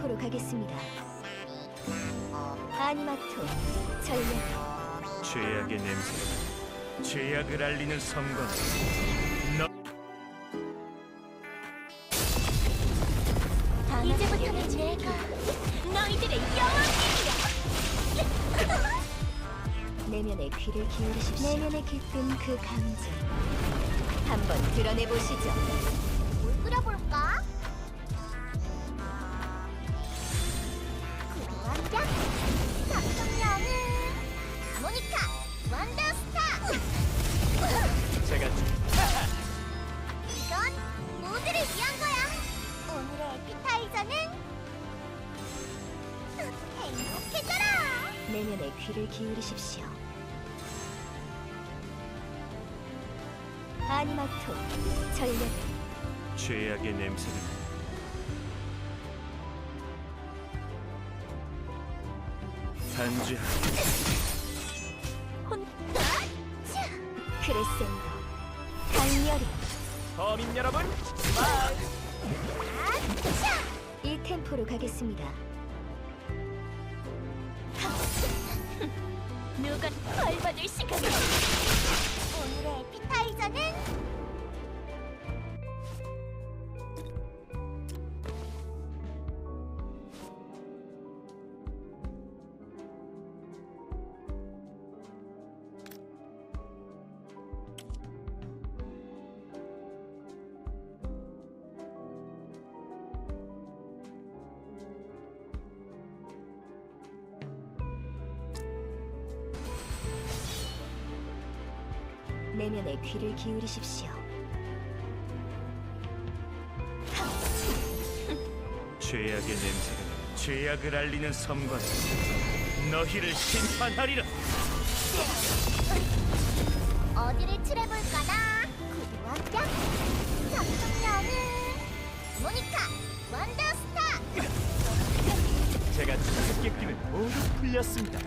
템포로 가겠습니다. 아니마토 전략. 죄악의 냄새, 죄악을 알리는 선관. 이제부터는 내가 너희들의 영원이야. 내면의 귀를 기울이십시오. 내면에 깃든 그 감정 한번 드러내 보시죠. 뭘 그려볼까? 구한장 작성량은 모니카 원더스타. 제가 이건 모두를 위한 거야. 오늘의 에피타이저는 행복해져라. 내면의 귀를 기울이십시오. 아니마토 전략. 죄악의 냄새를 단죄하게. 크레센도 강렬히. 범인 여러분, 이 템포로 가겠습니다. 누가 벌 받을 시간이야. 오늘의 에피타이저는 내면의 귀를 기울이십시오. 죄악의 냄새가 죄악을 알리는 선관. 너희를 심판하리라. 어디를 칠해볼까나. 구한장 작성량은 모니카 원더스타. 제가 수수께끼는 모두 풀렸습니다.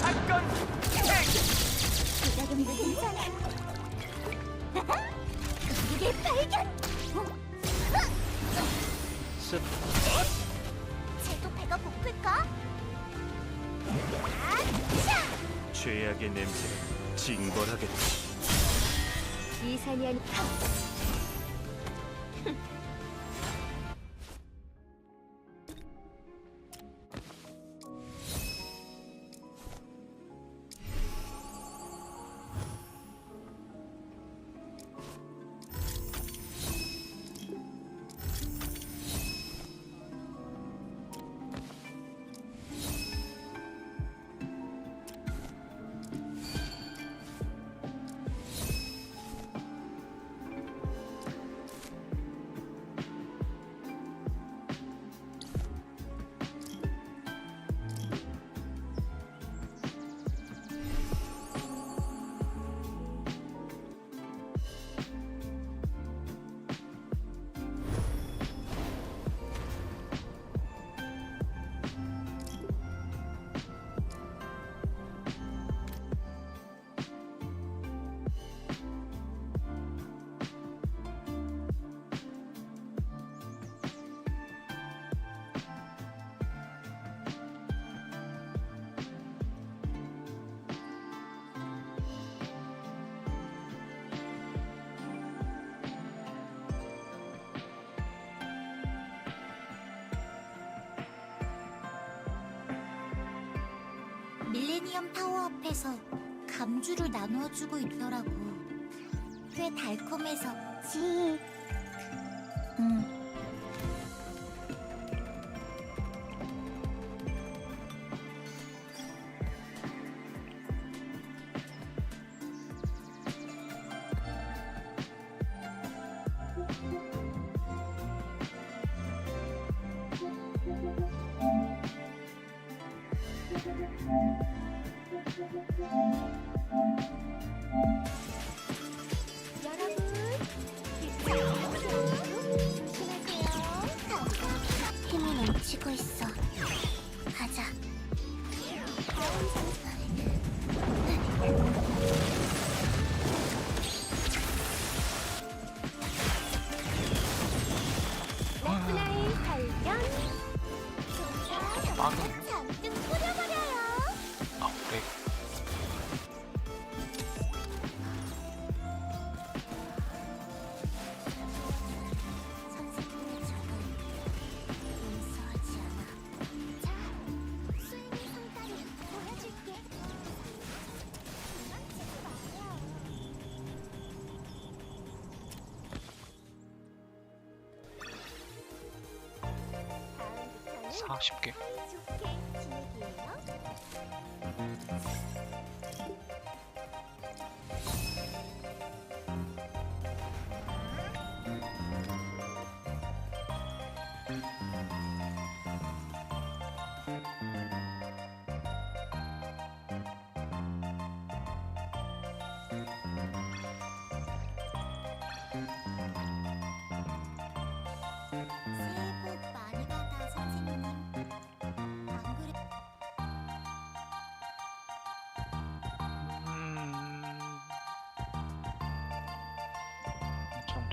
사건 부작용도 괜찮아. 이게 발견. 쟤도 배가 고플까? 죄악의 냄새가 징벌하겠다. 이산이 아니. 밀레니엄 타워 앞에서 감주를 나누어주고 있더라고. 꽤 달콤해서 지. 힘이 넘치고 있어. 가자. 나의 달력. 쉽게. 좋게 지내기예요. 새해 복 많이 받아 선생님. 안 그래? 정도.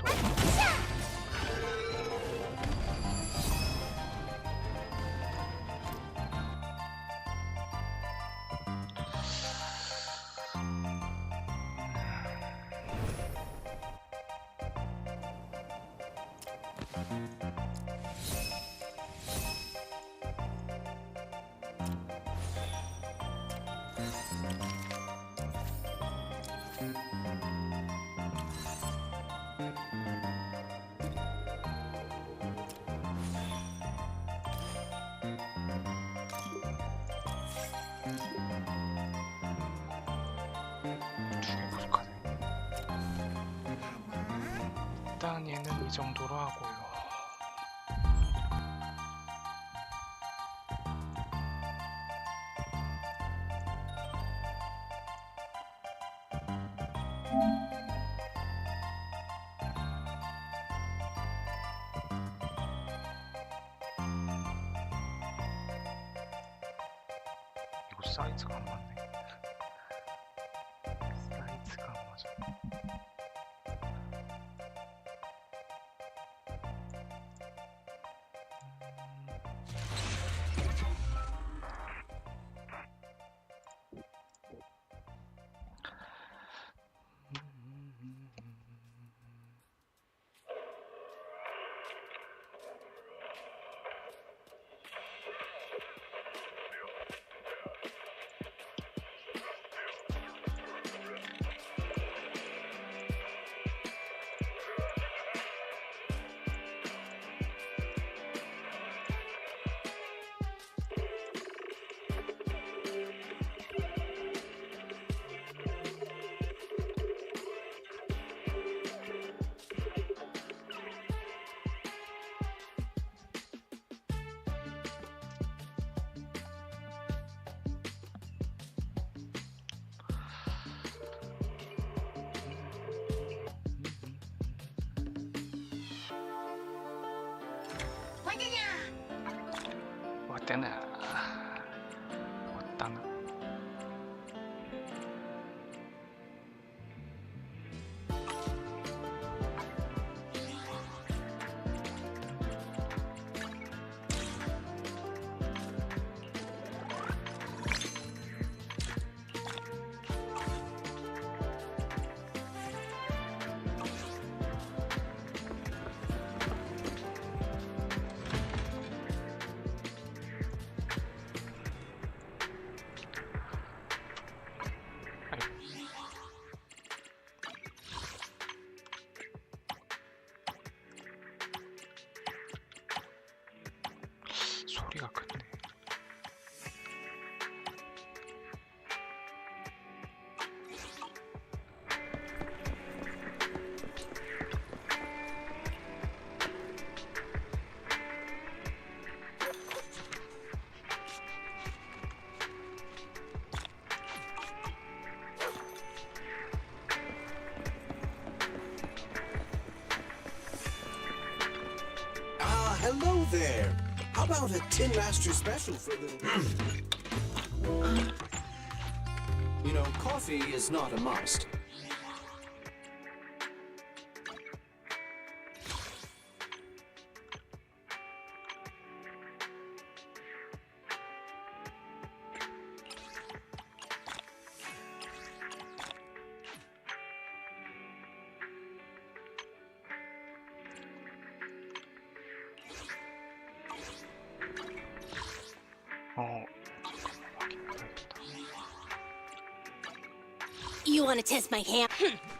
두개 부족하네. 일단 얘는 이 정도로 하고요. 이거 사이즈가 안 맞네. 사이즈가 안 맞아. 왔다나 왔다나. 소리가 크네. Hello there. How about a Tin Master special for the... You know, coffee is not a must. You want to test my hand?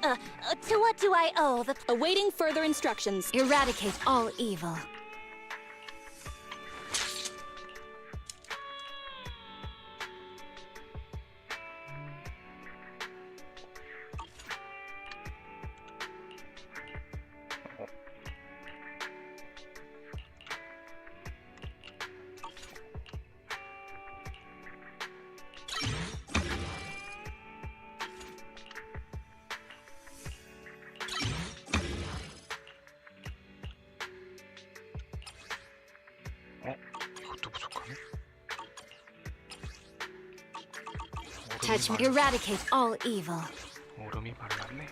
To what do I owe the... Awaiting further instructions. Eradicate all evil. touch me. Eradicate all evil. 얼음이 발랐네.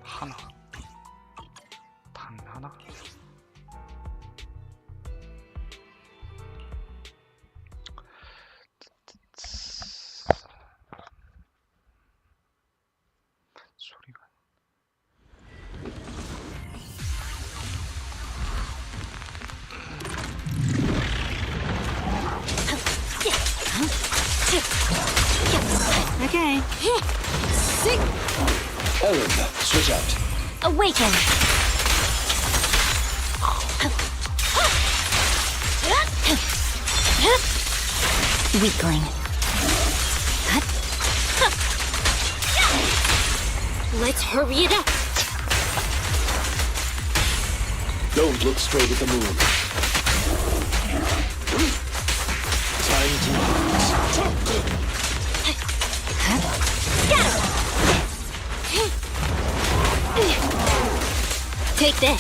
하나, 단 하나. 소리가. Okay. Ellen, switch out. Awaken. Weakling. Let's hurry it up. Don't look straight at the moon. Time to Take this.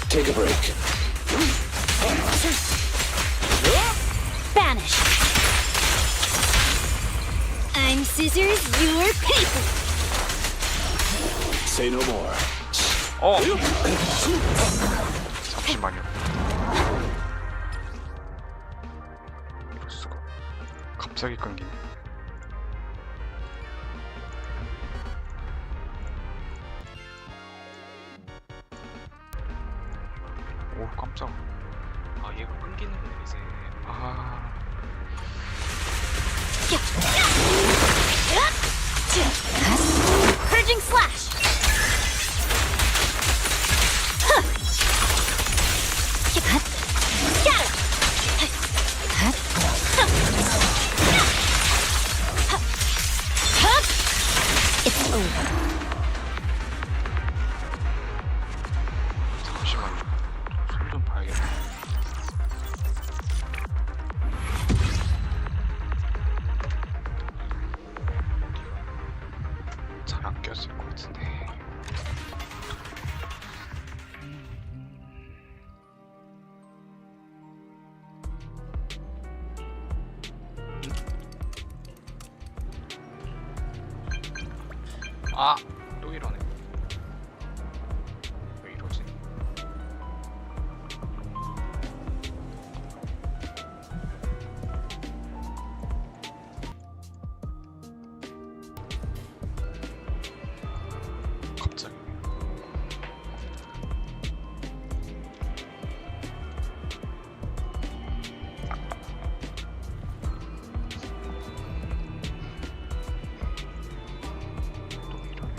take a break. Vanish. I'm scissors, you're paper. Say no more. 잠시만요. 이럴 수가. 갑자기 끊기네. 오, 깜짝. 아, 얘가 끊기는 이제. 아. Purging slash. It's over. 잠시만요. 손 좀 봐야겠다. 잘 안 꼈을 것 같은데. 아! 또 이러네. 왜 이러지? 갑자기. 또 이러네.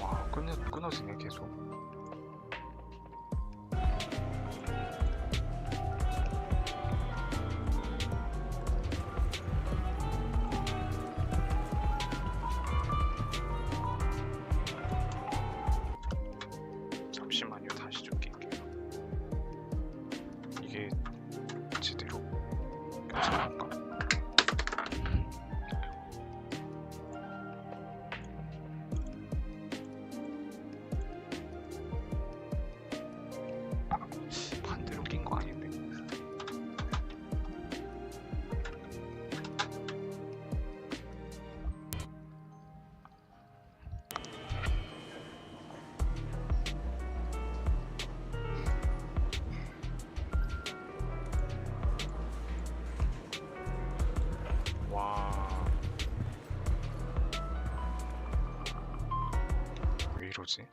와, 끊어지네 계속. 잠시만요, 다시 좀 낄게요. 이게 제대로 껴진 건가? 뭐지?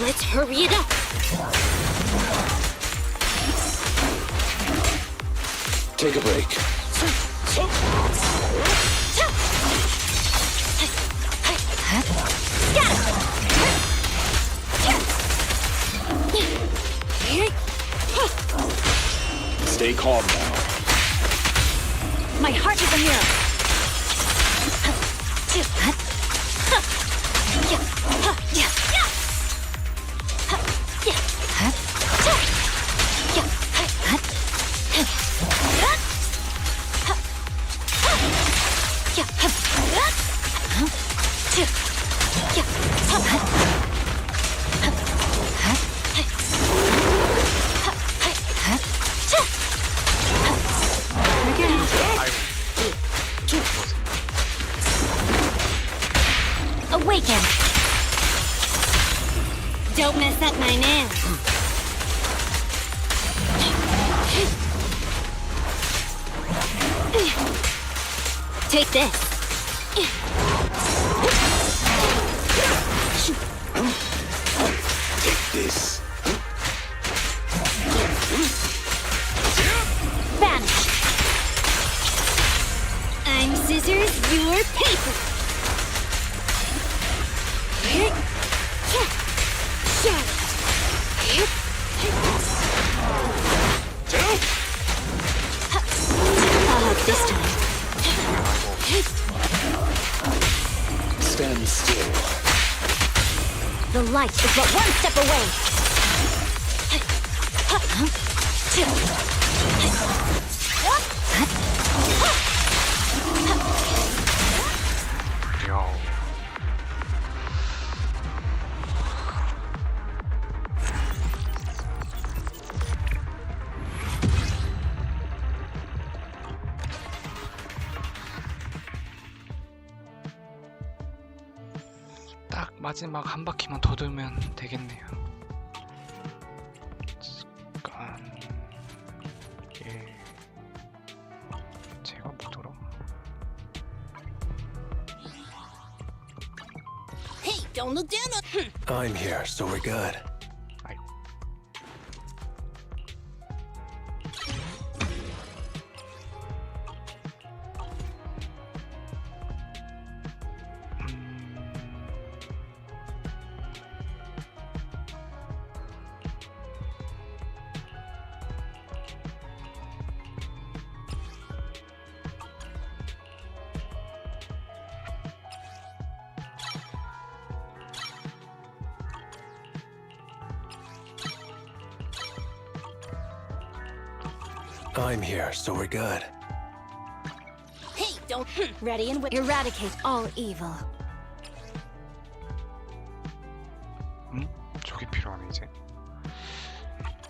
Let's hurry it up. Take a break. Stay calm now. My heart is a mirror. Awaken. Don't mess up my nails. Take this. Take this. Vanish. I'm scissors, you're paper. I'll help this time. Stand still. The light is but one step away. 야. 딱 마지막 한 바퀴만 더 돌면 되겠네요. 잠깐 이게 제가 뭐더라? Hey, don't look down on. I'm here, so we're good. 아이고. I'm here, so we're good. Hey, don't. Ready and eradicate all evil. 저게 필요하네 이제.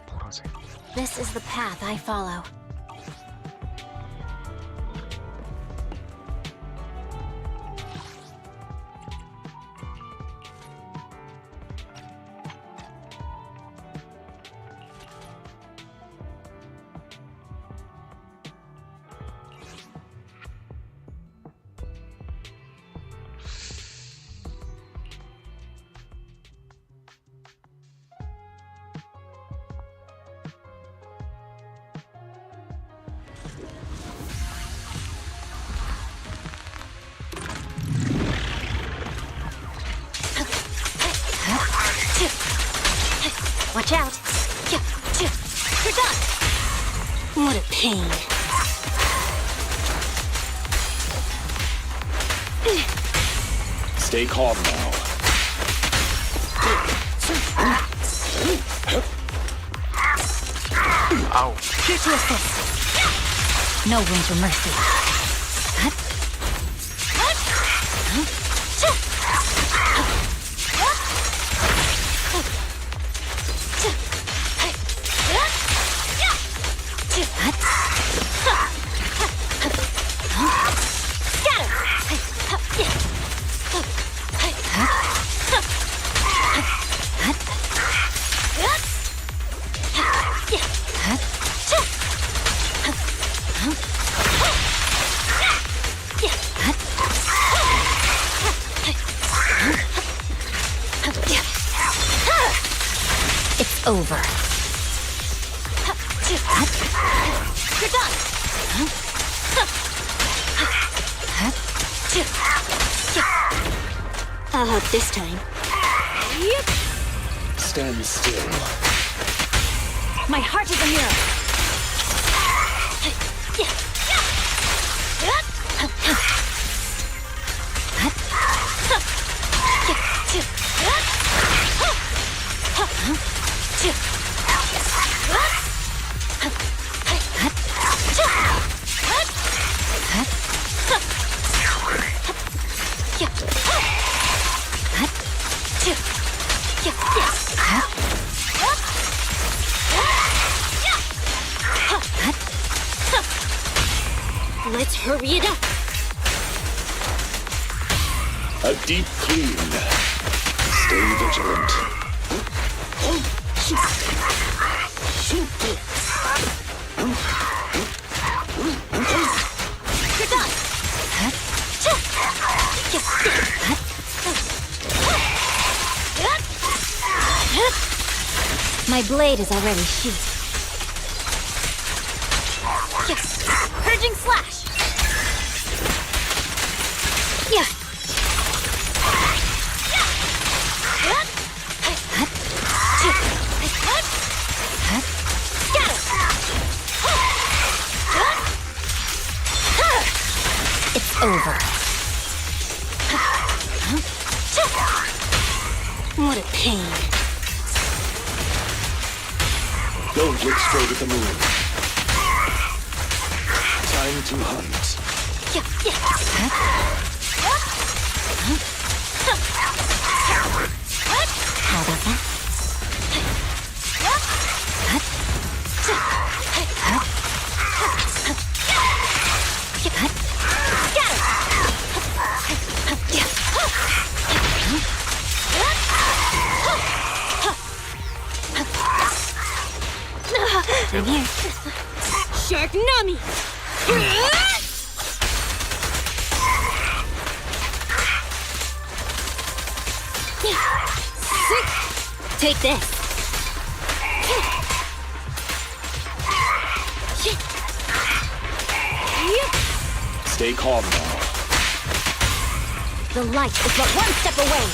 보라색. This is the path I follow. Watch out! You're done! What a pain. Stay calm now. 아우. Here to assist. No room for mercy. It's over. You're done. I'll help this time. Stand still. My heart is a mirror. Let's hurry it up. A deep clean. Stay vigilant. You're done. My blade is already sheathed. Purging slash. Yeah. It's over. What a pain. Don't look straight at the moon. Time to hunt. How about that? I'm here. Shark Nami! Take this. Stay calm now. The light is but one step away.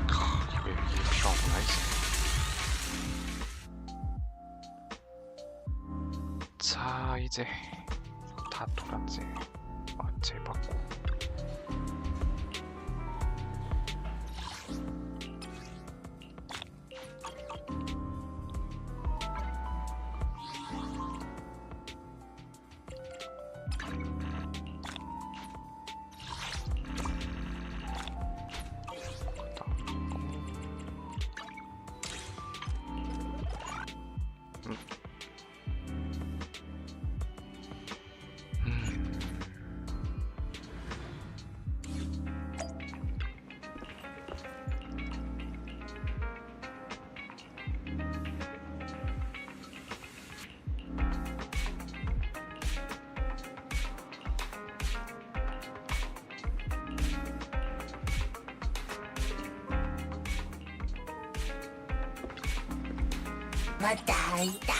이거 이게 필요하구나 이제. 자 이제 다 돌았지. 재봤고. 맞다, 있다.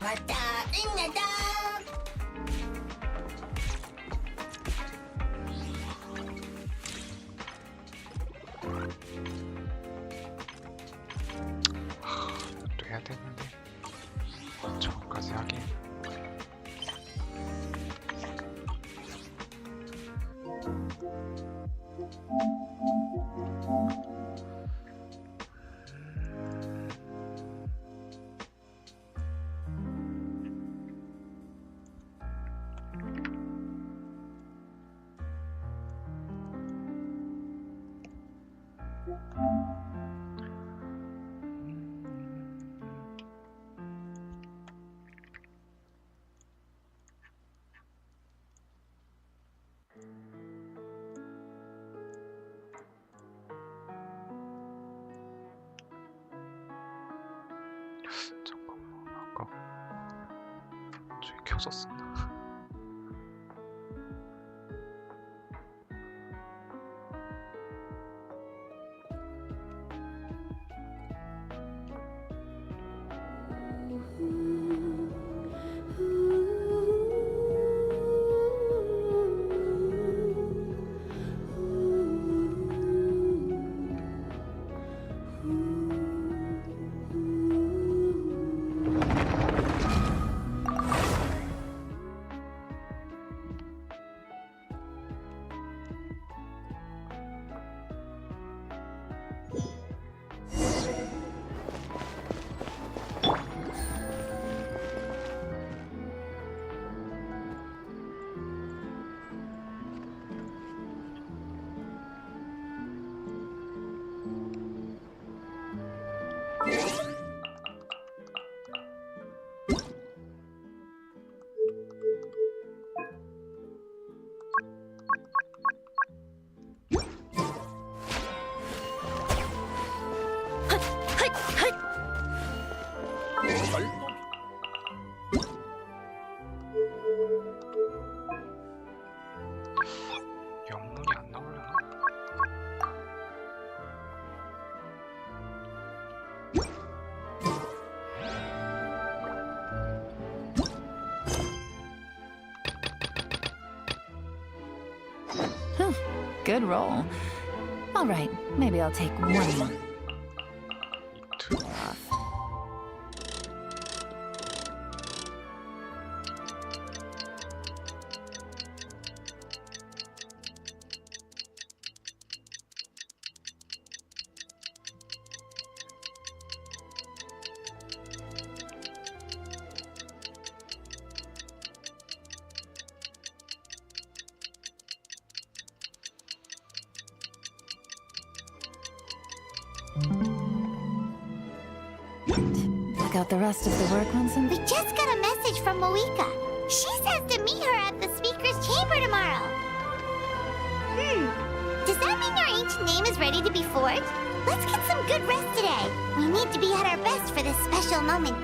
왔다 응나다. 또 해야 되는데 저까지 하긴. 잠깐만, 아까 저기 켜졌었나? 영문이 안 나오려나? Good roll. All right, maybe I'll take one more. 이트. Look out the rest of the work, Winston. We just got a message from Moika. She says to meet her at the speaker's chamber tomorrow. Does that mean your ancient name is ready to be forged? Let's get some good rest today. We need to be at our best for this special moment.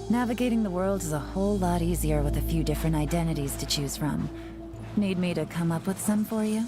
Navigating the world is a whole lot easier with a few different identities to choose from. Need me to come up with some for you?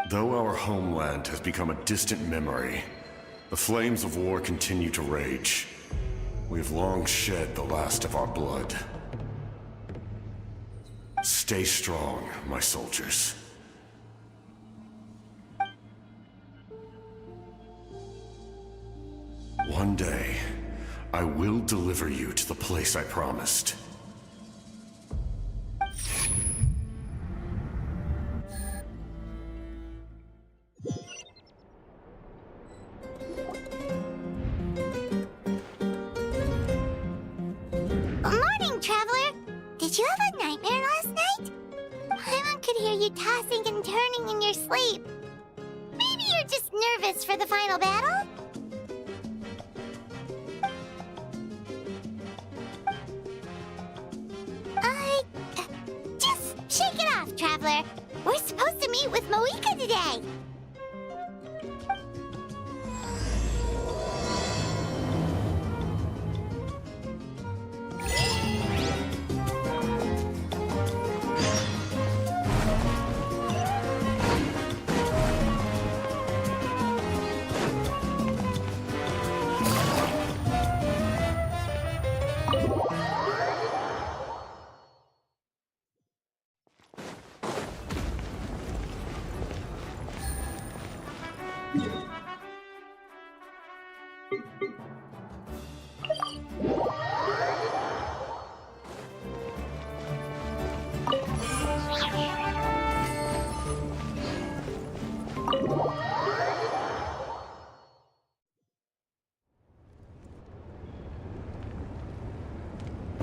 Though our homeland has become a distant memory, the flames of war continue to rage. We've long shed the last of our blood. Stay strong, my soldiers. One day, I will deliver you to the place I promised. Morning, traveler. Did you have a nightmare last night? Paimon could hear you tossing and turning in your sleep. Maybe you're just nervous for the final battle? Just shake it off, traveler. We're supposed to meet with Moika today.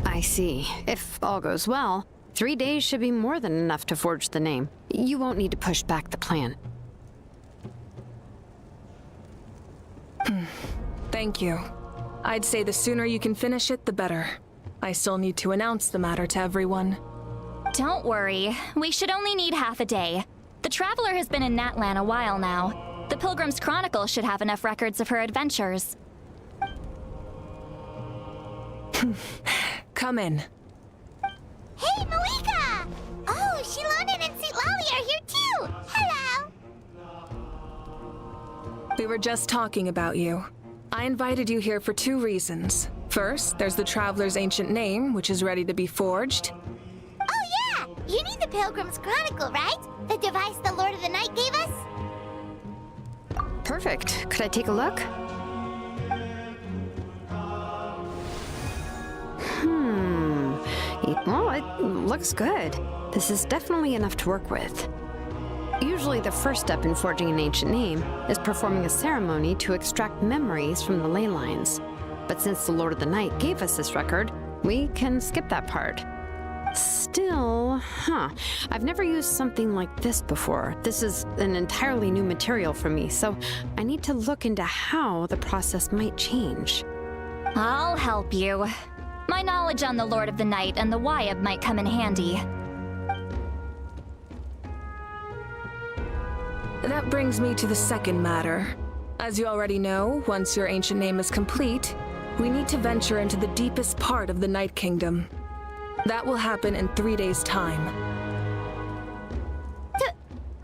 I see. If all goes well, 3 days should be more than enough to forge the name. You won't need to push back the plan. Thank you. I'd say the sooner you can finish it, the better. I still need to announce the matter to everyone. Don't worry. We should only need half a day. The Traveler has been in Natlan a while now. The Pilgrim's Chronicle should have enough records of her adventures. Come in. Hey, Moika! Oh, Shilonen and St. Lolly are here too! Hello! We were just talking about you. I invited you here for 2 reasons. First, there's the Traveler's ancient name, which is ready to be forged. Oh yeah! You need the Pilgrim's Chronicle, right? The device the Lord of the Night gave us? Perfect. Could I take a look? Well, it looks good. This is definitely enough to work with. Usually the first step in forging an ancient name is performing a ceremony to extract memories from the ley lines. But since the Lord of the Night gave us this record, We can skip that part. Still, I've never used something like this before. This is an entirely new material for me, so I need to look into how the process might change. I'll help you. My knowledge on the Lord of the Night and the Wyab might come in handy. That brings me to the second matter. As you already know, once your ancient name is complete, we need to venture into the deepest part of the Night Kingdom. That will happen in 3 days' time.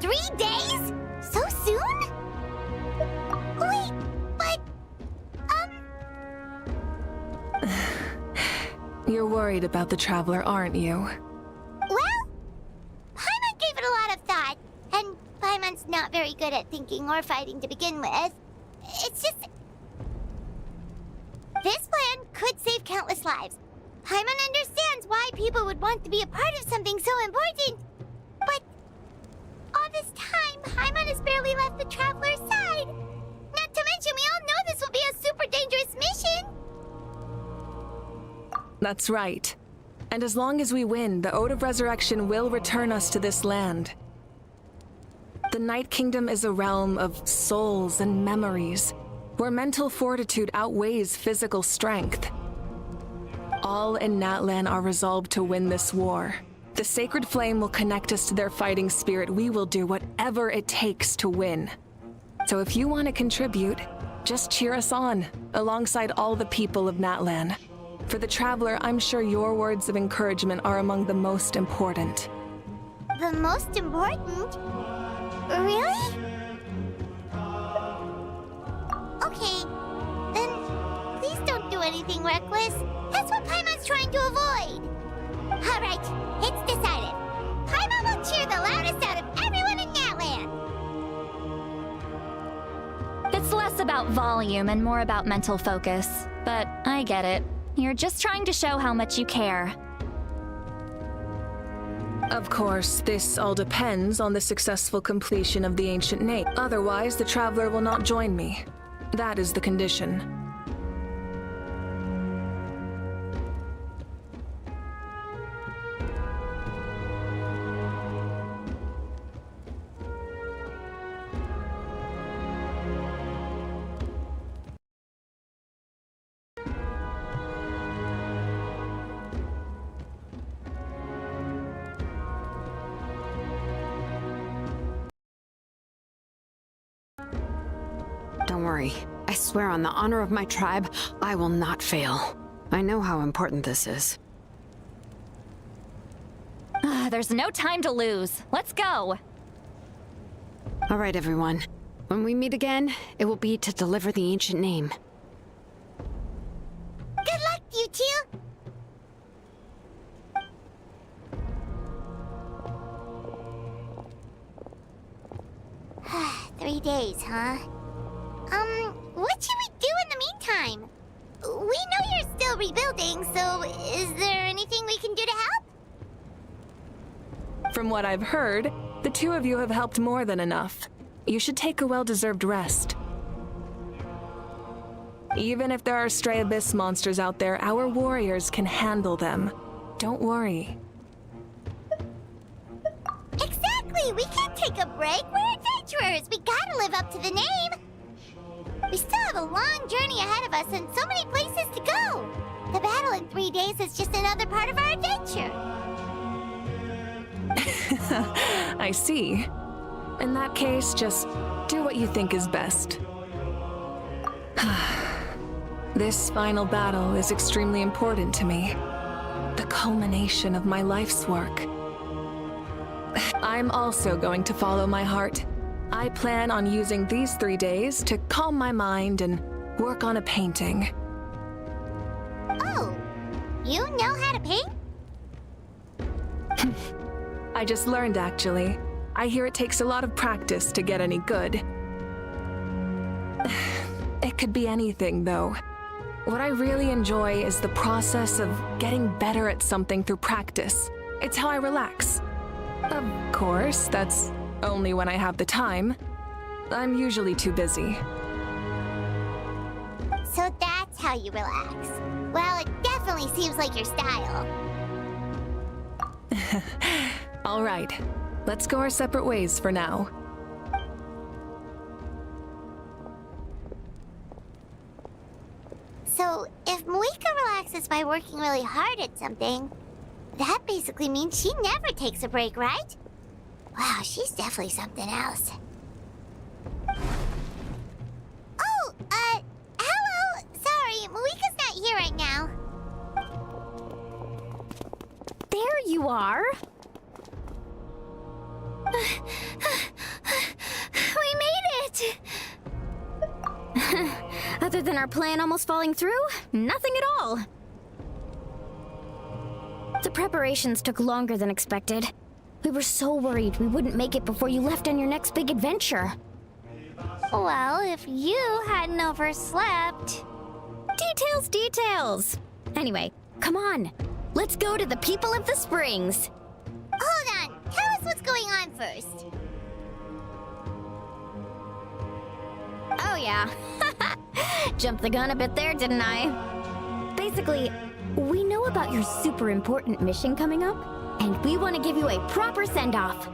3 days? So soon? Wait, but... You're worried about the Traveler, aren't you? Well, Paimon gave it a lot of thought, and Paimon's not very good at thinking or fighting to begin with. It's just... This plan could save countless lives. Paimon understands why people would want to be a part of something so important. But all this time, Paimon has barely left the Traveler's side. Not to mention, we all know this will be a super dangerous mission. That's right. And as long as we win, the Ode of Resurrection will return us to this land. The Night Kingdom is a realm of souls and memories, where mental fortitude outweighs physical strength. All in Natlan are resolved to win this war. The sacred flame will connect us to their fighting spirit. We will do whatever it takes to win. So if you want to contribute, just cheer us on, alongside all the people of Natlan. For the Traveler, I'm sure your words of encouragement are among the most important. The most important? Really? Okay, then please don't do anything reckless. That's what Paimon's trying to avoid. All right, it's decided. Paimon will cheer the loudest out of everyone in Natlan. It's less about volume and more about mental focus, but I get it. You're just trying to show how much you care. Of course, this all depends on the successful completion of the ancient name. Otherwise, the Traveler will not join me. That is the condition. Don't worry. I swear on the honor of my tribe, I will not fail. I know how important this is. There's no time to lose. Let's go. All right, everyone. When we meet again, it will be to deliver the ancient name. Good luck, you two. 3 days, huh? What should we do in the meantime? We know you're still rebuilding, so is there anything we can do to help? From what I've heard, the two of you have helped more than enough. You should take a well-deserved rest. Even if there are stray abyss monsters out there, our warriors can handle them. Don't worry. Exactly! We can't take a break. We're adventurers. We gotta live up to the name. We still have a long journey ahead of us and so many places to go. The battle in 3 days is just another part of our adventure. I see. In that case, just do what you think is best. This final battle is extremely important to me. The culmination of my life's work. I'm also going to follow my heart. I plan on using these 3 days to calm my mind and work on a painting. Oh, you know how to paint? I just learned, actually. I hear it takes a lot of practice to get any good. It could be anything, though. What I really enjoy is the process of getting better at something through practice. It's how I relax. Of course, that's only when I have the time. I'm usually too busy. So that's how you relax. Well, it definitely definitely seems like your style. All right, let's go our separate ways for now. So, if Moika relaxes by working really hard at something, that basically means she never takes a break, right? Wow, she's definitely something else. Oh, hello! Sorry, Moika's not here right now. There you are. We made it! Other than our plan almost falling through, nothing at all. The preparations took longer than expected. We were so worried we wouldn't make it before you left on your next big adventure. Well, if you hadn't overslept... Details! Anyway, come on. Let's go to the people of the springs. Hold on, tell us what's going on first. Oh yeah. Jumped the gun a bit there, didn't I? Basically, we know about your super important mission coming up, and we want to give you a proper send-off.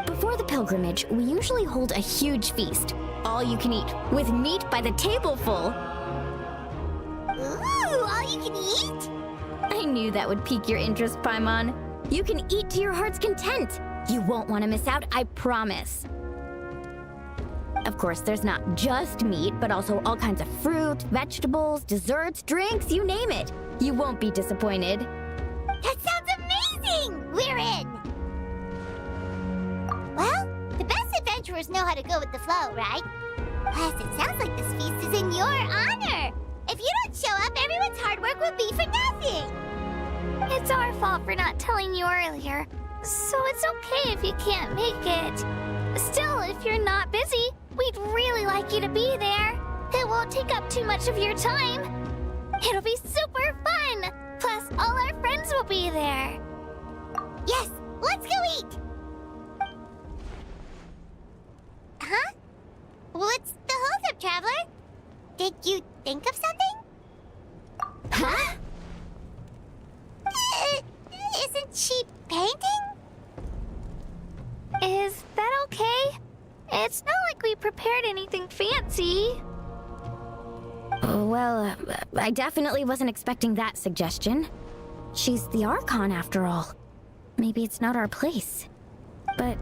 Before the pilgrimage, we usually hold a huge feast, all you can eat, with meat by the tableful. Ooh, all you can eat? I knew that would pique your interest, Paimon. You can eat to your heart's content. You won't want to miss out, I promise. Of course, there's not just meat, but also all kinds of fruit, vegetables, desserts, drinks, you name it. You won't be disappointed. That sounds amazing! We're in! Well, the best adventurers know how to go with the flow, right? Plus, it sounds like this feast is in your honor! If you don't show up, everyone's hard work will be for nothing! It's our fault for not telling you earlier, so it's okay if you can't make it. Still, if you're not busy, we'd really like you to be there. It won't take up too much of your time. It'll be super fun! Plus, all our friends will be there. Yes, let's go eat! Huh? What's the holdup, Traveler? Did you think of something? Huh? Isn't she painting? Is that okay? It's not like we prepared anything fancy. Well, I definitely wasn't expecting that suggestion. She's the Archon, after all. Maybe it's not our place. But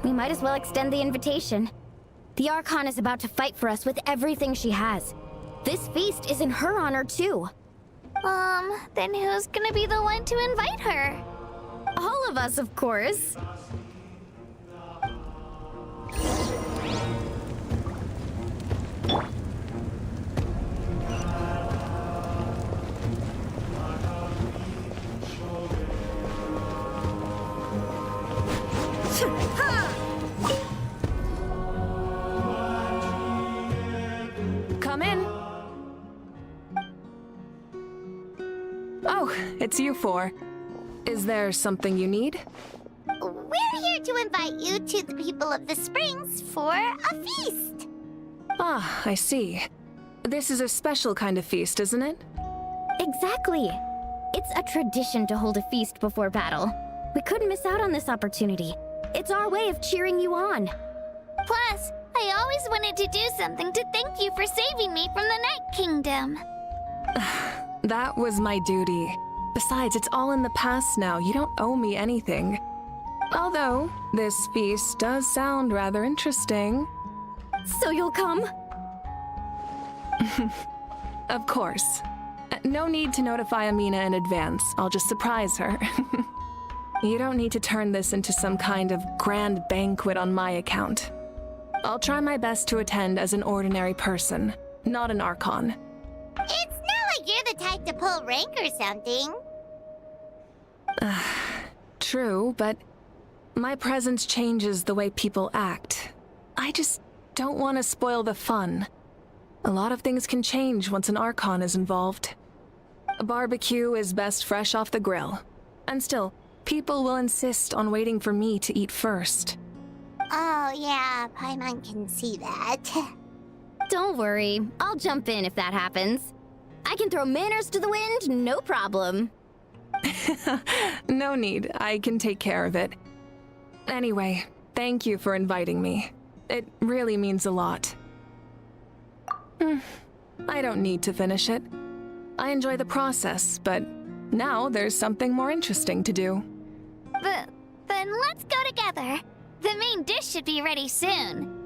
we might as well extend the invitation. The Archon is about to fight for us with everything she has. This feast is in her honor, too. Then who's gonna be the one to invite her? All of us, of course. Come in. Oh, it's you four. Is there something you need? We're here to invite you to the people of the Springs for a feast. Ah, I see. This is a special kind of feast, isn't it? Exactly. It's a tradition to hold a feast before battle. We couldn't miss out on this opportunity. It's our way of cheering you on. Plus, I always wanted to do something to thank you for saving me from the Night Kingdom. That was my duty. Besides, it's all in the past now. You don't owe me anything. Although, this feast does sound rather interesting. So you'll come? Of course. No need to notify Amina in advance. I'll just surprise her. You don't need to turn this into some kind of grand banquet on my account. I'll try my best to attend as an ordinary person, not an Archon. It's not like you're the type to pull rank or something. True, but my presence changes the way people act. I just don't want to spoil the fun. A lot of things can change once an Archon is involved. A barbecue is best fresh off the grill. And still, people will insist on waiting for me to eat first. Oh yeah, Paimon can see that. Don't worry. I'll jump in if that happens. I can throw manners to the wind, no problem. No need. I can take care of it. Anyway, thank you for inviting me. It really means a lot. I don't need to finish it. I enjoy the process, but now there's something more interesting to do. Then let's go together. The main dish should be ready soon.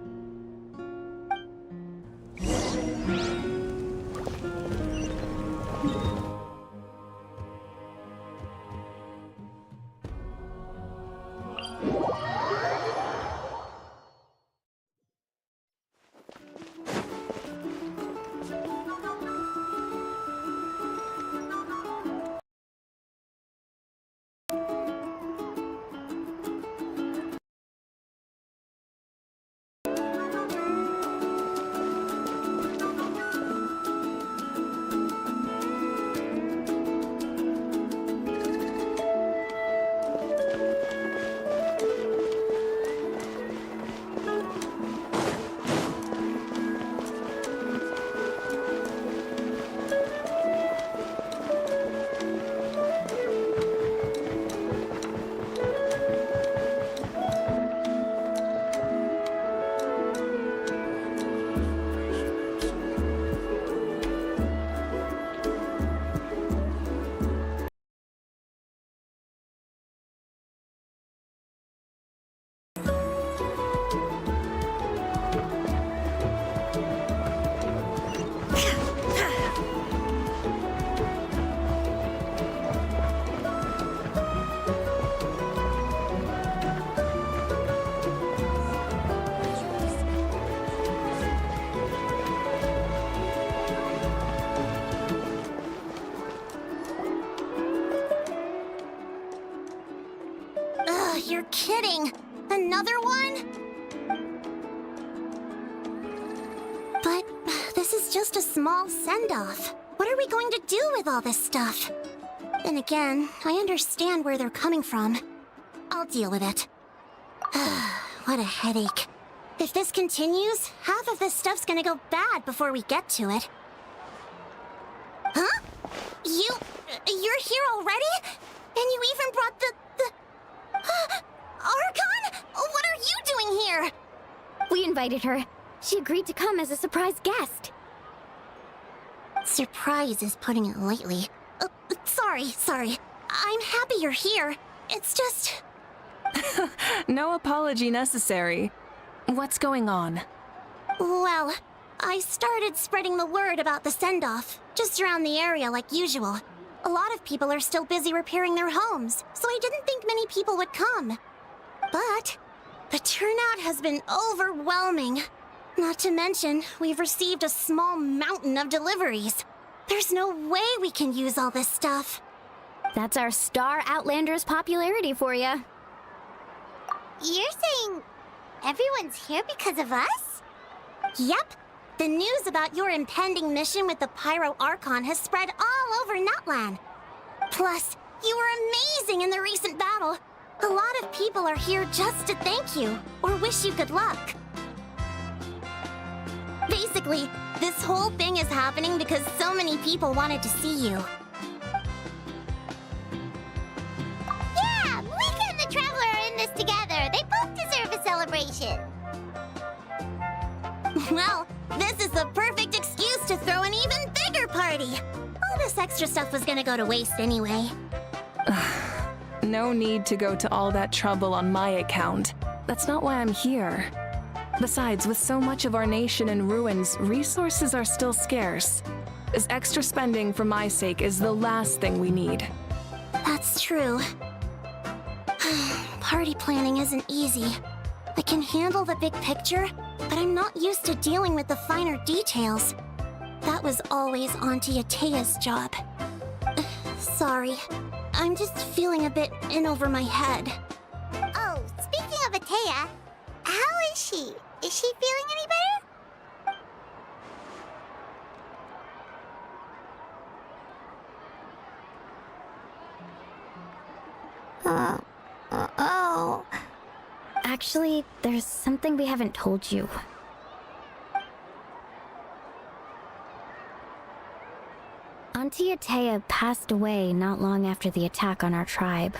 You're kidding. Another one? But this is just a small send-off. What are we going to do with all this stuff? Then again, I understand where they're coming from. I'll deal with it. What a headache. If this continues, half of this stuff's gonna go bad before we get to it. Huh? You're here already? And you even brought the... Archon? What are you doing here? We invited her. She agreed to come as a surprise guest. Surprise is putting it lightly. Sorry. I'm happy you're here. It's just... No apology necessary. What's going on? Well, I started spreading the word about the send-off, just around the area like usual. A lot of people are still busy repairing their homes, so I didn't think many people would come. But the turnout has been overwhelming. Not to mention, we've received a small mountain of deliveries. There's no way we can use all this stuff. That's our Star Outlander's popularity for you. You're saying everyone's here because of us? Yep. The news about your impending mission with the Pyro Archon has spread all over Nutland. Plus, you were amazing in the recent battle. A lot of people are here just to thank you, or wish you good luck. Basically, this whole thing is happening because so many people wanted to see you. Yeah, Mika and the Traveler are in this together. They both deserve a celebration. Well, this is the perfect excuse to throw an even bigger party. All this extra stuff was gonna go to waste anyway. No need to go to all that trouble on my account. That's not why I'm here. Besides, with so much of our nation in ruins, resources are still scarce. This extra spending for my sake is the last thing we need. That's true. Party planning isn't easy. I can handle the big picture, but I'm not used to dealing with the finer details. That was always Auntie Atea's job. Sorry. I'm just feeling a bit in over my head. Oh, speaking of Atea, how is she? Is she feeling any better? Oh. Actually, there's something we haven't told you. Auntie Atea passed away not long after the attack on our tribe.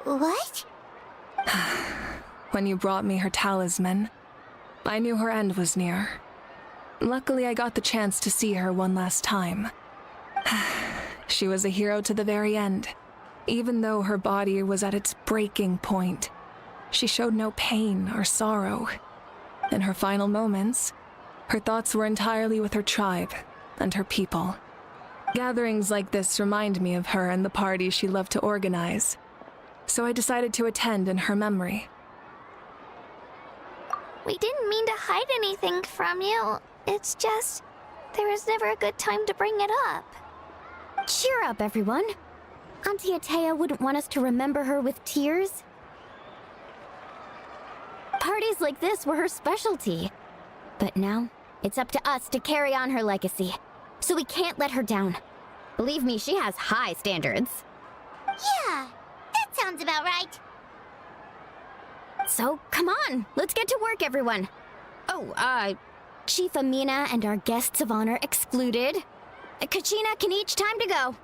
What? When you brought me her talisman, I knew her end was near. Luckily, I got the chance to see her one last time. She was a hero to the very end. Even though her body was at its breaking point, she showed no pain or sorrow. In her final moments, her thoughts were entirely with her tribe and her people. Gatherings like this remind me of her and the parties she loved to organize, so I decided to attend in her memory. We didn't mean to hide anything from you. It's just, there was never a good time to bring it up. Cheer up, everyone. Auntie Atea wouldn't want us to remember her with tears. Parties like this were her specialty. But now, it's up to us to carry on her legacy. So we can't let her down. Believe me, she has high standards. Yeah, that sounds about right. So, come on, let's get to work, everyone. Oh, Chief Amina and our guests of honor excluded. Kachina can each time to go.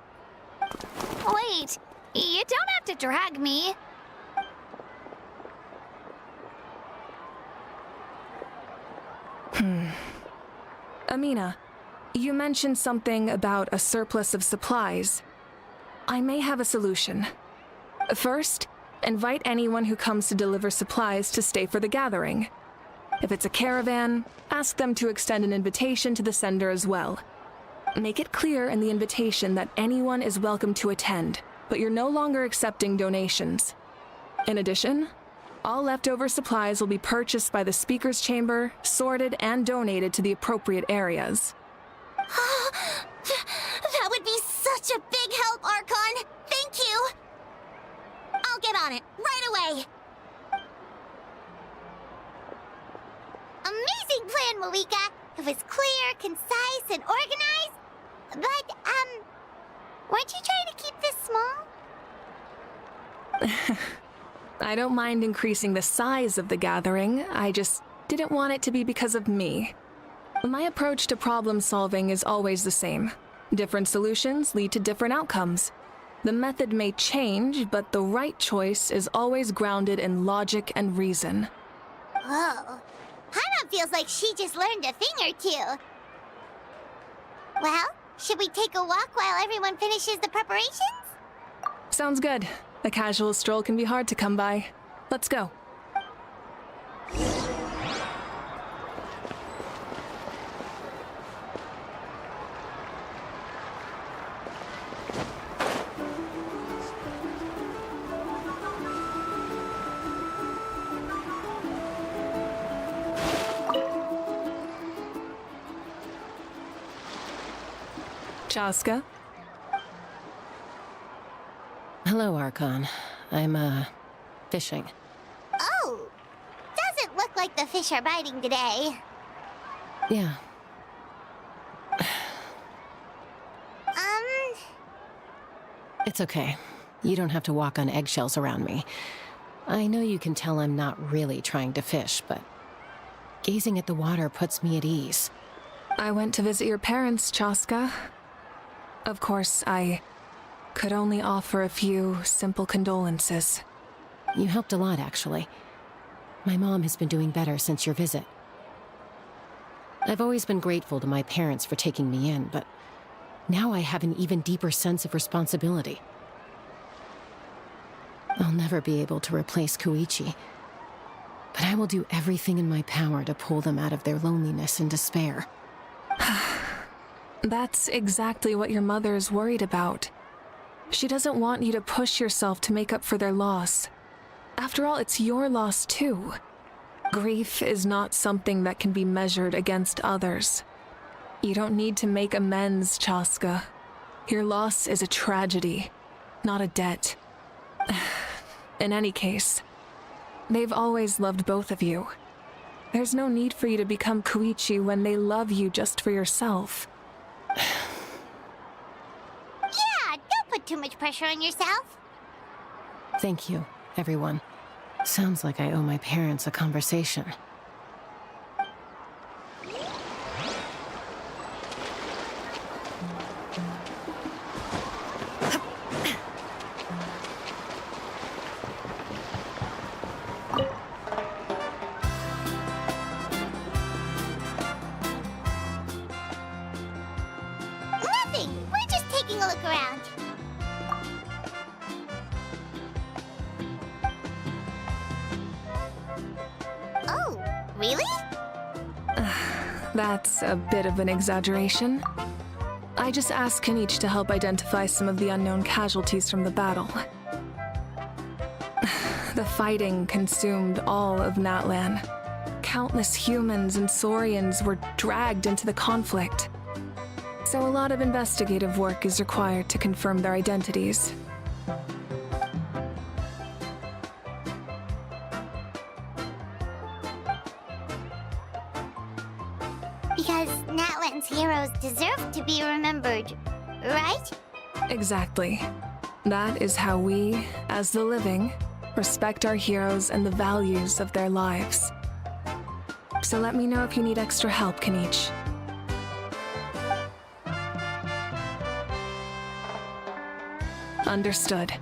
Wait, you don't have to drag me. Amina, you mentioned something about a surplus of supplies. I may have a solution. First, invite anyone who comes to deliver supplies to stay for the gathering. If it's a caravan, ask them to extend an invitation to the sender as well. Make it clear in the invitation that anyone is welcome to attend, but you're no longer accepting donations. In addition, all leftover supplies will be purchased by the speaker's chamber, sorted, and donated to the appropriate areas. That would be such a big help, Archon! Thank you! I'll get on it, right away! Amazing plan, Malika! It was clear, concise, and organized. But, weren't you trying to keep this small? I don't mind increasing the size of the gathering, I just didn't want it to be because of me. My approach to problem solving is always the same. Different solutions lead to different outcomes. The method may change, but the right choice is always grounded in logic and reason. Whoa. Hana feels like she just learned a thing or two. Well, should we take a walk while everyone finishes the preparations? Sounds good. A casual stroll can be hard to come by. Let's go. Chaska? Hello, Archon. I'm, fishing. Oh! Doesn't look like the fish are biting today. Yeah. It's okay. You don't have to walk on eggshells around me. I know you can tell I'm not really trying to fish, but gazing at the water puts me at ease. I went to visit your parents, Chaska. Of course, I could only offer a few simple condolences. You helped a lot, actually. My mom has been doing better since your visit. I've always been grateful to my parents for taking me in, but now I have an even deeper sense of responsibility. I'll never be able to replace Koichi, but I will do everything in my power to pull them out of their loneliness and despair. That's exactly what your mother is worried about. She doesn't want you to push yourself to make up for their loss. After all, it's your loss too. Grief is not something that can be measured against others. You don't need to make amends, Chaska. Your loss is a tragedy, not a debt. In any case, they've always loved both of you. There's no need for you to become Koichi when they love you just for yourself. Yeah, don't put too much pressure on yourself. Thank you, everyone. Sounds like I owe my parents a conversation. Really? That's a bit of an exaggeration. I just asked Kenichi to help identify some of the unknown casualties from the battle. The fighting consumed all of Natlan. Countless humans and Saurians were dragged into the conflict. So a lot of investigative work is required to confirm their identities. Because Natlan's heroes deserve to be remembered, right? Exactly. That is how we, as the living, respect our heroes and the values of their lives. So let me know if you need extra help, Kenichi. Understood.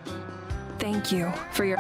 Thank you for your...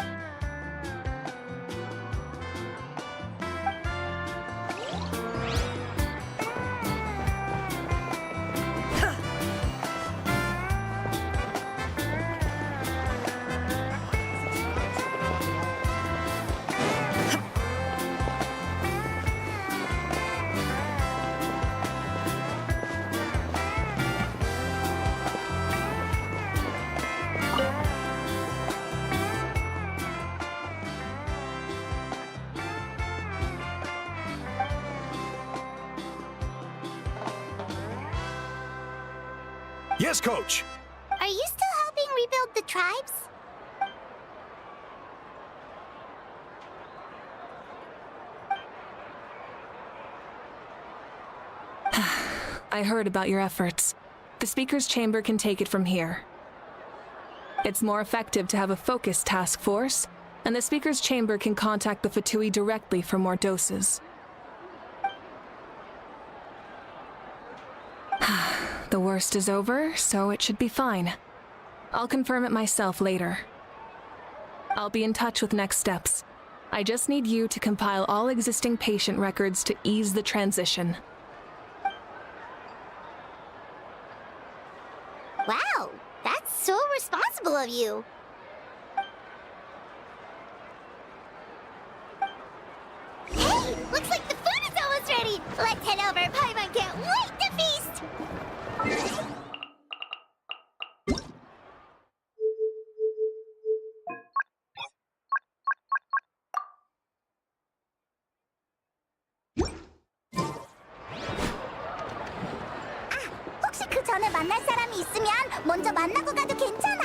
Yes, Coach. Are you still helping rebuild the tribes? I heard about your efforts. The Speaker's Chamber can take it from here. It's more effective to have a focused task force, and the Speaker's Chamber can contact the Fatui directly for more doses. The worst is over, so it should be fine. I'll confirm it myself later. I'll be in touch with next steps. I just need you to compile all existing patient records to ease the transition. Wow, that's so responsible of you. Hey, looks like the food is almost ready. Let's head over. Paimon can't wait to feast. 혹시 그 전에 만날 사람이 있으면 먼저 만나고 가도 괜찮아.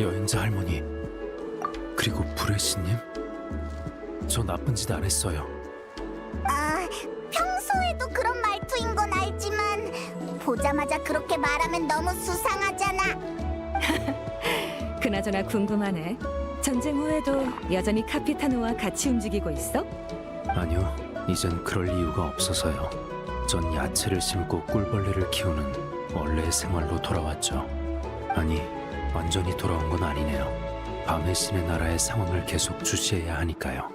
여행자 할머니, 그리고 브레시님, 저 나쁜 짓 안 했어요. 평소에도 그런 말투인 건 알지만 보자마자 그렇게 말하면 너무 수상하잖아. 그나저나 궁금하네. 전쟁 후에도 여전히 카피타노와 같이 움직이고 있어? 아니요, 이젠 그럴 이유가 없어서요. 전 야채를 심고 꿀벌레를 키우는 원래의 생활로 돌아왔죠. 아니, 완전히 돌아온 건 아니네요. 밤의 신의 나라의 상황을 계속 주시해야 하니까요.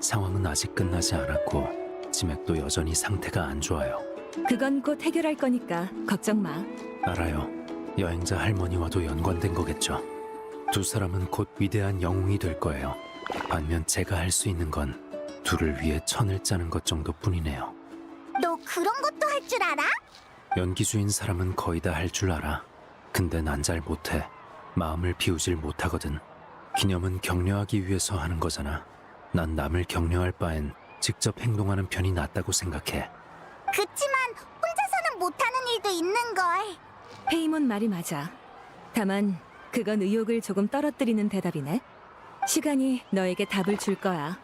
상황은 아직 끝나지 않았고 지맥도 여전히 상태가 안 좋아요. 그건 곧 해결할 거니까 걱정 마. 알아요. 여행자 할머니와도 연관된 거겠죠. 두 사람은 곧 위대한 영웅이 될 거예요. 반면 제가 할 수 있는 건 둘을 위해 천을 짜는 것 정도뿐이네요. 너 그런 것도 할 줄 알아? 연기주인 사람은 거의 다 할 줄 알아. 근데 난 잘 못해. 마음을 비우질 못하거든. 기념은 격려하기 위해서 하는 거잖아. 난 남을 격려할 바엔 직접 행동하는 편이 낫다고 생각해. 그치만 혼자서는 못하는 일도 있는걸. 페이몬 말이 맞아. 다만 그건 의욕을 조금 떨어뜨리는 대답이네. 시간이 너에게 답을 줄 거야.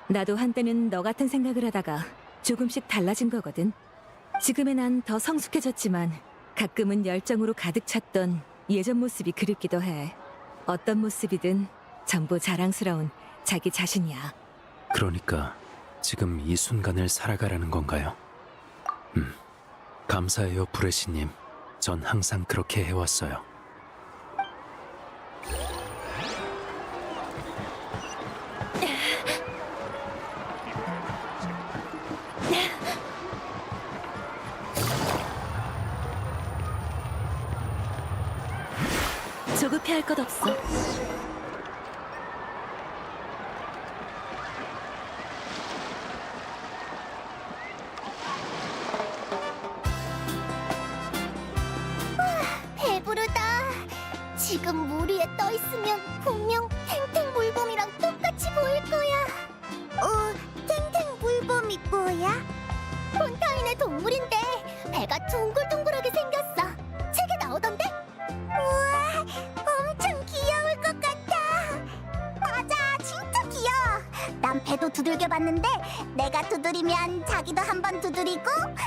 나도 한때는 너 같은 생각을 하다가 조금씩 달라진 거거든. 지금의 난 더 성숙해졌지만 가끔은 열정으로 가득 찼던 예전 모습이 그립기도 해. 어떤 모습이든 전부 자랑스러운 자기 자신이야. 그러니까 지금 이 순간을 살아가라는 건가요? 감사해요, 브레시님. 전 항상 그렇게 해왔어요. 조급해할 것 없어. 배부르다. 지금 물 위에 떠 있으면 분명 탱탱물범이랑 똑같이 보일 거야. 탱탱물범이 뭐야? 폰타인의 동물인데 배가 둥글둥글하게 생겼어. 책에 나오던데? 우와, 엄청 귀여울 것 같아. 맞아, 진짜 귀여워. 난 배도 두들겨봤는데 내가 두드리면 자기도 한 번 두드리고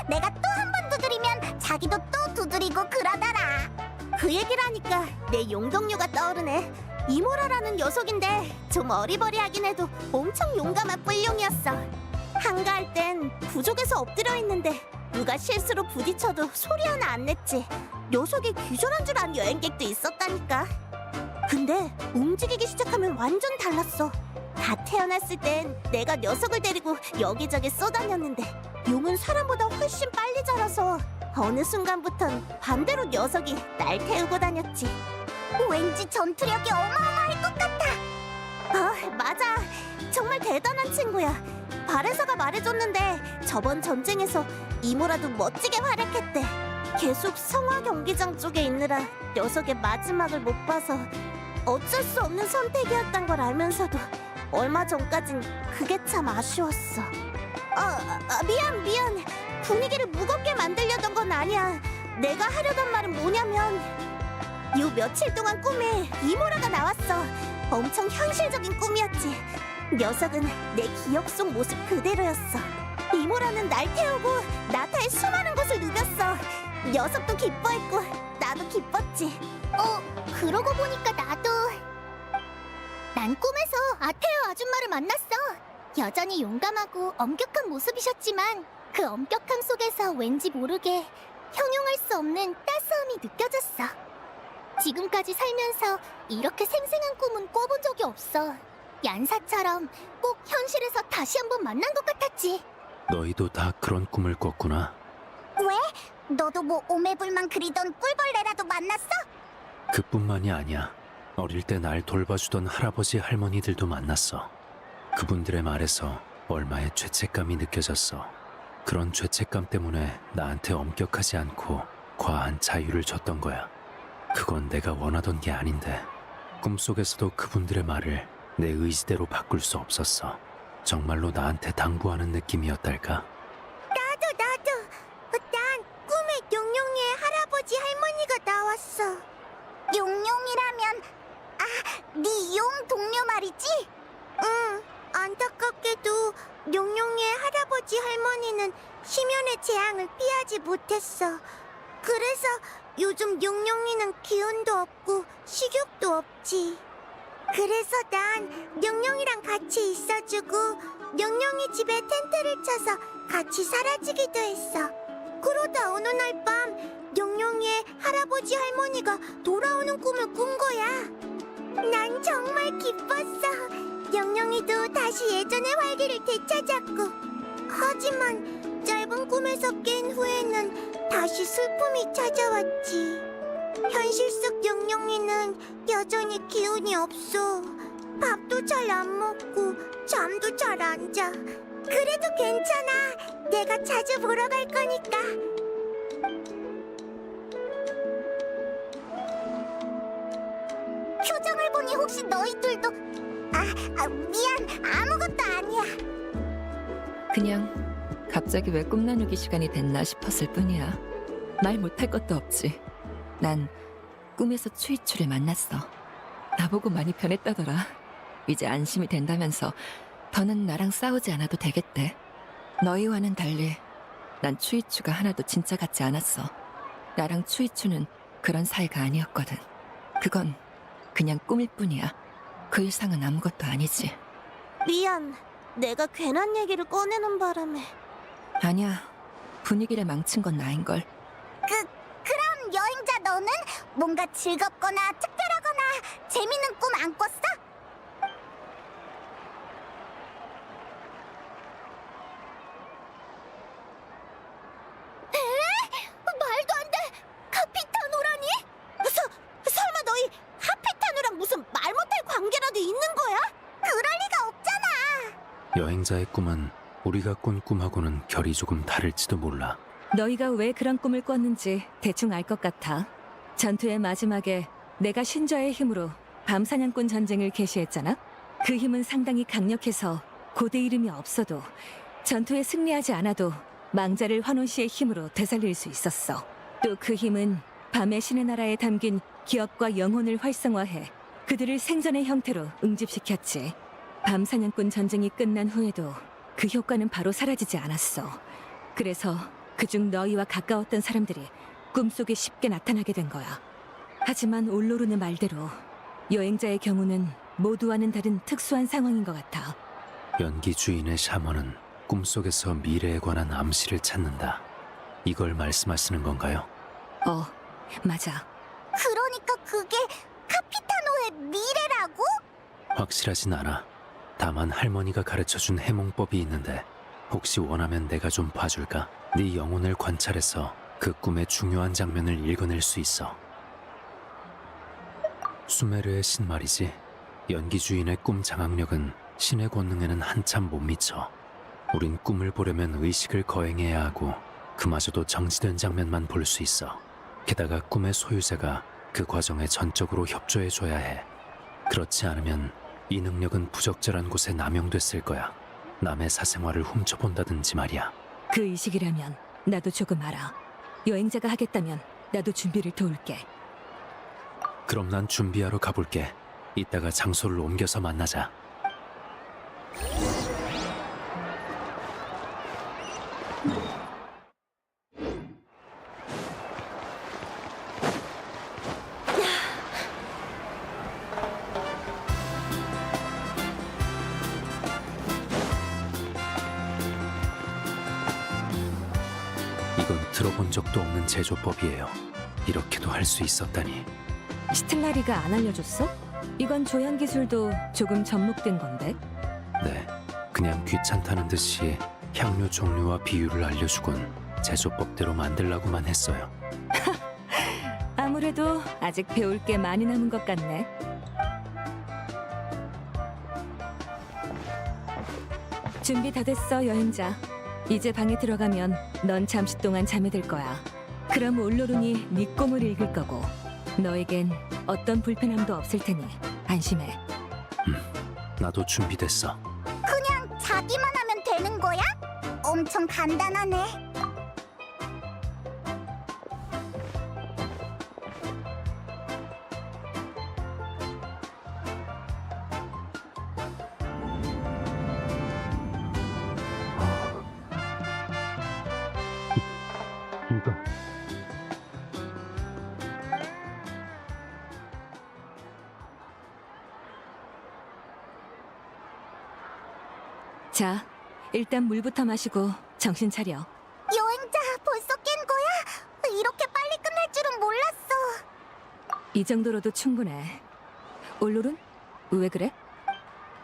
내가 또 한 번 두드리면 자기도 또 두드리고 그러더라. 그 얘기를 하니까 내 용동료가 떠오르네. 이모라라는 녀석인데 좀 어리버리하긴 해도 엄청 용감한 뿔용이었어. 한가할 땐 부족해서 엎드려 있는데 누가 실수로 부딪혀도 소리 하나 안 냈지. 녀석이 기절한 줄 안 여행객도 있었다니까. 근데 움직이기 시작하면 완전 달랐어. 다 태어났을 땐 내가 녀석을 데리고 여기저기 쏘다녔는데 용은 사람보다 훨씬 빨리 자라서 어느 순간부턴 반대로 녀석이 날 태우고 다녔지. 왠지 전투력이 어마어마할 것 같아. 맞아. 정말 대단한 친구야. 바레사가 말해줬는데 저번 전쟁에서 이모라도 멋지게 활약했대. 계속 성화 경기장 쪽에 있느라 녀석의 마지막을 못 봐서 어쩔 수 없는 선택이었단 걸 알면서도 얼마 전까진 그게 참 아쉬웠어. 미안. 분위기를 무겁게 만들려던 건 아니야. 내가 하려던 말은 뭐냐면 요 며칠 동안 꿈에 이모라가 나왔어. 엄청 현실적인 꿈이었지. 녀석은 내 기억 속 모습 그대로였어. 이모라는 날 태우고 나타의 수많은 것을 누볐어. 녀석도 기뻐했고 나도 기뻤지. 그러고 보니까 나도 난 꿈에서 아테오 아줌마를 만났어. 여전히 용감하고 엄격한 모습이셨지만 그 엄격함 속에서 왠지 모르게 형용할 수 없는 따스함이 느껴졌어. 지금까지 살면서 이렇게 생생한 꿈은 꿔본 적이 없어. 얀사처럼 꼭 현실에서 다시 한번 만난 것 같았지. 너희도 다 그런 꿈을 꿨구나. 왜? 너도 뭐 오매불만 그리던 꿀벌레라도 만났어? 그뿐만이 아니야. 어릴 때 날 돌봐주던 할아버지 할머니들도 만났어. 그분들의 말에서 얼마의 죄책감이 느껴졌어. 그런 죄책감 때문에 나한테 엄격하지 않고 과한 자유를 줬던 거야. 그건 내가 원하던 게 아닌데 꿈속에서도 그분들의 말을 내 의지대로 바꿀 수 없었어. 정말로 나한테 당부하는 느낌이었달까? 나도. 난 꿈에 용용이의 할아버지 할머니가 나왔어. 용용이라면 네 용 동료 말이지? 응. 안타깝게도 용용이의 할아버지 할머니는 심연의 재앙을 피하지 못했어. 그래서 요즘 용용이는 기운도 없고 식욕도 없지. 그래서 난 용용이랑 같이 있어주고 용용이 집에 텐트를 쳐서 같이 사라지기도 했어. 그러다 어느 날 밤 용용이의 할아버지 할머니가 돌아오는 꿈을 꾼 거야. 난 정말 기뻤어. 용용이도 다시 예전의 활기를 되찾았고. 하지만 짧은 꿈에서 깬 후에는 다시 슬픔이 찾아왔지. 현실 속 용용이는 여전히 기운이 없어. 밥도 잘 안 먹고 잠도 잘 안 자. 그래도 괜찮아. 내가 자주 보러 갈 거니까. 표정을 보니 혹시 너희들도... 미안. 아무것도 아니야. 그냥 갑자기 왜 꿈 나누기 시간이 됐나 싶었을 뿐이야. 말 못할 것도 없지. 난 꿈에서 추이추를 만났어. 나보고 많이 변했다더라. 이제 안심이 된다면서 더는 나랑 싸우지 않아도 되겠대. 너희와는 달리 난 추이추가 하나도 진짜 같지 않았어. 나랑 추이추는 그런 사이가 아니었거든. 그건 그냥 꿈일 뿐이야. 그 이상은 아무것도 아니지. 미안. 내가 괜한 얘기를 꺼내는 바람에. 아니야. 분위기를 망친 건 나인걸. 그럼 여행자 너는 뭔가 즐겁거나 특별하거나 재밌는 꿈 안 꿨어? 말도 안 돼! 카피타노라니? 설마 너희 카피타노랑 무슨 말 못할 관계라도 있는 거야? 그럴 리가 없잖아! 여행자의 꿈은 우리가 꾼 꿈하고는 결이 조금 다를지도 몰라. 너희가 왜 그런 꿈을 꿨는지 대충 알 것 같아. 전투의 마지막에 내가 신저의 힘으로 밤사냥꾼 전쟁을 개시했잖아? 그 힘은 상당히 강력해서 고대 이름이 없어도 전투에 승리하지 않아도 망자를 환원 씨의 힘으로 되살릴 수 있었어. 또 그 힘은 밤의 신의 나라에 담긴 기억과 영혼을 활성화해 그들을 생전의 형태로 응집시켰지. 밤사냥꾼 전쟁이 끝난 후에도 그 효과는 바로 사라지지 않았어. 그래서 그중 너희와 가까웠던 사람들이 꿈속에 쉽게 나타나게 된 거야. 하지만 올로르의 말대로 여행자의 경우는 모두와는 다른 특수한 상황인 것 같아. 연기 주인의 샤먼은 꿈속에서 미래에 관한 암시를 찾는다. 이걸 말씀하시는 건가요? 맞아. 그러니까 그게 카피타노의 미래라고? 확실하진 않아. 다만 할머니가 가르쳐준 해몽법이 있는데 혹시 원하면 내가 좀 봐줄까? 네 영혼을 관찰해서 그 꿈의 중요한 장면을 읽어낼 수 있어. 수메르의 신 말이지. 연기 주인의 꿈 장악력은 신의 권능에는 한참 못 미쳐. 우린 꿈을 보려면 의식을 거행해야 하고 그마저도 정지된 장면만 볼 수 있어. 게다가 꿈의 소유자가 그 과정에 전적으로 협조해줘야 해. 그렇지 않으면 이 능력은 부적절한 곳에 남용됐을 거야. 남의 사생활을 훔쳐본다든지 말이야. 그 의식이라면 나도 조금 알아. 여행자가 하겠다면 나도 준비를 도울게. 그럼 난 준비하러 가볼게. 이따가 장소를 옮겨서 만나자. 이건 들어본 적도 없는 제조법이에요. 이렇게도 할 수 있었다니. 시틀라리가 안 알려줬어? 이건 조향 기술도 조금 접목된 건데. 네, 그냥 귀찮다는 듯이 향료 종류와 비율을 알려주곤 제조법대로 만들라고만 했어요. 아무래도 아직 배울 게 많이 남은 것 같네. 준비 다 됐어, 여행자. 이제 방에 들어가면 넌 잠시 동안 잠에 들 거야. 그럼 올로룬이 네 꿈을 읽을 거고 너에겐 어떤 불편함도 없을 테니 안심해. 나도 준비됐어. 그냥 자기만 하면 되는 거야? 엄청 간단하네. 이거 자, 일단 물부터 마시고 정신 차려. 여행자 벌써 깬 거야? 이렇게 빨리 끝날 줄은 몰랐어. 이 정도로도 충분해. 올로룬? 왜 그래?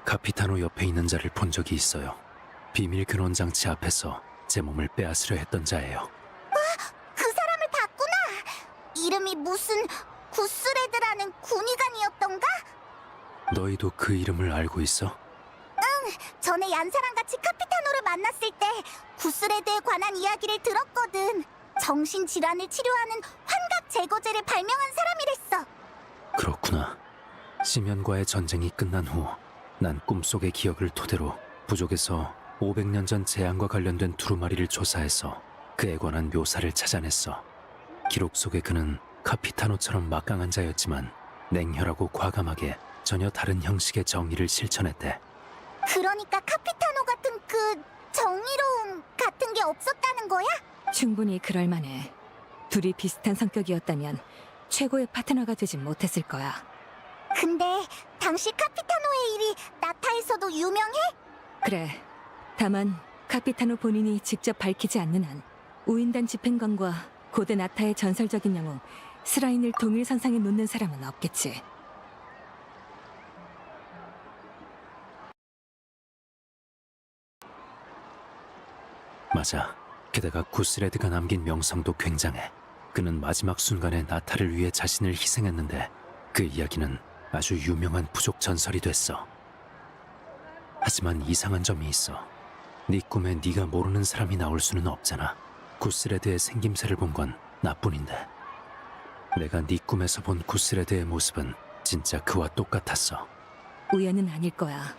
카피타노 옆에 있는 자를 본 적이 있어요. 비밀 근원 장치 앞에서 제 몸을 빼앗으려 했던 자예요. 그 사람을 봤구나. 이름이 무슨 구스레드라는 군의관이었던가? 너희도 그 이름을 알고 있어? 전에 얀사랑 같이 카피타노를 만났을 때 구스레드에 관한 이야기를 들었거든. 정신질환을 치료하는 환각 제거제를 발명한 사람이랬어. 그렇구나. 시면과의 전쟁이 끝난 후 난 꿈속의 기억을 토대로 부족에서 500년 전 재앙과 관련된 두루마리를 조사해서 그에 관한 묘사를 찾아냈어. 기록 속에 그는 카피타노처럼 막강한 자였지만 냉혈하고 과감하게 전혀 다른 형식의 정의를 실천했대. 그러니까 카피타노 같은 그 정의로움 없었다는 거야? 충분히 그럴만해. 둘이 비슷한 성격이었다면 최고의 파트너가 되진 못했을 거야. 근데 당시 카피타노의 일이 나타에서도 유명해? 그래. 다만 카피타노 본인이 직접 밝히지 않는 한 우인단 집행관과 고대 나타의 전설적인 영웅 스라인을 동일선상에 놓는 사람은 없겠지. 맞아. 게다가 구스레드가 남긴 명성도 굉장해. 그는 마지막 순간에 나타를 위해 자신을 희생했는데 그 이야기는 아주 유명한 부족 전설이 됐어. 하지만 이상한 점이 있어. 네 꿈에 네가 모르는 사람이 나올 수는 없잖아. 구스레드의 생김새를 본 건 나뿐인데 내가 네 꿈에서 본 구스레드의 모습은 진짜 그와 똑같았어. 우연은 아닐 거야.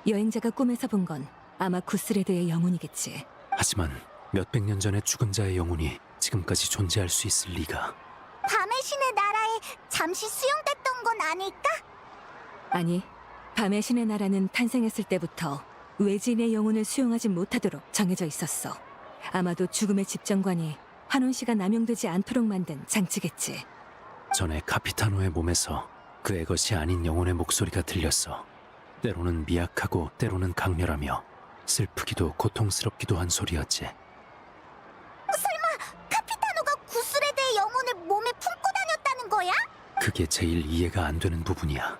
여행자가 꿈에서 본 건 아마 구스레드의 영혼이겠지. 하지만 몇백 년 전에 죽은 자의 영혼이 지금까지 존재할 수 있을 리가. 밤의 신의 나라에 잠시 수용됐던 건 아닐까? 아니, 밤의 신의 나라는 탄생했을 때부터 외지인의 영혼을 수용하지 못하도록 정해져 있었어. 아마도 죽음의 집정관이 환원 씨가 남용되지 않도록 만든 장치겠지. 전에 카피타노의 몸에서 그의 것이 아닌 영혼의 목소리가 들렸어. 때로는 미약하고 때로는 강렬하며 슬프기도 고통스럽기도 한 소리였지. 설마 카피타노가 구스레드의 영혼을 몸에 품고 다녔다는 거야? 그게 제일 이해가 안 되는 부분이야.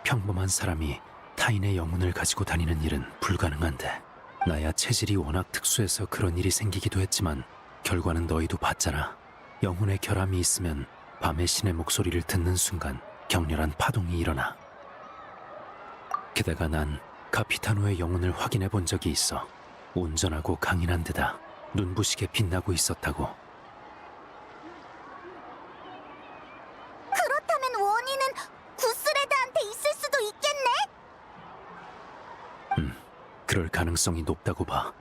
평범한 사람이 타인의 영혼을 가지고 다니는 일은 불가능한데 나야 체질이 워낙 특수해서 그런 일이 생기기도 했지만 결과는 너희도 봤잖아. 영혼의 결함이 있으면 밤의 신의 목소리를 듣는 순간 격렬한 파동이 일어나. 게다가 난 카피타노의 영혼을 확인해 본 적이 있어. 온전하고 강인한 데다 눈부시게 빛나고 있었다고. 그렇다면 원인은 구스레드한테 있을 수도 있겠네? 그럴 가능성이 높다고 봐.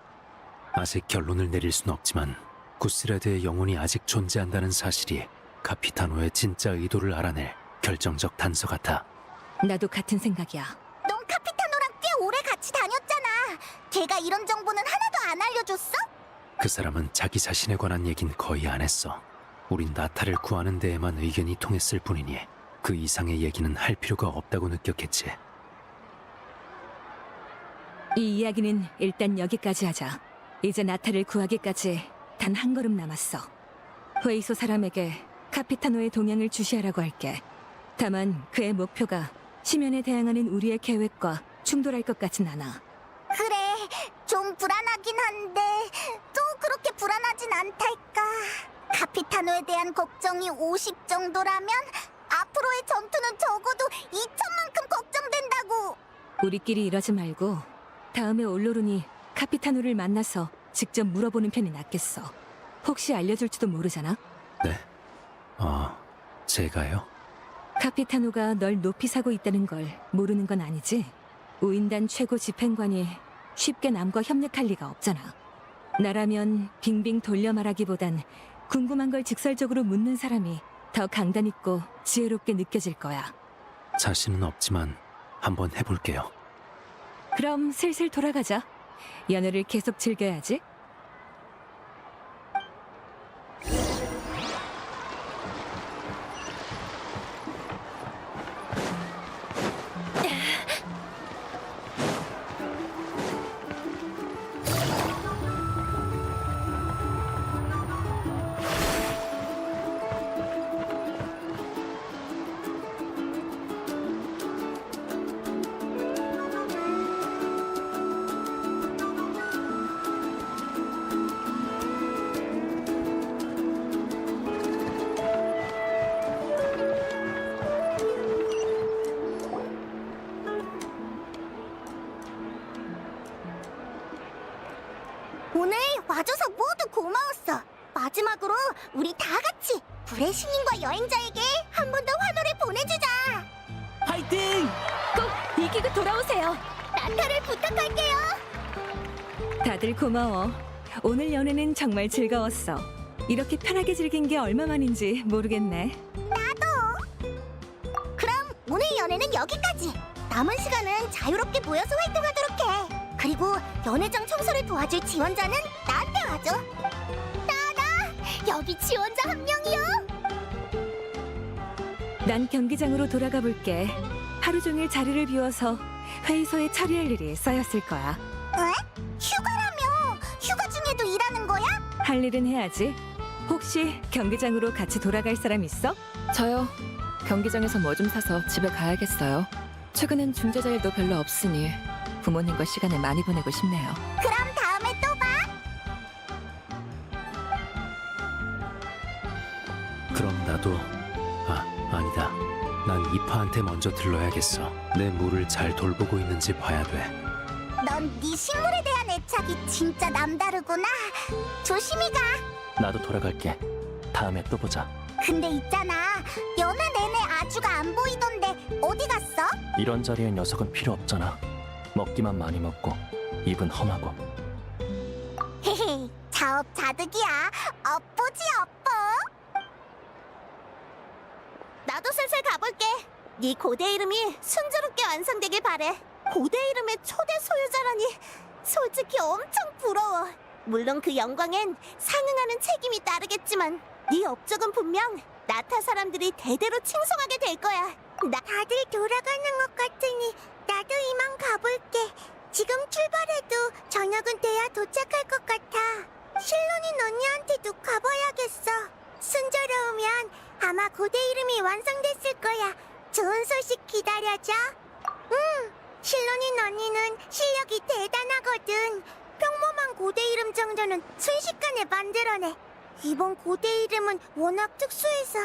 아직 결론을 내릴 순 없지만 구스레드의 영혼이 아직 존재한다는 사실이 카피타노의 진짜 의도를 알아낼 결정적 단서 같아. 나도 같은 생각이야. 넌 카피타노랑 꽤 오래 같이 다녔잖아. 걔가 이런 정보는 하나도 안 알려줬어? 그 사람은 자기 자신에 관한 얘긴 거의 안 했어. 우린 나타를 구하는 데에만 의견이 통했을 뿐이니 그 이상의 얘기는 할 필요가 없다고 느꼈겠지. 이 이야기는 일단 여기까지 하자. 이제 나타를 구하기까지 단 한 걸음 남았어. 회의소 사람에게 카피타노의 동향을 주시하라고 할게. 다만 그의 목표가 심연에 대항하는 우리의 계획과 충돌할 것 같진 않아. 그래, 좀 불안하긴 한데 또 그렇게 불안하진 않달까. 카피타노에 대한 걱정이 50 정도라면 앞으로의 전투는 적어도 2000만큼 걱정된다고. 우리끼리 이러지 말고 다음에 올로룬이 카피타노를 만나서 직접 물어보는 편이 낫겠어. 혹시 알려줄지도 모르잖아. 네? 제가요? 카피타노가 널 높이 사고 있다는 걸 모르는 건 아니지? 우인단 최고 집행관이 쉽게 남과 협력할 리가 없잖아. 나라면 빙빙 돌려 말하기보단 궁금한 걸 직설적으로 묻는 사람이 더 강단 있고 지혜롭게 느껴질 거야. 자신은 없지만 한번 해볼게요. 그럼 슬슬 돌아가자. 연애를 계속 즐겨야지. 오늘 와줘서 모두 고마웠어. 마지막으로 우리 다 같이 불의 신인과 여행자에게 한 번 더 환호를 보내주자. 화이팅! 꼭 이기고 돌아오세요. 나타를 부탁할게요. 다들 고마워. 오늘 연애는 정말 즐거웠어. 이렇게 편하게 즐긴 게 얼마만인지 모르겠네. 나도. 그럼 오늘 연애는 여기까지. 남은 시간은 자유롭게 모여서 활동하도록 해. 그리고 연회장 청소를 도와줄 지원자는 나한테 가죠. 나 여기 지원자 한 명이요. 난 경기장으로 돌아가 볼게. 하루 종일 자리를 비워서 회의소에 처리할 일이 쌓였을 거야. 왜? 휴가라며? 휴가 중에도 일하는 거야? 할 일은 해야지. 혹시 경기장으로 같이 돌아갈 사람 있어? 저요. 경기장에서 뭐 좀 사서 집에 가야겠어요. 최근엔 중재자 일도 별로 없으니 부모님과 시간을 많이 보내고 싶네요. 그럼 다음에 또 봐. 그럼 나도 아니다. 난 이파한테 먼저 들러야겠어. 내 물을 잘 돌보고 있는지 봐야 돼. 넌 네 식물에 대한 애착이 진짜 남다르구나. 조심히 가. 나도 돌아갈게. 다음에 또 보자. 근데 있잖아, 연애 내내 아주가 안 보이던데 어디 갔어? 이런 자리에 녀석은 필요 없잖아. 먹기만 많이 먹고 입은 험하고. 헤헤, 자업자득이야. 업보지 업보. 나도 슬슬 가볼게. 네 고대 이름이 순조롭게 완성되길 바래. 고대 이름의 초대 소유자라니 솔직히 엄청 부러워. 물론 그 영광엔 상응하는 책임이 따르겠지만 네 업적은 분명 나타 사람들이 대대로 칭송하게 될 거야. 다들 돌아가는 것 같으니 나도 이만 가볼게. 지금 출발해도 저녁은 돼야 도착할 것 같아. 실론인 언니한테도 가봐야겠어. 순조로우면 아마 고대 이름이 완성됐을 거야. 좋은 소식 기다려줘. 실론인 언니는 실력이 대단하거든. 평범한 고대 이름 정도는 순식간에 만들어내. 이번 고대 이름은 워낙 특수해서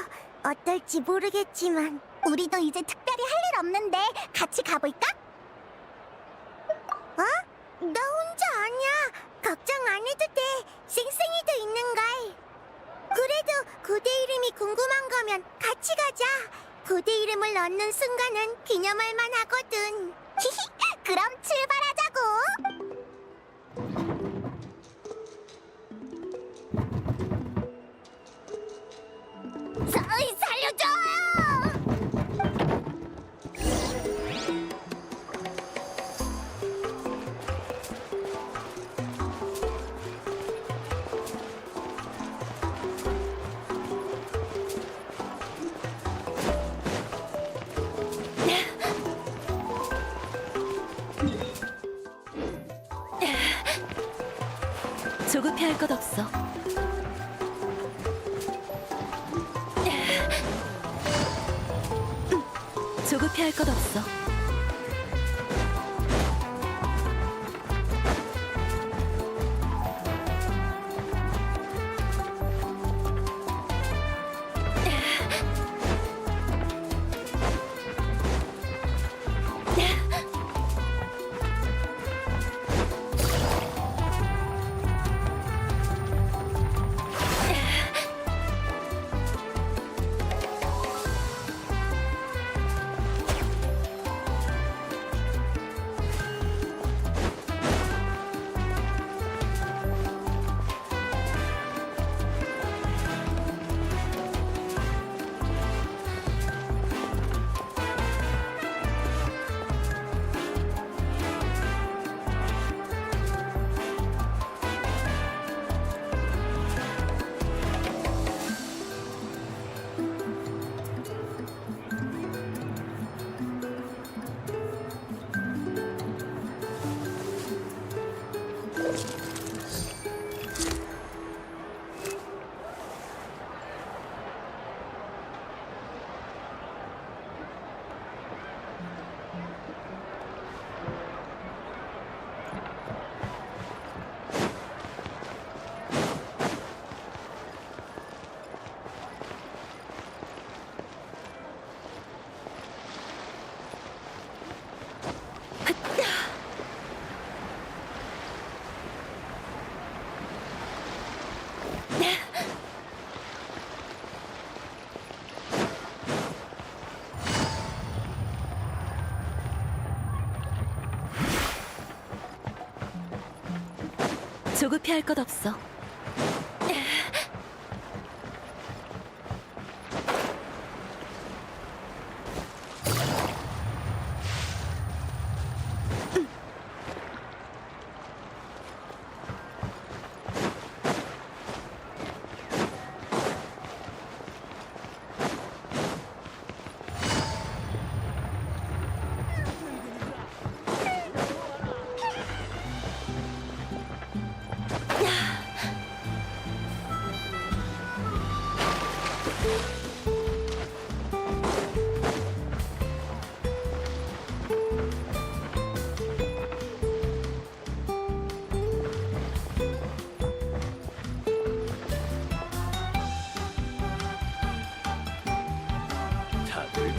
어떨지 모르겠지만 우리도 이제 특별히 할 일 없는데 같이 가볼까? 어? 나 혼자 아니야. 걱정 안 해도 돼. 쌩쌩이도 있는걸. 그래도 고대 이름이 궁금한 거면 같이 가자. 고대 이름을 얻는 순간은 기념할 만하거든. 그럼 출발하자고. 살려줘! 조급해할 것 없어. 조급해할 것 없어. 조급해할 것 없어.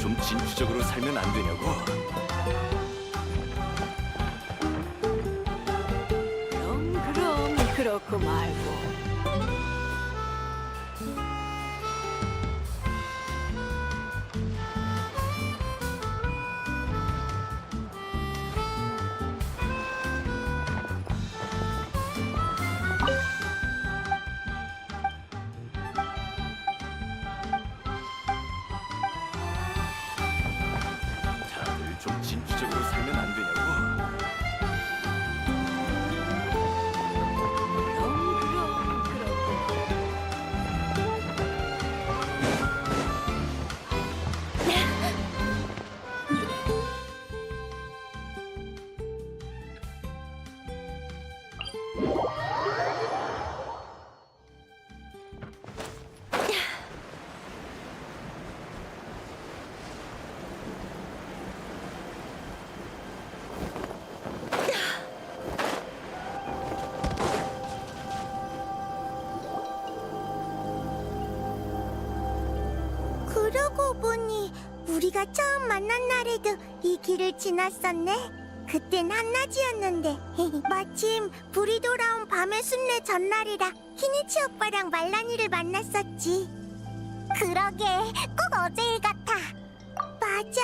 좀 진취적으로 살면 안 되냐고. 그럼 그렇고 말고. 다들 좀 진취적으로 살면 안 되냐고. 그러고 보니 우리가 처음 만난 날에도 이 길을 지났었네. 그땐 한낮이었는데 마침 불이 돌아온 밤의 순례 전날이라 키니치 오빠랑 말라니를 만났었지. 그러게, 꼭 어제 일 같아. 맞아,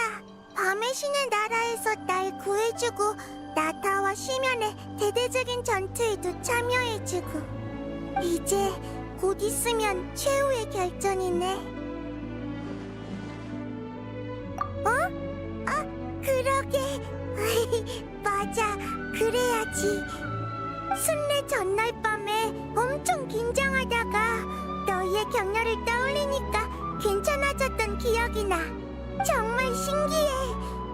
밤의 신의 나라에서 날 구해주고 나타와 시면의 대대적인 전투에도 참여해주고 이제 곧 있으면 최후의 결전이네. 그러게. 맞아, 그래야지. 순례 전날 밤에 엄청 긴장하다가 너희의 격려를 떠올리니까 괜찮아졌던 기억이 나. 정말 신기해.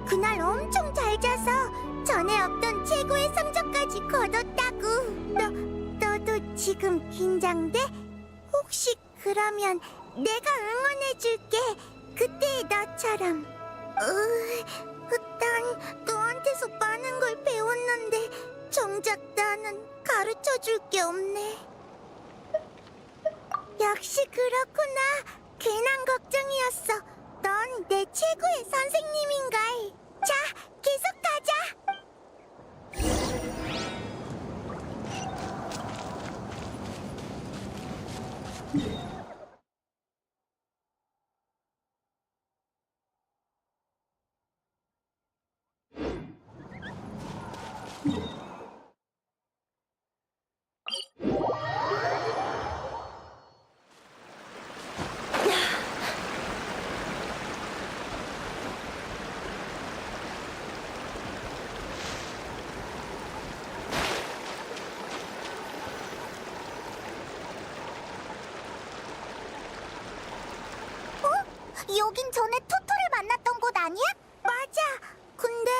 그날 엄청 잘 자서 전에 없던 최고의 성적까지 거뒀다고. 너도 지금 긴장돼? 혹시 그러면 내가 응원해줄게. 그때의 너처럼. 난 너한테서 많은 걸 배웠는데 정작 나는 가르쳐줄 게 없네. 역시 그렇구나. 괜한 걱정이었어. 넌 내 최고의 선생님인걸. 자, 계속 가자. 여긴 전에 토토를 만났던 곳 아니야? 맞아. 근데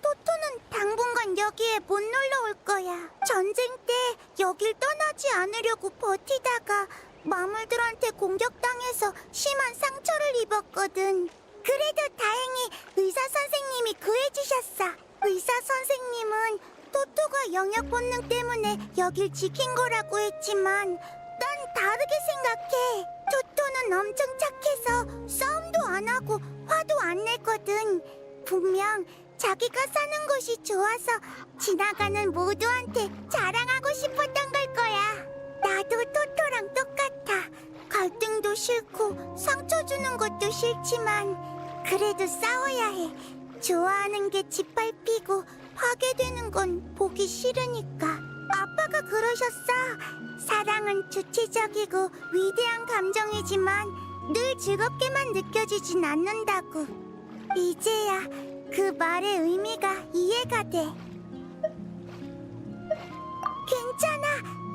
토토는 당분간 여기에 못 놀러 올 거야. 전쟁 때 여길 떠나지 않으려고 버티다가 마물들한테 공격당해서 심한 상처를 입었거든. 그래도 다행히 의사 선생님이 구해주셨어. 의사 선생님은 토토가 영역 본능 때문에 여길 지킨 거라고 했지만 난 다르게 생각해. 토토는 엄청 착해서 싸움도 안 하고 화도 안 내거든. 분명 자기가 사는 곳이 좋아서 지나가는 모두한테 자랑하고 싶었던 걸 거야. 나도 토토랑 똑같아. 갈등도 싫고 상처 주는 것도 싫지만 그래도 싸워야 해. 좋아하는 게 짓밟히고 파괴되는 건 보기 싫으니까. 아빠가 그러셨어. 사랑은 주체적이고 위대한 감정이지만 늘 즐겁게만 느껴지진 않는다고. 이제야 그 말의 의미가 이해가 돼. 괜찮아.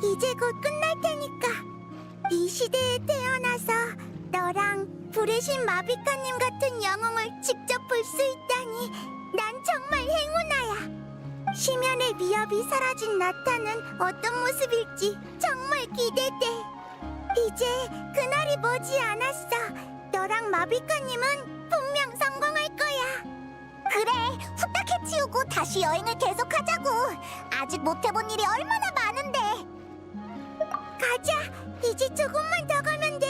이제 곧 끝날 테니까. 이 시대에 태어나서 너랑 불의 신 마비카님 같은 영웅을 직접 볼 수 있다니 난 정말 행운아야. 시면의 위협이 사라진 나타는 어떤 모습일지 정말 기대돼. 이제 그날이 머지 않았어. 너랑 마비카님은 분명 성공할 거야. 그래, 후딱 해치우고 다시 여행을 계속하자고. 아직 못해본 일이 얼마나 많은데. 가자. 이제 조금만 더 가면 돼.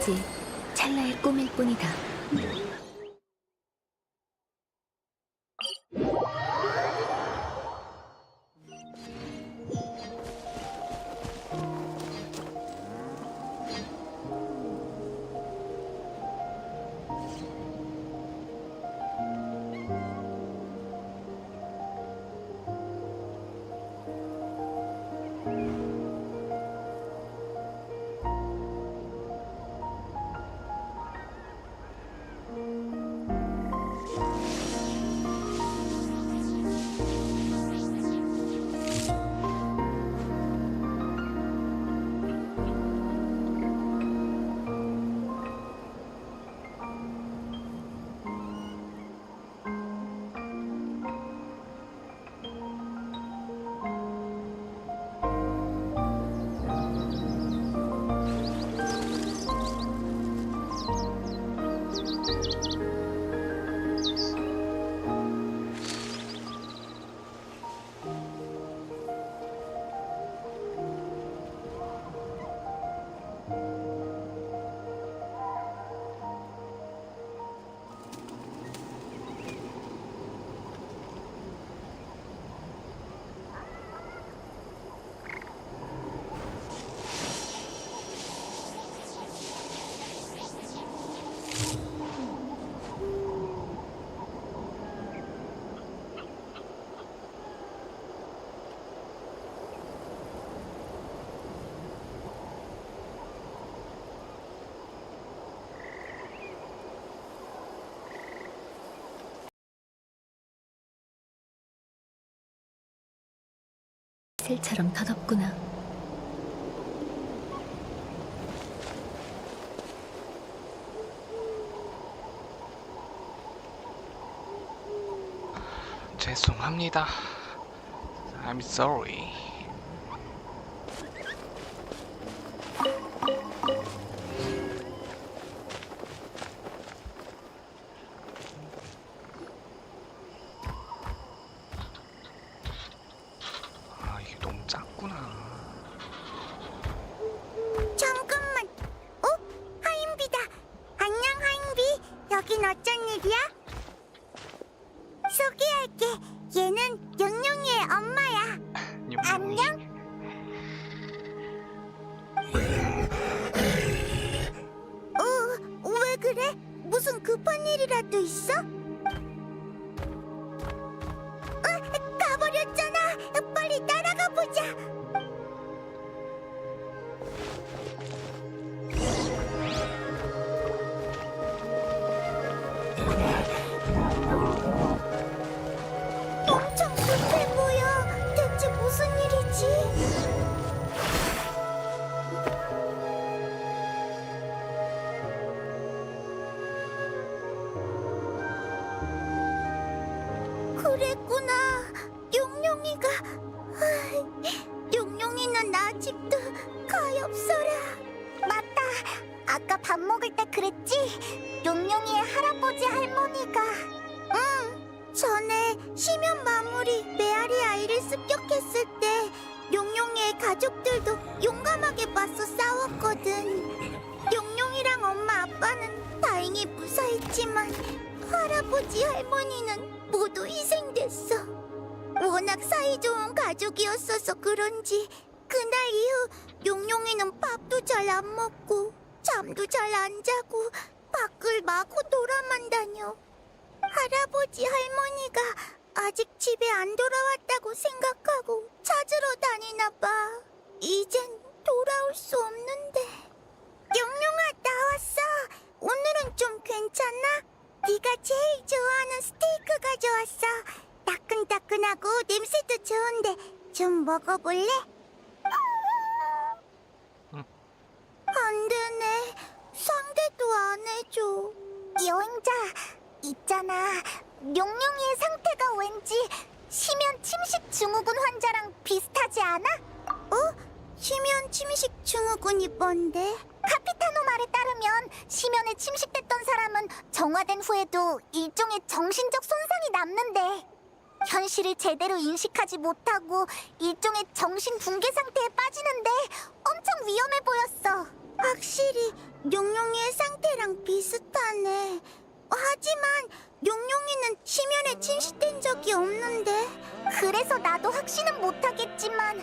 단지 찰나의 꿈일 뿐이다. 셀처럼 더덥구나. 죄송합니다. I'm sorry. 아, 이게 너무 작구나. 잠깐만. 하인비다. 안녕, 하인비. 여긴 어쩐 일이야? 소개할게. 얘는 용용이의 엄마야. 안녕. 왜 그래? 무슨 급한 일이라도 있어? 가버렸잖아. 빨리 따라가 보자. 엄청 급해 보여. 대체 무슨 일이지? 그랬구나. 용용이가. 용용이는 아직도 가엾어라. 맞다. 아까 밥 먹을 때 그랬지? 용용이의 할아버지 할머니가. 전에 심연 마무리 메아리 아이를 습격했을 때 용용이의 가족들도 용감하게 맞서 싸웠거든. 용용이랑 엄마 아빠는 다행히 무사했지만 할아버지 할머니는 모두 희생됐어. 워낙 사이좋은 가족이었어서 그런지 그날 이후 용용이는 밥도 잘 안 먹고 잠도 잘 안 자고 밖을 마구 돌아만 다녀. 할아버지 할머니가 아직 집에 안 돌아왔다고 생각하고 찾으러 다니나 봐. 이젠 돌아올 수 없는데. 용용아, 나왔어. 오늘은 좀 괜찮아? 네가 제일 좋아하는 스테이크 가져왔어. 따끈따끈하고 냄새도 좋은데 좀 먹어볼래? 안 되네. 상대도 안 해줘. 여행자, 있잖아. 용용이의 상태가 왠지 심연 침식 증후군 환자랑 비슷하지 않아? 심연 침식 증후군이 뭔데? 카피타노 말에 따르면 심연에 침식됐던 사람은 정화된 후에도 일종의 정신적 손상이 남는데 현실을 제대로 인식하지 못하고 일종의 정신 붕괴 상태에 빠지는데 엄청 위험해 보였어. 확실히 용용이의 상태랑 비슷하네. 하지만 용용이는 심연에 침식된 적이 없는데. 그래서 나도 확신은 못하겠지만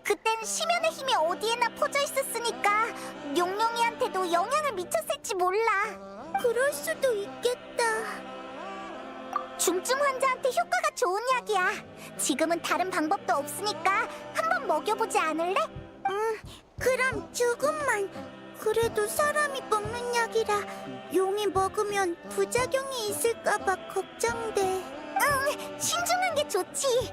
그땐 심연의 힘이 어디에나 퍼져 있었으니까 용용이한테도 영향을 미쳤을지 몰라. 그럴 수도 있겠다. 중증 환자한테 효과가 좋은 약이야. 지금은 다른 방법도 없으니까 한번 먹여보지 않을래? 그럼 조금만. 그래도 사람이 먹는 약이라 용이 먹으면 부작용이 있을까봐 걱정돼. 응, 신중한 게 좋지.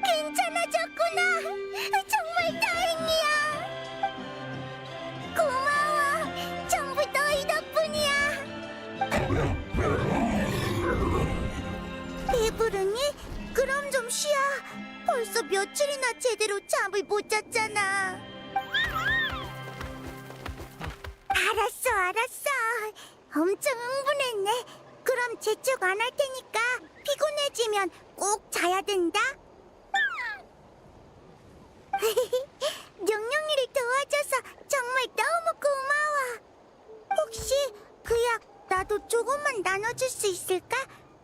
괜찮아졌구나. 정말 다행이야. 고마워. 전부 너희 덕분이야. 배부르니? 그럼 좀 쉬어. 벌써 며칠이나 제대로 잠을 못 잤잖아. 알았어. 엄청 흥분했네. 그럼 재촉 안 할 테니까 피곤해지면 꼭 자야 된다. 용용이를 도와줘서 정말 너무 고마워. 혹시 그 약 나도 조금만 나눠줄 수 있을까?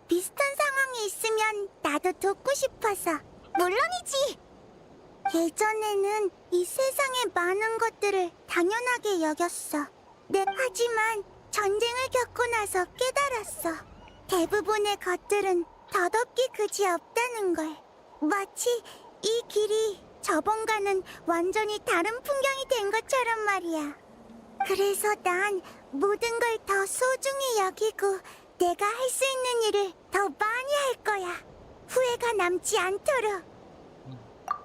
비슷한 상황에 있으면 나도 돕고 싶어서. 물론이지. 예전에는 이 세상의 많은 것들을 당연하게 여겼어. 하지만 전쟁을 겪고 나서 깨달았어. 대부분의 것들은 덧없기 그지없다는 걸. 마치 이 길이 저번과는 완전히 다른 풍경이 된 것처럼 말이야. 그래서 난 모든 걸 더 소중히 여기고 내가 할 수 있는 일을 더 많이 할 거야. 후회가 남지 않도록.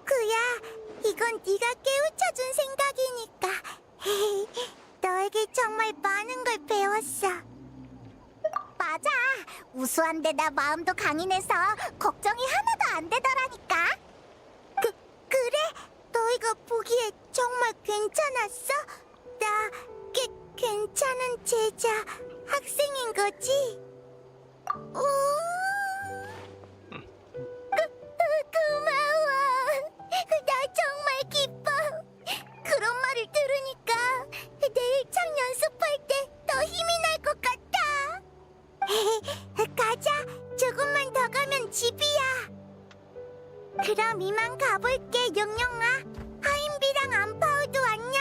그야, 이건 네가 깨우쳐준 생각이니까. 너에게 정말 많은 걸 배웠어. 맞아. 우수한데 나 마음도 강인해서 걱정이 하나도 안 되더라니까. 그래? 너희가 보기에 정말 괜찮았어? 나 괜찮은 제자, 학생인 거지? 고마워. 나 정말 기뻐. 그런 말을 들으니까 내일 창 연습할 때 더 힘이 날 것 같아. 가자. 조금만 더 가면 집이야. 그럼 이만 가볼게, 용용아. 하인비랑 안파우도 안녕.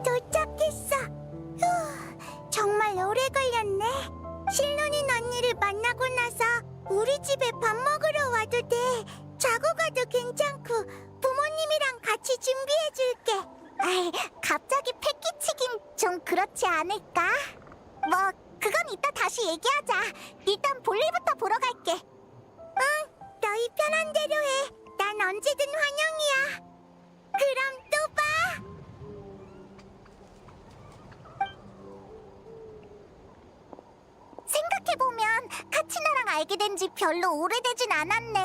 도착했어. 정말 오래 걸렸네. 실눈인 언니를 만나고 나서 우리 집에 밥 먹으러 와도 돼. 자고 가도 괜찮고 부모님이랑 같이 준비해줄게. 갑자기 패기치긴 좀 그렇지 않을까? 뭐 그건 이따 다시 얘기하자. 일단 볼일부터 보러 갈게. 응, 너희 편한 대로 해. 난 언제든 환영이야. 그럼 또 봐. 생각해보면 카치나랑 알게 된 지 별로 오래되진 않았네.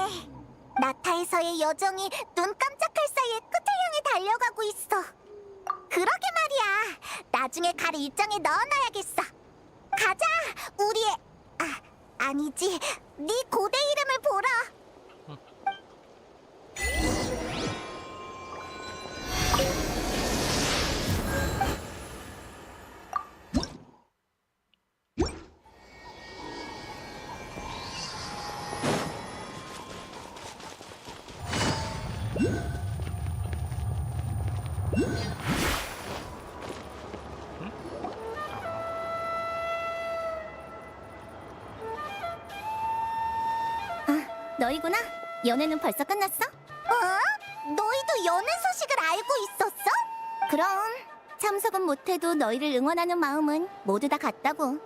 나타에서의 여정이 눈 깜짝할 사이에 끝을 향해 달려가고 있어. 그러게 말이야. 나중에 갈 일정에 넣어놔야겠어. 가자. 우리의... 아니지. 네 고대 이름을 보러. 너희구나? 연애는 벌써 끝났어? 너희도 연애 소식을 알고 있었어? 그럼 참석은 못해도 너희를 응원하는 마음은 모두 다 같다고.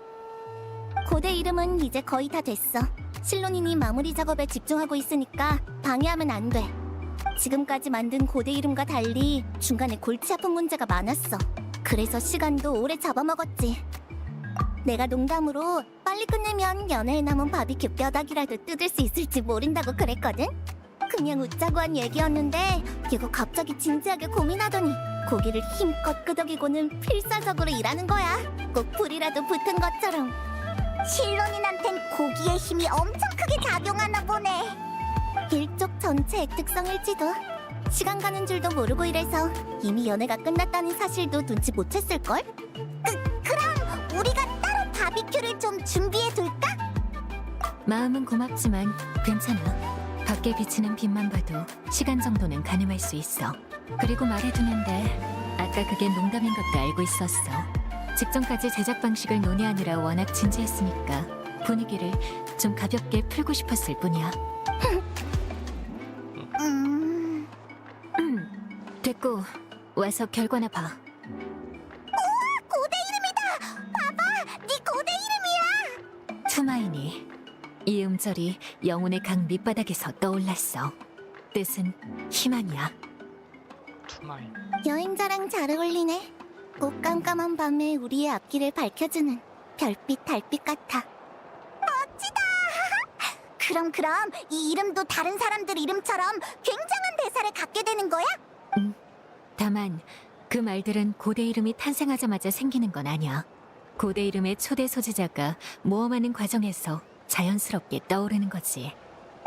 고대 이름은 이제 거의 다 됐어. 실론인이 마무리 작업에 집중하고 있으니까 방해하면 안 돼. 지금까지 만든 고대 이름과 달리 중간에 골치 아픈 문제가 많았어. 그래서 시간도 오래 잡아먹었지. 내가 농담으로 빨리 끝내면 연애에 남은 바비큐 뼈다귀라도 뜯을 수 있을지 모른다고 그랬거든? 그냥 웃자고 한 얘기였는데 얘가 갑자기 진지하게 고민하더니 고기를 힘껏 끄덕이고는 필사적으로 일하는 거야. 꼭 불이라도 붙은 것처럼. 실론인한텐 고기의 힘이 엄청 크게 작용하나 보네. 일족 전체의 특성일지도. 시간 가는 줄도 모르고 이래서 이미 연애가 끝났다는 사실도 눈치 못 챘을걸? 그럼 우리가 따로 바비큐를 좀 준비해둘까? 마음은 고맙지만 괜찮아. 밖에 비치는 빛만 봐도 시간 정도는 가늠할 수 있어. 그리고 말해두는데 아까 그게 농담인 것도 알고 있었어. 직전까지 제작 방식을 논의하느라 워낙 진지했으니까 분위기를 좀 가볍게 풀고 싶었을 뿐이야. 됐고 와서 결과나 봐. 우와, 고대 이름이다! 봐봐! 네 고대 이름이야! 투마인이 이 음절이 영혼의 강 밑바닥에서 떠올랐어. 뜻은 희망이야. 투마인. 여행자랑 잘 어울리네. 꼭 깜깜한 밤에 우리의 앞길을 밝혀주는 별빛 달빛 같아. 멋지다! 그럼 이 이름도 다른 사람들 이름처럼 굉장한 대사를 갖게 되는 거야? 다만 그 말들은 고대 이름이 탄생하자마자 생기는 건 아니야. 고대 이름의 초대 소지자가 모험하는 과정에서 자연스럽게 떠오르는 거지.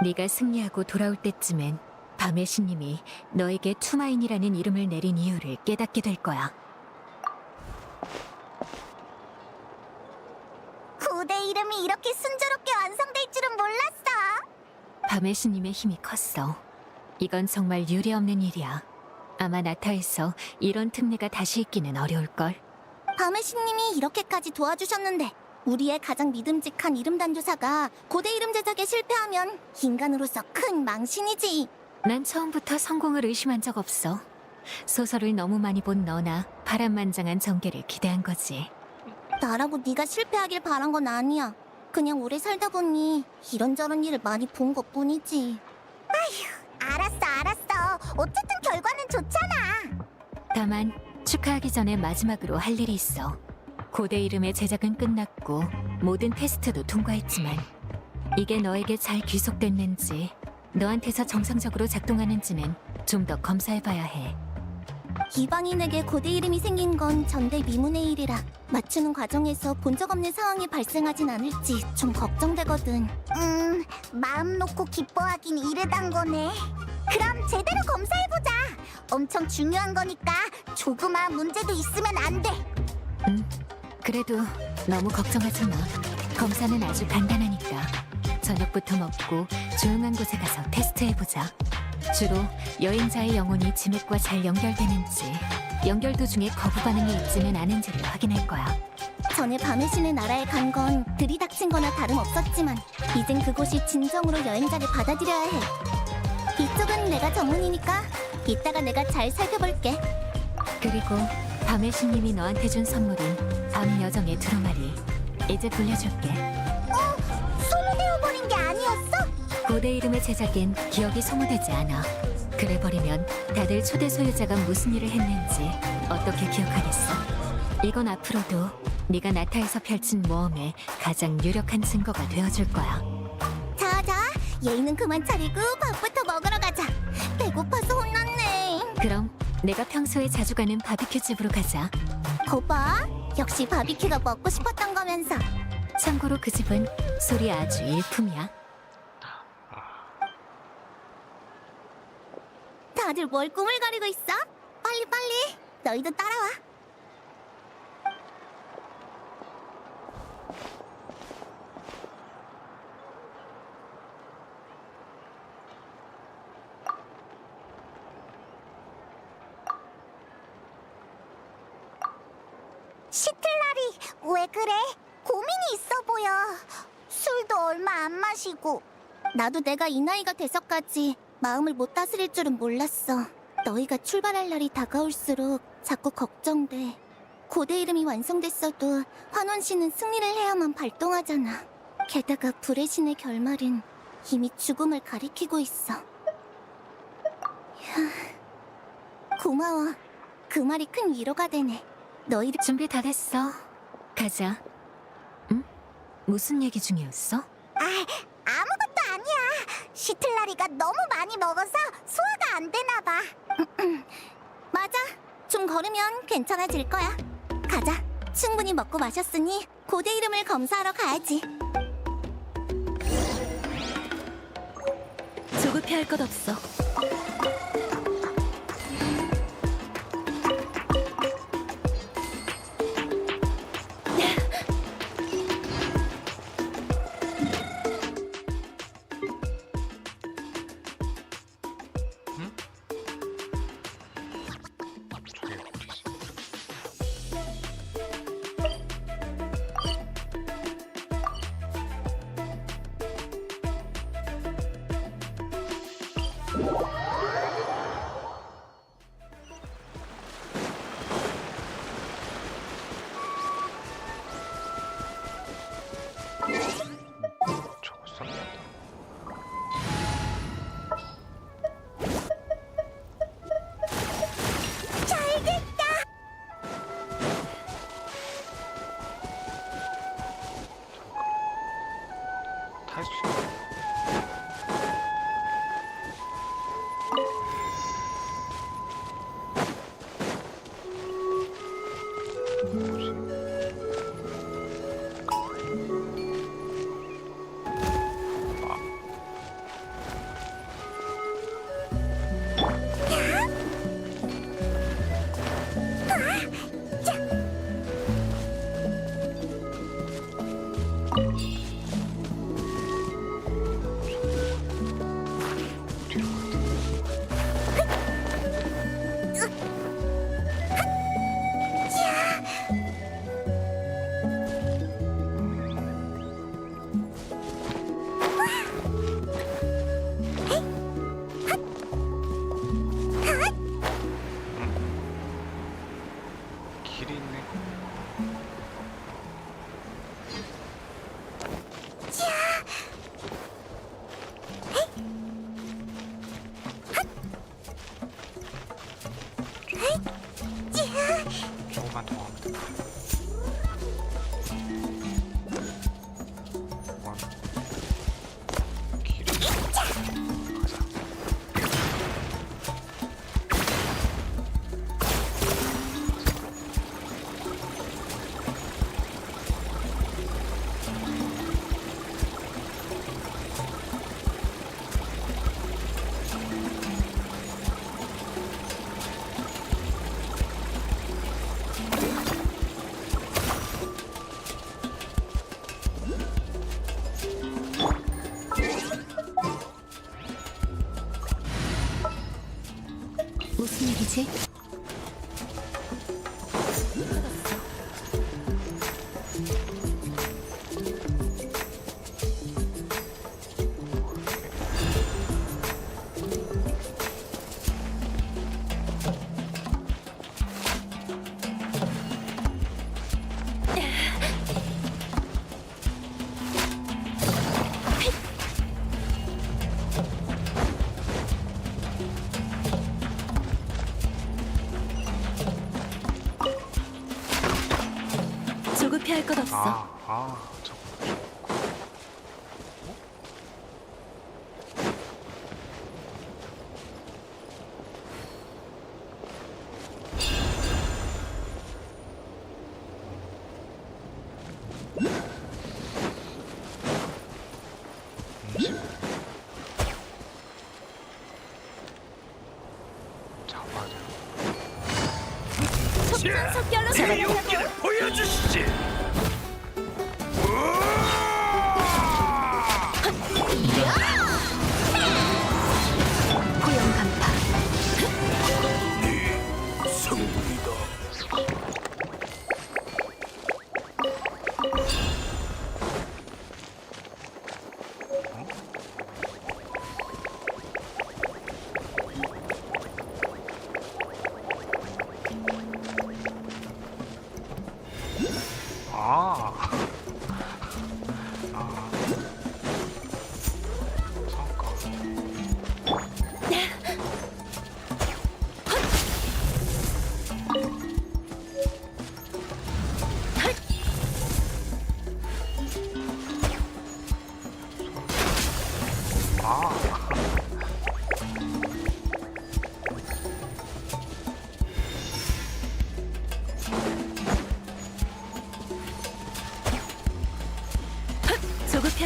네가 승리하고 돌아올 때쯤엔 밤의 신님이 너에게 투마인이라는 이름을 내린 이유를 깨닫게 될 거야. 고대 이름이 이렇게 순조롭게 완성될 줄은 몰랐어. 밤의 신님의 힘이 컸어. 이건 정말 유례없는 일이야. 아마 나타에서 이런 특례가 다시 있기는 어려울걸. 밤의 신님이 이렇게까지 도와주셨는데 우리의 가장 믿음직한 이름 단조사가 고대 이름 제작에 실패하면 인간으로서 큰 망신이지. 난 처음부터 성공을 의심한 적 없어. 소설을 너무 많이 본 너나 파란만장한 전개를 기대한 거지. 나라고 네가 실패하길 바란 건 아니야. 그냥 오래 살다 보니 이런저런 일을 많이 본 것뿐이지. 알았어. 어쨌든 결과는 좋잖아. 다만 축하하기 전에 마지막으로 할 일이 있어. 고대 이름의 제작은 끝났고 모든 테스트도 통과했지만 이게 너에게 잘 귀속됐는지 너한테서 정상적으로 작동하는지는 좀 더 검사해봐야 해. 이방인에게 고대 이름이 생긴 건 전대미문의 일이라 맞추는 과정에서 본 적 없는 상황이 발생하진 않을지 좀 걱정되거든. 마음 놓고 기뻐하긴 이르단 거네. 그럼 제대로 검사해보자. 엄청 중요한 거니까 조그마한 문제도 있으면 안 돼. 그래도 너무 걱정하지 마. 검사는 아주 간단하니까. 저녁부터 먹고 조용한 곳에 가서 테스트해보자. 주로 여행자의 영혼이 지맥과 잘 연결되는지, 연결 도중에 거부 반응이 있지는 않은지를 확인할 거야. 전에 밤의 신의 나라에 간 건 들이닥친 거나 다름없었지만 이젠 그곳이 진정으로 여행자를 받아들여야 해. 이쪽은 내가 전문이니까 이따가 내가 잘 살펴볼게. 그리고 밤의 신님이 너한테 준 선물인 밤 여정의 두루마리 이제 돌려줄게. 소모되어버린 게 아니었어? 고대 이름의 제작엔 기억이 소모되지 않아. 그래버리면 다들 초대 소유자가 무슨 일을 했는지 어떻게 기억하겠어? 이건 앞으로도 네가 나타에서 펼친 모험의 가장 유력한 증거가 되어줄 거야. 자자, 예의는 그만 차리고 밥부터 먹으러 가자. 배고파서 혼났네. 그럼 내가 평소에 자주 가는 바비큐 집으로 가자. 거봐, 역시 바비큐가 먹고 싶었던 거면서. 참고로 그 집은 소리 아주 일품이야. 다들 뭘 꾸물거리고 있어? 빨리 너희도 따라와. 시틀라리, 왜 그래? 고민이 있어 보여. 술도 얼마 안 마시고. 나도 내가 이 나이가 돼서까지 마음을 못 다스릴 줄은 몰랐어. 너희가 출발할 날이 다가올수록 자꾸 걱정돼. 고대 이름이 완성됐어도 환원 씨는 승리를 해야만 발동하잖아. 게다가 불의 신의 결말은 이미 죽음을 가리키고 있어. 고마워. 그 말이 큰 위로가 되네. 너희들 준비 다 됐어. 가자. 응? 무슨 얘기 중이었어? 아무것도 아니야. 시틀라리가 너무 많이 먹어서 소화가 안 되나 봐. 맞아. 좀 걸으면 괜찮아질 거야. 가자. 충분히 먹고 마셨으니 고대 이름을 검사하러 가야지. 조급해할 것 없어. 조금만 더 하면 돼. 무슨 일이지? 조급해할 것 없어. 속전속결로 그 용기를 보여주시지. 고용 간파. 네 승리다.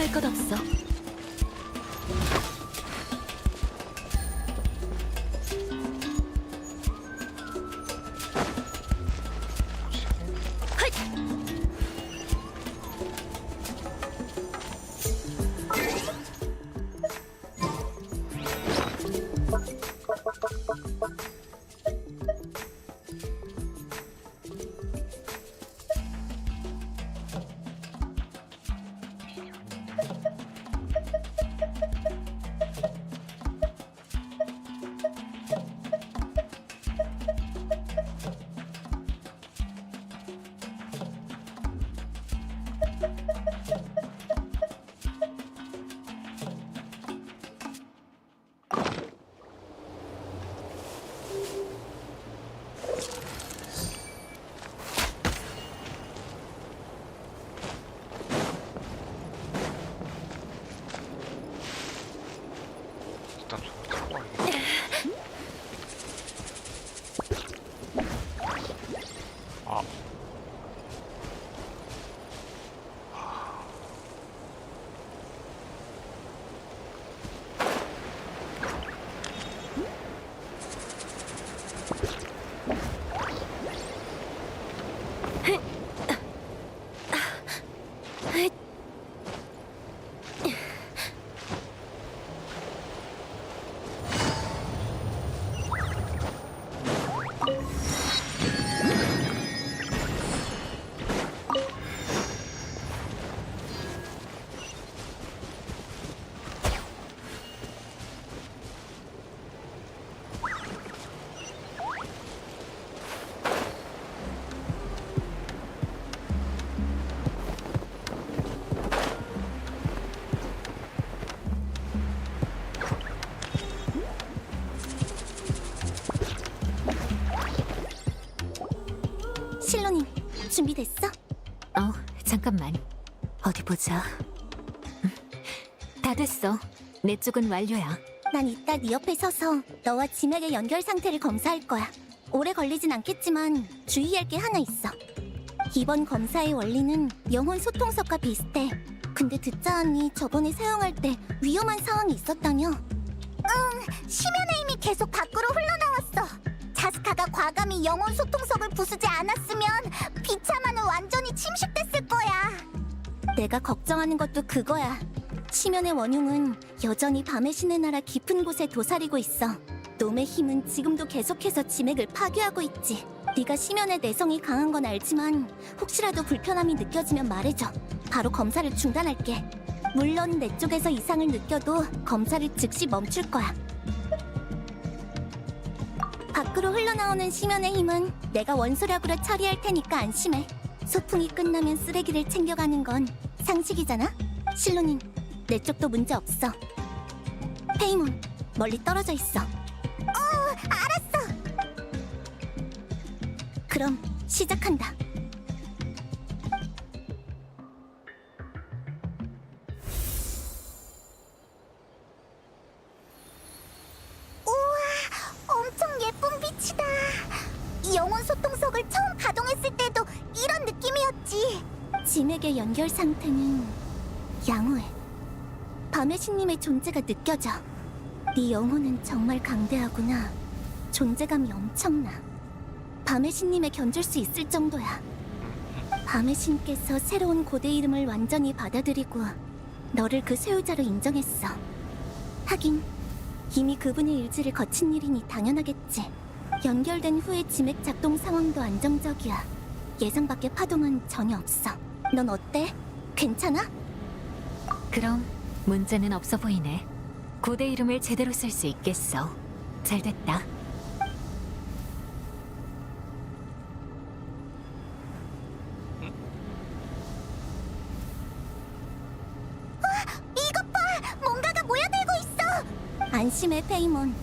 걱정할 것 없어. 일단 저거 타고 가야겠다. 아. 실로님, 준비됐어? 잠깐만. 어디 보자. 다 됐어. 내 쪽은 완료야. 난 이따 네 옆에 서서 너와 지맥의 연결 상태를 검사할 거야. 오래 걸리진 않겠지만 주의할 게 하나 있어. 이번 검사의 원리는 영혼 소통석과 비슷해. 근데 듣자 하니 저번에 사용할 때 위험한 상황이 있었다며. 심연의 힘이 계속 밖으로 흘러나왔어. 자스카가 과감히 영혼 소통석을 부수지 않았으면 비참하는 완전히 침식됐을 거야. 내가 걱정하는 것도 그거야. 심연의 원흉은 여전히 밤의 신의 나라 깊은 곳에 도사리고 있어. 놈의 힘은 지금도 계속해서 지맥을 파괴하고 있지. 네가 심연의 내성이 강한 건 알지만 혹시라도 불편함이 느껴지면 말해줘. 바로 검사를 중단할게. 물론 내 쪽에서 이상을 느껴도 검사를 즉시 멈출 거야. 밖으로 흘러나오는 심연의 힘은 내가 원소력으로 처리할 테니까 안심해. 소풍이 끝나면 쓰레기를 챙겨가는 건 상식이잖아? 실로님, 내 쪽도 문제 없어. 페이몬, 멀리 떨어져 있어. 알았어. 그럼 시작한다. 엄청 예쁜 빛이다. 영혼 소통석을 처음 가동했을 때도 이런 느낌이었지. 지맥의 연결 상태는 양호해. 밤의 신님의 존재가 느껴져. 네 영혼은 정말 강대하구나. 존재감이 엄청나. 밤의 신님에 견줄 수 있을 정도야. 밤의 신께서 새로운 고대 이름을 완전히 받아들이고 너를 그 소유자로 인정했어. 하긴 이미 그분의 일지를 거친 일이니 당연하겠지. 연결된 후의 지맥 작동 상황도 안정적이야. 예상 밖의 파동은 전혀 없어. 넌 어때? 괜찮아? 그럼 문제는 없어 보이네. 고대 이름을 제대로 쓸 수 있겠어. 잘 됐다. 이것 봐! 뭔가가 모여들고 있어! 안심해, 페이몬.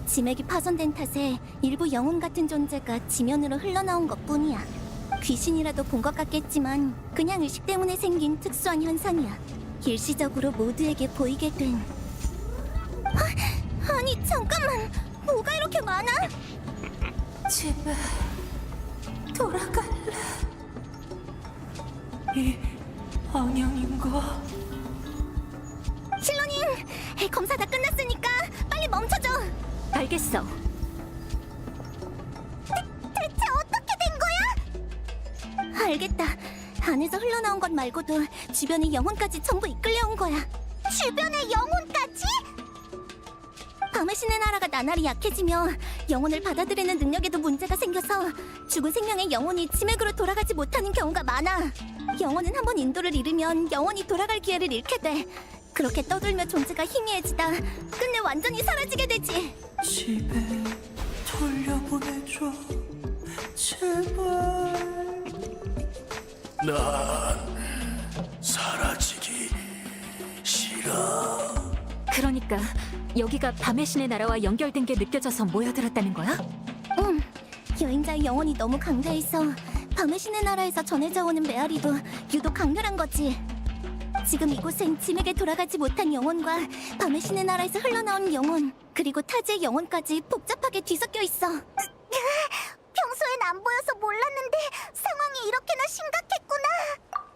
지맥이 파손된 탓에 일부 영혼 같은 존재가 지면으로 흘러나온 것뿐이야. 귀신이라도 본 것 같겠지만 그냥 의식 때문에 생긴 특수한 현상이야. 일시적으로 모두에게 보이게 된... 아니 잠깐만! 뭐가 이렇게 많아? 집에 돌아갈래. 이 안녕인가? 검사 다 끝났으니까 빨리 멈춰줘. 알겠어. 대체 어떻게 된 거야? 알겠다. 안에서 흘러나온 것 말고도 주변의 영혼까지 전부 이끌려온 거야. 주변의 영혼까지? 밤의 신의 나라가 나날이 약해지며 영혼을 받아들이는 능력에도 문제가 생겨서 죽은 생명의 영혼이 지맥으로 돌아가지 못하는 경우가 많아. 영혼은 한 번 인도를 잃으면 영원히 돌아갈 기회를 잃게 돼. 그렇게 떠돌며 존재가 희미해지다 끝내 완전히 사라지게 되지. 집에 돌려보내줘, 제발. 난 사라지기 싫어. 그러니까 여기가 밤의 신의 나라와 연결된 게 느껴져서 모여들었다는 거야? 응. 여행자의 영혼이 너무 강대해서 밤의 신의 나라에서 전해져 오는 메아리도 유독 강렬한 거지. 지금 이곳엔 지맥에 돌아가지 못한 영혼과 밤의 신의 나라에서 흘러나온 영혼, 그리고 타지의 영혼까지 복잡하게 뒤섞여 있어. 평소엔 안 보여서 몰랐는데 상황이 이렇게나 심각했구나.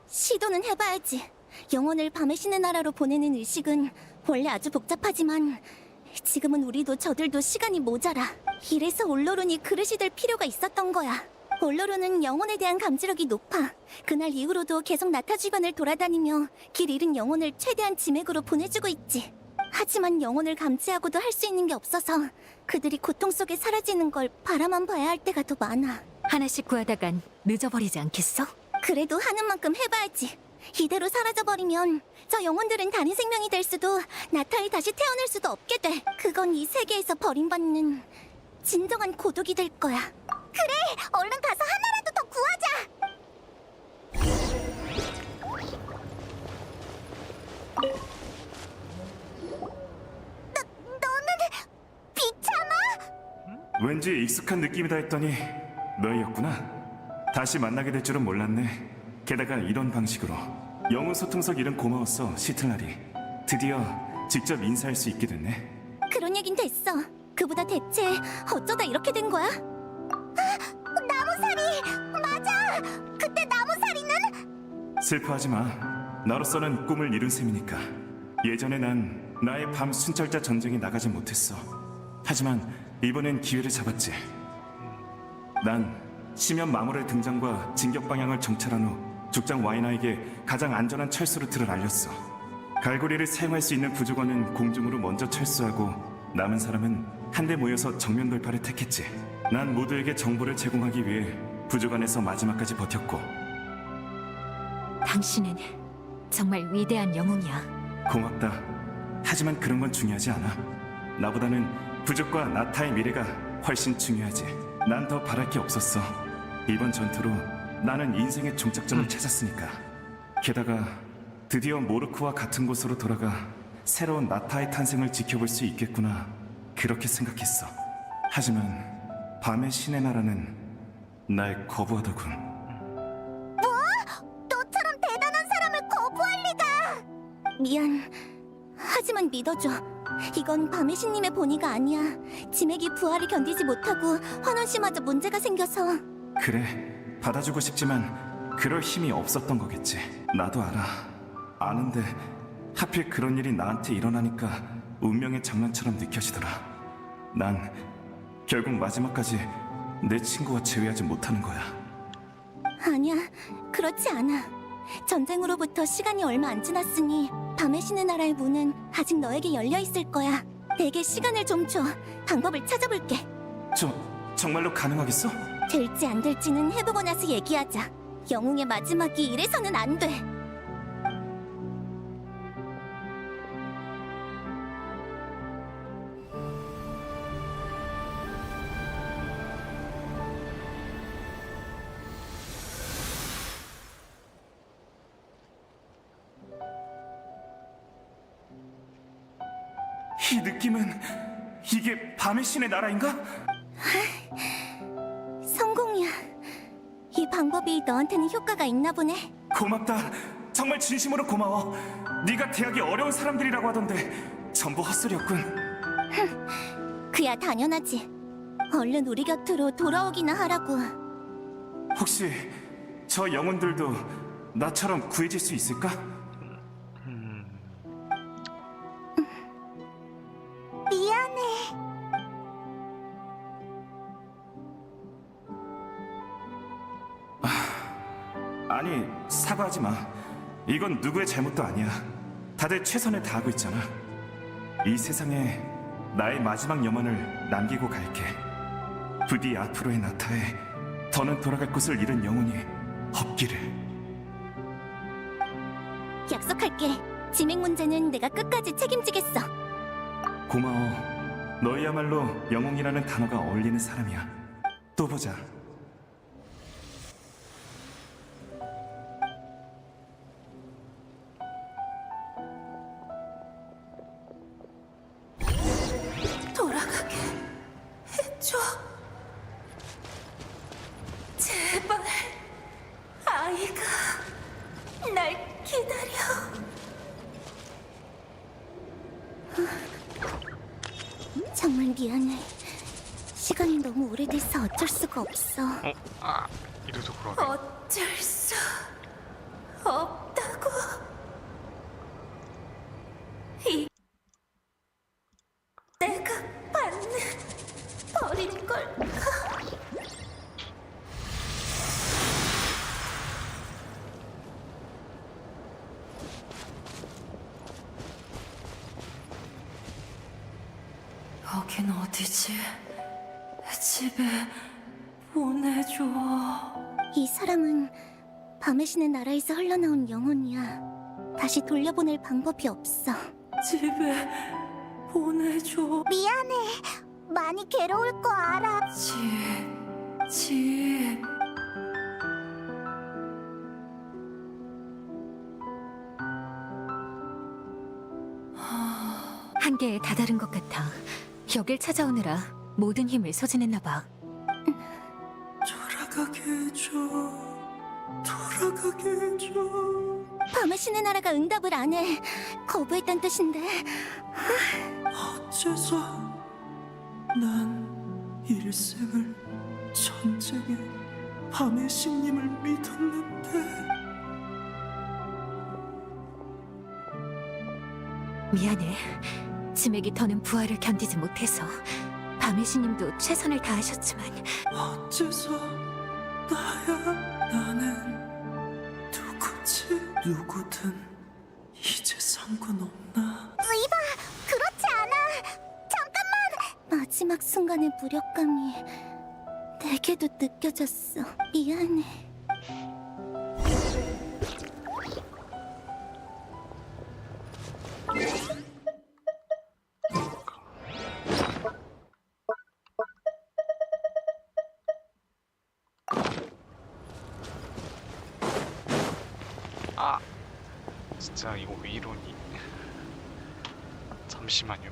시도는 해봐야지. 영혼을 밤의 신의 나라로 보내는 의식은 원래 아주 복잡하지만 지금은 우리도 저들도 시간이 모자라. 이래서 올로론이 그릇이 될 필요가 있었던 거야. 올로론은 영혼에 대한 감지력이 높아. 그날 이후로도 계속 나타 주변을 돌아다니며 길 잃은 영혼을 최대한 지맥으로 보내주고 있지. 하지만 영혼을 감지하고도 할 수 있는 게 없어서 그들이 고통 속에 사라지는 걸 바라만 봐야 할 때가 더 많아. 하나씩 구하다간 늦어버리지 않겠어? 그래도 하는 만큼 해봐야지. 이대로 사라져버리면 저 영혼들은 다른 생명이 될 수도 나타에 다시 태어날 수도 없게 돼. 그건 이 세계에서 버림받는 진정한 고독이 될 거야. 그래, 얼른 가서 하나라도 더 구하자. 너는 비참아? 왠지 익숙한 느낌이다 했더니 너희였구나. 다시 만나게 될 줄은 몰랐네. 게다가 이런 방식으로. 영혼 소통석 일은 고마웠어, 시틀라리. 드디어 직접 인사할 수 있게 됐네. 그런 얘긴 됐어. 그보다 대체 어쩌다 이렇게 된 거야? 나무살이! 맞아! 그때 나무살이는? 슬퍼하지 마. 나로서는 꿈을 이룬 셈이니까. 예전에 난 나의 밤 순찰자 전쟁에 나가지 못했어. 하지만 이번엔 기회를 잡았지. 난 심연 마물의 등장과 진격 방향을 정찰한 후 죽장 와이나에게 가장 안전한 철수 루트를 알렸어. 갈고리를 사용할 수 있는 부족원은 공중으로 먼저 철수하고 남은 사람은 한데 모여서 정면 돌파를 택했지. 난 모두에게 정보를 제공하기 위해 부족원에서 마지막까지 버텼고. 당신은 정말 위대한 영웅이야. 고맙다. 하지만 그런 건 중요하지 않아. 나보다는 부족과 나타의 미래가 훨씬 중요하지. 난 더 바랄 게 없었어. 이번 전투로 나는 인생의 종착점을 찾았으니까. 게다가 드디어 모르크와 같은 곳으로 돌아가 새로운 나타의 탄생을 지켜볼 수 있겠구나. 그렇게 생각했어. 하지만 밤의 신의 나라는 날 거부하더군. 뭐? 너처럼 대단한 사람을 거부할 리가! 미안. 하지만 믿어줘. 이건 밤의 신님의 본의가 아니야. 지맥이 부활을 견디지 못하고 환원씨마저 문제가 생겨서. 그래, 받아주고 싶지만 그럴 힘이 없었던 거겠지. 나도 알아. 아는데 하필 그런 일이 나한테 일어나니까 운명의 장난처럼 느껴지더라. 난 결국 마지막까지 내 친구와 제외하지 못하는 거야. 아니야, 그렇지 않아. 전쟁으로부터 시간이 얼마 안 지났으니 밤의 신의 나라의 문은 아직 너에게 열려 있을 거야. 내게 시간을 좀 줘. 방법을 찾아볼게. 정말로 가능하겠어? 될지 안 될지는 해보고 나서 얘기하자. 영웅의 마지막이 이래서는 안 돼. 이 느낌은 이게 밤의 신의 나라인가? 성공이야. 이 방법이 너한테는 효과가 있나 보네. 고맙다. 정말 진심으로 고마워. 네가 대학이 어려운 사람들이라고 하던데 전부 헛소리였군. 그야 당연하지. 얼른 우리 곁으로 돌아오기나 하라고. 혹시 저 영혼들도 나처럼 구해질 수 있을까? 아니, 사과하지 마. 이건 누구의 잘못도 아니야. 다들 최선을 다하고 있잖아. 이 세상에 나의 마지막 염원을 남기고 갈게. 부디 앞으로의 나타에 더는 돌아갈 곳을 잃은 영혼이 없기를. 약속할게. 진행 문제는 내가 끝까지 책임지겠어. 고마워. 너희야말로 영웅이라는 단어가 어울리는 사람이야. 또 보자. 돌아가게 해줘. 제발. 아이가 날 기다려. 정말 미안해. 시간이 너무 오래돼서 어쩔 수가 없어. 이래도 그러네. 어쩔 수 없다고. 이 내가 받는 버린 걸까? 여긴 어디지? 집에 보내줘. 이 사람은 밤의 신의 나라에서 흘러나온 영혼이야. 다시 돌려보낼 방법이 없어. 집에 보내줘. 미안해. 많이 괴로울 거 알아. 집. 한계에 다다른 것 같아. 여길 찾아오느라 모든 힘을 소진했나 봐. 돌아가게 해줘. 돌아가게 해줘. 밤의 신의 나라가 응답을 안 해. 거부했단 뜻인데. 어째서 난 일생을 전쟁에 밤의 신님을 믿었는데. 미안해. 치맥이 더는 부활을 견디지 못해서. 밤의 신님도 최선을 다하셨지만 어째서 나야? 나는 누구지? 누구든 이제 상관없나? 이봐, 그렇지 않아. 잠깐만. 마지막 순간의 무력감이 내게도 느껴졌어. 미안해. 진짜 이거 왜 이러니? 잠시만요.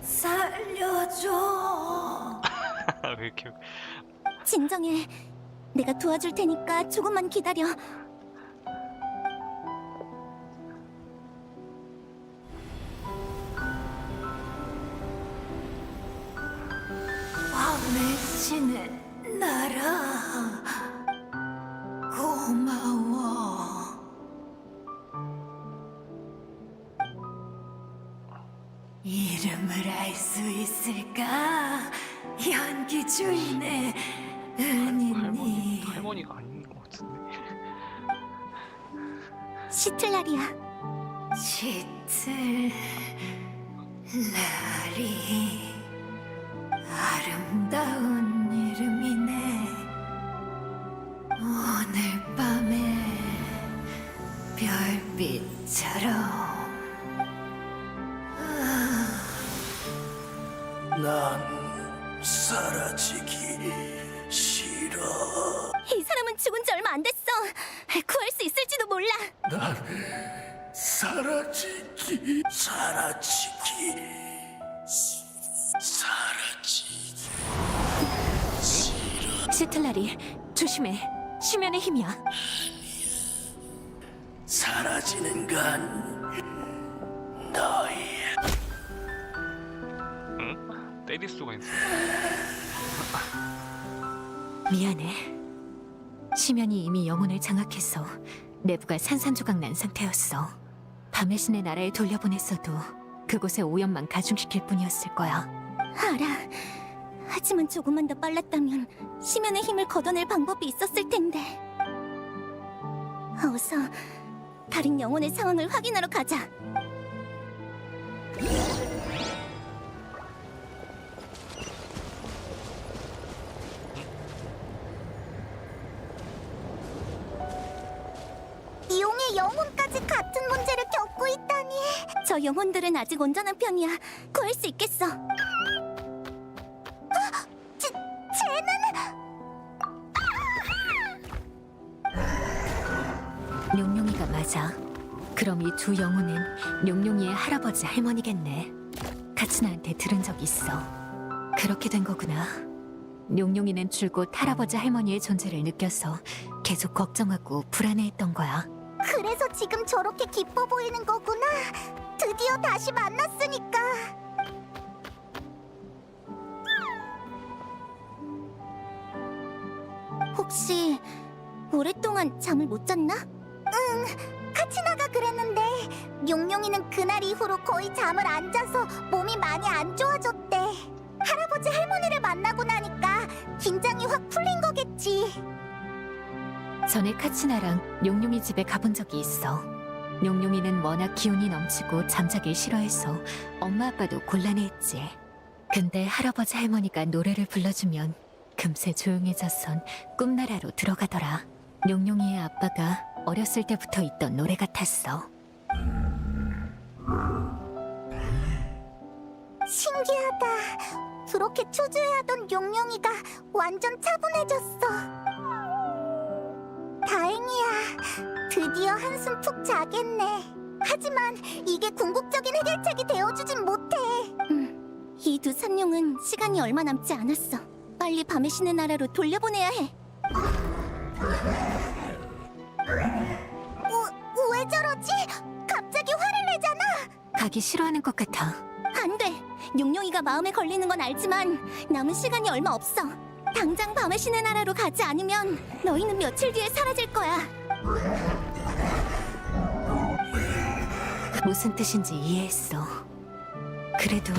살려줘. 왜 이렇게 진정해. 내가 도와줄 테니까 조금만 기다려. 밤의 신의 나라. 고마워. 이름을 알 수 있을까? 연기 주인의 은인이. 할머니가 아닌 것 같은데. 시틀라리야. 시틀라리. 아름다운 이름이네. 오늘 밤에 별빛처럼. 난 사라지기 싫어. 이 사람은 죽은 지 얼마 안 됐어. 구할 수 있을지도 몰라. 난 사라지기 싫어. 시틀라리, 조심해. 수면의 힘이야. 사라지는 건 너희. 때릴 수가 있어. 미안해. 심연이 이미 영혼을 장악해서 내부가 산산조각 난 상태였어. 밤의 신의 나라에 돌려보냈어도 그곳의 오염만 가중시킬 뿐이었을 거야. 알아. 하지만 조금만 더 빨랐다면 심연의 힘을 걷어낼 방법이 있었을 텐데. 어서 다른 영혼의 상황을 확인하러 가자. 용의 영혼까지 같은 문제를 겪고 있다니. 저 영혼들은 아직 온전한 편이야. 구할 수 있겠어. 쟤는 용용이가 맞아. 그럼 이 두 영혼은 용용이의 할아버지 할머니겠네. 카츠나한테 들은 적 있어. 그렇게 된 거구나. 용용이는 줄곧 할아버지 할머니의 존재를 느껴서 계속 걱정하고 불안해했던 거야. 그래서 지금 저렇게 기뻐 보이는 거구나. 드디어 다시 만났으니까. 혹시 오랫동안 잠을 못 잤나? 응, 카치나가 그랬는데 용용이는 그날 이후로 거의 잠을 안 자서 몸이 많이 안 좋아졌대. 할아버지 할머니를 만나고 나니까 긴장이 확 풀린 거겠지. 전에 카치나랑 용용이 집에 가본 적이 있어. 용용이는 워낙 기운이 넘치고 잠자길 싫어해서 엄마 아빠도 곤란해했지. 근데 할아버지 할머니가 노래를 불러주면 금세 조용해져선 꿈나라로 들어가더라. 용용이의 아빠가 어렸을 때부터 있던 노래 같았어. 신기하다. 그렇게 초조해하던 용용이가 완전 차분해졌어. 다행이야. 드디어 한숨 푹 자겠네. 하지만 이게 궁극적인 해결책이 되어주진 못해. 이 두 산룡은 시간이 얼마 남지 않았어. 빨리 밤의 신의 나라로 돌려보내야 해. 왜 저러지? 갑자기 화를 내잖아. 가기 싫어하는 것 같아. 안 돼. 용용이가 마음에 걸리는 건 알지만 남은 시간이 얼마 없어. 당장 밤의 신의 나라로 가지 않으면 너희는 며칠 뒤에 사라질 거야. 무슨 뜻인지 이해했어. 그래도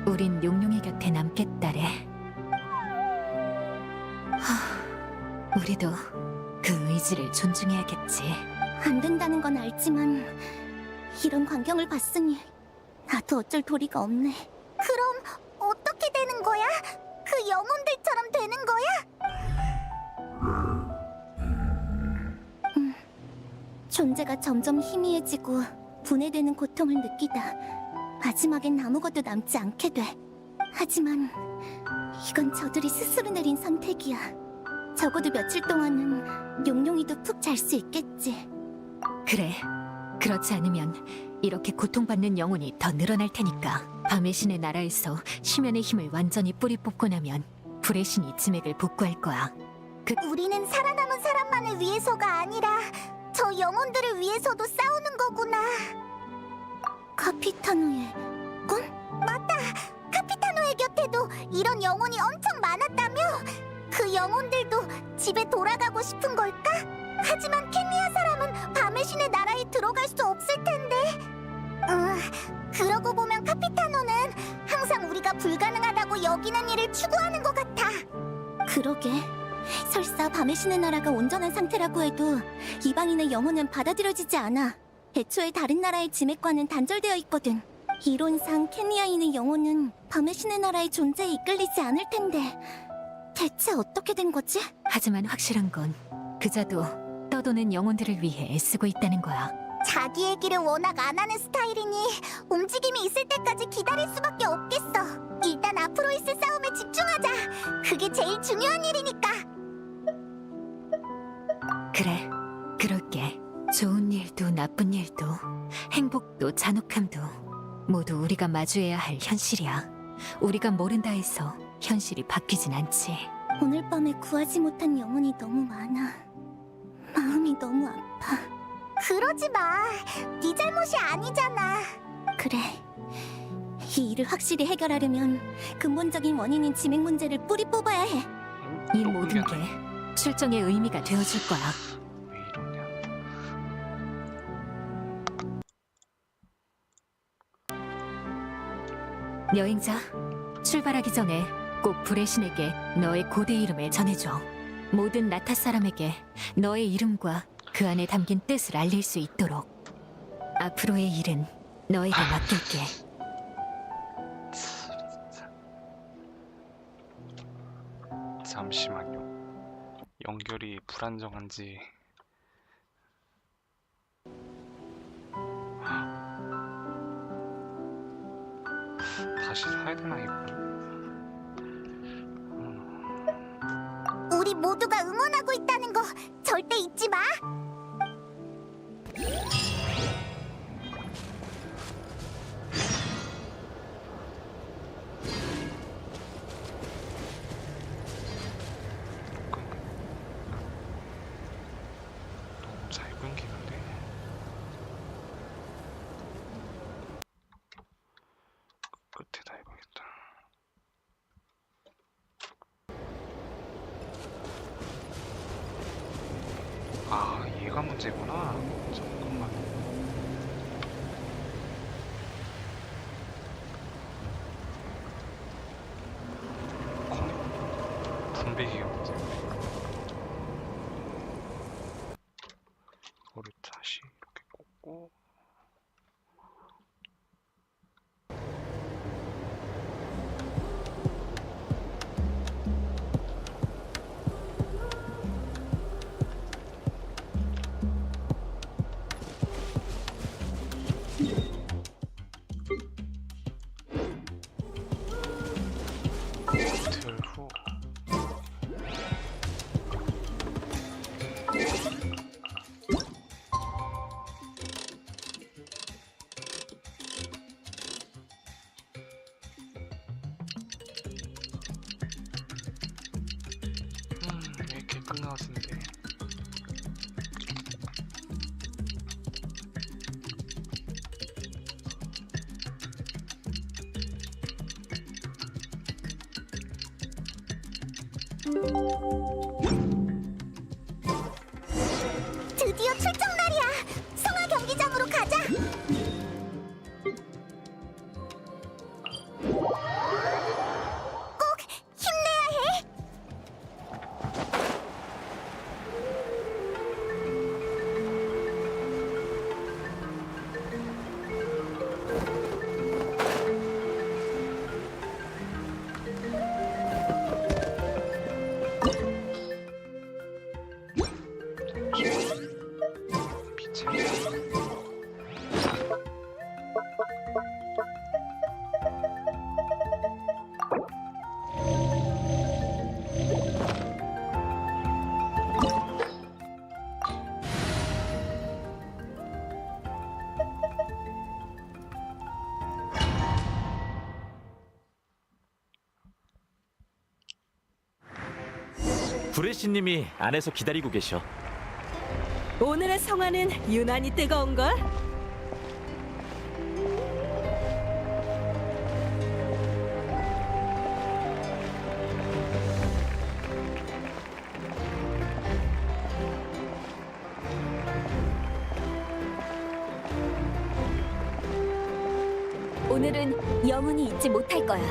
우린 용용이 곁에 남겠다래. 우리도 그 의지를 존중해야겠지. 안 된다는 건 알지만 이런 광경을 봤으니 나도 어쩔 도리가 없네. 그럼 어떻게 되는 거야? 그 영혼들처럼 되는 거야? 존재가 점점 희미해지고 분해되는 고통을 느끼다 마지막엔 아무것도 남지 않게 돼. 하지만 이건 저들이 스스로 내린 선택이야. 적어도 며칠 동안은 용용이도 푹 잘 수 있겠지. 그래. 그렇지 않으면 이렇게 고통받는 영혼이 더 늘어날 테니까. 밤의 신의 나라에서 심연의 힘을 완전히 뿌리 뽑고 나면 불의 신이 지맥을 복구할 거야. 우리는 살아남은 사람만을 위해서가 아니라 저 영혼들을 위해서도 싸우는 거구나. 카피타노의 꿈? 맞다! 카피타노의 곁에도 이런 영혼이 엄청 많았다며? 그 영혼들도 집에 돌아가고 싶은 걸까? 하지만 케미아 사람은 밤의 신의 나라에 들어갈 수 없을 텐데. 그러고 보면 카피타노는 항상 우리가 불가능하다고 여기는 일을 추구하는 것 같아. 그러게. 설사 밤의 신의 나라가 온전한 상태라고 해도 이방인의 영혼은 받아들여지지 않아. 애초에 다른 나라의 지맥과는 단절되어 있거든. 이론상 케니아인의 영혼은 밤의 신의 나라의 존재에 이끌리지 않을 텐데 대체 어떻게 된 거지? 하지만 확실한 건 그자도 떠도는 영혼들을 위해 애쓰고 있다는 거야. 자기 얘기를 워낙 안 하는 스타일이니 움직임이 있을 때까지 기다릴 수밖에 없겠어. 일단 앞으로 있을 싸움에 집중하자. 그게 제일 중요한 일이니까. 그래, 그럴게. 좋은 일도 나쁜 일도 행복도 잔혹함도 모두 우리가 마주해야 할 현실이야. 우리가 모른다 해서 현실이 바뀌진 않지. 오늘 밤에 구하지 못한 영혼이 너무 많아. 마음이 너무 아파. 그러지 마. 네 잘못이 아니잖아. 그래. 이 일을 확실히 해결하려면 근본적인 원인인 치맥 문제를 뿌리 뽑아야 해. 이 모든 게 출정의 의미가 되어줄 거야. 여행자, 출발하기 전에 꼭 불의 신에게 너의 고대 이름을 전해줘. 모든 나타 사람에게 너의 이름과 그 안에 담긴 뜻을 알릴 수 있도록. 앞으로의 일은 너에게 맡길게. 잠시만요. 연결이 불안정한지. 다시 사야 되나 이거? 우리 모두가 응원하고 있다는 거 절대 잊지 마. 너무 잘 끊기는데. 끝에다 해봐야겠다. 아, 얘가 문제구나. 잠깐만. 분배기가 문제네. 이거를 다시 이렇게 꽂고. 이틀 후. 왜 이렇게 끝나왔는데? 드디어 출정 날이야. 성화 경기장으로 가자. 꼭 힘내야 해. 브레시님이 안에서 기다리고 계셔. 오늘의 성화는 유난히 뜨거운걸? 오늘은 영원히 잊지 못할 거야.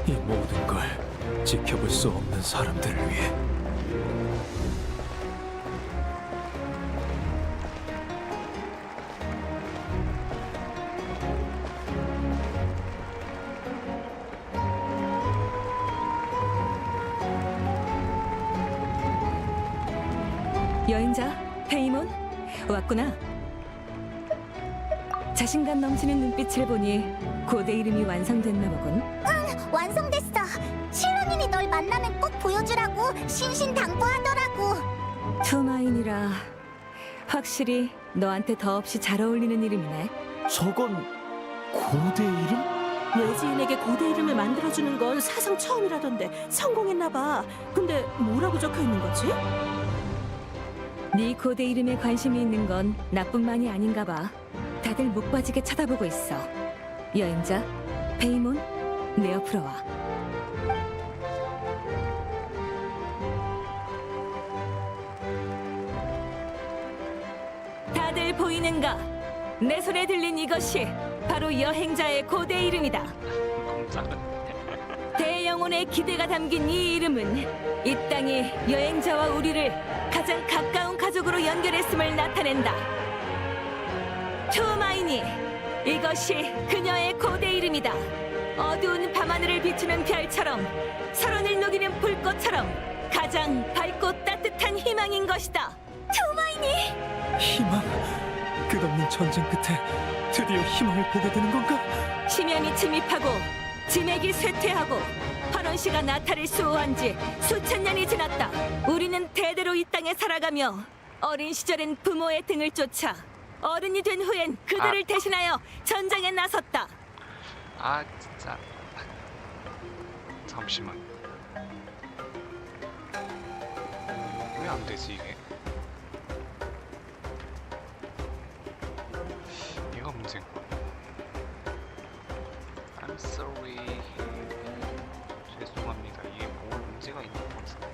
이 모든 걸 지켜볼 수 없는 사람들을 위해. 여행자, 페이몬, 왔구나. 자신감 넘치는 눈빛을 보니 고대 이름이 완성됐나 보군. 응, 완성됐어. 신랑님이 널 만나면 꼭 보여주라고 신신당부하더라고. 투마인이라 확실히 너한테 더없이 잘 어울리는 이름이네. 저건 고대 이름? 외지인에게 고대 이름을 만들어주는 건 사상 처음이라던데 성공했나봐. 근데 뭐라고 적혀있는 거지? 네 고대 이름에 관심이 있는 건 나뿐만이 아닌가 봐. 다들 목 빠지게 쳐다보고 있어. 여행자, 페이몬, 내 옆으로 와. 다들 보이는가? 내 손에 들린 이것이 바로 여행자의 고대 이름이다. 대영혼의 기대가 담긴 이 이름은 이 땅이 여행자와 우리를 가장 가까운 가족으로 연결했음을 나타낸다. 투마이니, 이것이 그녀의 고대 이름이다. 어두운 밤하늘을 비추는 별처럼, 서론을 녹이는 불꽃처럼 가장 밝고 따뜻한 희망인 것이다. 투마이니! 희망? 끝없는 전쟁 끝에 드디어 희망을 보게 되는 건가? 심연이 침입하고 지맥이 쇠퇴하고 환원씨가 나타를 수호한 지 수천 년이 지났다. 우리는 대대로 이 땅에 살아가며 어린 시절엔 부모의 등을 쫓아 어른이 된 후엔 그들을 대신하여 전장에 나섰다. 아 진짜 잠시만 왜 안 되지 이게? 얘가 문제인 거야. I'm sorry. 죄송합니다. 이게 뭐 문제가 있는 것 같은데.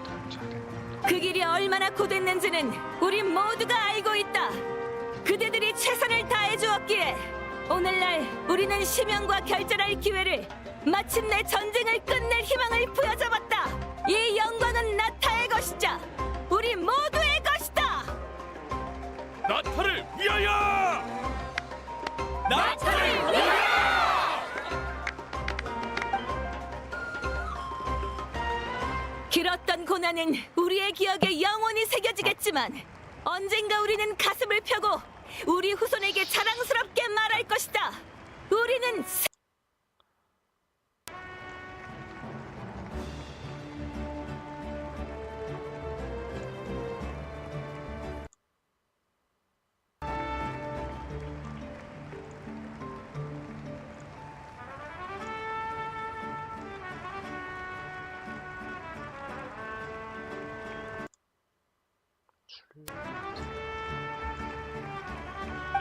맞춰야 돼. 그 길이 얼마나 고됐는지는 우리 모두가 알고 있다. 그대들이 최선을 다해 주었기에 오늘날 우리는 심연과 결전할 기회를, 마침내 전쟁을 끝낼 희망을 부여잡았다. 이 영광은 나타의 것이자 우리 모두의 것이다. 나타를 위하여! 나타를 위하여! 길었던 고난은 우리의 기억에 영원히 새겨지겠지만 언젠가 우리는 가슴을 펴고 우리 후손에게 자랑스럽게 말할 것이다. 우리는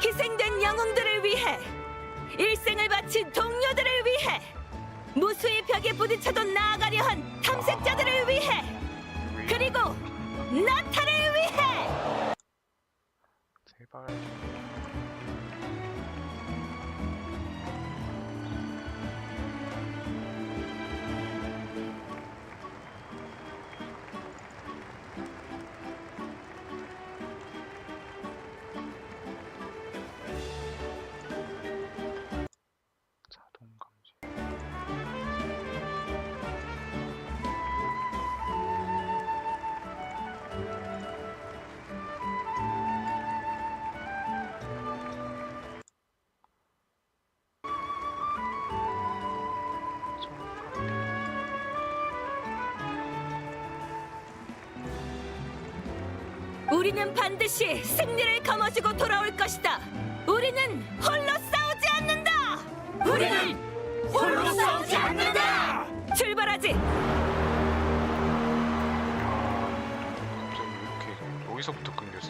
희생된 영웅들을 위해, 일생을 바친 동료들을 위해, 무수히 벽에 부딪혀도 나아가려 한 탐색자들을 위해, 그리고 나타를 위해! 제발. 우리는 반드시 승리를 거머쥐고 돌아올 것이다. 우리는 홀로 싸우지 않는다. 우리는 홀로 싸우지 않는다. 출발하지. 갑자기 이렇게 여기서부터 끊겼어.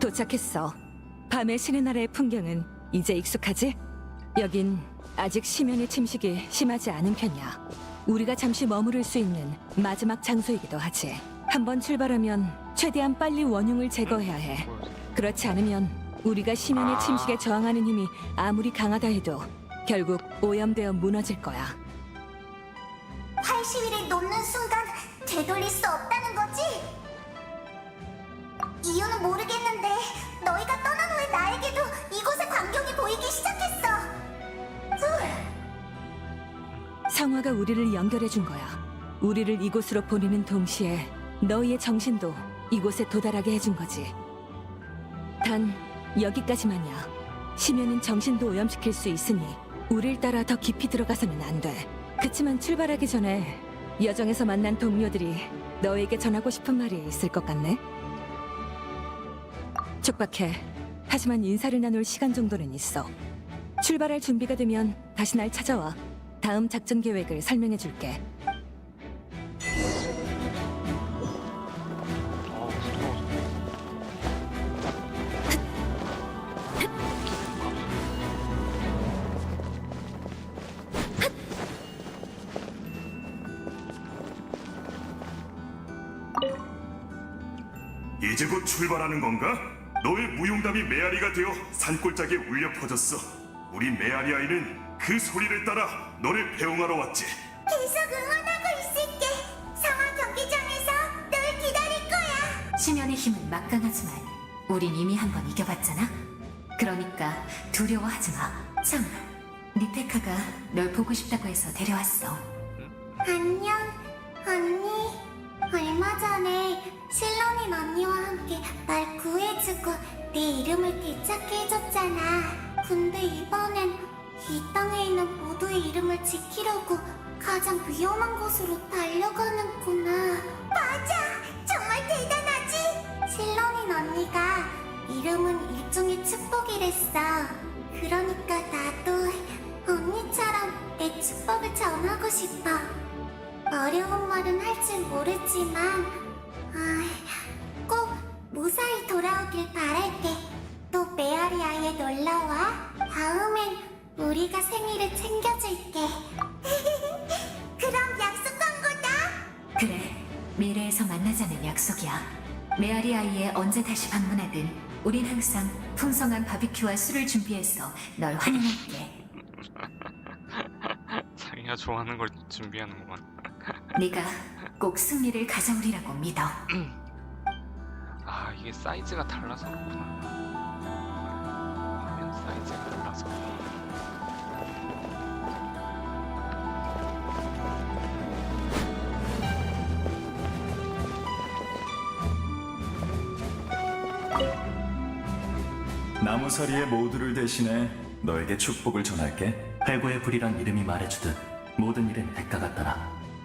도착했어. 밤의 신의 나라의 풍경은 이제 익숙하지? 여긴 아직 심연의 침식이 심하지 않은 편이야. 우리가 잠시 머무를 수 있는 마지막 장소이기도 하지. 한번 출발하면 최대한 빨리 원흉을 제거해야 해. 그렇지 않으면 우리가 심연의 침식에 저항하는 힘이 아무리 강하다 해도 결국 오염되어 무너질 거야. 활시위를 놓는 순간 되돌릴 수 없다는 거지? 이유는 모르겠는데 너희가 떠난 후에 나에게도 이곳의 광경이 보이기 시작했어. 성화가 우리를 연결해 준 거야. 우리를 이곳으로 보내는 동시에 너희의 정신도 이곳에 도달하게 해준 거지. 단 여기까지만이야. 심연은 정신도 오염시킬 수 있으니 우릴 따라 더 깊이 들어가서는 안 돼. 그치만 출발하기 전에 여정에서 만난 동료들이 너에게 전하고 싶은 말이 있을 것 같네. 촉박해. 하지만 인사를 나눌 시간 정도는 있어. 출발할 준비가 되면 다시 날 찾아와. 다음 작전 계획을 설명해 줄게. 이제 곧 출발하는 건가? 너의 무용담이 메아리가 되어 산골짜기에 울려 퍼졌어. 우리 메아리 아이는 그 소리를 따라 너를 배웅하러 왔지. 계속 응원하고 있을게. 상하 경기장에서 널 기다릴 거야. 심연의 힘은 막강하지만 우린 이미 한 번 이겨봤잖아. 그러니까 두려워하지 마. 참, 리페카가 널 보고 싶다고 해서 데려왔어. 안녕, 언니. 얼마 전에 실론인 언니와 함께 날 구해주고 내 이름을 되찾게 해줬잖아. 근데 이번엔 이 땅에 있는 모두의 이름을 지키려고 가장 위험한 곳으로 달려가는구나. 맞아! 정말 대단하지? 실론인 언니가 이름은 일종의 축복이랬어. 그러니까 나도 언니처럼 내 축복을 전하고 싶어. 어려운 말은 할 줄 모르지만 꼭 무사히 돌아오길 바랄게. 또 메아리아에 놀러와. 다음엔 우리가 생일을 챙겨줄게. 그럼 약속한 거다. 그래, 미래에서 만나자는 약속이야. 메아리 아이에 언제 다시 방문하든 우린 항상 풍성한 바비큐와 술을 준비해서 널 환영할게. 자기가 좋아하는 걸 준비하는구만. 네가 꼭 승리를 가져오리라고 믿어. 아, 이게 사이즈가 달라서 그렇구나. 화면 사이즈가 달라서. 나무서리의 모두를 대신해 너에게 축복을 전할게. 해고의 불이란 이름이 말해주듯 모든 일엔 대가가 따라.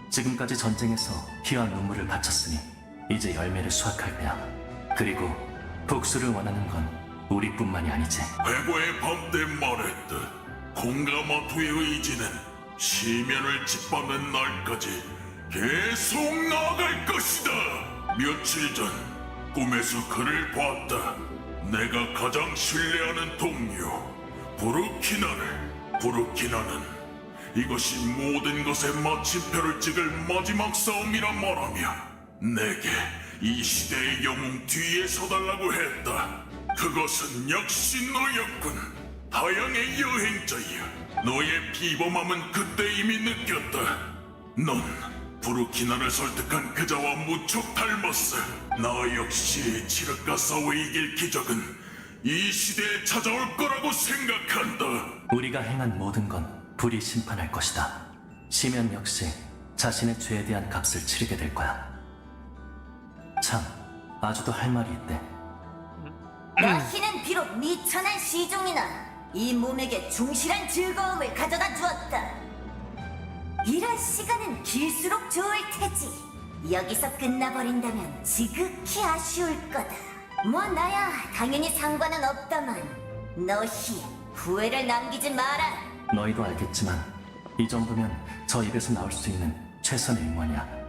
지금까지 전쟁에서 피와 눈물을 바쳤으니 이제 열매를 수확할 때야. 그리고 복수를 원하는 건 우리뿐만이 아니지. 해고의 밤 때 말했듯 공가마투의 의지는 시면을 짓밟는 날까지 계속 나아갈 것이다. 며칠 전 꿈에서 그를 봤다. 내가 가장 신뢰하는 동료 부르키나는 이것이 모든 것에 마침표를 찍을 마지막 싸움이라 말하며 내게 이 시대의 영웅 뒤에 서달라고 했다. 그것은 역시 너였군. 하양의 여행자이여. 너의 비범함은 그때 이미 느꼈다. 넌 부르키나를 설득한 그자와 무척 닮았어. 나 역시 지륵과 싸워 이길 기적은 이 시대에 찾아올 거라고 생각한다. 우리가 행한 모든 건 불이 심판할 것이다. 시면 역시 자신의 죄에 대한 값을 치르게 될 거야. 참, 아주도 할 말이 있대. 너희는 비록 미천한 시종이나 이 몸에게 충실한 즐거움을 가져다 주었다. 이런 시간은 길수록 좋을 테지. 여기서 끝나버린다면 지극히 아쉬울 거다. 뭐 나야 당연히 상관은 없다만 너희 후회를 남기지 마라. 너희도 알겠지만 이 정도면 저 입에서 나올 수 있는 최선의 응원이야.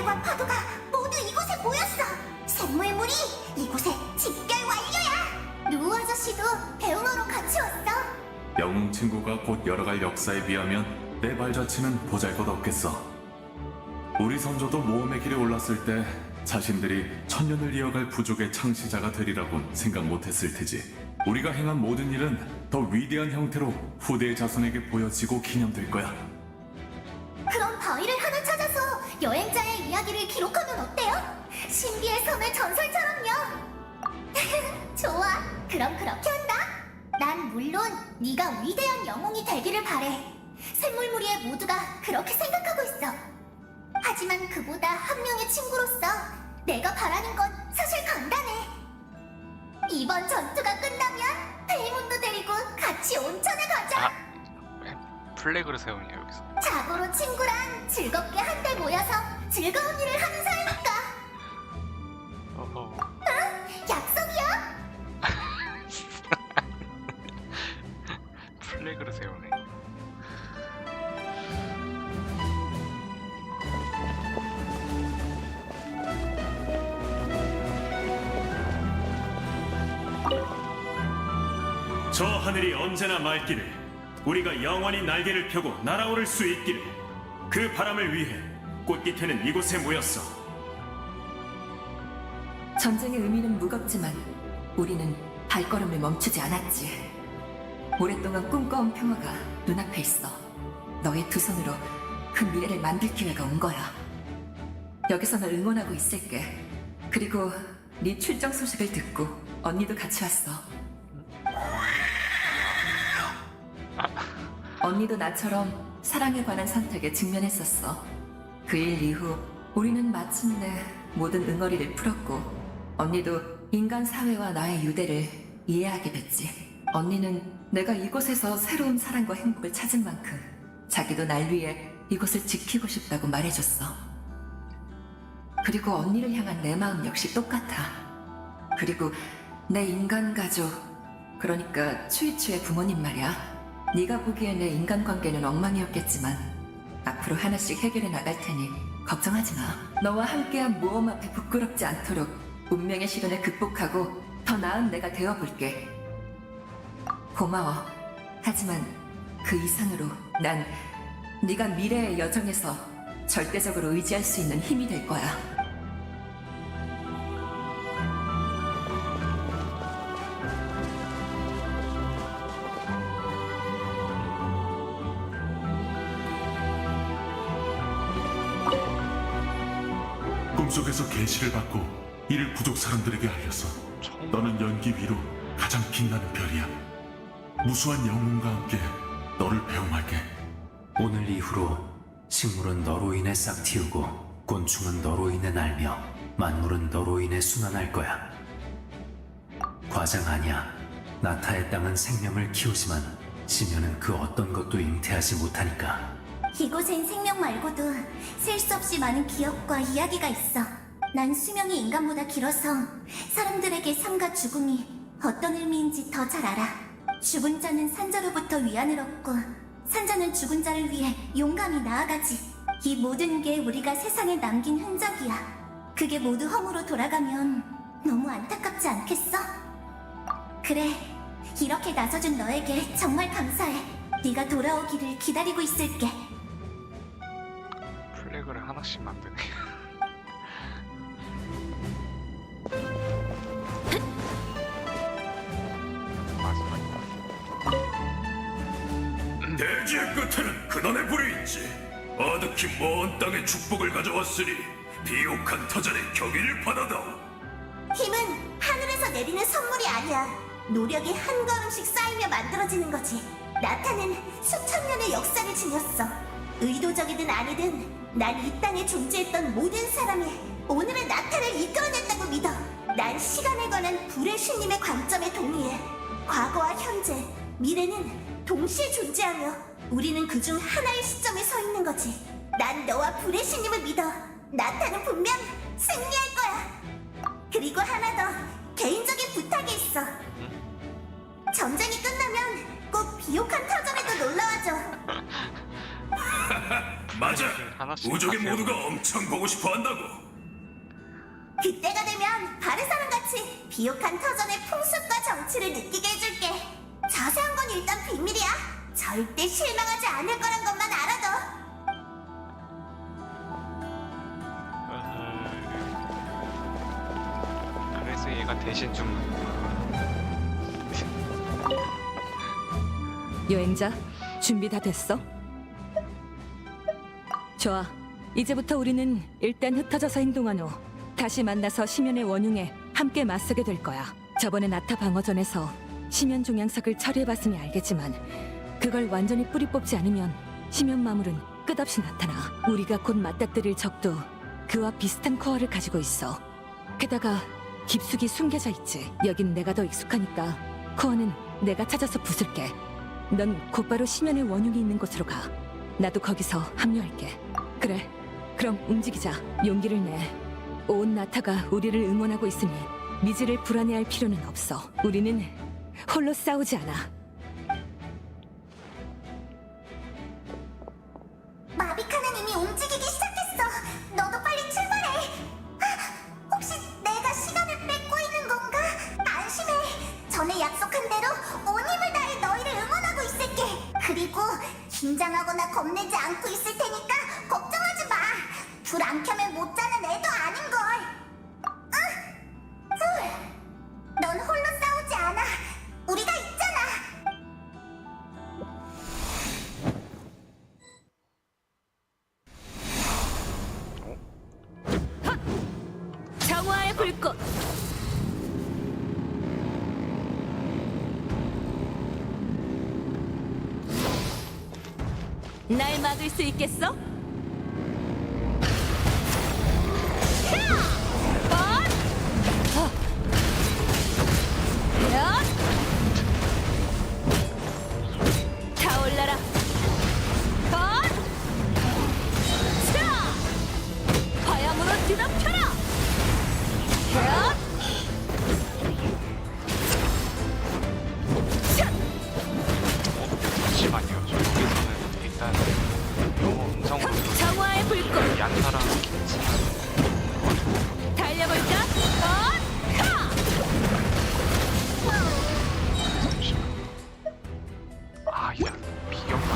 샘물과 파도가 모두 이곳에 모였어. 샘물물이 이곳에 집결 완료야. 누우 아저씨도 배웅하러 같이 왔어. 영웅 친구가 곧 열어갈 역사에 비하면 내 발자취는 보잘것없겠어. 우리 선조도 모험의 길에 올랐을 때 자신들이 천년을 이어갈 부족의 창시자가 되리라곤 생각 못했을 테지. 우리가 행한 모든 일은 더 위대한 형태로 후대의 자손에게 보여지고 기념될 거야. 그럼 바위를 하나 찾아서 여행자의 이야기를 기록하면 어때요? 신비의 섬의 전설처럼요. 좋아, 그럼 그렇게 한다. 난 물론 네가 위대한 영웅이 되기를 바래. 샘물무리의 모두가 그렇게 생각하고 있어. 하지만 그보다 한 명의 친구로서 내가 바라는 건 사실 간단해. 이번 전투가 끝나면 페이몬도 데리고 같이 온천에 가자. 플래그를 세우냐 여기서. 자고로 친구랑 즐겁게 한데 모여서 즐거운 일을 하는 사이니까. 어허. 응? 약속이야? 플래그를 세우네. 저 하늘이 언제나 맑기를, 우리가 영원히 날개를 펴고 날아오를 수 있기를. 그 바람을 위해 꽃깃에는 이곳에 모였어. 전쟁의 의미는 무겁지만 우리는 발걸음을 멈추지 않았지. 오랫동안 꿈꿔온 평화가 눈앞에 있어. 너의 두 손으로 그 미래를 만들 기회가 온 거야. 여기서 널 응원하고 있을게. 그리고 네 출정 소식을 듣고 언니도 같이 왔어. 언니도 나처럼 사랑에 관한 선택에 직면했었어. 그 일 이후 우리는 마침내 모든 응어리를 풀었고 언니도 인간 사회와 나의 유대를 이해하게 됐지. 언니는 내가 이곳에서 새로운 사랑과 행복을 찾은 만큼 자기도 날 위해 이곳을 지키고 싶다고 말해줬어. 그리고 언니를 향한 내 마음 역시 똑같아. 그리고 내 인간 가족, 그러니까 추이추의 부모님 말이야. 네가 보기엔 내 인간관계는 엉망이었겠지만 앞으로 하나씩 해결해 나갈 테니 걱정하지 마. 너와 함께한 모험 앞에 부끄럽지 않도록 운명의 시련을 극복하고 더 나은 내가 되어볼게. 고마워. 하지만 그 이상으로 난 네가 미래의 여정에서 절대적으로 의지할 수 있는 힘이 될 거야. 꿈속에서 계시를 받고 이를 부족 사람들에게 알려서 너는 연기 위로 가장 빛나는 별이야. 무수한 영웅과 함께 너를 배웅할게. 오늘 이후로 식물은 너로 인해 싹 틔우고 곤충은 너로 인해 날며 만물은 너로 인해 순환할 거야. 과장 아니야. 나타의 땅은 생명을 키우지만 지면은 그 어떤 것도 잉태하지 못하니까. 이곳엔 생명 말고도 셀 수 없이 많은 기억과 이야기가 있어. 난 수명이 인간보다 길어서 사람들에게 삶과 죽음이 어떤 의미인지 더 잘 알아. 죽은 자는 산자로부터 위안을 얻고 산자는 죽은 자를 위해 용감히 나아가지. 이 모든 게 우리가 세상에 남긴 흔적이야. 그게 모두 험으로 돌아가면 너무 안타깝지 않겠어? 그래, 이렇게 나서준 너에게 정말 감사해. 네가 돌아오기를 기다리고 있을게. 플래그를 하나씩 만드네. 대지의 끝에는 근원의 불이 있지. 아득히 먼 땅의 축복을 가져왔으니 비옥한 터전의 경의를 받아다. 힘은 하늘에서 내리는 선물이 아니야. 노력이 한 걸음씩 쌓이며 만들어지는 거지. 나타는 수천 년의 역사를 지녔어. 의도적이든 아니든 난 이 땅에 존재했던 모든 사람이 오늘의 나타를 이끌어냈다고 믿어. 난 시간에 관한 불의 신님의 관점에 동의해. 과거와 현재, 미래는 동시에 존재하며 우리는 그중 하나의 시점에 서 있는 거지. 난 너와 불의 신님을 믿어. 나타는 분명 승리할 거야. 그리고 하나 더 개인적인 부탁이 있어. 전쟁이 끝나면 꼭 비옥한 터전에도 놀러와줘. 맞아. 우족의 모두가 엄청 보고 싶어 한다고. 그때가 되면 바르사랑 같이 비옥한 터전의 풍습과 정치를 느끼게 해줄게. 자세한 건 일단 비밀이야. 절대 실망하지 않을 거란 것만 알아둬. 그래서 얘가 대신 좀 여행자, 준비 다 됐어? 좋아. 이제부터 우리는 일단 흩어져서 행동한 후 다시 만나서 심연의 원흉에 함께 맞서게 될 거야. 저번에 나타 방어전에서 심연 종양석을 처리해봤으니 알겠지만 그걸 완전히 뿌리 뽑지 않으면 심연 마물은 끝없이 나타나. 우리가 곧 맞닥뜨릴 적도 그와 비슷한 코어를 가지고 있어. 게다가 깊숙이 숨겨져 있지. 여긴 내가 더 익숙하니까 코어는 내가 찾아서 부술게. 넌 곧바로 심연의 원흉이 있는 곳으로 가. 나도 거기서 합류할게. 그래, 그럼 움직이자. 용기를 내. 온 나타가 우리를 응원하고 있으니 미지를 불안해할 필요는 없어. 우리는 홀로 싸우지 않아. 마비카는 이미 움직이기 시작했어. 너도 빨리 출발해. 혹시 내가 시간을 뺏고 있는 건가? 안심해. 전에 약속한 대로 온 힘을 다해 너희를 응원하고 있을게. 그리고 긴장하거나 겁내지 않고 있을 테니까 걱정하지 마. 불 안 켜면 못 자는 애도 아닌걸. 넌 홀로 싸우지 않아. 우리가 있잖아. 정화의 불꽃. 날 막을 수 있겠어? 타올라라. 화염으로 뒤덮여라. 잠시만요. 저 여기서는 일단 영어 음성으로 정화의 불꽃. 얀타랑 달려볼까? 아, 야, 비경가.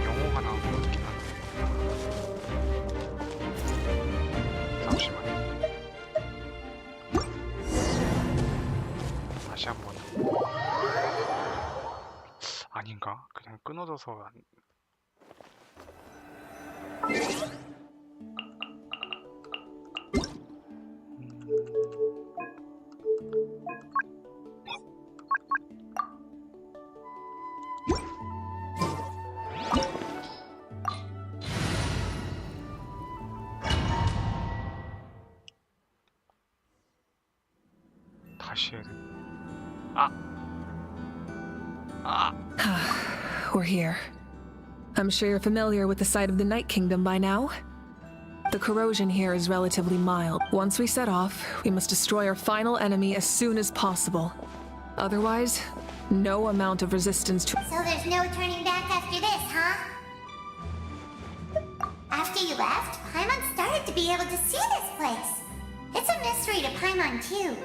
영어가 나온 것 같긴 한데. 잠시만요. 다시 한번. 아닌가? 그냥 끊어져서 다시 해야 돼. We're here. I'm sure you're familiar with the site of the Night Kingdom by now. The corrosion here is relatively mild. Once we set off, we must destroy our final enemy as soon as possible. Otherwise, no amount of resistance to— So there's no turning back after this, huh? After you left, Paimon started to be able to see this place. It's a mystery to Paimon, too.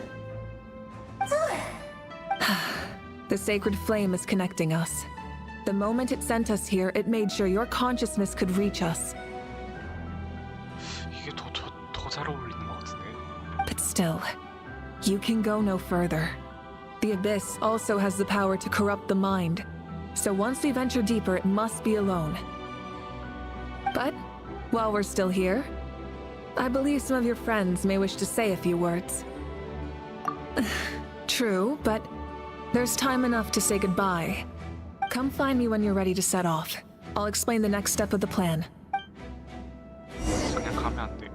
The sacred flame is connecting us. The moment it sent us here, it made sure your consciousness could reach us. 이게 더 잘 어울리는 것 같은데. But still, you can go no further. The Abyss also has the power to corrupt the mind. So once we venture deeper, it must be alone. But while we're still here, I believe some of your friends may wish to say a few words. True, but there's time enough to say goodbye. Come find me when you're ready to set off. I'll explain the next step of the plan. 그냥 가면 안 돼.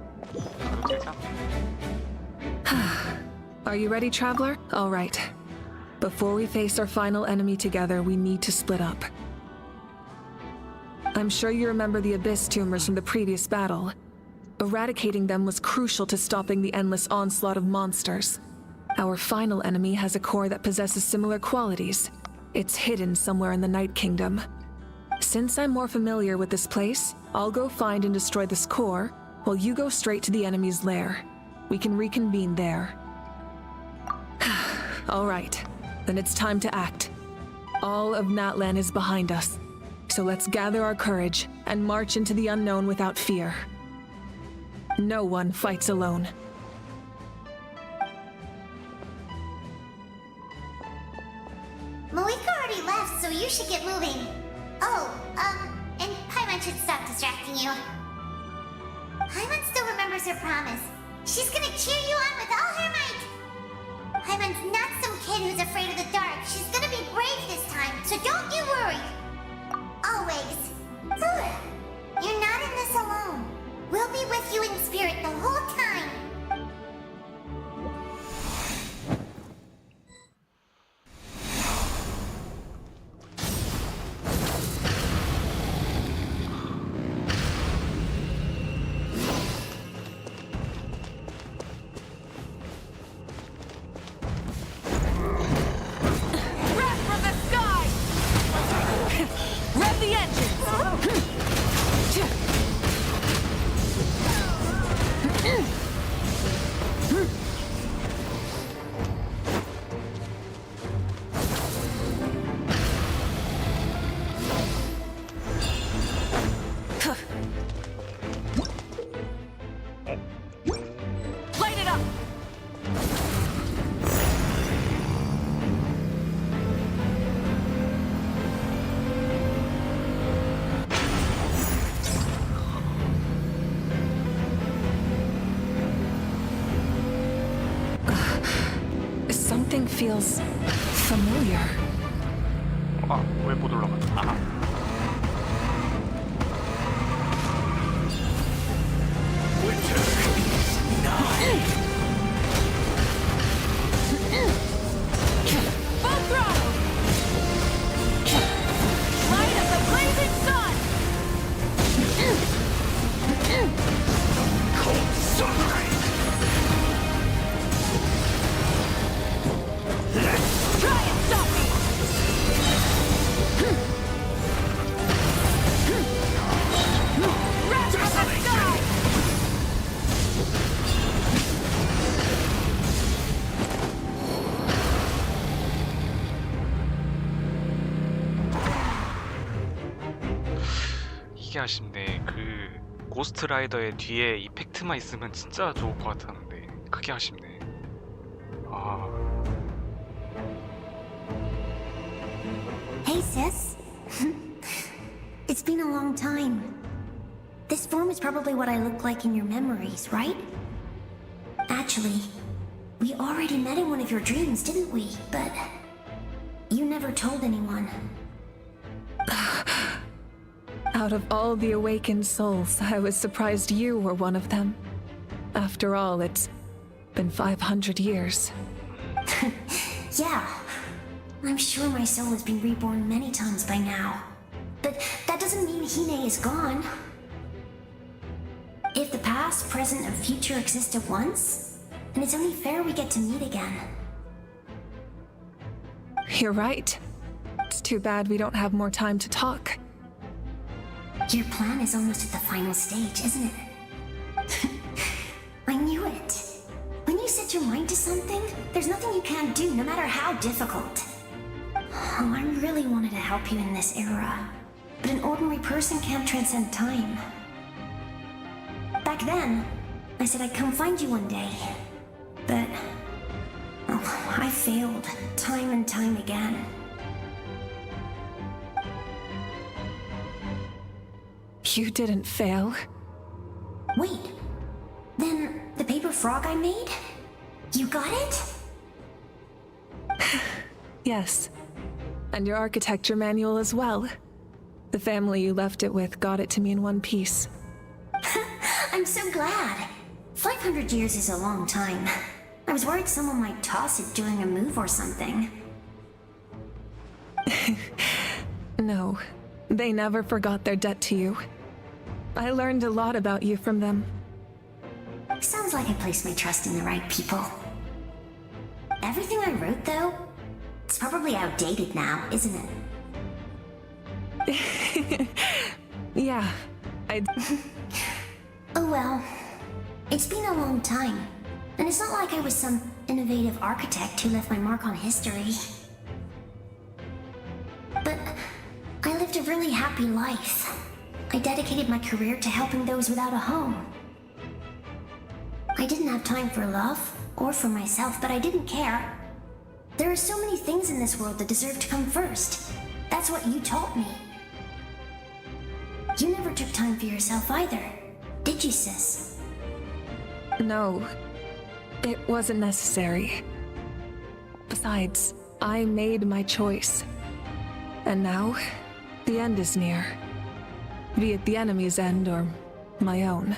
가도 되지 않나? Are you ready, traveler? All right. Before we face our final enemy together, we need to split up. I'm sure you remember the Abyss tumors from the previous battle. Eradicating them was crucial to stopping the endless onslaught of monsters. Our final enemy has a core that possesses similar qualities. It's hidden somewhere in the Night Kingdom. Since I'm more familiar with this place, I'll go find and destroy this core, while you go straight to the enemy's lair. We can reconvene there. All right, then it's time to act. All of Natlan is behind us, so let's gather our courage and march into the unknown without fear. No one fights alone. Malika already left, so you should get moving. Oh, and Paimon should stop distracting you. Paimon still remembers her promise. She's gonna cheer you on with all her might. Paimon's not some kid who's afraid of the dark. She's gonna be brave this time, so don't you worry. Always. You're not in this alone. We'll be with you in spirit the whole time. Something feels familiar. 왜 못 올라가? 이게 아쉽네. 그 고스트 라이더의 뒤에 이펙트만 있으면 진짜 좋을 것 같았는데 그게 아쉽네. 아. Hey, sis. It's been a long time. This form is probably what I look like in your memories, right? Actually, we already met in one of your dreams, didn't we? But you never told anyone. Out of all the awakened souls, I was surprised you were one of them. After all, it's been 500 years. Yeah. I'm sure my soul has been reborn many times by now. But that doesn't mean Hine is gone. If the past, present, and future exist at once, then it's only fair we get to meet again. You're right. It's too bad we don't have more time to talk. Your plan is almost at the final stage, isn't it? I knew it. When you set your mind to something, there's nothing you can't do, no matter how difficult. Oh, I really wanted to help you in this era, but an ordinary person can't transcend time. Back then, I said I'd come find you one day, but I failed time and time again. You didn't fail. Wait, then the paper frog I made? You got it? Yes. And your architecture manual as well. The family you left it with got it to me in one piece. I'm so glad. 500 years is a long time. I was worried someone might toss it during a move or something. No, they never forgot their debt to you. I learned a lot about you from them. Sounds like I placed my trust in the right people. Everything I wrote, though, it's probably outdated now, isn't it? Yeah, Oh well. It's been a long time. And it's not like I was some innovative architect who left my mark on history. But I lived a really happy life. I dedicated my career to helping those without a home. I didn't have time for love, or for myself, but I didn't care. There are so many things in this world that deserve to come first. That's what you taught me. You never took time for yourself either, did you, sis? No, it wasn't necessary. Besides, I made my choice. And now, the end is near. Be it the enemy's end or my own.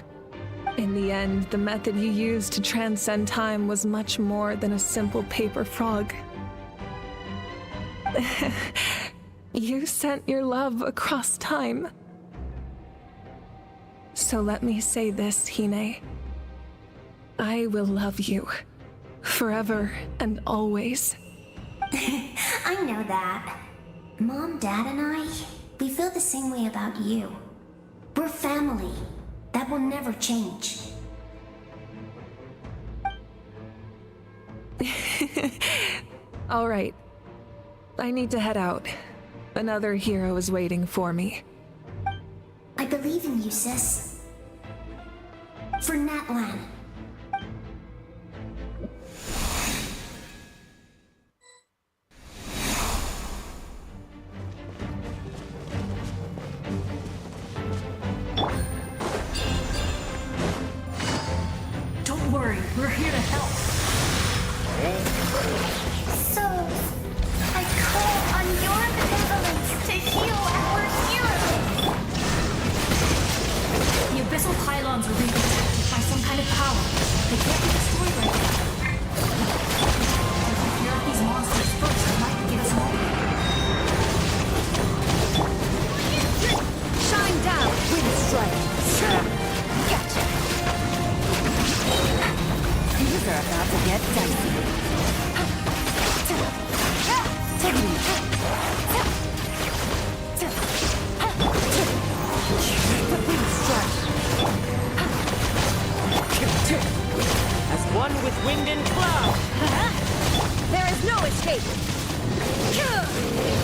In the end, the method you used to transcend time was much more than a simple paper frog. You sent your love across time. So let me say this, Hine. I will love you. Forever and always. I know that. Mom, Dad, and I, we feel the same way about you. We're family. That will never change. All right. I need to head out. Another hero is waiting for me. I believe in you, sis. For Natlan. Don't worry, we're here to help. So, I call on your benevolence to heal our hero. The abyssal pylons are being protected by some kind of power. They can't be destroyed right now. If we clear out these monsters first, it might get us home. Shine down, wind strike. Gotcha. These are about to get dicey. Take it easy. The wind strike. As one with wind and cloud. There is no escape.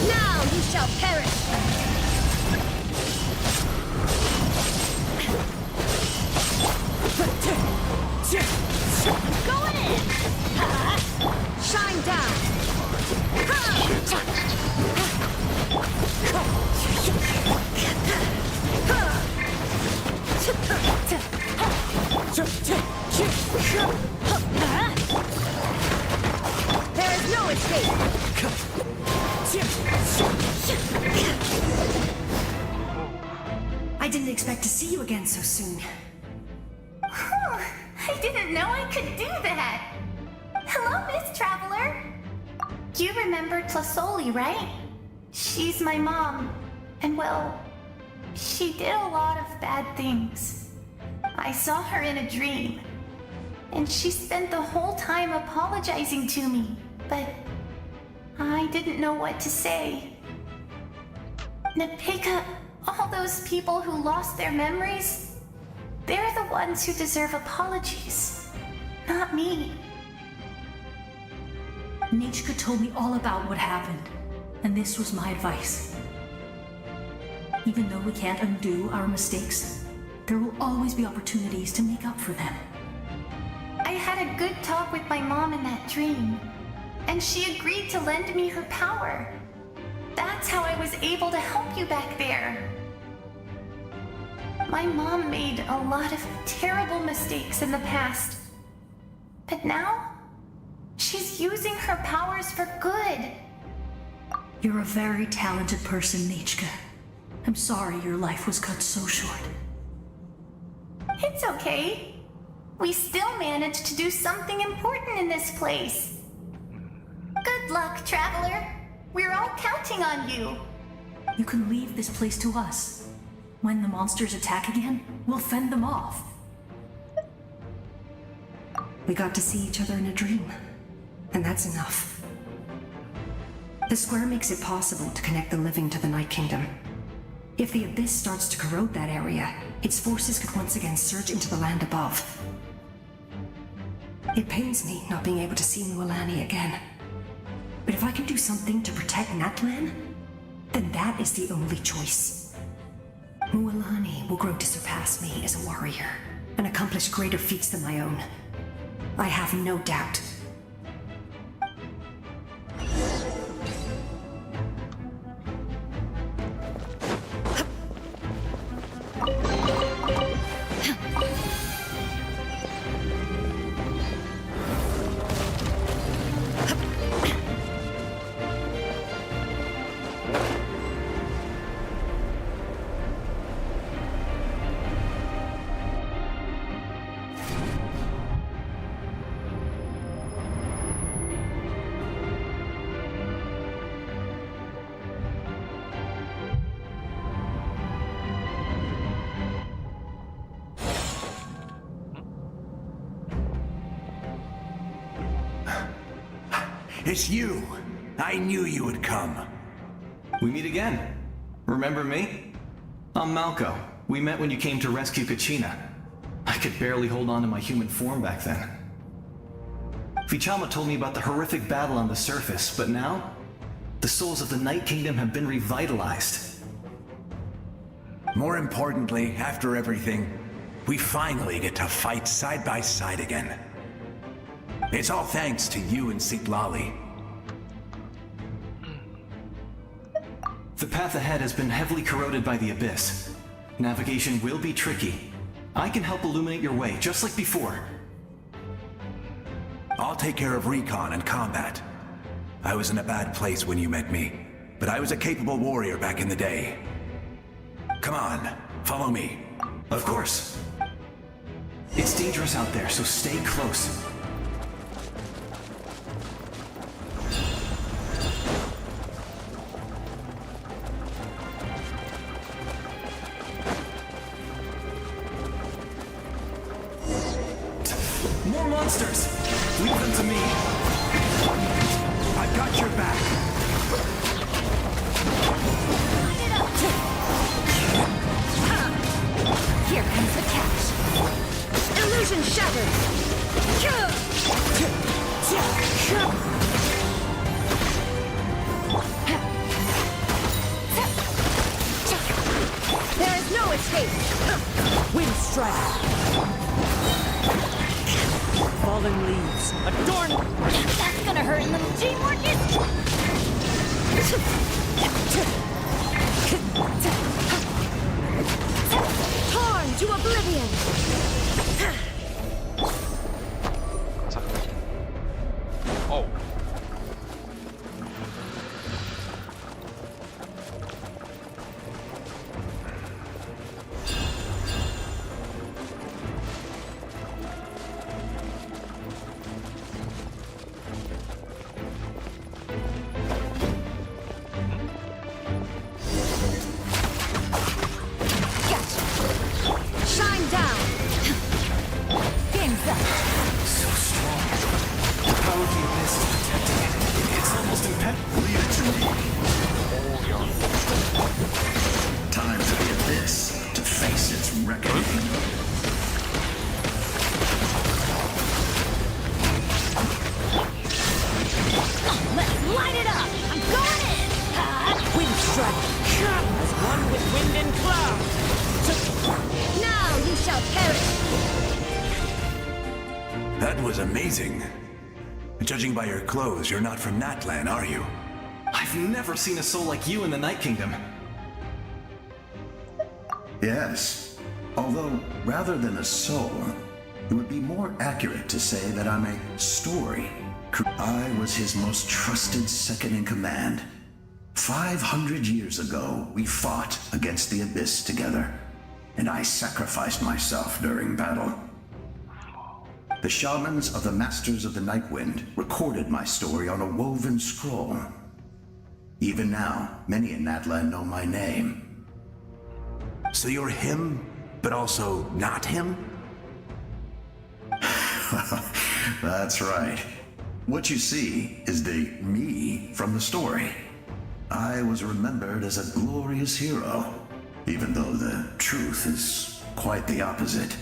Now you shall perish. Going in. Shine down. There is no escape. I didn't expect to see you again so soon. I didn't know I could do that. Hello, Miss Traveler. You remember Tlasoli, right? She's my mom. And well, she did a lot of bad things. I saw her in a dream. And she spent the whole time apologizing to me. But I didn't know what to say. Napika, all those people who lost their memories, they're the ones who deserve apologies, not me. Nichka told me all about what happened, and this was my advice. Even though we can't undo our mistakes, there will always be opportunities to make up for them. I had a good talk with my mom in that dream, and she agreed to lend me her power. That's how I was able to help you back there. My mom made a lot of terrible mistakes in the past. But now, she's using her powers for good. You're a very talented person, Nichka. I'm sorry your life was cut so short. It's okay. We still managed to do something important in this place. Good luck, Traveler. We're all counting on you. You can leave this place to us. When the monsters attack again, we'll fend them off. We got to see each other in a dream, and that's enough. The square makes it possible to connect the living to the Night Kingdom. If the Abyss starts to corrode that area, its forces could once again surge into the land above. It pains me not being able to see Mualani again. But if I can do something to protect Natlan, then that is the only choice. Mualani will grow to surpass me as a warrior and accomplish greater feats than my own. I have no doubt. It's you. I knew you would come. We meet again. Remember me? I'm Malco. We met when you came to rescue Kachina. I could barely hold on to my human form back then. Vichama told me about the horrific battle on the surface, but now, the souls of the Night Kingdom have been revitalized. More importantly, after everything, we finally get to fight side by side again. It's all thanks to you and Sitlali. The path ahead has been heavily corroded by the Abyss. Navigation will be tricky. I can help illuminate your way, just like before. I'll take care of recon and combat. I was in a bad place when you met me, but I was a capable warrior back in the day. Come on, follow me. Of course. It's dangerous out there, so stay close. More monsters! Leave them to me. I've got your back. Here comes the catch. Illusion shattered. There is no escape. Wind strike. Fallen leaves, adorn. That's gonna hurt little G-Mortis. Torn to oblivion. Oh. Shine down. Game's up. So strong. The power of the Abyss is protecting it. It's almost impenetrable. Leave it to me. Time for the Abyss to face its reckoning. Let's light it up. I'm going in. Wind strike. As one with wind and cloud. Now you shall perish. That was amazing. Judging by your clothes, you're not from Natlan, are you? I've never seen a soul like you in the Night Kingdom. Yes. Although, rather than a soul, it would be more accurate to say that I'm a story. I was his most trusted second-in-command. 500 years ago, we fought against the Abyss together, and I sacrificed myself during battle. The shamans of the Masters of the Night Wind recorded my story on a woven scroll. Even now, many in Natlan know my name. So you're him, but also not him? That's right. What you see is the me from the story. I was remembered as a glorious hero, even though the truth is quite the opposite.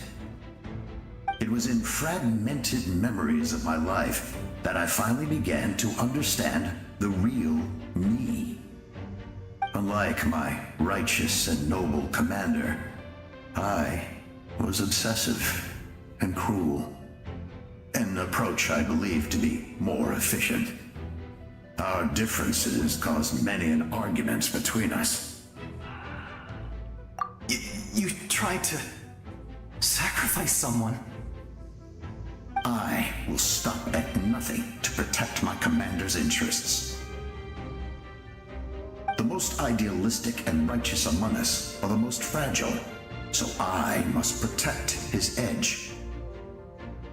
It was in fragmented memories of my life that I finally began to understand the real me. Unlike my righteous and noble commander, I was obsessive and cruel. An approach I believe to be more efficient. Our differences caused many an arguments between us. You tried to sacrifice someone. I will stop at nothing to protect my commander's interests. The most idealistic and righteous among us are the most fragile, so I must protect his edge.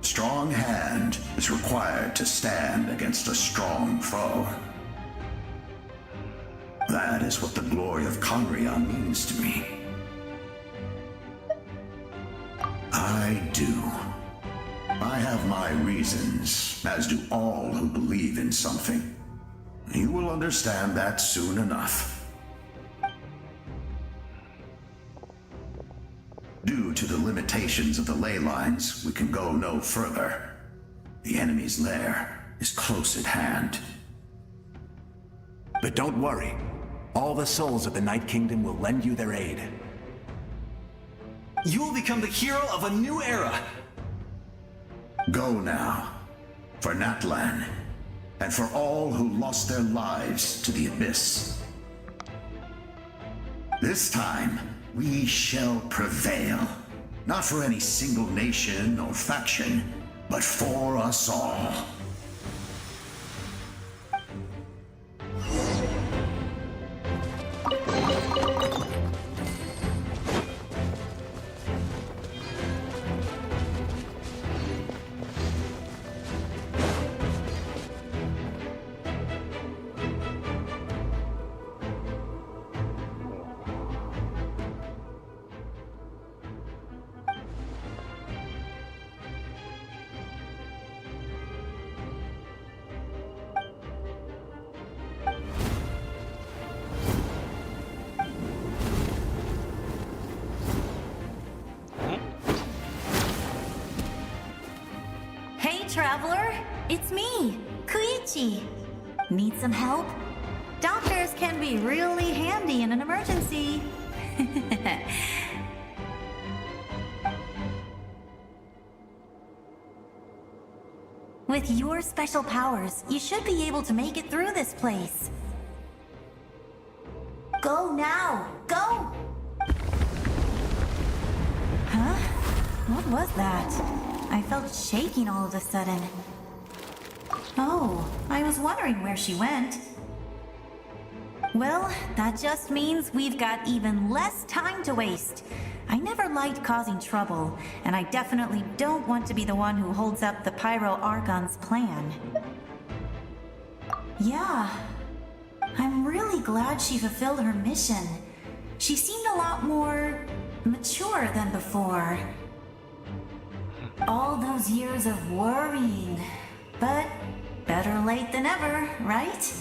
Strong hand is required to stand against a strong foe. That is what the glory of Conria means to me. I do. I have my reasons, as do all who believe in something. You will understand that soon enough. Due to the limitations of the ley lines, we can go no further. The enemy's lair is close at hand. But don't worry. All the souls of the Night Kingdom will lend you their aid. You will become the hero of a new era. Go now, for Natlan, and for all who lost their lives to the Abyss. This time, we shall prevail, not for any single nation or faction, but for us all. Traveler, it's me, Koichi. Need some help? Doctors can be really handy in an emergency. With your special powers, you should be able to make it through this place. Go now! Go! Huh? What was that? I felt shaking all of a sudden. Oh, I was wondering where she went. Well, that just means we've got even less time to waste. I never liked causing trouble, and I definitely don't want to be the one who holds up the Pyro Archon's plan. Yeah, I'm really glad she fulfilled her mission. She seemed a lot more mature than before. All those years of worrying, but better late than ever, right?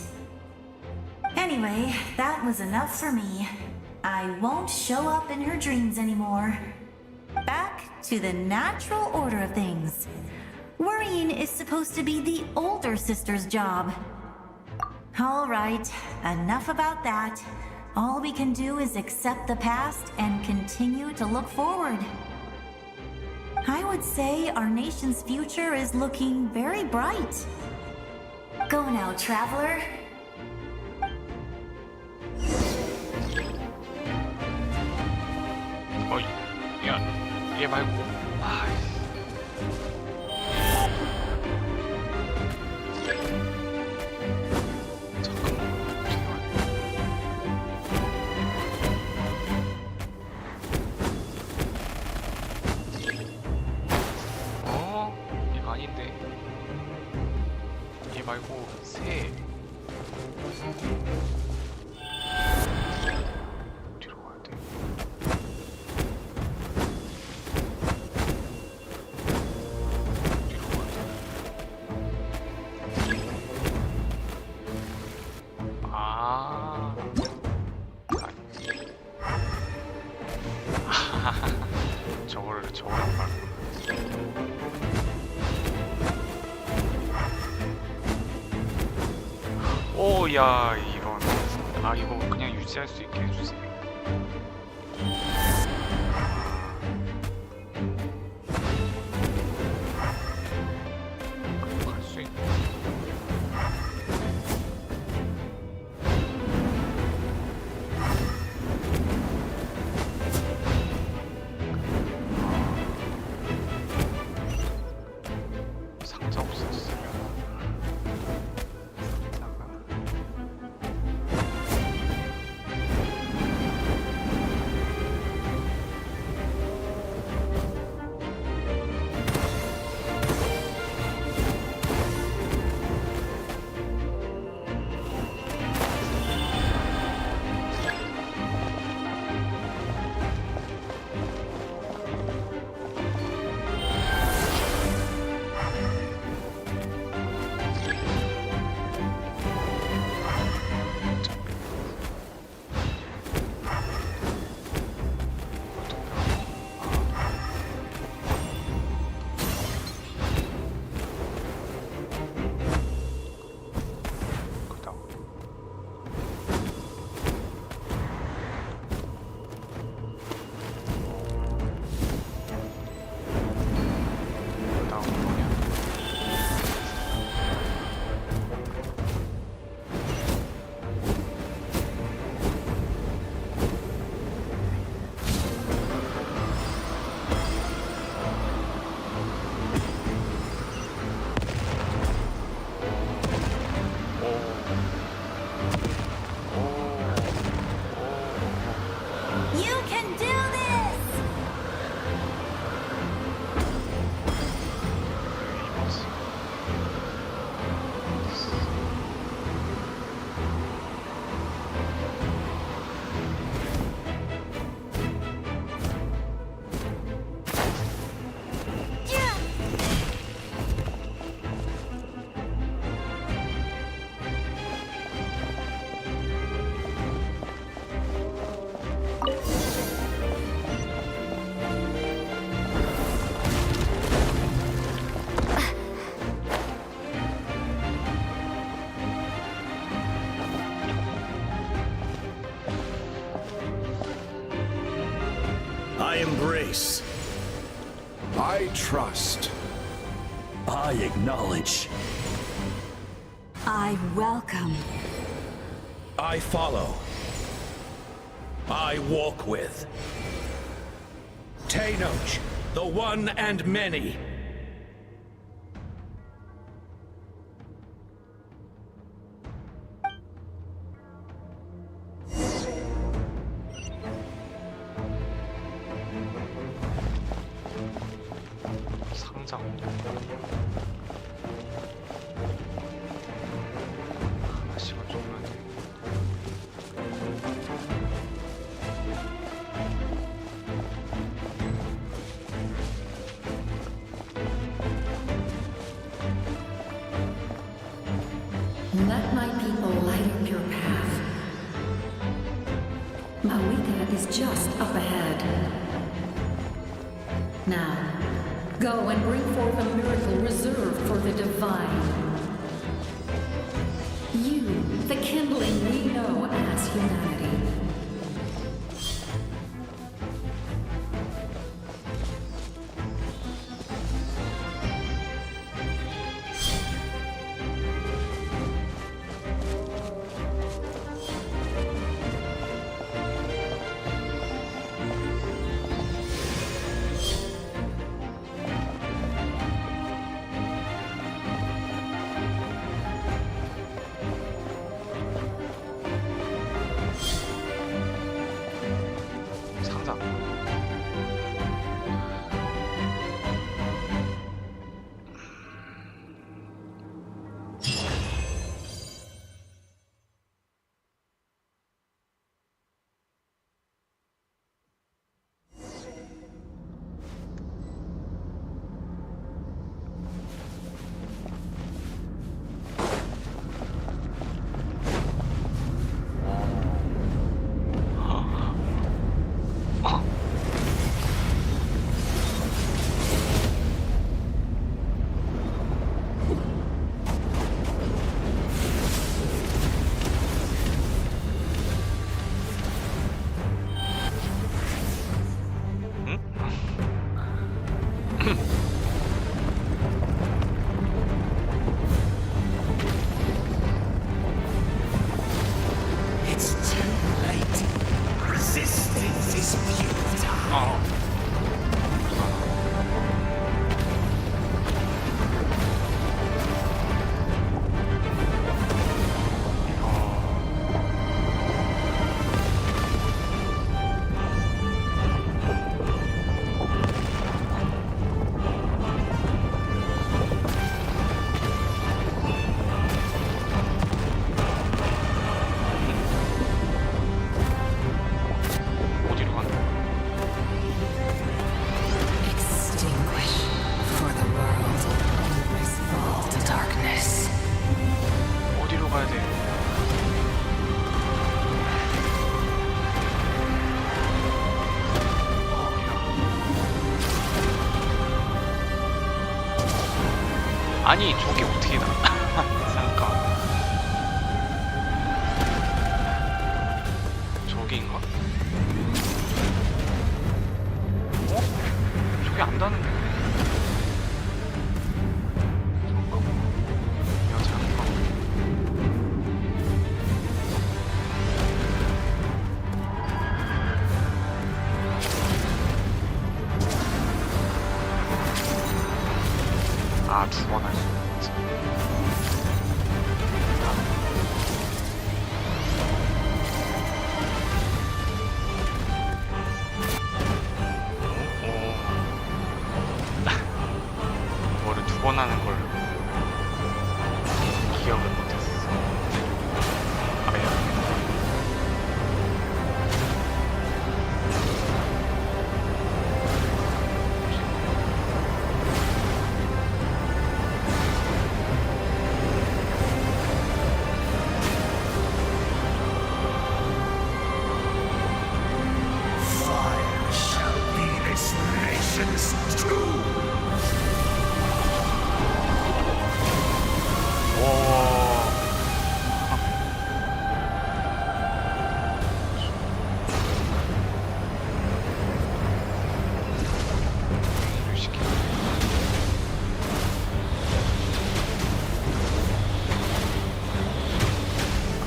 Anyway, that was enough for me. I won't show up in her dreams anymore. Back to the natural order of things. Worrying is supposed to be the older sister's job. All right, enough about that. All we can do is accept the past and continue to look forward. I would say our nation's future is looking very bright. Go now, traveler. 야, 얘 말고. 이거 아닌데. 얘 말고 새. 어디로 가야 돼? 어디로 가야 돼? 저거랑 말고. 오야 이런. 아 이거 그냥 유지할 수 있게 해주세요. 갈 수 있네. 상자 없었으면 상자가 You can do this! I embrace. I trust. I acknowledge. I welcome. I follow. I walk with. Tenoch, the one and many. 상장. 하나씩은 줘야 돼. Let my people light up your path. Mawika is just up ahead. Now, go and bring forth a miracle reserved for the divine. You, the kindling we know as humanity. It's too late. Resistance is futile. Extinguish for the world. Always fall to darkness. 어디로 가야 돼? 아니 저게 어떻게 나? 잠깐. 저기인가? 어? 저게 안 닿는데? 야 잠깐. 아, 두 번 할 수 있지. 뭐를 두 번 하는 걸 기억을 못했어. 아, 미안. Fire shall be this nation's tomb.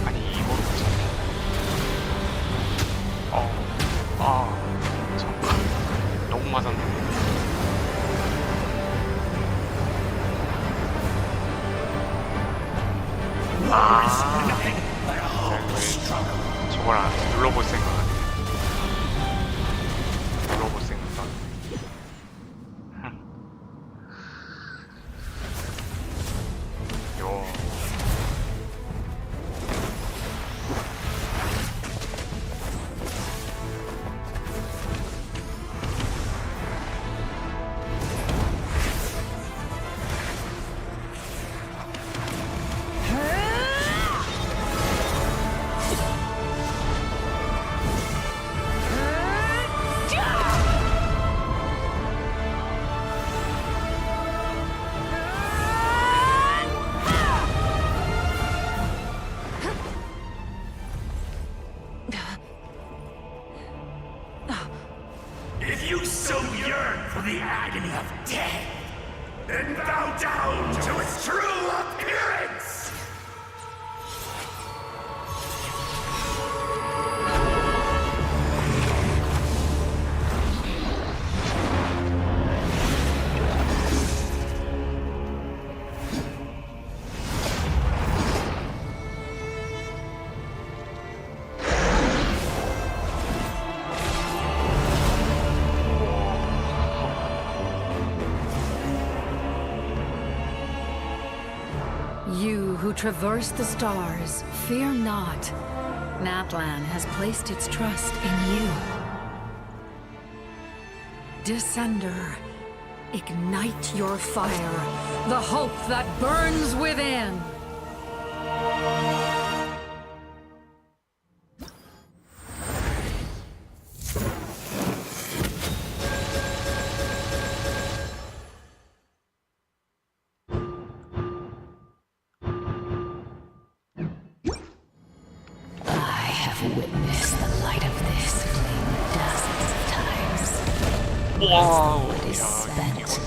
아니 이거로 잠깐 너무 맞았는데. 저걸 안 눌러볼 생각 안 해. 눌러볼 생각도 안 해. 요. If you so yearn for the agony of death, then bow down to its true appearance! You who traverse the stars, fear not. Natlan has placed its trust in you. Descender, ignite your fire, the hope that burns within. I have witnessed the light of this flame dozens of times. 와우. Is spent.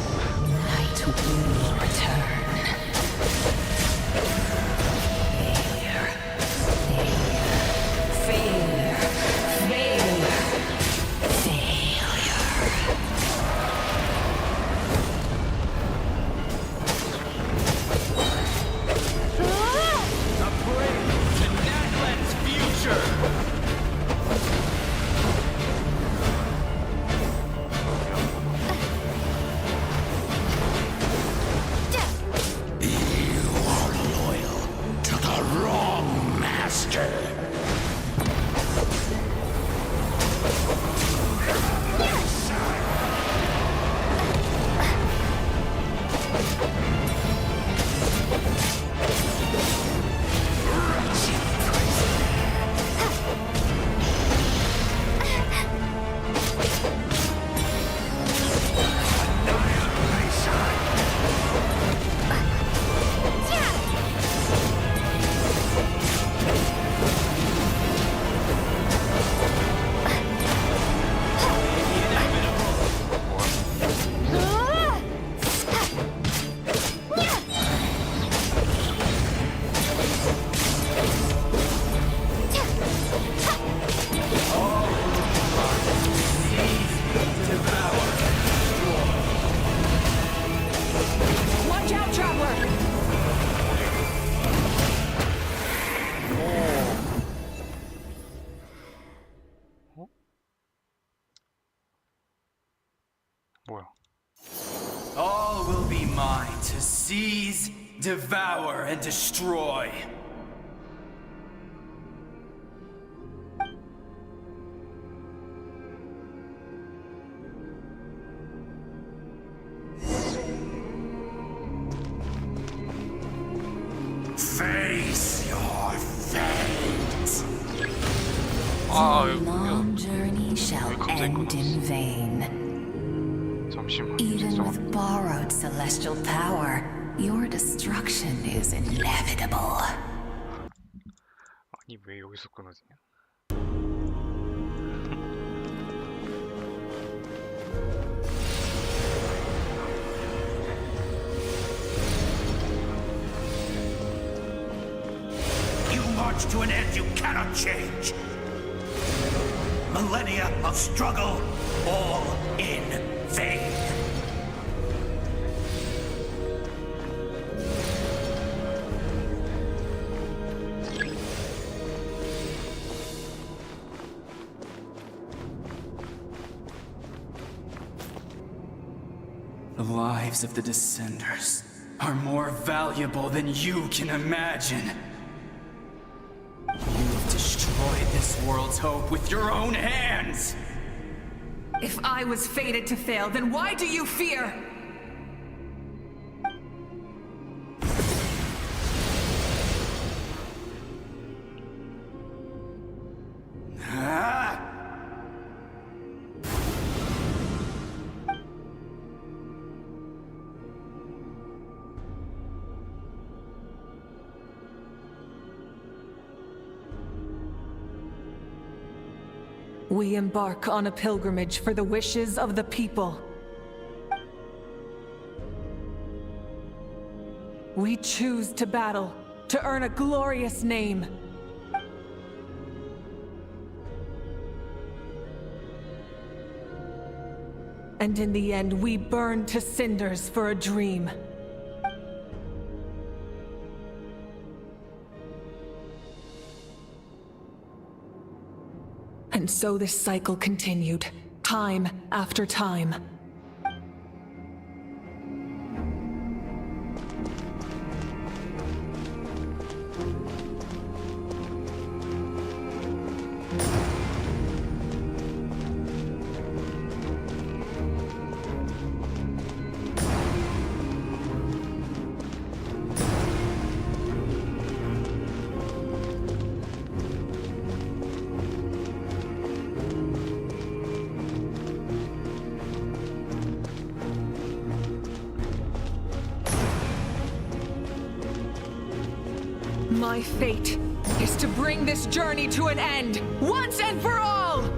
Night will return. Failure. 뭐야? All will be mine to seize, devour, and destroy. Face your fate. The long journey shall end in vain. Even with borrowed celestial power, your destruction is inevitable. 아니 왜 여기서 끊어지냐? You march to an end you cannot change. Millennia of struggle, all in vain. The lives of the Descenders are more valuable than you can imagine. You've destroyed this world's hope with your own hands! If I was fated to fail, then why do you fear? We embark on a pilgrimage for the wishes of the people. We choose to battle, to earn a glorious name. And in the end, we burn to cinders for a dream. And so this cycle continued, time after time. My fate is to bring this journey to an end, once and for all!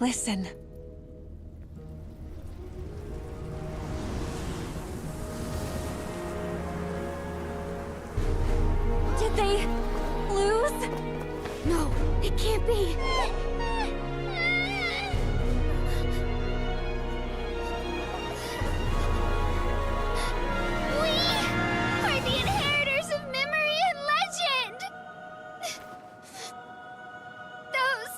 Listen. Did they lose? No, it can't be. We are the inheritors of memory and legend. Those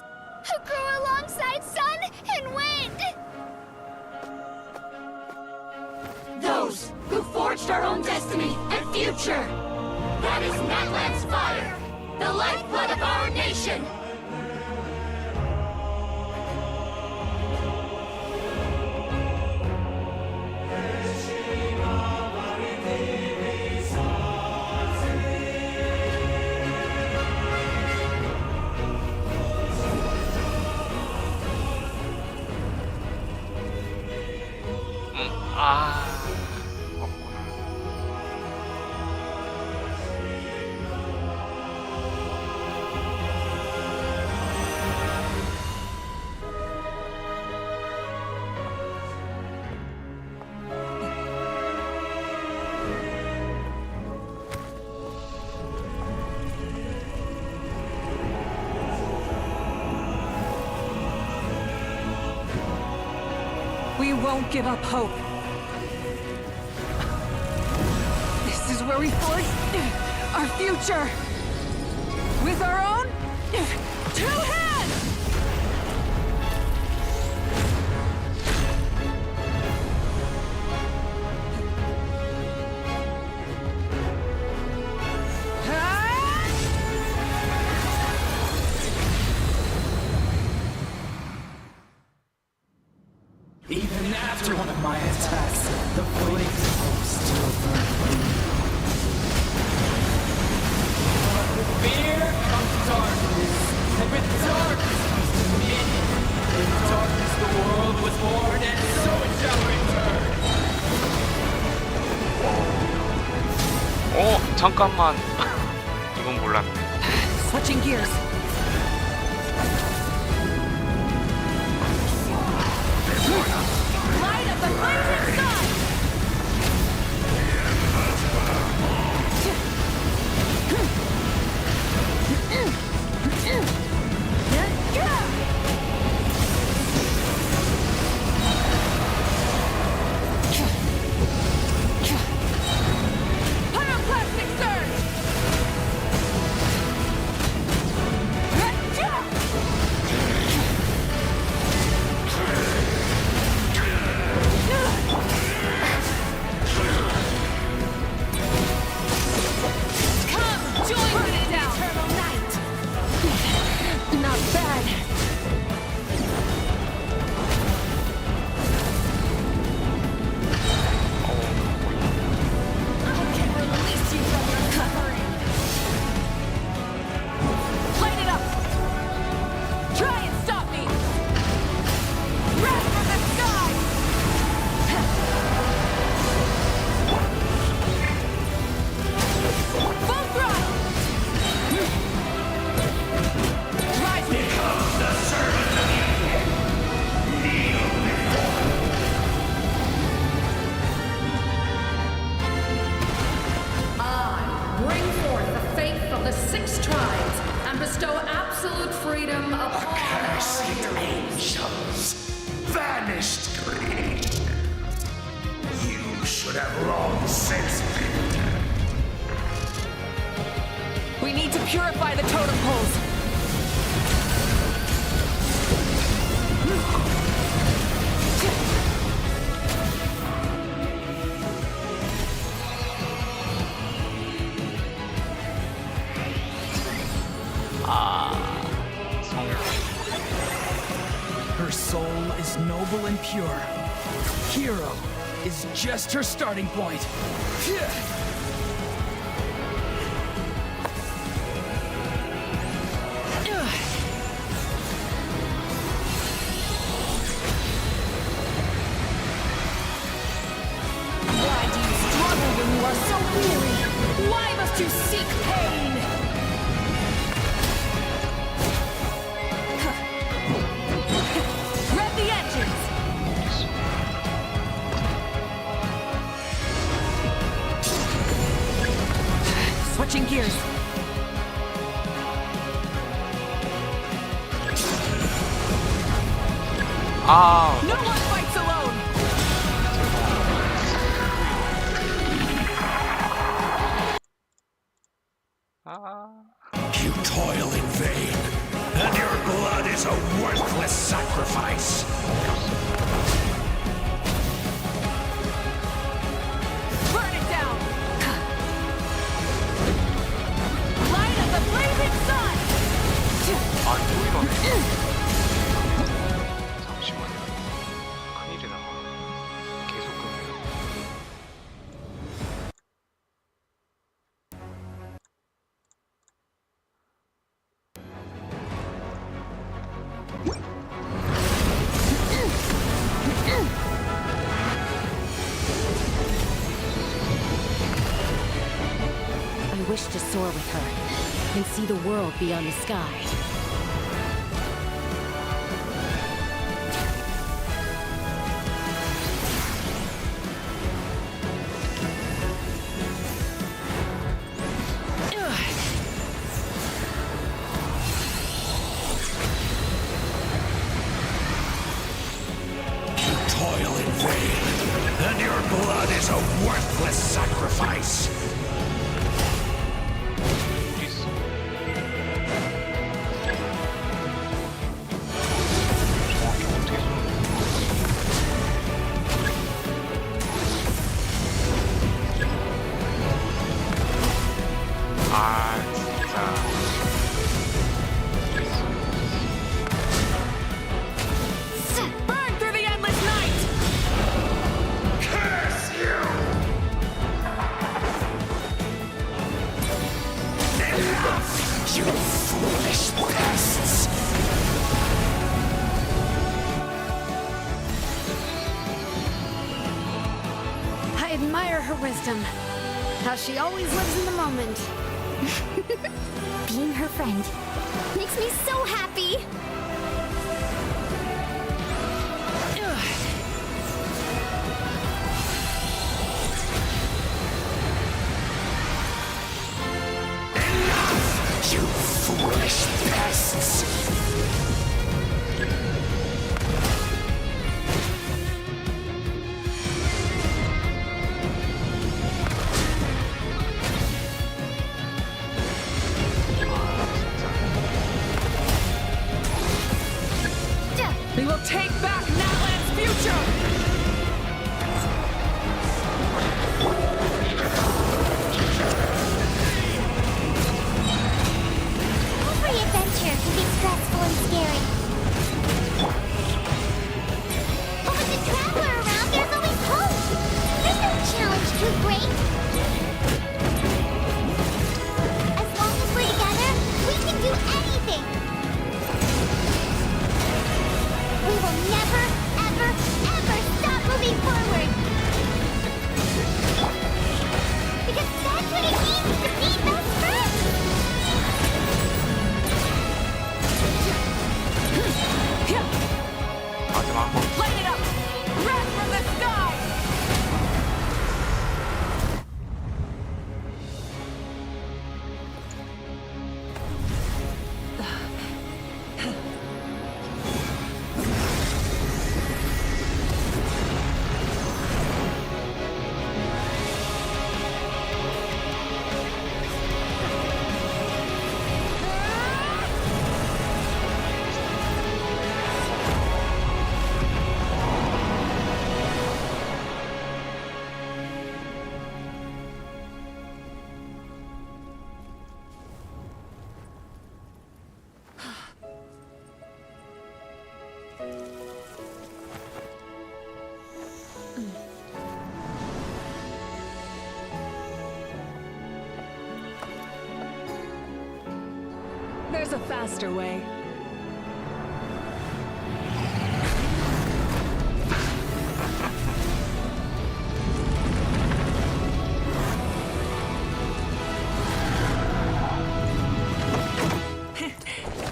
who grew alongside sun and wind. Those who forged our own destiny and future. That is Natlan's fire, the lifeblood of our nation. We won't give up hope. This is where we forge our future. With our own 2 hands! Even after one of my attacks, the floating hope still burned. But with fear comes darkness, and with darkness comes dominion. In darkness the world was born, and so it shall return. 잠깐만. 이건 몰랐네. Switching gears. Light of the crimson sun! Pyroclastic surge! should have long since been dead. We need to purify the totem poles. Her soul is noble and pure. Hero is just her starting point. Why do you struggle when you are so weary? Why must you seek pain? Switching gears. No one fights alone. You toil in vain, and your blood is a worthless sacrifice. Burn it down. Light of the blazing sun. 잠시만요. 큰일이다. 계속 끄네요. I wish to soar with her and see the world beyond the sky. You toil in vain, and your blood is a worthless sacrifice. 아 진짜. Burn through the endless night. Curse you! Enough, you foolish pests! I admire her wisdom. How she always lives in the moment. Being her friend makes me so happy. You foolish pests! We will take back Natlan's future. Every adventure can be stressful and scary. But with the Traveler around, there's always hope. There's no challenge too great. As long as we're together, we can do anything. We will never, ever, ever stop moving forward. Because that's what it means to be best friends. 마지막 번. Light it up. Red from the sky. There's a faster way.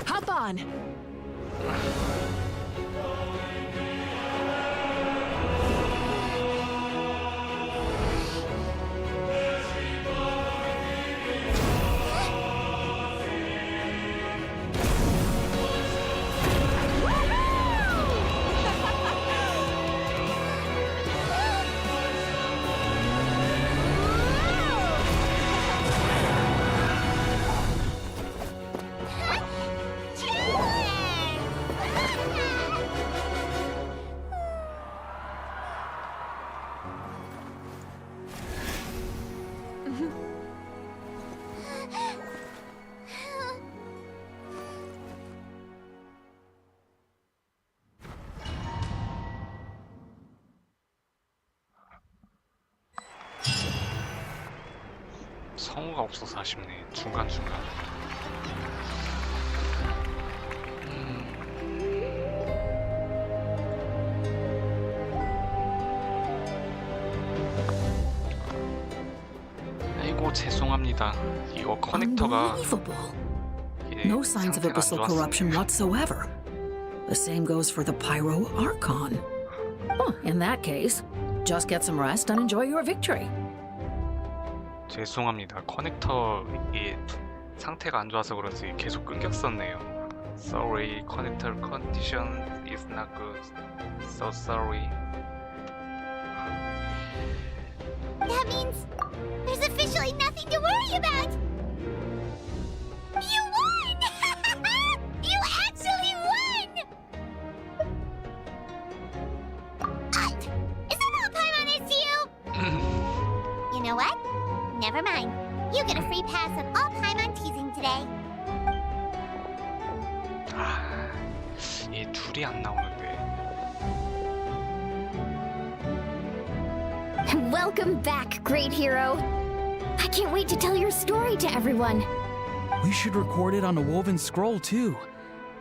Hop on. 성우가 없어서 아쉽네. 중간중간. 아이고 죄송합니다. 이거 커넥터가 No signs of abyssal corruption whatsoever. The same goes for the Pyro Archon. Oh, in that case, just get some rest and enjoy your victory. 죄송합니다. 커넥터 이 상태가 안 좋아서 그런지 계속 끊겼었네요. Sorry, connector condition is not good. So sorry. That means there's officially nothing to worry about! You won! You actually won! Is that all Paimon is to you? You know what? Never mind. You get a free pass on all Paimon teasing today. 얘 둘이 안 나오는데. Welcome back, great hero. I can't wait to tell your story to everyone. We should record it on a woven scroll, too.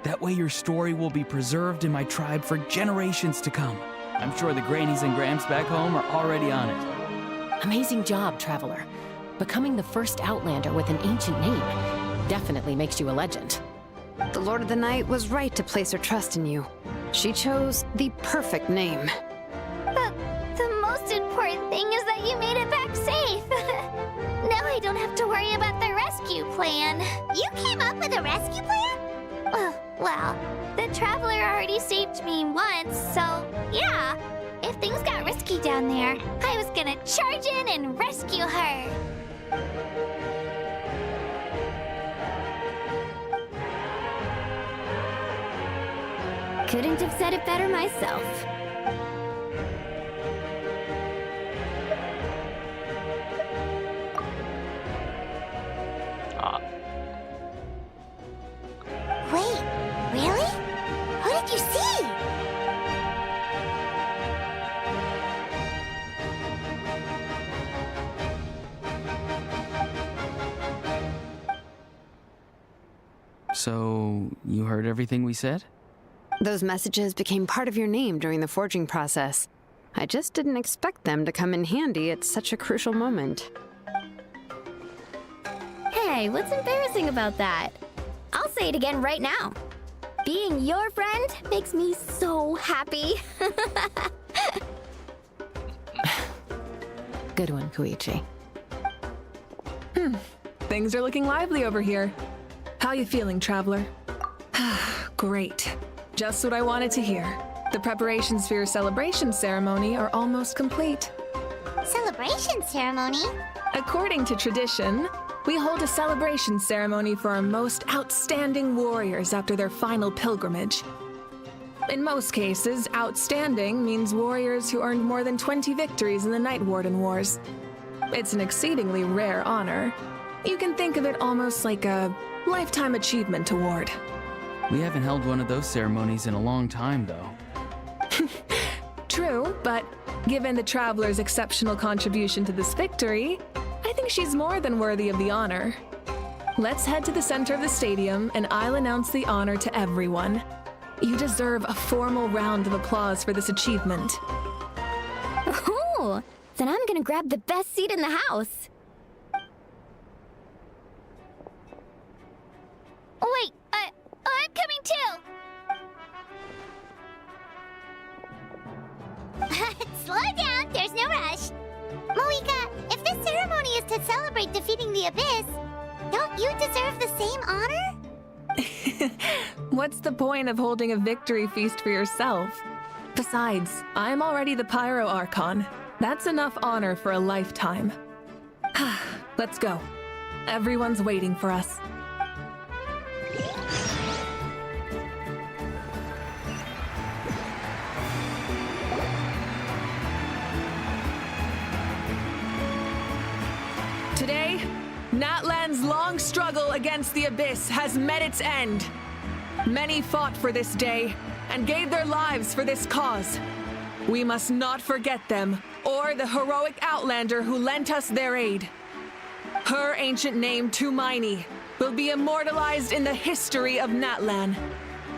That way your story will be preserved in my tribe for generations to come. I'm sure the Grannies and Gramps back home are already on it. Amazing job, Traveler. Becoming the first Outlander with an ancient name definitely makes you a legend. The Lord of the Night was right to place her trust in you. She chose the perfect name. The most important thing is that you made it back safe. Now I don't have to worry about the rescue plan. You came up with a rescue plan? Well, the Traveler already saved me once, so yeah. If things got risky down there, I was gonna charge in and rescue her. Couldn't have said it better myself. Wait, really? Who did you see? So, you heard everything we said? Those messages became part of your name during the forging process. I just didn't expect them to come in handy at such a crucial moment. Hey, what's embarrassing about that? I'll say it again right now. Being your friend makes me so happy. Good one, Koichi. Things are looking lively over here. How you feeling, Traveler? Great. Just what I wanted to hear. The preparations for your celebration ceremony are almost complete. Celebration ceremony? According to tradition, we hold a celebration ceremony for our most outstanding warriors after their final pilgrimage. In most cases, outstanding means warriors who earned more than 20 victories in the Night Warden Wars. It's an exceedingly rare honor. You can think of it almost like a lifetime achievement award. We haven't held one of those ceremonies in a long time, though. True, but given the Traveler's exceptional contribution to this victory, I think she's more than worthy of the honor. Let's head to the center of the stadium, and I'll announce the honor to everyone. You deserve a formal round of applause for this achievement. Ooh, then I'm gonna grab the best seat in the house. Wait, I'm coming too. Slow down, there's no rush. Moika, if this ceremony is to celebrate defeating the Abyss, don't you deserve the same honor? What's the point of holding a victory feast for yourself? Besides, I'm already the Pyro Archon. That's enough honor for a lifetime. Let's go. Everyone's waiting for us. Today, Natlan's long struggle against the Abyss has met its end. Many fought for this day and gave their lives for this cause. We must not forget them or the heroic Outlander who lent us their aid. Her ancient name, Tumaini, will be immortalized in the history of Natlan.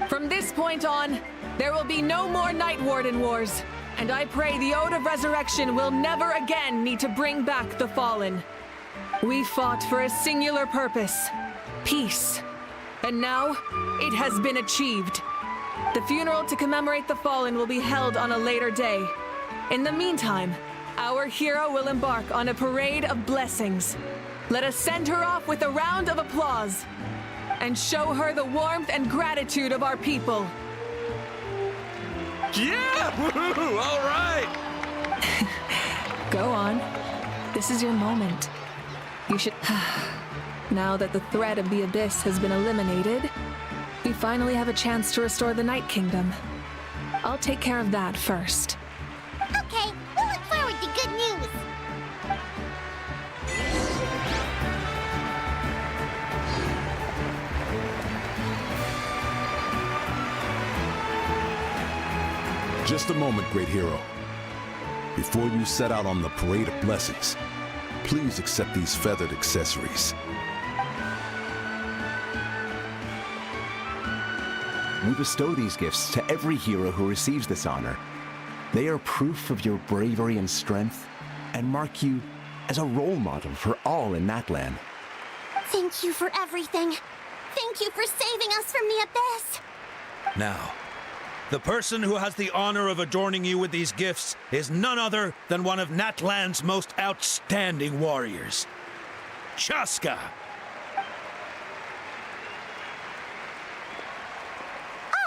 From this point on, there will be no more Night Warden wars, and I pray the Ode of Resurrection will never again need to bring back the fallen. We fought for a singular purpose, peace, and now it has been achieved. The funeral to commemorate the fallen will be held on a later day. In the meantime, our hero will embark on a parade of blessings. Let us send her off with a round of applause and show her the warmth and gratitude of our people. Yeah! Woohoo! All right! Go on. This is your moment. You should... Now that the threat of the Abyss has been eliminated, we finally have a chance to restore the Night Kingdom. I'll take care of that first. Okay, we'll look forward to good news. Just a moment, great hero. Before you set out on the parade of blessings, please accept these feathered accessories. We bestow these gifts to every hero who receives this honor. They are proof of your bravery and strength, and mark you as a role model for all in Natlan. Thank you for everything. Thank you for saving us from the Abyss. Now, the person who has the honor of adorning you with these gifts is none other than one of Natlan's most outstanding warriors, Chaska.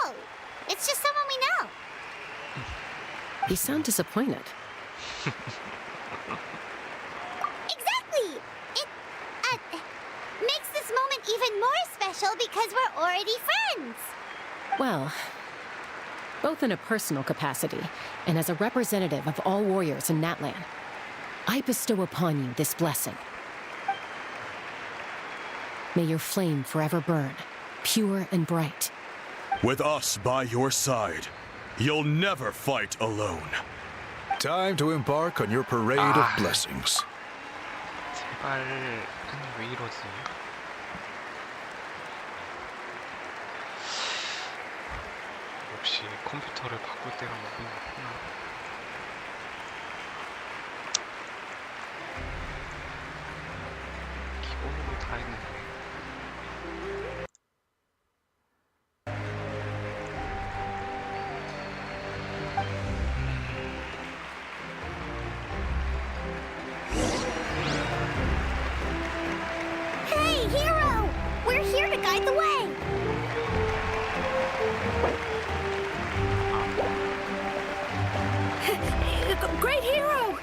Oh, it's just someone we know. You sound disappointed. Exactly! It makes this moment even more special because we're already friends. Well, both in a personal capacity and as a representative of all warriors in Natlan, I bestow upon you this blessing. May your flame forever burn, pure and bright. With us by your side, you'll never fight alone. Time to embark on your parade of blessings. 제발, 아니 왜 이러지? 역시 컴퓨터를 바꿀 때가 오긴 왔구나. 기본으로 다 했는데. Hey, hero! We're here to guide the way. Great hero!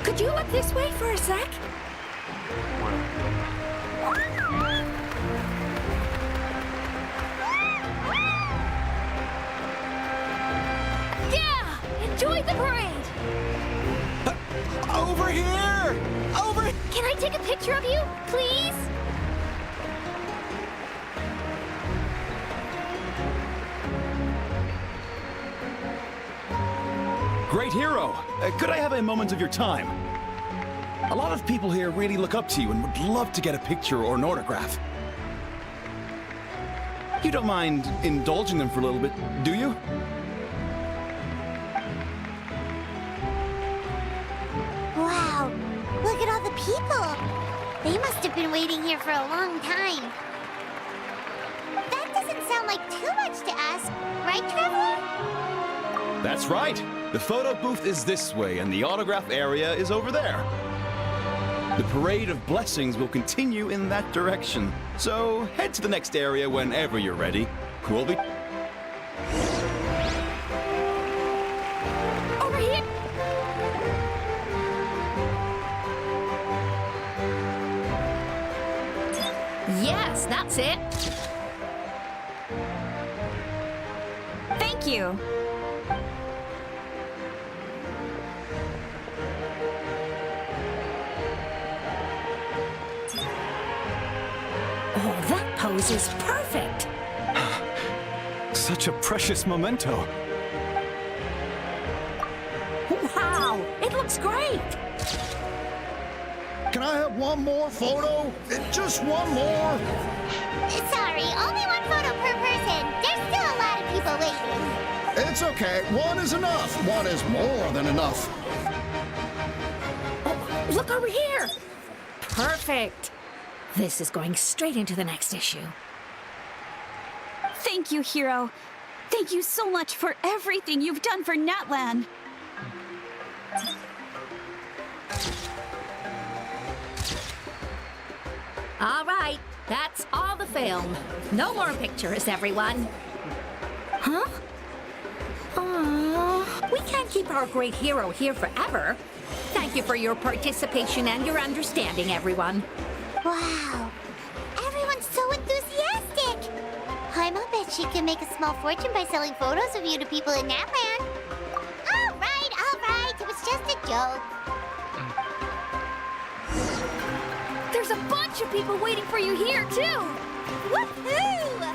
Could you look this way for a sec? Yeah! Enjoy the parade! Over here! Over... Can I take a picture of you, please? Great hero! Could I have a moment of your time? A lot of people here really look up to you and would love to get a picture or an autograph. You don't mind indulging them for a little bit, do you? Wow, look at all the people. They must have been waiting here for a long time. That doesn't sound like too much to ask, right, Traveler? That's right. The photo booth is this way, and the autograph area is over there. The parade of blessings will continue in that direction. So head to the next area whenever you're ready. We'll be... Over here! Yes, that's it. Thank you. Oh, that pose is perfect. Such a precious memento. Wow, it looks great. Can I have one more photo? Just one more. Sorry, only one photo per person. There's still a lot of people waiting. It's okay. One is enough. One is more than enough. Oh, look over here. Perfect. This is going straight into the next issue. Thank you, Hero. Thank you so much for everything you've done for Natlan. All right, that's all the film. No more pictures, everyone. Huh? We can't keep our great hero here forever. Thank you for your participation and your understanding, everyone. Wow. Everyone's so enthusiastic. Paimon bet she can make a small fortune by selling photos of you to people in Natlan. All right. It was just a joke. There's a bunch of people waiting for you here, too. Woohoo!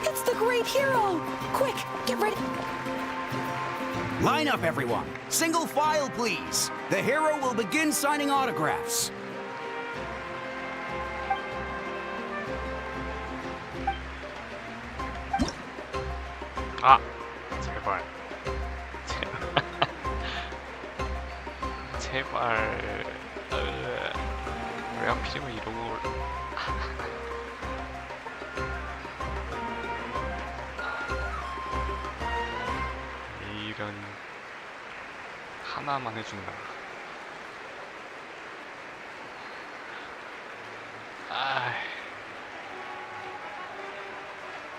It's the great hero. Quick, get ready. Line up, everyone. Single file, please. The hero will begin signing autographs. 아, 제발. 제발. 왜 하필이면 이러고. 이런 하나만 해준다.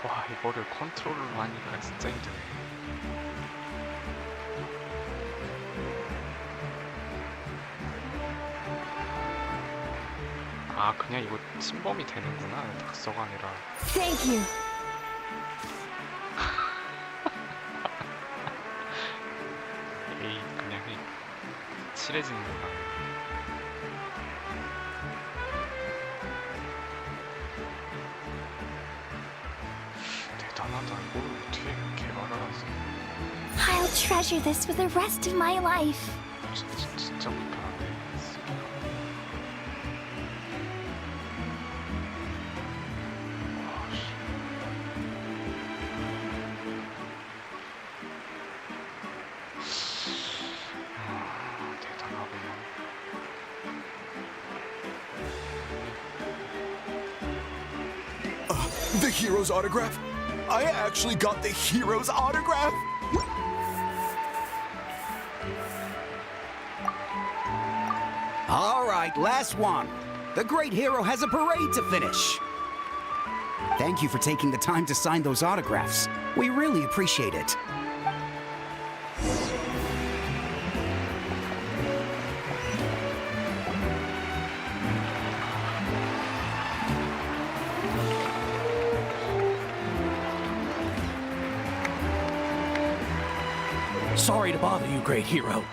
와, 이거를 컨트롤로 하니까 진짜 힘드네. 아, 그냥 이거 침범이 되는구나. 낙서가 아니라. Thank you. 에이, 그냥 해. 칠해지는구나. 대단하다. 이걸 어떻게 개발을 하지? I'll treasure this for the rest of my life. 진짜 불편하네. The hero's autograph? I actually got the hero's autograph? All right, last one. The great hero has a parade to finish. Thank you for taking the time to sign those autographs. We really appreciate it. Sorry to bother you, great hero.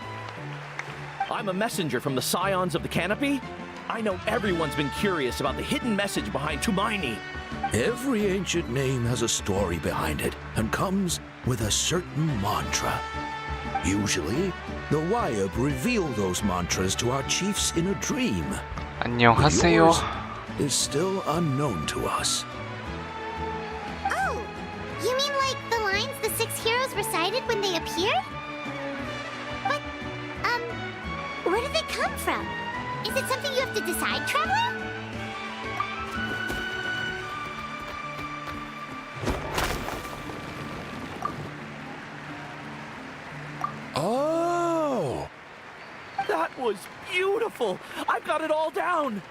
I'm a messenger from the Scions of the Canopy. I know everyone's been curious about the hidden message behind Tumaini. Every ancient name has a story behind it and comes with a certain mantra. Usually, the Wayab reveal those mantras to our chiefs in a dream. 안녕하세요. Yours is still unknown to us. Oh, you mean like the lines the 6 heroes recited when they appeared? But, where did they come from? Is it something you have to decide, Traveler? Oh! That was beautiful. I've got it all down.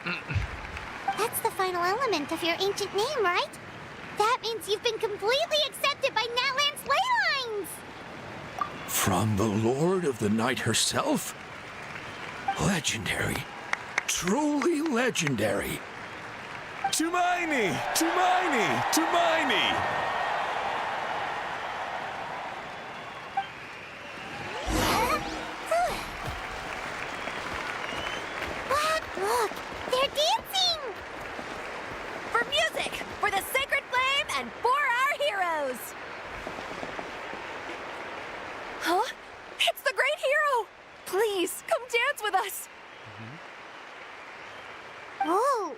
That's the final element of your ancient name, right? That means you've been completely accepted by Natlan's ley lines! From the Lord of the Night herself? Legendary. Truly legendary. Tumaini! Tumaini! Tumaini! Look, they're dancing! For music! Please, come dance with us! Oh,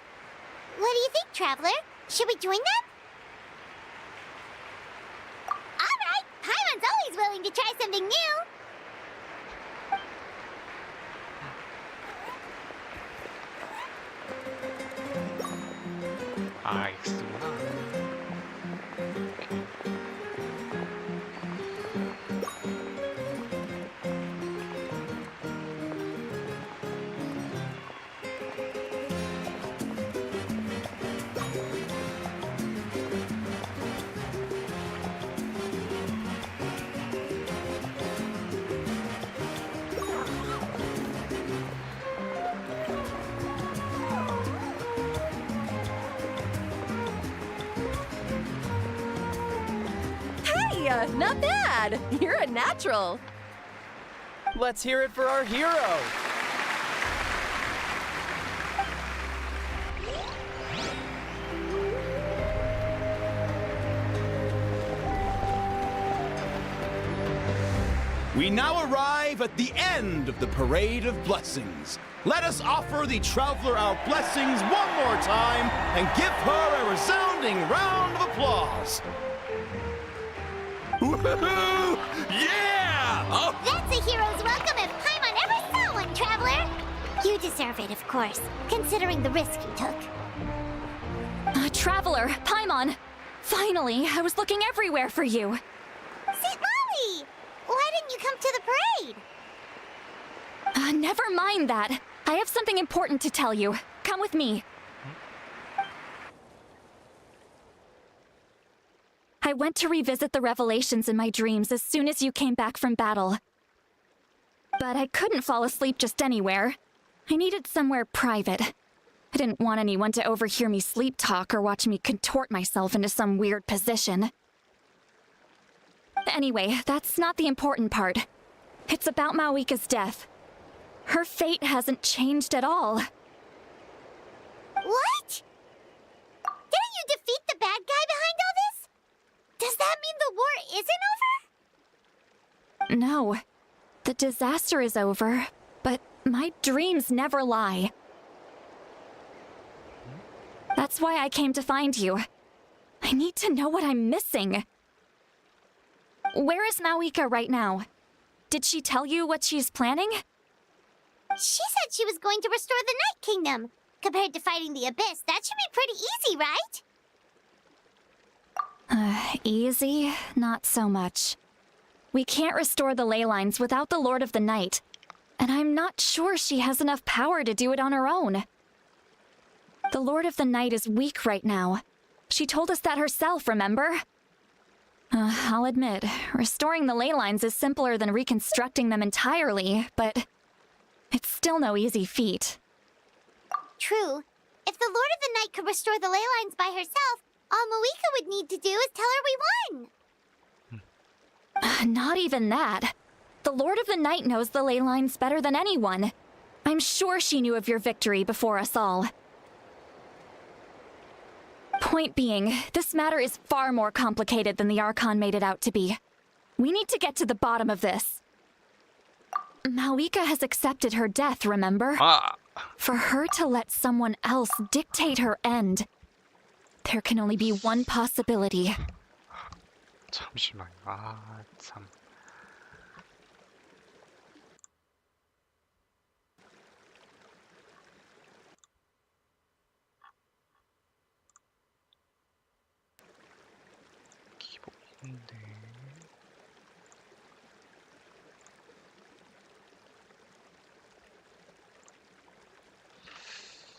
what do you think, Traveler? Should we join them? All right, Paimon's always willing to try something new. 아, X구나. Hey, not bad. You're a natural. Let's hear it for our hero. We now arrive at the end of the Parade of Blessings. Let us offer the traveler our blessings one more time and give her a resounding round of applause. Woohoo! Yeah! Oh. That's a hero's welcome if Paimon ever saw one, Traveler. You deserve it, of course, considering the risk you took. Traveler, Paimon! Finally, I was looking everywhere for you. St. Molly! Why didn't you come to the parade? Never mind that. I have something important to tell you. Come with me. I went to revisit the revelations in my dreams as soon as you came back from battle. But I couldn't fall asleep just anywhere. I needed somewhere private. I didn't want anyone to overhear me sleep talk or watch me contort myself into some weird position. Anyway, that's not the important part. It's about Mawika's death. Her fate hasn't changed at all. What? Didn't you defeat the bad guy behind all this? Does that mean the war isn't over? No. The disaster is over, but my dreams never lie. That's why I came to find you. I need to know what I'm missing. Where is Mawika right now? Did she tell you what she's planning? She said she was going to restore the Night Kingdom. Compared to fighting the Abyss, that should be pretty easy, right? Easy? Not so much. We can't restore the ley lines without the Lord of the Night, and I'm not sure she has enough power to do it on her own. The Lord of the Night is weak right now. She told us that herself, remember? I'll admit, restoring the ley lines is simpler than reconstructing them entirely, but it's still no easy feat. True. If the Lord of the Night could restore the ley lines by herself, all Mawika would need to do is tell her we won. Not even that. The Lord of the Night knows the ley lines better than anyone. I'm sure she knew of your victory before us all. Point being, this matter is far more complicated than the Archon made it out to be. We need to get to the bottom of this. Mawika has accepted her death, remember? For her to let someone else dictate her end, there can only be one possibility. 잠시만요. 참. 기본인데.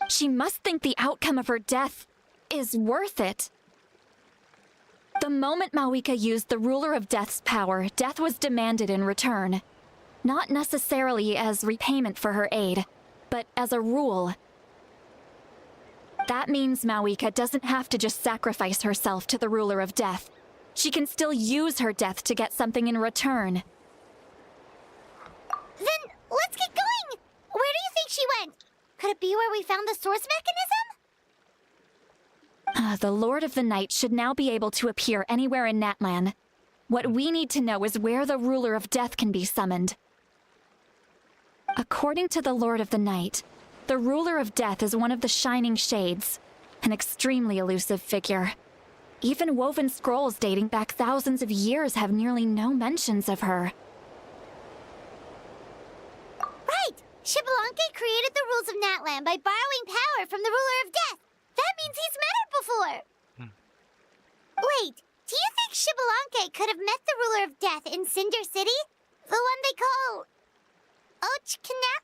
She must think the outcome of her death is worth it. The moment Mawika used the Ruler of Death's power, death was demanded in return. Not necessarily as repayment for her aid, but as a rule. That means Mawika doesn't have to just sacrifice herself to the Ruler of Death. She can still use her death to get something in return. Then let's get going! Where do you think she went? Could it be where we found the source mechanism? The Lord of the Night should now be able to appear anywhere in Natlan. What we need to know is where the Ruler of Death can be summoned. According to the Lord of the Night, the ruler of death is one of the Shining Shades, an extremely elusive figure. Even woven scrolls dating back thousands of years have nearly no mentions of her. Right! Xbalanque created the rules of Natlan by borrowing power from the ruler of death. That means he's met her before. Wait, do you think Xbalanque could have met the ruler of death in Cinder City? The one they call Jeokjone?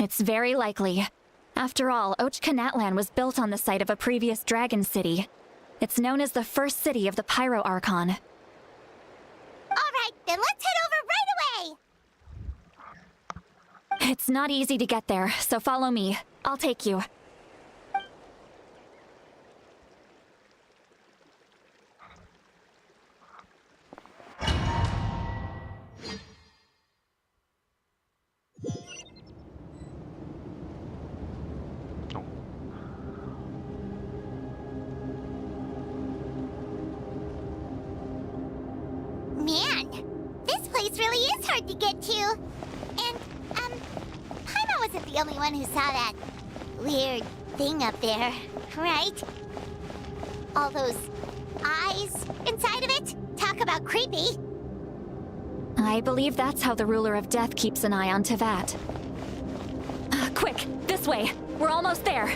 It's very likely. After all, Jeokjone was built on the site of a previous dragon city. It's known as the first city of the Pyro Archon. Alright, then let's head over right away! It's not easy to get there, so follow me. I'll take you. Man, this place really is hard to get to. And, Paimon wasn't the only one who saw that weird thing up there, right? All those eyes inside of it? Talk about creepy. I believe that's how the ruler of death keeps an eye on Teyvat. Quick, this way. We're almost there.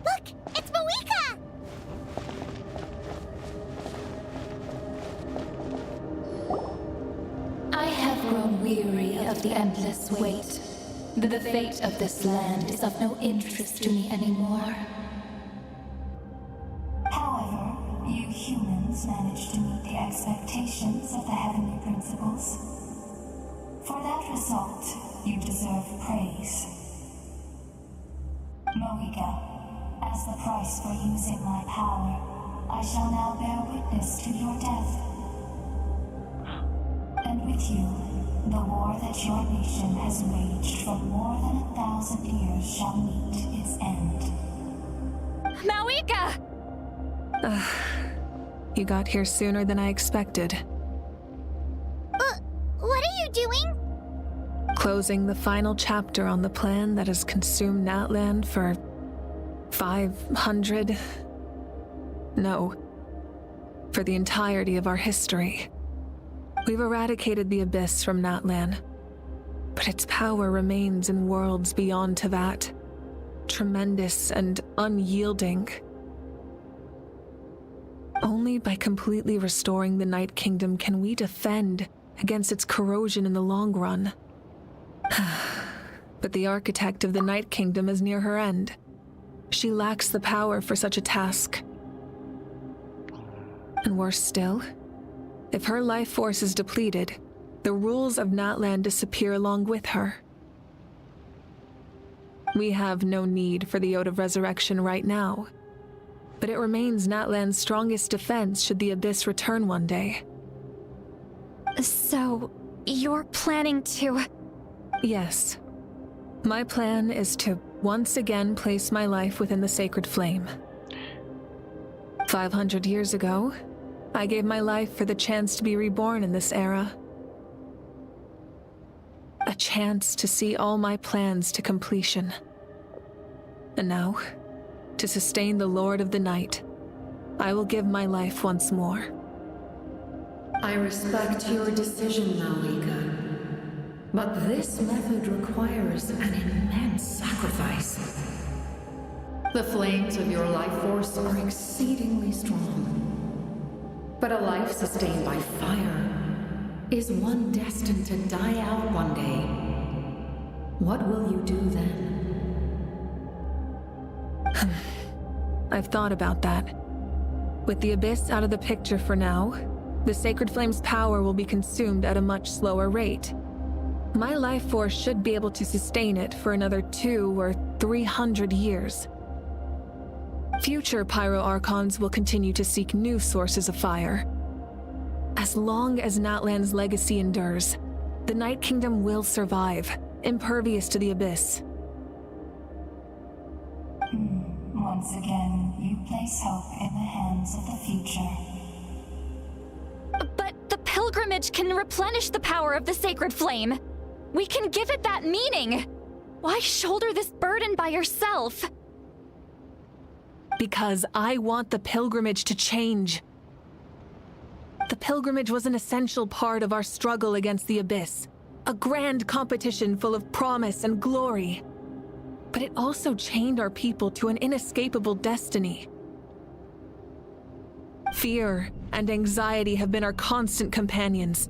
Look, it's Moeka! I have grown weary of the endless wait. The fate of this land is of no interest to me anymore. However, you humans managed to meet the expectations of the heavenly principles. For that result, you deserve praise. Moeka, as the price for using my power, I shall now bear witness to your death. And with you, the war that your nation has waged for more than 1,000 years shall meet its end. Moeka! You got here sooner than I expected. What are you doing? Closing the final chapter on the plan that has consumed Natlan for 500... No. For the entirety of our history. We've eradicated the Abyss from Natlan, but its power remains in worlds beyond Teyvat, tremendous and unyielding. Only by completely restoring the Night Kingdom can we defend against its corrosion in the long run. But the architect of the Night Kingdom is near her end. She lacks the power for such a task. And worse still, if her life force is depleted, the rules of Natlan disappear along with her. We have no need for the Ode of Resurrection right now, but it remains Natlan's strongest defense should the Abyss return one day. So, you're planning to... Yes. My plan is to once again place my life within the sacred flame. 500 years ago, I gave my life for the chance to be reborn in this era. A chance to see all my plans to completion. And now, to sustain the Lord of the Night, I will give my life once more. I respect your decision, Moeka. But this method requires an immense sacrifice. The flames of your life force are exceedingly strong. But a life sustained by fire is one destined to die out one day. What will you do then? I've thought about that. With the Abyss out of the picture for now, the Sacred Flame's power will be consumed at a much slower rate. My life force should be able to sustain it for another 200 or 300 years. Future Pyro Archons will continue to seek new sources of fire. As long as Natlan's legacy endures, the Night Kingdom will survive, impervious to the Abyss. Once again, you place hope in the hands of the future. But the pilgrimage can replenish the power of the sacred flame. We can give it that meaning. Why shoulder this burden by yourself? Because I want the pilgrimage to change. The pilgrimage was an essential part of our struggle against the abyss, a grand competition full of promise and glory. But it also chained our people to an inescapable destiny. Fear and anxiety have been our constant companions.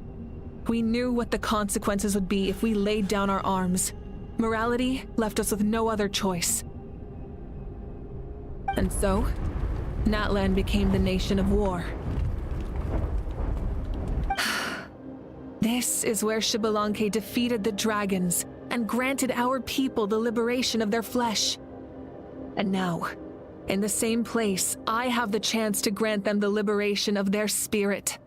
We knew what the consequences would be if we laid down our arms. Morality left us with no other choice. And so, Natlan became the nation of war. This is where Xbalanque defeated the dragons and granted our people the liberation of their flesh. And now, in the same place, I have the chance to grant them the liberation of their spirit.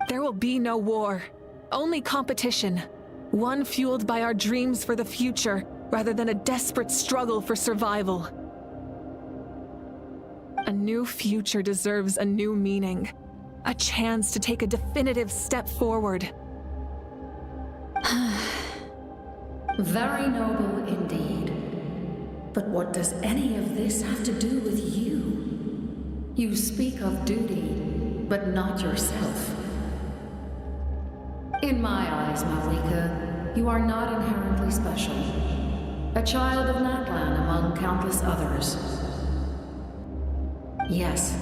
There will be no war, only competition, one fueled by our dreams for the future rather than a desperate struggle for survival. A new future deserves a new meaning, a chance to take a definitive step forward. Very noble indeed. But what does any of this have to do with you? You speak of duty, but not yourself. In my eyes, Malika, you are not inherently special. A child of Natlan among countless others. Yes,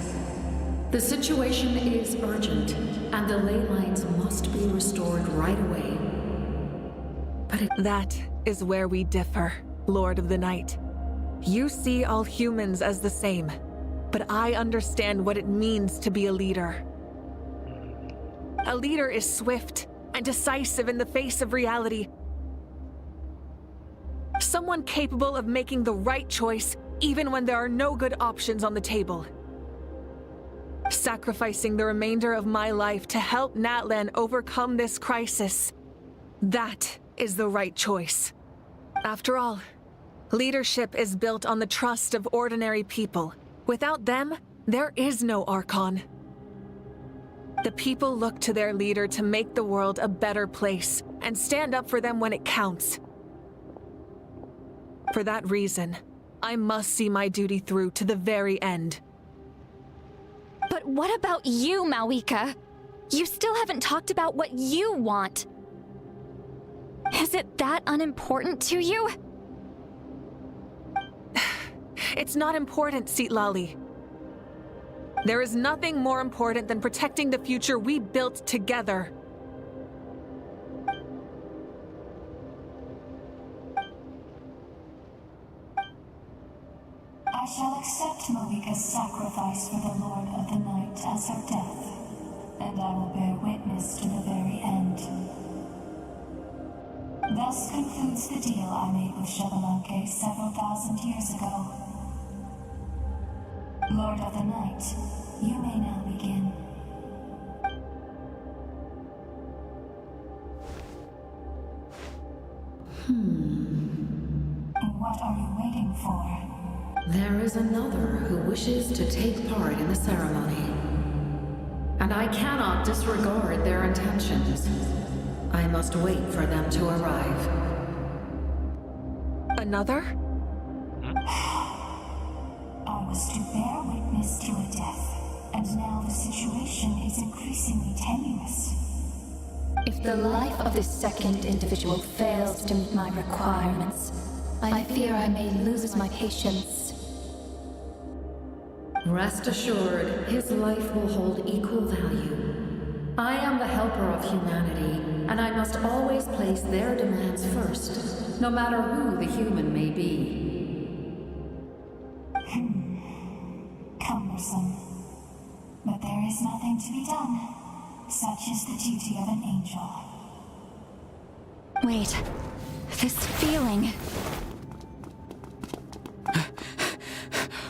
the situation is urgent, and the ley lines must be restored right away. But that is where we differ, Lord of the Night. You see all humans as the same, but I understand what it means to be a leader. A leader is swift and decisive in the face of reality. Someone capable of making the right choice even when there are no good options on the table. Sacrificing the remainder of my life to help Natlan overcome this crisis. That is the right choice. After all, leadership is built on the trust of ordinary people. Without them, there is no Archon. The people look to their leader to make the world a better place and stand up for them when it counts. For that reason, I must see my duty through to the very end. But what about you, Malika? You still haven't talked about what you want. Is it that unimportant to you? It's not important, Citlali. There is nothing more important than protecting the future we built together. I shall accept Malika's sacrifice for the Lord of the Night as her death, and I will bear witness to the very end. Thus concludes the deal I made with Xbalanque several thousand years ago. Lord of the Night, you may now begin. What are you waiting for? There is another who wishes to take part in the ceremony. And I cannot disregard their intentions. I must wait for them to arrive. Another? I was to bear witness to a death, and now the situation is increasingly tenuous. If the life of this second individual fails to meet my requirements, I fear I may lose my patience. Rest assured, his life will hold equal value. I am the helper of humanity, and I must always place their demands first, no matter who the human may be. Cumbersome. But there is nothing to be done. Such is the duty of an angel. Wait, this feeling.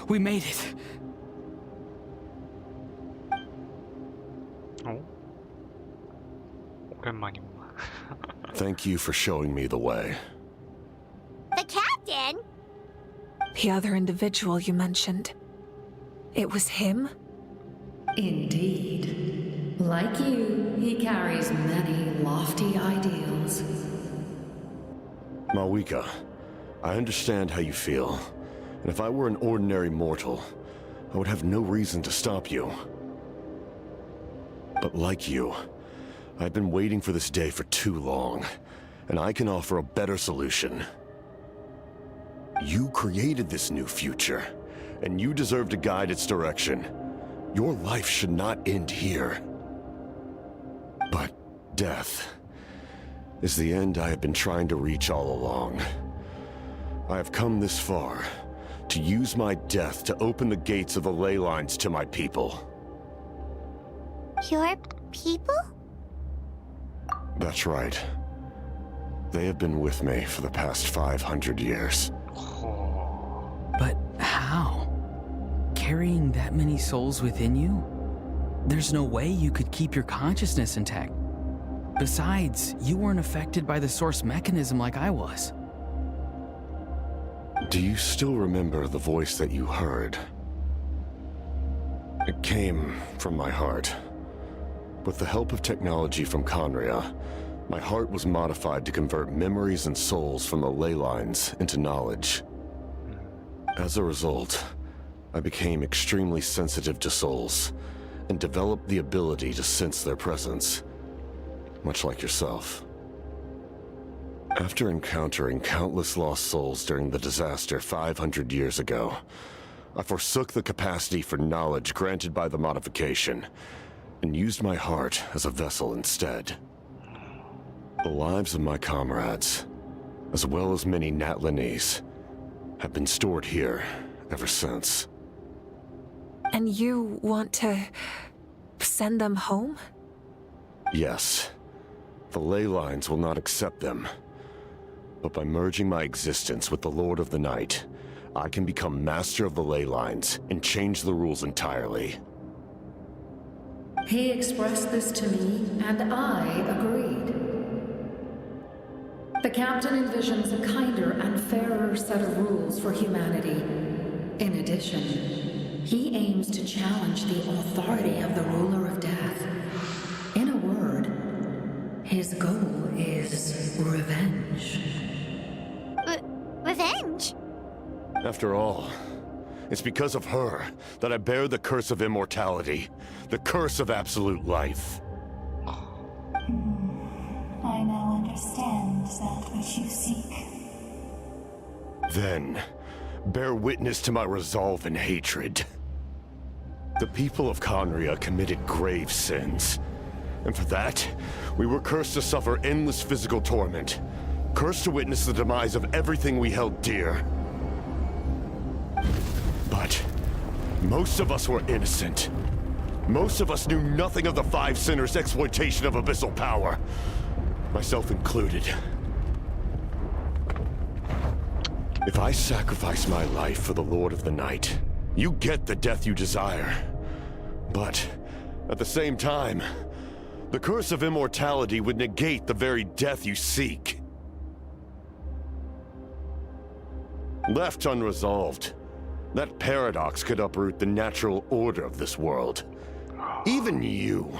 We made it. 오랜만이구나. Thank you for showing me the way. The captain? The other individual you mentioned. It was him? Indeed. Like you, he carries many lofty ideals. Malwika, I understand how you feel. And if I were an ordinary mortal, I would have no reason to stop you. But like you, I've been waiting for this day for too long, and I can offer a better solution. You created this new future, and you deserve to guide its direction. Your life should not end here. But death is the end I have been trying to reach all along. I have come this far to use my death to open the gates of the ley lines to my people. Your people? That's right. They have been with me for the past 500 years. But how? Carrying that many souls within you? There's no way you could keep your consciousness intact. Besides, you weren't affected by the source mechanism like I was. Do you still remember the voice that you heard? It came from my heart. With the help of technology from Conria, my heart was modified to convert memories and souls from the ley lines into knowledge. As a result, I became extremely sensitive to souls, and developed the ability to sense their presence, much like yourself. After encountering countless lost souls during the disaster 500 years ago, I forsook the capacity for knowledge granted by the modification, and used my heart as a vessel instead. The lives of my comrades, as well as many Natlanese, have been stored here ever since. And you want to send them home? Yes. The ley lines will not accept them. But by merging my existence with the Lord of the Night, I can become master of the ley lines and change the rules entirely. He expressed this to me, and I agreed. The captain envisions a kinder and fairer set of rules for humanity. In addition, he aims to challenge the authority of the ruler of death. In a word, his goal is revenge. Revenge? After all, it's because of her that I bear the curse of immortality, the curse of absolute life. I now understand that which you seek. Then, bear witness to my resolve and hatred. The people of Conria committed grave sins. And for that, we were cursed to suffer endless physical torment. Cursed to witness the demise of everything we held dear. But most of us were innocent. Most of us knew nothing of the Five Sinners' exploitation of abyssal power. Myself included. If I sacrifice my life for the Lord of the Night, you get the death you desire. But at the same time, the curse of immortality would negate the very death you seek. Left unresolved, that paradox could uproot the natural order of this world. Even you,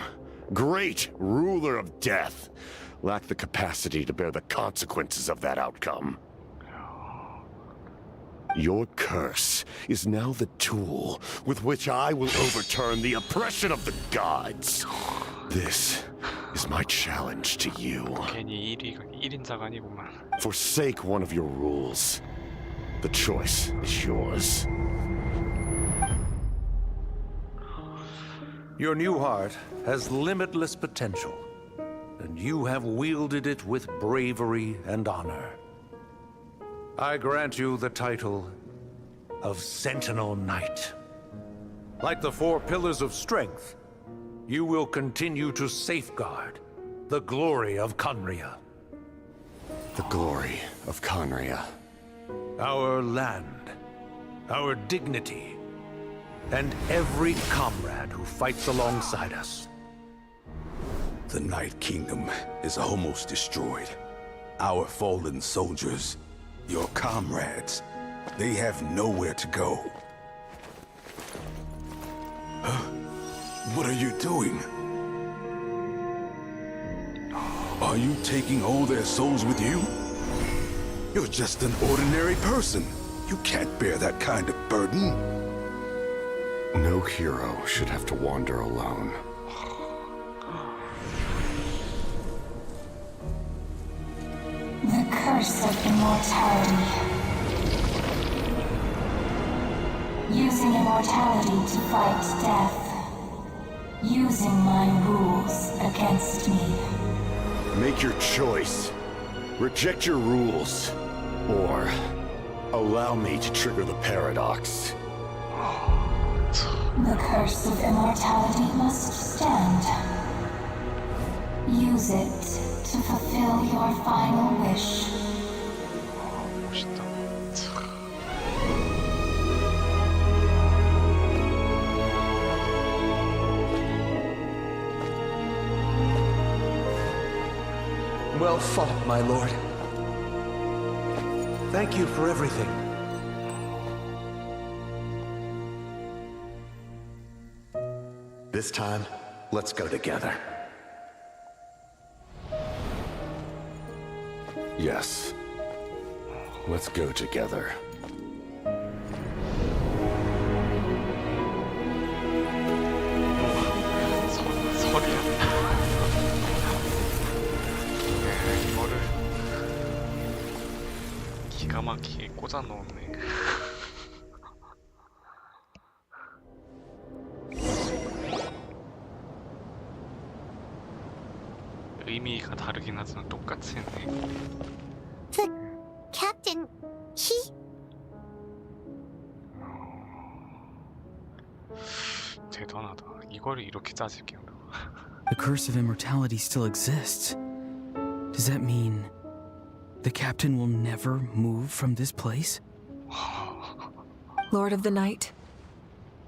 great ruler of death, lack the capacity to bear the consequences of that outcome. Your curse is now the tool with which I will overturn the oppression of the gods. This is my challenge to you. 괜히 1인자가 아니구만. Forsake one of your rules. The choice is yours. Your new heart has limitless potential, and you have wielded it with bravery and honor. I grant you the title of Sentinel Knight. Like the four pillars of strength, you will continue to safeguard the glory of Conria. The glory of Conria. Our land, our dignity, and every comrade who fights alongside us. The Night Kingdom is almost destroyed. Our fallen soldiers, your comrades, They have nowhere to go. Huh? What are you doing? Are you taking all their souls with you? You're just an ordinary person. You can't bear that kind of burden. No hero should have to wander alone. The curse of immortality. Using immortality to fight death. Using my rules against me. Make your choice. Reject your rules. Or allow me to trigger the paradox. The curse of immortality must stand. Use it to fulfill your final wish. Well fought, my lord. Thank you for everything. This time, let's go together. Yes. Let's go together. 이거를 기가 막히게 꽂아 놓았네. 의미가 다르긴 하지만 똑같이 했네. The captain, he... 대단하다. 이거를 이렇게 짜집게 한다고. The curse of immortality still exists. Does that mean the captain will never move from this place? Lord of the Night,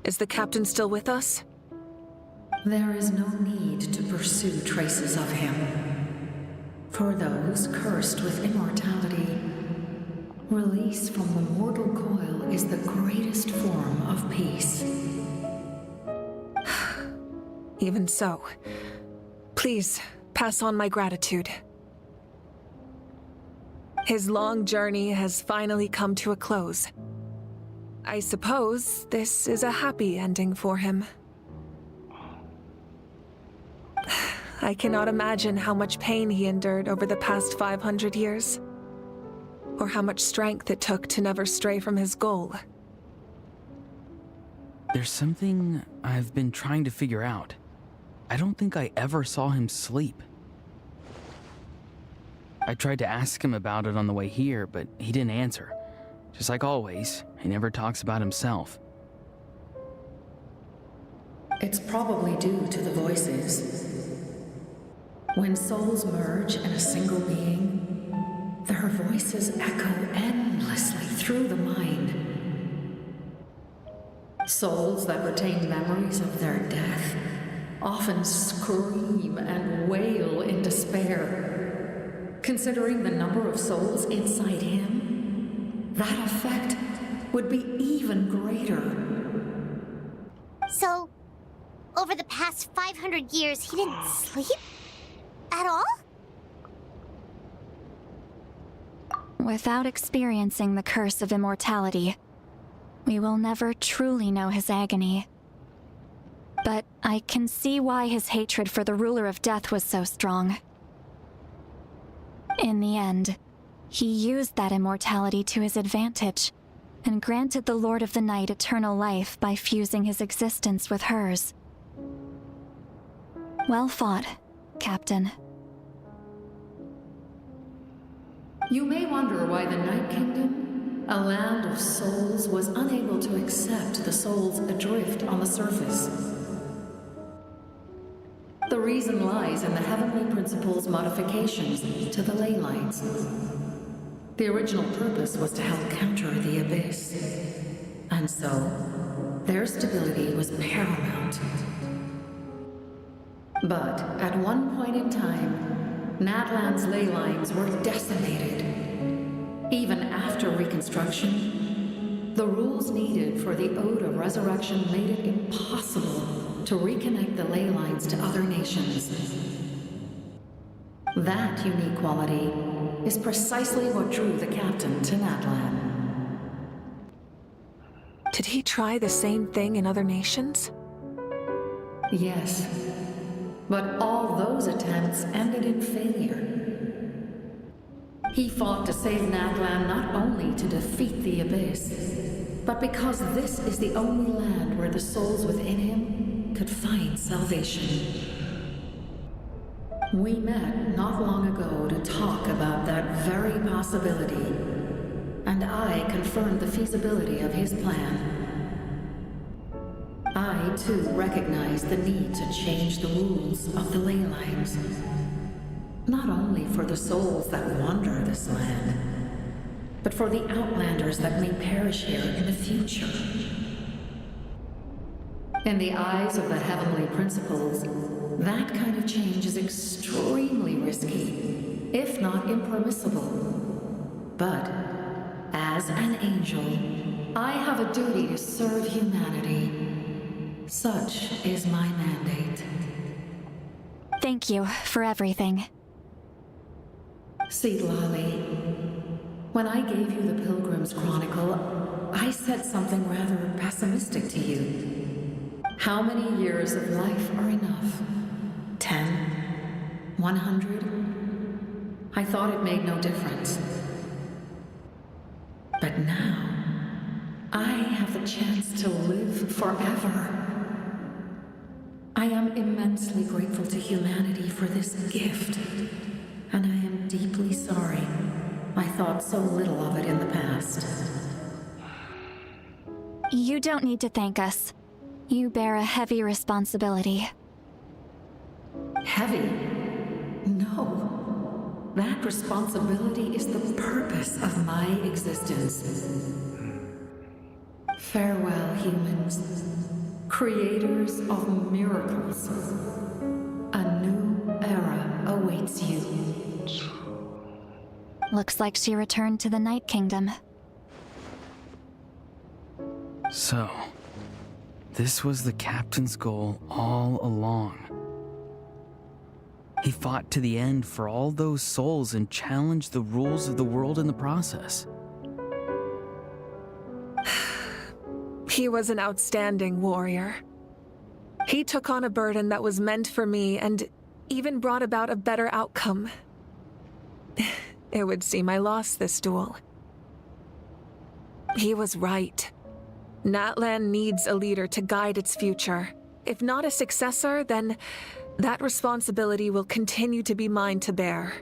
is the captain still with us? There is no need to pursue traces of him. For those cursed with immortality, release from the mortal coil is the greatest form of peace. Even so, please pass on my gratitude. His long journey has finally come to a close. I suppose this is a happy ending for him. I cannot imagine how much pain he endured over the past 500 years, or how much strength it took to never stray from his goal. There's something I've been trying to figure out. I don't think I ever saw him sleep. I tried to ask him about it on the way here, but he didn't answer. Just like always, he never talks about himself. It's probably due to the voices. When souls merge in a single being, their voices echo endlessly through the mind. Souls that retain memories of their death often scream and wail in despair. Considering the number of souls inside him, that effect would be even greater. So, over the past 500 years, he didn't sleep? At all? Without experiencing the curse of immortality, we will never truly know his agony. But I can see why his hatred for the ruler of death was so strong. In the end, he used that immortality to his advantage, and granted the Lord of the Night eternal life by fusing his existence with hers. Well fought, Captain. You may wonder why the Night Kingdom, a land of souls, was unable to accept the souls adrift on the surface. The reason lies in the Heavenly Principle's modifications to the ley lines. The original purpose was to help counter the abyss, and so their stability was paramount. But at one point in time, Natlan's ley lines were decimated. Even after reconstruction, The rules needed for the Ode of Resurrection made it impossible to reconnect the ley lines to other nations. That unique quality is precisely what drew the captain to Natlan. Did he try the same thing in other nations? Yes, but all those attempts ended in failure. He fought to save Natlan not only to defeat the Abyss, but because this is the only land where the souls within him could find salvation. We met not long ago to talk about that very possibility, and I confirmed the feasibility of his plan. I, too, recognize the need to change the rules of the ley lines. Not only for the souls that wander this land, but for the outlanders that may perish here in the future. In the eyes of the heavenly principles, that kind of change is extremely risky, if not impermissible. But, as an angel, I have a duty to serve humanity. Such is my mandate. Thank you for everything. Seedlali, when I gave you the Pilgrim's Chronicle, I said something rather pessimistic to you. How many years of life are enough? 10? 100? I thought it made no difference. But now, I have the chance to live forever. I am immensely grateful to humanity for this gift, and I am deeply sorry I thought so little of it in the past. You don't need to thank us. You bear a heavy responsibility. Heavy? No. That responsibility is the purpose of my existence. Farewell, humans. Creators of miracles. A new era awaits you. Looks like she returned to the Night Kingdom. So, this was the captain's goal all along. He fought to the end for all those souls and challenged the rules of the world in the process. He was an outstanding warrior. He took on a burden that was meant for me and even brought about a better outcome. It would seem I lost this duel. He was right. Natlan needs a leader to guide its future. If not a successor, then that responsibility will continue to be mine to bear.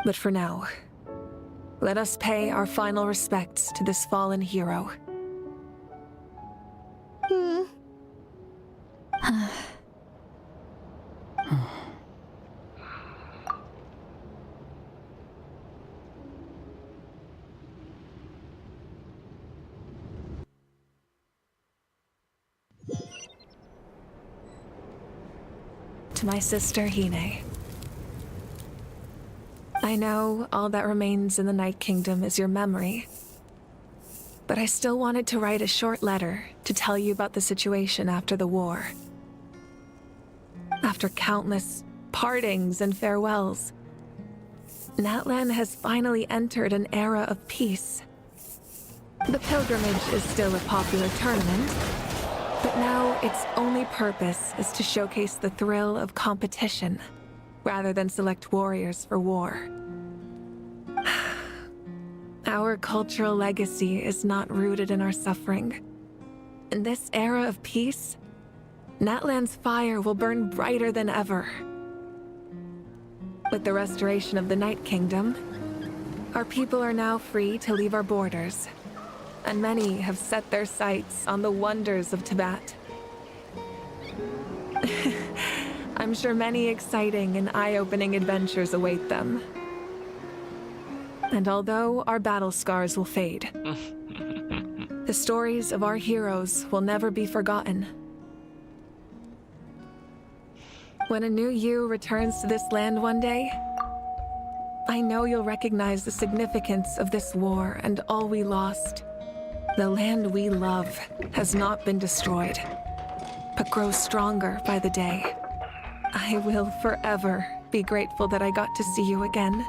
But for now, let us pay our final respects to this fallen hero. To my sister Hine. I know all that remains in the Night Kingdom is your memory, but I still wanted to write a short letter to tell you about the situation after the war. After countless partings and farewells, Natlan has finally entered an era of peace. The pilgrimage is still a popular tournament, but now its only purpose is to showcase the thrill of competition, rather than select warriors for war. Our cultural legacy is not rooted in our suffering. In this era of peace, Natlan's fire will burn brighter than ever. With the restoration of the Night Kingdom, our people are now free to leave our borders, and many have set their sights on the wonders of Tibet. I'm sure many exciting and eye-opening adventures await them. And although our battle scars will fade, the stories of our heroes will never be forgotten. When a new you returns to this land one day, I know you'll recognize the significance of this war and all we lost. The land we love has not been destroyed, but grows stronger by the day. I will forever be grateful that I got to see you again.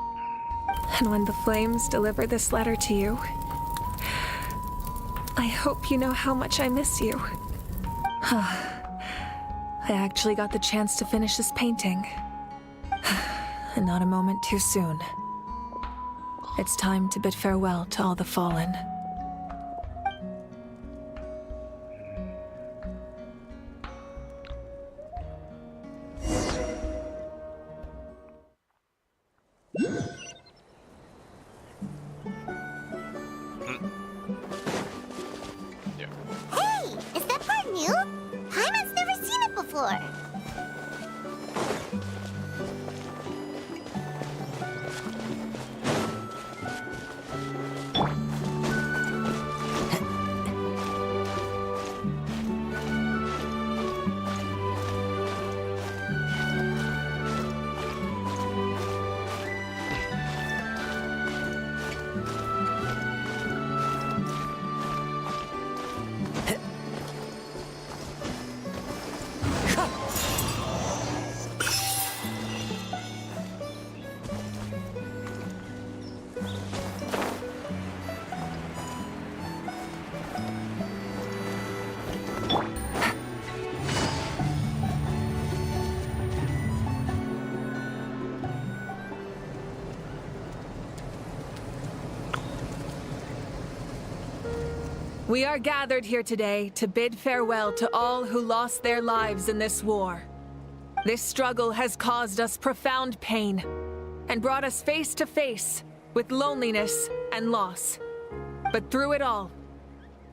And when the flames deliver this letter to you, I hope you know how much I miss you. I actually got the chance to finish this painting. And not a moment too soon. It's time to bid farewell to all the fallen. Hey, is that part new? Paimon's never seen it before. We are gathered here today to bid farewell to all who lost their lives in this war. This struggle has caused us profound pain and brought us face to face with loneliness and loss. But through it all,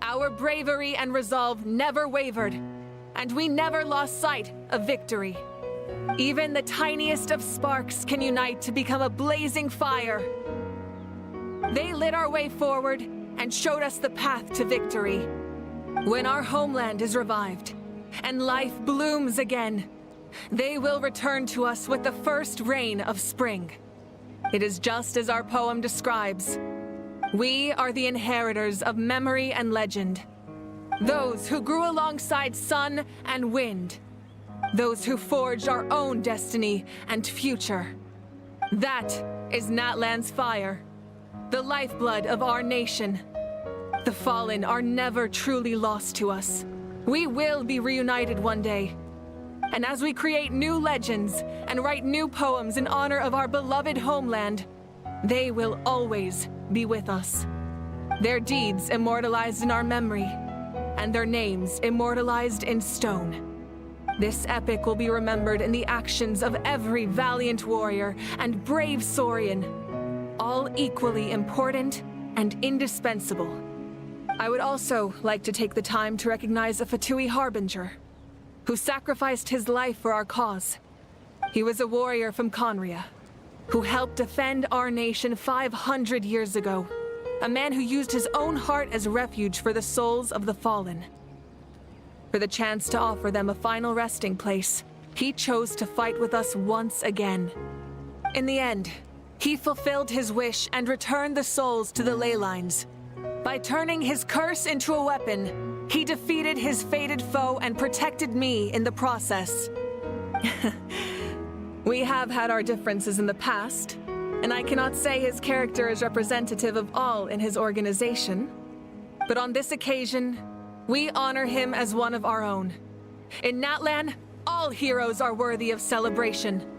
our bravery and resolve never wavered, and we never lost sight of victory. Even the tiniest of sparks can unite to become a blazing fire. They lit our way forward and showed us the path to victory. When our homeland is revived and life blooms again, they will return to us with the first rain of spring. It is just as our poem describes. We are the inheritors of memory and legend. Those who grew alongside sun and wind. Those who forged our own destiny and future. That is Natlan's fire, the lifeblood of our nation. The fallen are never truly lost to us. We will be reunited one day. And as we create new legends and write new poems in honor of our beloved homeland, they will always be with us. Their deeds immortalized in our memory, and their names immortalized in stone. This epic will be remembered in the actions of every valiant warrior and brave Saurian, all equally important and indispensable. I would also like to take the time to recognize a Fatui harbinger, who sacrificed his life for our cause. He was a warrior from Conria, who helped defend our nation 500 years ago, a man who used his own heart as refuge for the souls of the fallen. For the chance to offer them a final resting place, he chose to fight with us once again. In the end, he fulfilled his wish and returned the souls to the ley lines. By turning his curse into a weapon, he defeated his fated foe and protected me in the process. We have had our differences in the past, and I cannot say his character is representative of all in his organization. But on this occasion, we honor him as one of our own. In Natlan, all heroes are worthy of celebration.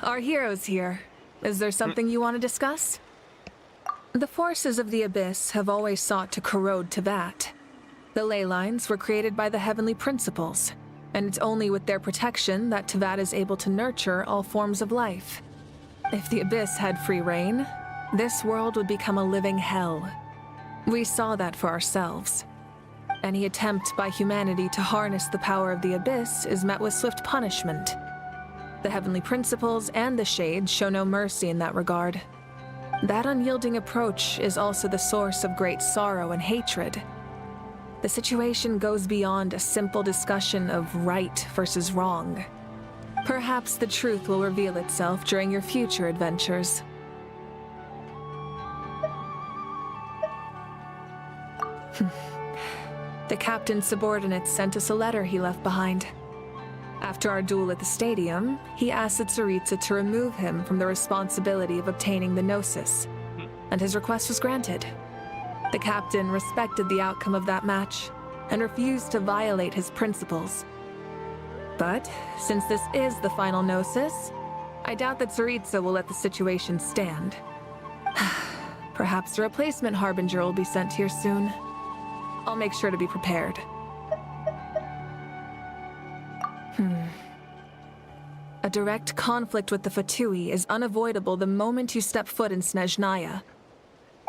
Our heroes here. Is there something you want to discuss? The forces of the Abyss have always sought to corrode Tevat. The ley lines were created by the heavenly principles, and it's only with their protection that Tevat is able to nurture all forms of life. If the Abyss had free reign, this world would become a living hell. We saw that for ourselves. Any attempt by humanity to harness the power of the Abyss is met with swift punishment. The heavenly principles and the Shades show no mercy in that regard. That unyielding approach is also the source of great sorrow and hatred. The situation goes beyond a simple discussion of right versus wrong. Perhaps the truth will reveal itself during your future adventures. The captain's subordinates sent us a letter he left behind. After our duel at the stadium, he asked Tsaritsa to remove him from the responsibility of obtaining the Gnosis, and his request was granted. The captain respected the outcome of that match and refused to violate his principles. But since this is the final Gnosis, I doubt that Tsaritsa will let the situation stand. Perhaps a replacement Harbinger will be sent here soon. I'll make sure to be prepared. A direct conflict with the Fatui is unavoidable the moment you step foot in Snezhnaya.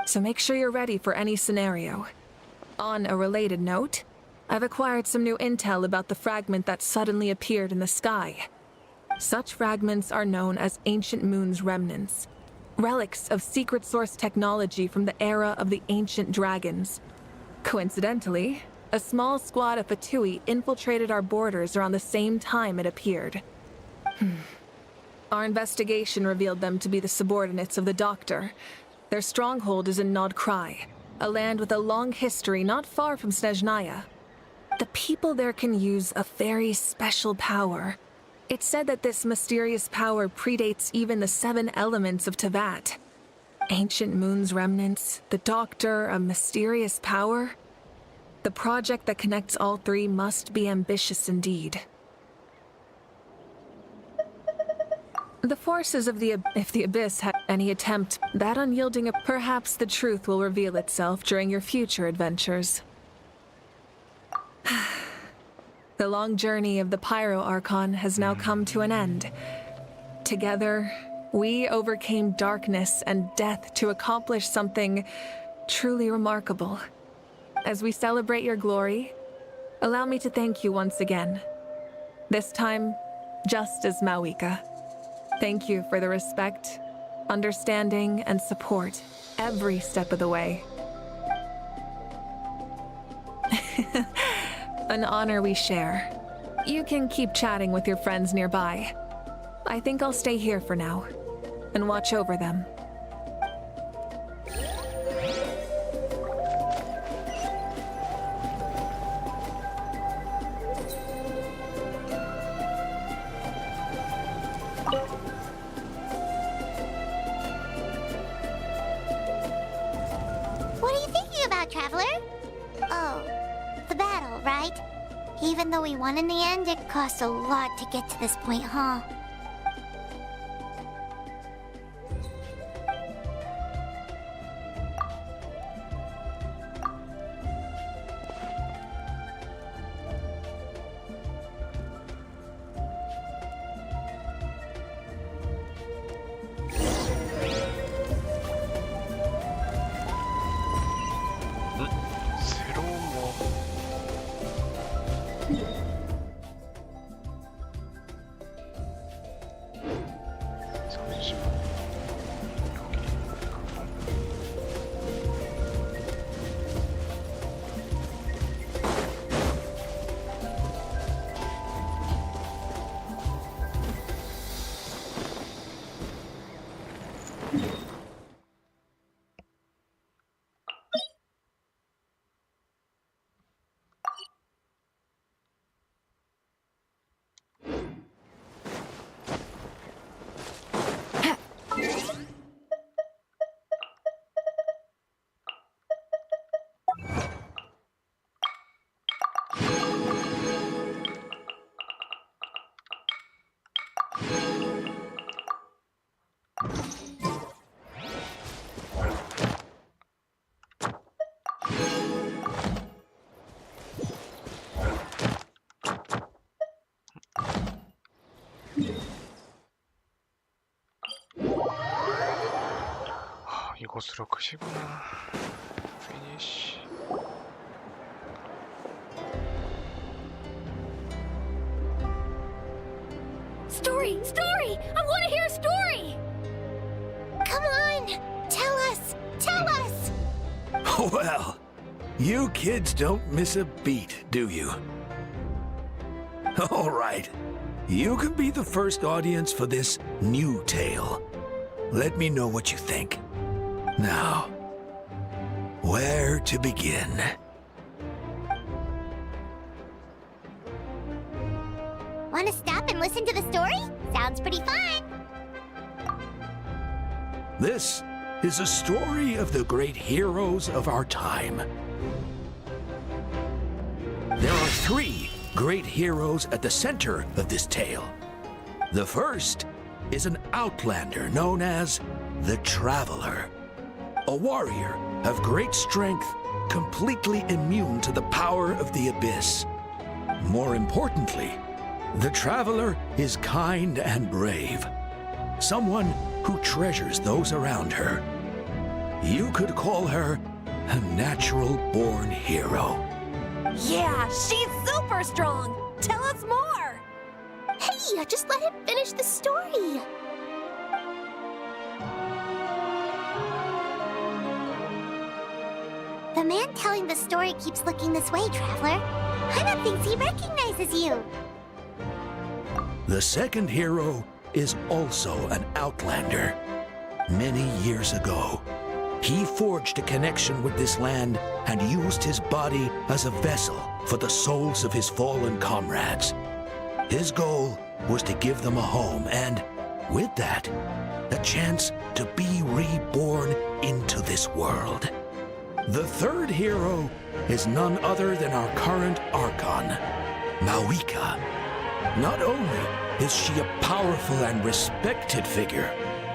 So make sure you're ready for any scenario. On a related note, I've acquired some new intel about the fragment that suddenly appeared in the sky. Such fragments are known as Ancient Moon's remnants, relics of secret source technology from the era of the ancient dragons. Coincidentally, a small squad of Fatui infiltrated our borders around the same time it appeared. Our investigation revealed them to be the subordinates of the Doctor. Their stronghold is in Nod Krai, a land with a long history not far from Snezhnaya. The people there can use a very special power. It's said that this mysterious power predates even the 7 elements of Tevat. Ancient Moon's remnants, the Doctor, a mysterious power. The project that connects all 3 must be ambitious indeed. The forces of if the Abyss had any attempt, that unyielding, perhaps the truth will reveal itself during your future adventures. The long journey of the Pyro Archon has now come to an end. Together, we overcame darkness and death to accomplish something truly remarkable. As we celebrate your glory, allow me to thank you once again. This time, just as Mawika. Thank you for the respect, understanding, and support every step of the way. An honor we share. You can keep chatting with your friends nearby. I think I'll stay here for now and watch over them. What are you thinking about, Traveler? Oh, the battle, right? Even though we won in the end, it cost a lot to get to this point, huh? 이곳으로 크시구나. 피니쉬. story! I want to hear a story! Come on! Tell us! Tell us! Well, you kids don't miss a beat, do you? All right. You can be the first audience for this new tale. Let me know what you think. Now, where to begin? Want to stop and listen to the story? Sounds pretty fun! This is a story of the great heroes of our time. There are 3 great heroes at the center of this tale. The first is an outlander known as the Traveler, a warrior of great strength, completely immune to the power of the abyss. More importantly, the Traveler is kind and brave, someone who treasures those around her. You could call her a natural-born hero. Yeah, she's super strong! Tell us more! Hey, just let him finish the story! The man telling the story keeps looking this way, Traveler. Paimon thinks he recognizes you. The second hero is also an outlander. Many years ago, he forged a connection with this land and used his body as a vessel for the souls of his fallen comrades. His goal was to give them a home and, with that, a chance to be reborn into this world. The third hero is none other than our current Archon, Mawika. Not only is she a powerful and respected figure,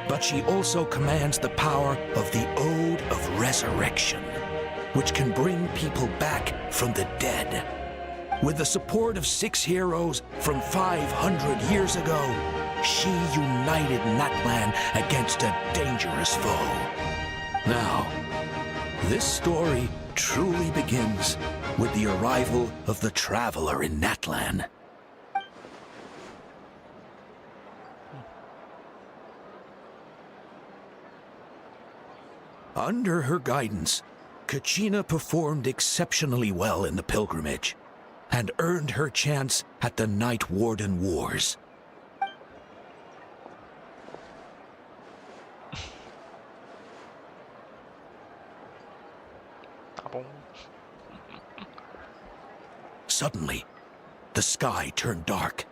but she also commands the power of the Ode of Resurrection, which can bring people back from the dead. With the support of 6 heroes from 500 years ago, she united Natlan against a dangerous foe. Now, this story truly begins with the arrival of the Traveler in Natlan. Under her guidance, Kachina performed exceptionally well in the pilgrimage and earned her chance at the Night Warden Wars. Suddenly, the sky turned dark.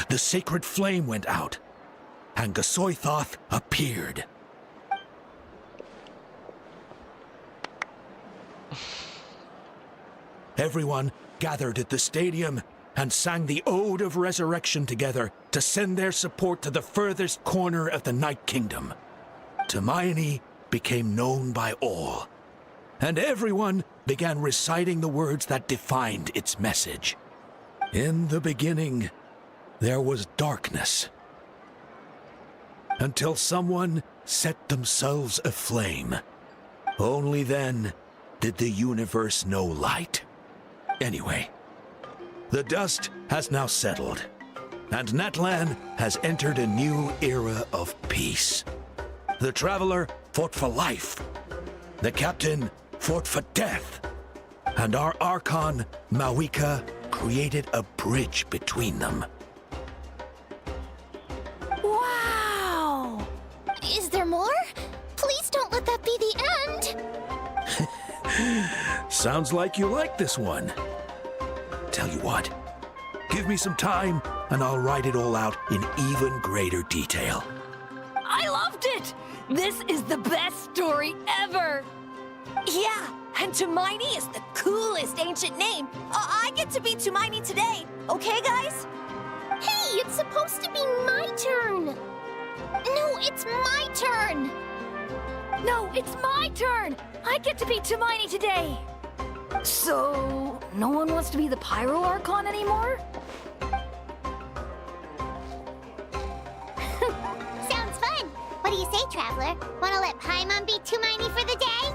The sacred flame went out, and Gasoithoth appeared. Everyone gathered at the stadium and sang the Ode of Resurrection together to send their support to the furthest corner of the Night Kingdom. Hermione became known by all, and everyone began reciting the words that defined its message. In the beginning, there was darkness, until someone set themselves aflame. Only then did the universe know light. Anyway, the dust has now settled, and Natlan has entered a new era of peace. The Traveler fought for life, the Captain fought for death, and our Archon, Mawika, created a bridge between them. Wow! Is there more? Please don't let that be the end! Sounds like you like this one. Tell you what, give me some time and I'll write it all out in even greater detail. I loved it! This is the best story ever! Yeah, and Hermione is the coolest ancient name. I get to be Hermione today, okay, guys? Hey, it's supposed to be my turn! No, it's my turn! No, it's my turn! I get to be Hermione today! So, no one wants to be the Pyro Archon anymore? Sounds fun! What do you say, Traveler? Wanna let Paimon be Hermione for the day?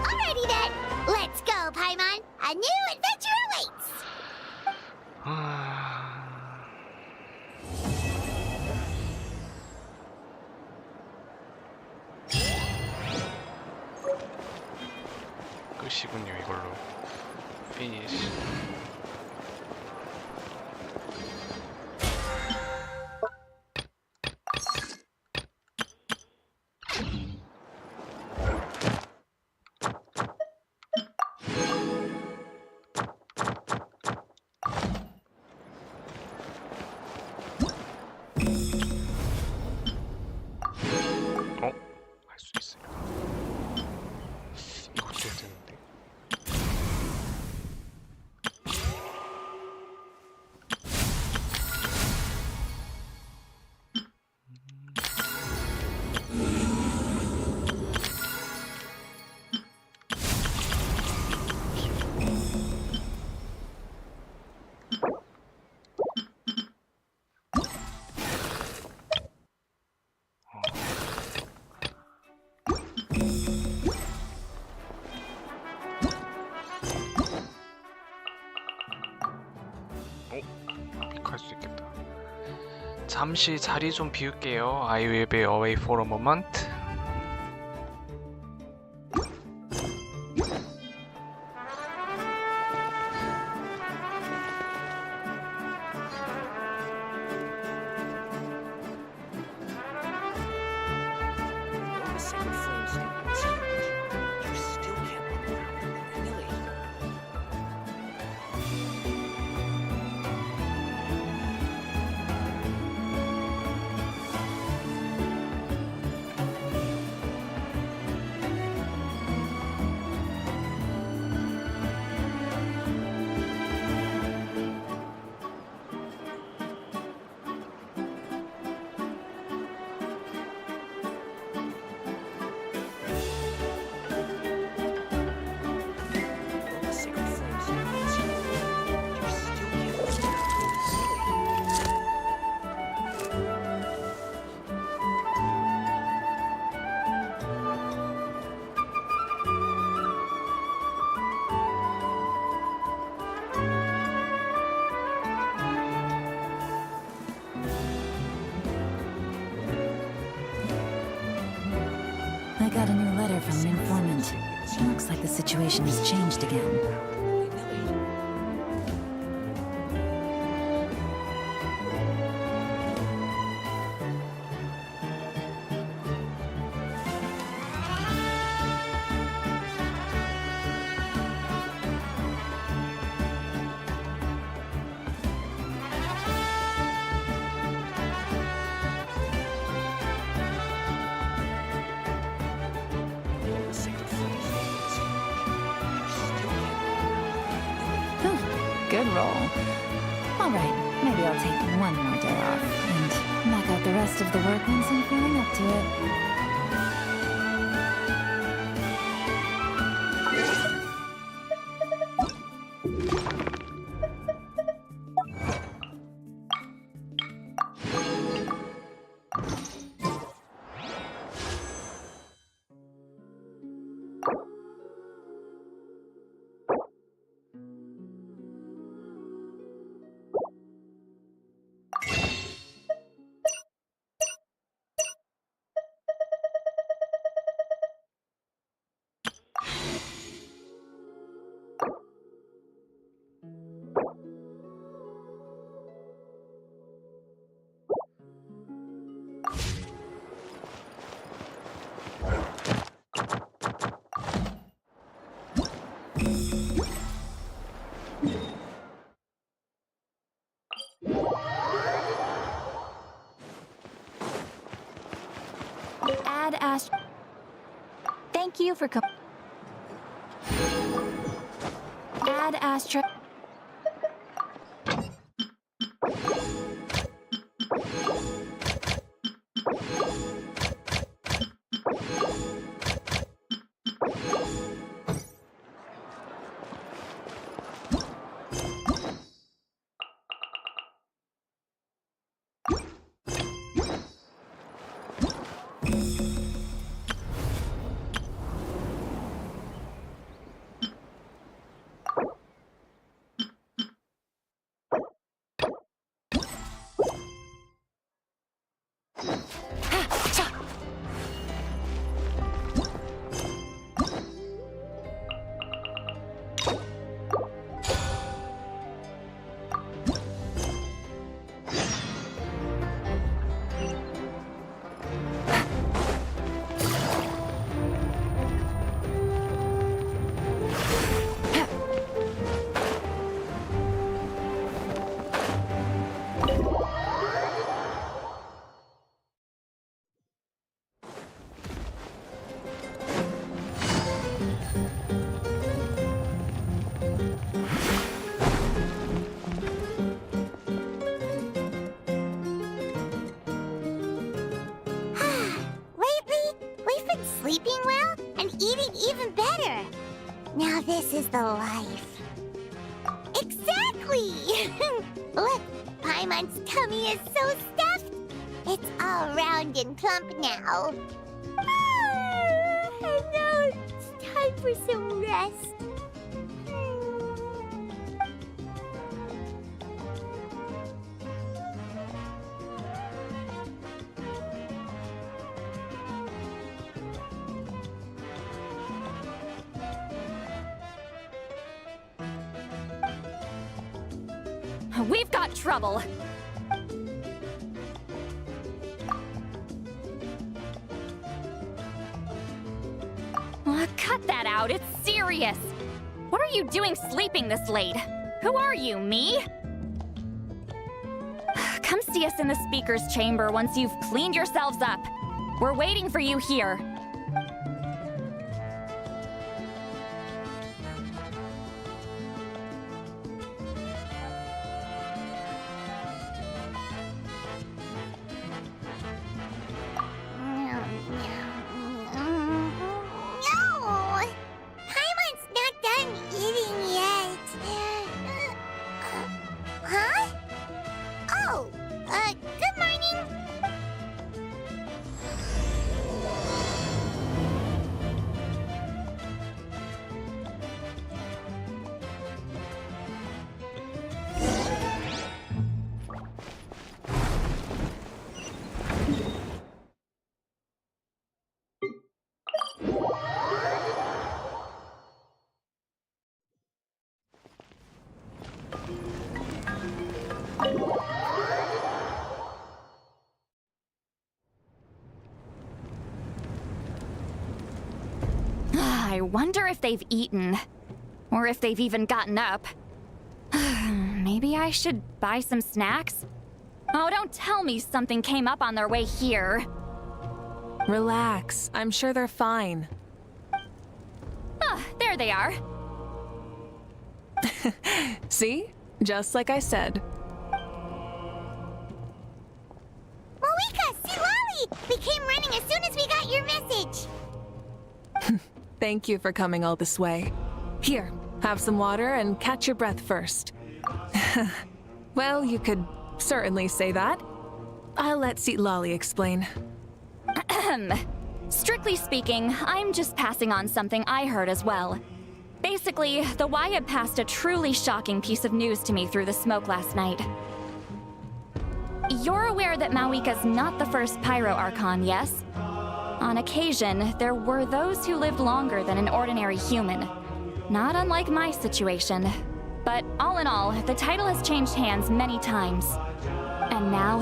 Alrighty then! Let's go, Paimon! A new adventure awaits! 끝이군요. 이걸로 피니시. 할 수 있으니까 이것도 해야 되는데. 픽할 수 있겠다. 잠시 자리 좀 비울게요. I will be away for a moment. I got a new letter from an informant. Looks like the situation has changed again. Good roll. All right, maybe I'll take one more day off and knock out the rest of the work once I'm feeling up to it. Add Astra. Thank you for Add Astra. even better. Now this is the life. Exactly! Look, Paimon's tummy is so stuffed. It's all round and plump now. And now it's time for some rest. We've got trouble. Cut that out, it's serious. What are you doing sleeping this late? Who are you, me? Come see us in the speaker's chamber once you've cleaned yourselves up. We're waiting for you here. I wonder if they've eaten. Or if they've even gotten up. Maybe I should buy some snacks? Oh, don't tell me something came up on their way here. Relax. I'm sure they're fine. Ah, there they are. See? Just like I said. Malika, see Lolly! We came running as soon as we got your message. Thank you for coming all this way. Here, have some water and catch your breath first. Well, you could certainly say that. I'll let Lolly explain. Strictly speaking, I'm just passing on something I heard as well. Basically, the Wyab passed a truly shocking piece of news to me through the smoke last night. You're aware that Mawika's not the first Pyro Archon, yes? On occasion, there were those who lived longer than an ordinary human. Not unlike my situation. But all in all, the title has changed hands many times. And now,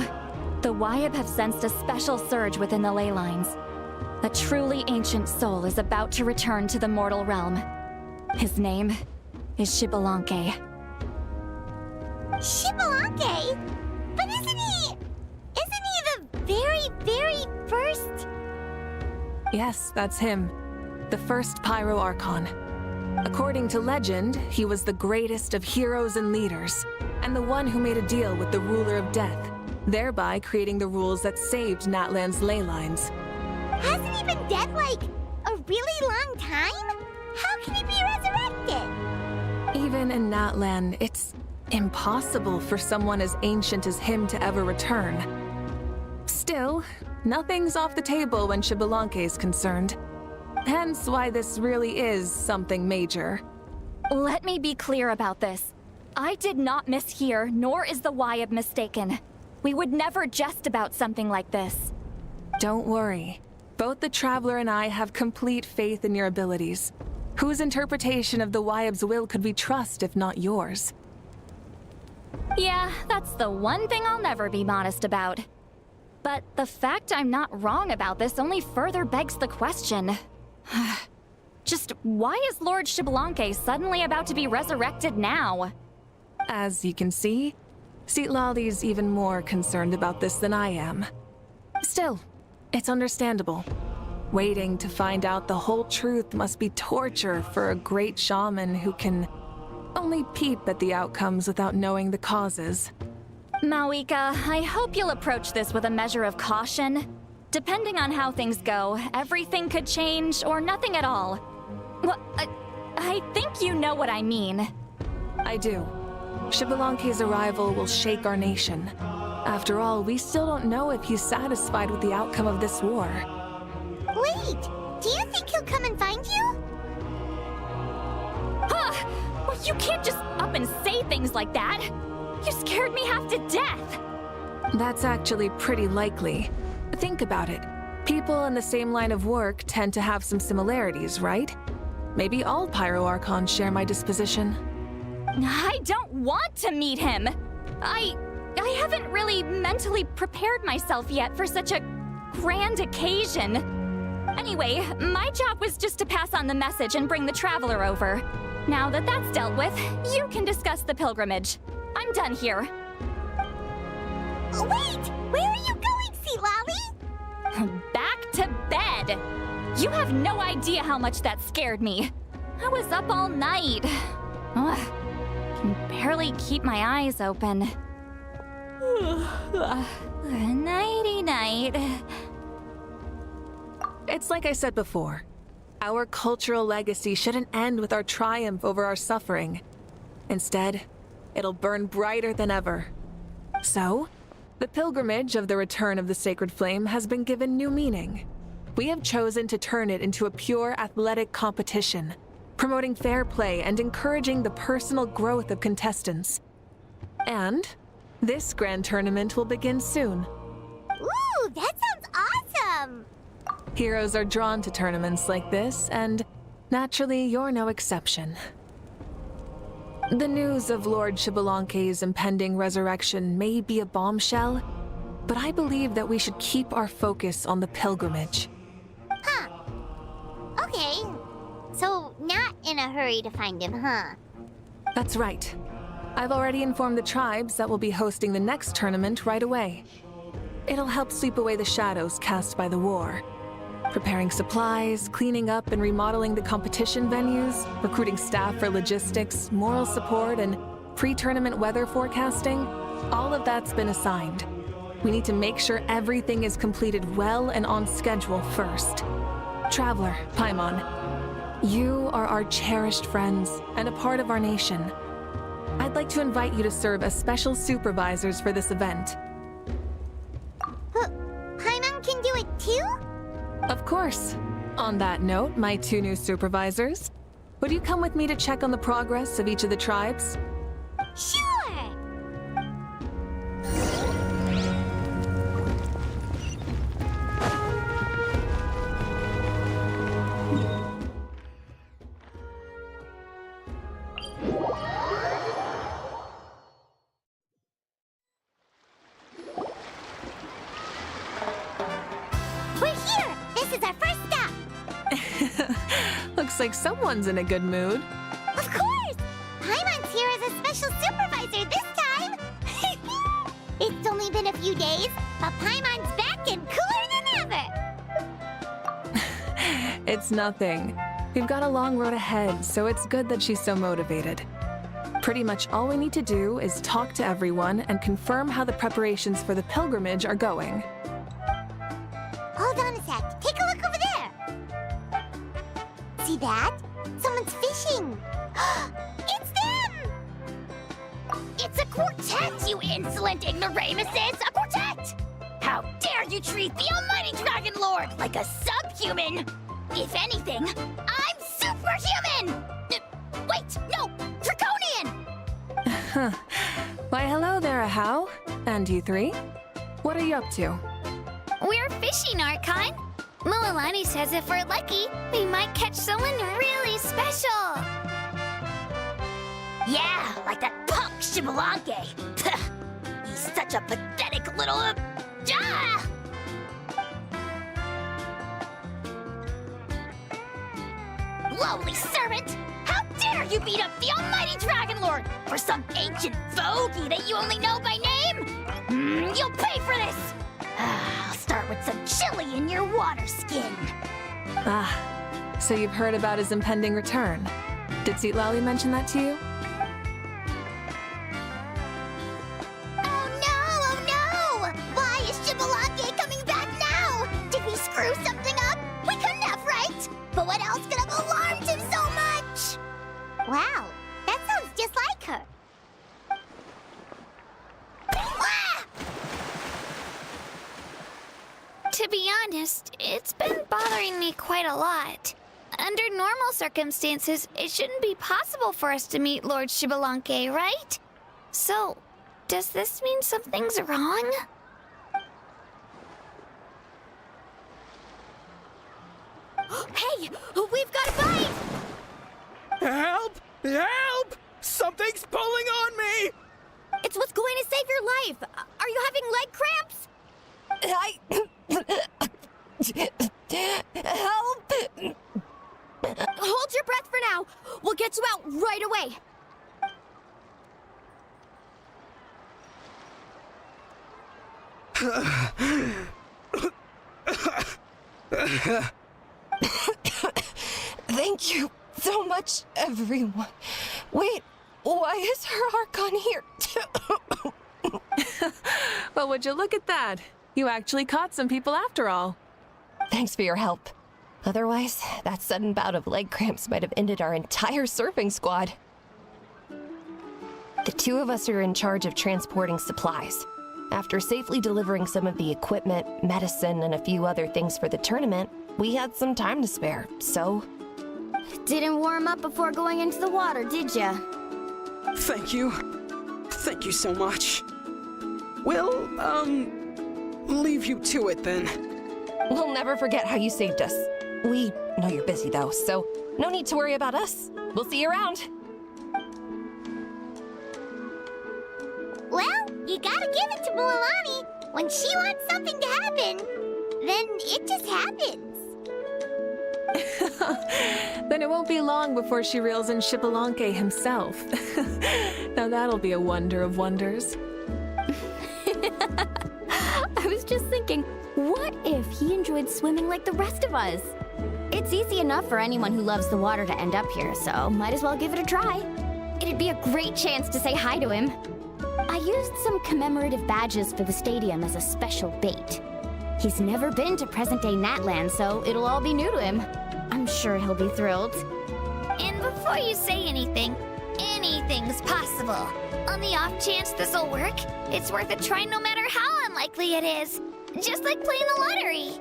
the Wyab have sensed a special surge within the ley lines. A truly ancient soul is about to return to the mortal realm. His name is Xbalanque. Xbalanque? But isn't he the very, very first? Yes, that's him. The first Pyro Archon. According to legend, he was the greatest of heroes and leaders, and the one who made a deal with the ruler of death, thereby creating the rules that saved Natlan's ley lines. Hasn't he been dead like a really long time? How can he be resurrected? Even in Natlan, it's impossible for someone as ancient as him to ever return. Still, nothing's off the table when Xbalanque is concerned. Hence why this really is something major. Let me be clear about this. I did not mishear, nor is the Wyab mistaken. We would never jest about something like this. Don't worry. Both the Traveler and I have complete faith in your abilities. Whose interpretation of the Wyab's will could we trust if not yours? Yeah, that's the one thing I'll never be modest about. But the fact I'm not wrong about this only further begs the question. Just why is Lord Xbalanque suddenly about to be resurrected now? As you can see, Lolly's even more concerned about this than I am. Still, it's understandable. Waiting to find out the whole truth must be torture for a great shaman who can only peep at the outcomes without knowing the causes. Mawika, I hope you'll approach this with a measure of caution. Depending on how things go, everything could change or nothing at all. Well, I think you know what I mean. I do. Xbalanque's arrival will shake our nation. After all, we still don't know if he's satisfied with the outcome of this war. Wait, do you think he'll come and find you? Huh! Well, you can't just up and say things like that. You scared me half to death. That's actually pretty likely. Think about it. People in the same line of work tend to have some similarities, right? Maybe all Pyroarchons share my disposition. I don't want to meet him. I haven't really mentally prepared myself yet for such a grand occasion. Anyway, my job was just to pass on the message and bring the traveler over. Now that that's dealt with, you can discuss the pilgrimage. I'm done here. Wait! Where are you going, Sea Lolly? Back to bed. You have no idea how much that scared me. I was up all night. Ugh, can barely keep my eyes open. Nighty-night. It's like I said before. Our cultural legacy shouldn't end with our triumph over our suffering. Instead, it'll burn brighter than ever. So, the pilgrimage of the return of the sacred flame has been given new meaning. We have chosen to turn it into a pure athletic competition, promoting fair play and encouraging the personal growth of contestants. And this grand tournament will begin soon. Ooh, that sounds awesome! Heroes are drawn to tournaments like this, and naturally, you're no exception. The news of Lord Xbalanque's impending resurrection may be a bombshell, but I believe that we should keep our focus on the pilgrimage. Huh. Okay. So, not in a hurry to find him, huh? That's right. I've already informed the tribes that we'll be hosting the next tournament right away. It'll help sweep away the shadows cast by the war. Preparing supplies, cleaning up and remodeling the competition venues, recruiting staff for logistics, moral support, and pre-tournament weather forecasting, all of that's been assigned. We need to make sure everything is completed well and on schedule first. Traveler, Paimon, you are our cherished friends and a part of our nation. I'd like to invite you to serve as special supervisors for this event. Paimon can do it too? Of course. On that note, my two new supervisors, would you come with me to check on the progress of each of the tribes? Sure! We're here! This is our first stop! Looks like someone's in a good mood. Of course! Paimon's here as a special supervisor this time! It's only been a few days, but Paimon's back and cooler than ever! It's nothing. We've got a long road ahead, so it's good that she's so motivated. Pretty much all we need to do is talk to everyone and confirm how the preparations for the pilgrimage are going. Hold on a sec. Take a look over there. See that? Someone's fishing. It's them! It's a quartet, you insolent ignoramuses! A quartet! How dare you treat the almighty Dragon Lord like a subhuman! If anything, I'm superhuman! Wait, no! Draconian! Why, hello there, Ahau. And you three? What are you up to? We're fishing, Archon. Mualani says if we're lucky, we might catch someone really special. Yeah, like that punk Xbalanque. He's such a pathetic little... Lowly servant! How dare you beat up the almighty Dragon Lord for some ancient fogey that you only know by name? You'll pay for this! I'll start with some chili in your water skin. Ah, so you've heard about his impending return. Did Seatlali mention that to you? Oh no! Why is Xbalanque coming back now? Did we screw something up? We couldn't have, right? But what else could have alarmed him so Wow, that sounds just like her. Ah! To be honest, it's been bothering me quite a lot. Under normal circumstances, it shouldn't be possible for us to meet Lord Xbalanque, right? So, does this mean something's wrong? Hey, we've got a bite! Help! Help! Something's pulling on me! It's what's going to save your life. Are you having leg cramps? Help! Hold your breath for now. We'll get you out right away. Thank you so much, everyone. Wait, why is her Archon here? Well, would you look at that? You actually caught some people after all. Thanks for your help. Otherwise, that sudden bout of leg cramps might have ended our entire surfing squad. The two of us are in charge of transporting supplies. After safely delivering some of the equipment, medicine, and a few other things for the tournament, we had some time to spare, so... Didn't warm up before going into the water, did ya? Thank you. Thank you so much. We'll, leave you to it then. We'll never forget how you saved us. We know you're busy though, so no need to worry about us. We'll see you around. Well, you gotta give it to Mualani. When she wants something to happen, then it just happens. Then it won't be long before she reels in Xbalanque himself. Now that'll be a wonder of wonders. I was just thinking, what if he enjoyed swimming like the rest of us? It's easy enough for anyone who loves the water to end up here, so might as well give it a try. It'd be a great chance to say hi to him. I used some commemorative badges for the stadium as a special bait. He's never been to present-day Natland, so it'll all be new to him. I'm sure he'll be thrilled. And before you say anything, anything's possible. On the off chance this'll work, it's worth a try no matter how unlikely it is. Just like playing the lottery.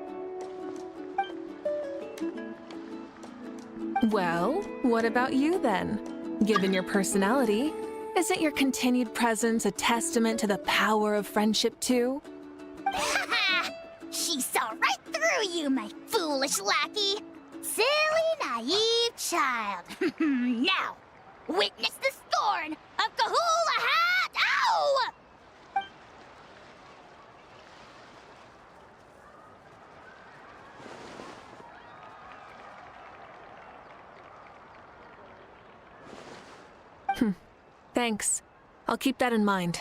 Well, what about you then? Given your personality, isn't your continued presence a testament to the power of friendship too? She saw right through you, my foolish lackey. Silly, naive child. Now, witness the scorn of Kahula Hat! Ow! Thanks. I'll keep that in mind.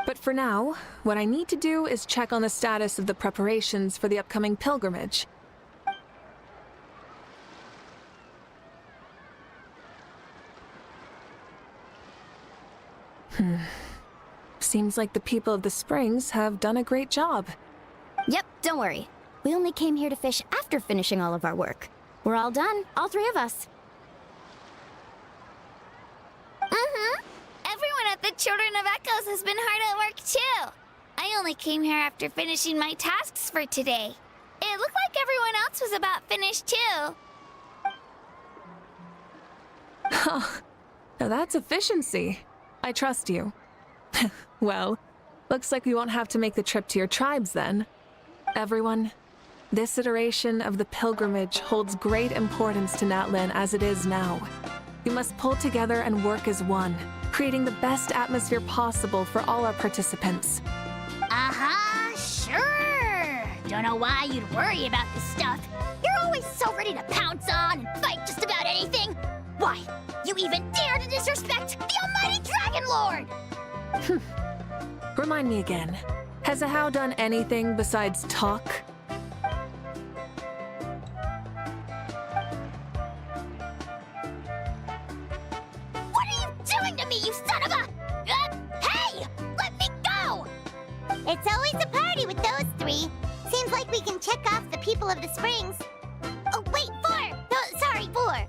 But for now, what I need to do is check on the status of the preparations for the upcoming pilgrimage. Seems like the people of the Springs have done a great job. Yep, don't worry. We only came here to fish after finishing all of our work. We're all done, all three of us. Everyone at the Children of Echoes has been hard at work too. I only came here after finishing my tasks for today. It looked like everyone else was about finished too. Now that's efficiency. I trust you. Well, looks like we won't have to make the trip to your tribes then. Everyone, this iteration of the pilgrimage holds great importance to Natlan as it is now. We must pull together and work as one, creating the best atmosphere possible for all our participants. Sure. Don't know why you'd worry about this stuff. You're always so ready to pounce on and fight just about anything. Why, you even dare to disrespect the almighty Dragon Lord! Remind me again, has Ahau done anything besides talk? What are you doing to me, you son of a... hey! Let me go! It's always a party with those three. Seems like we can check off the people of the Springs. Oh, wait, 4! No, sorry, 4.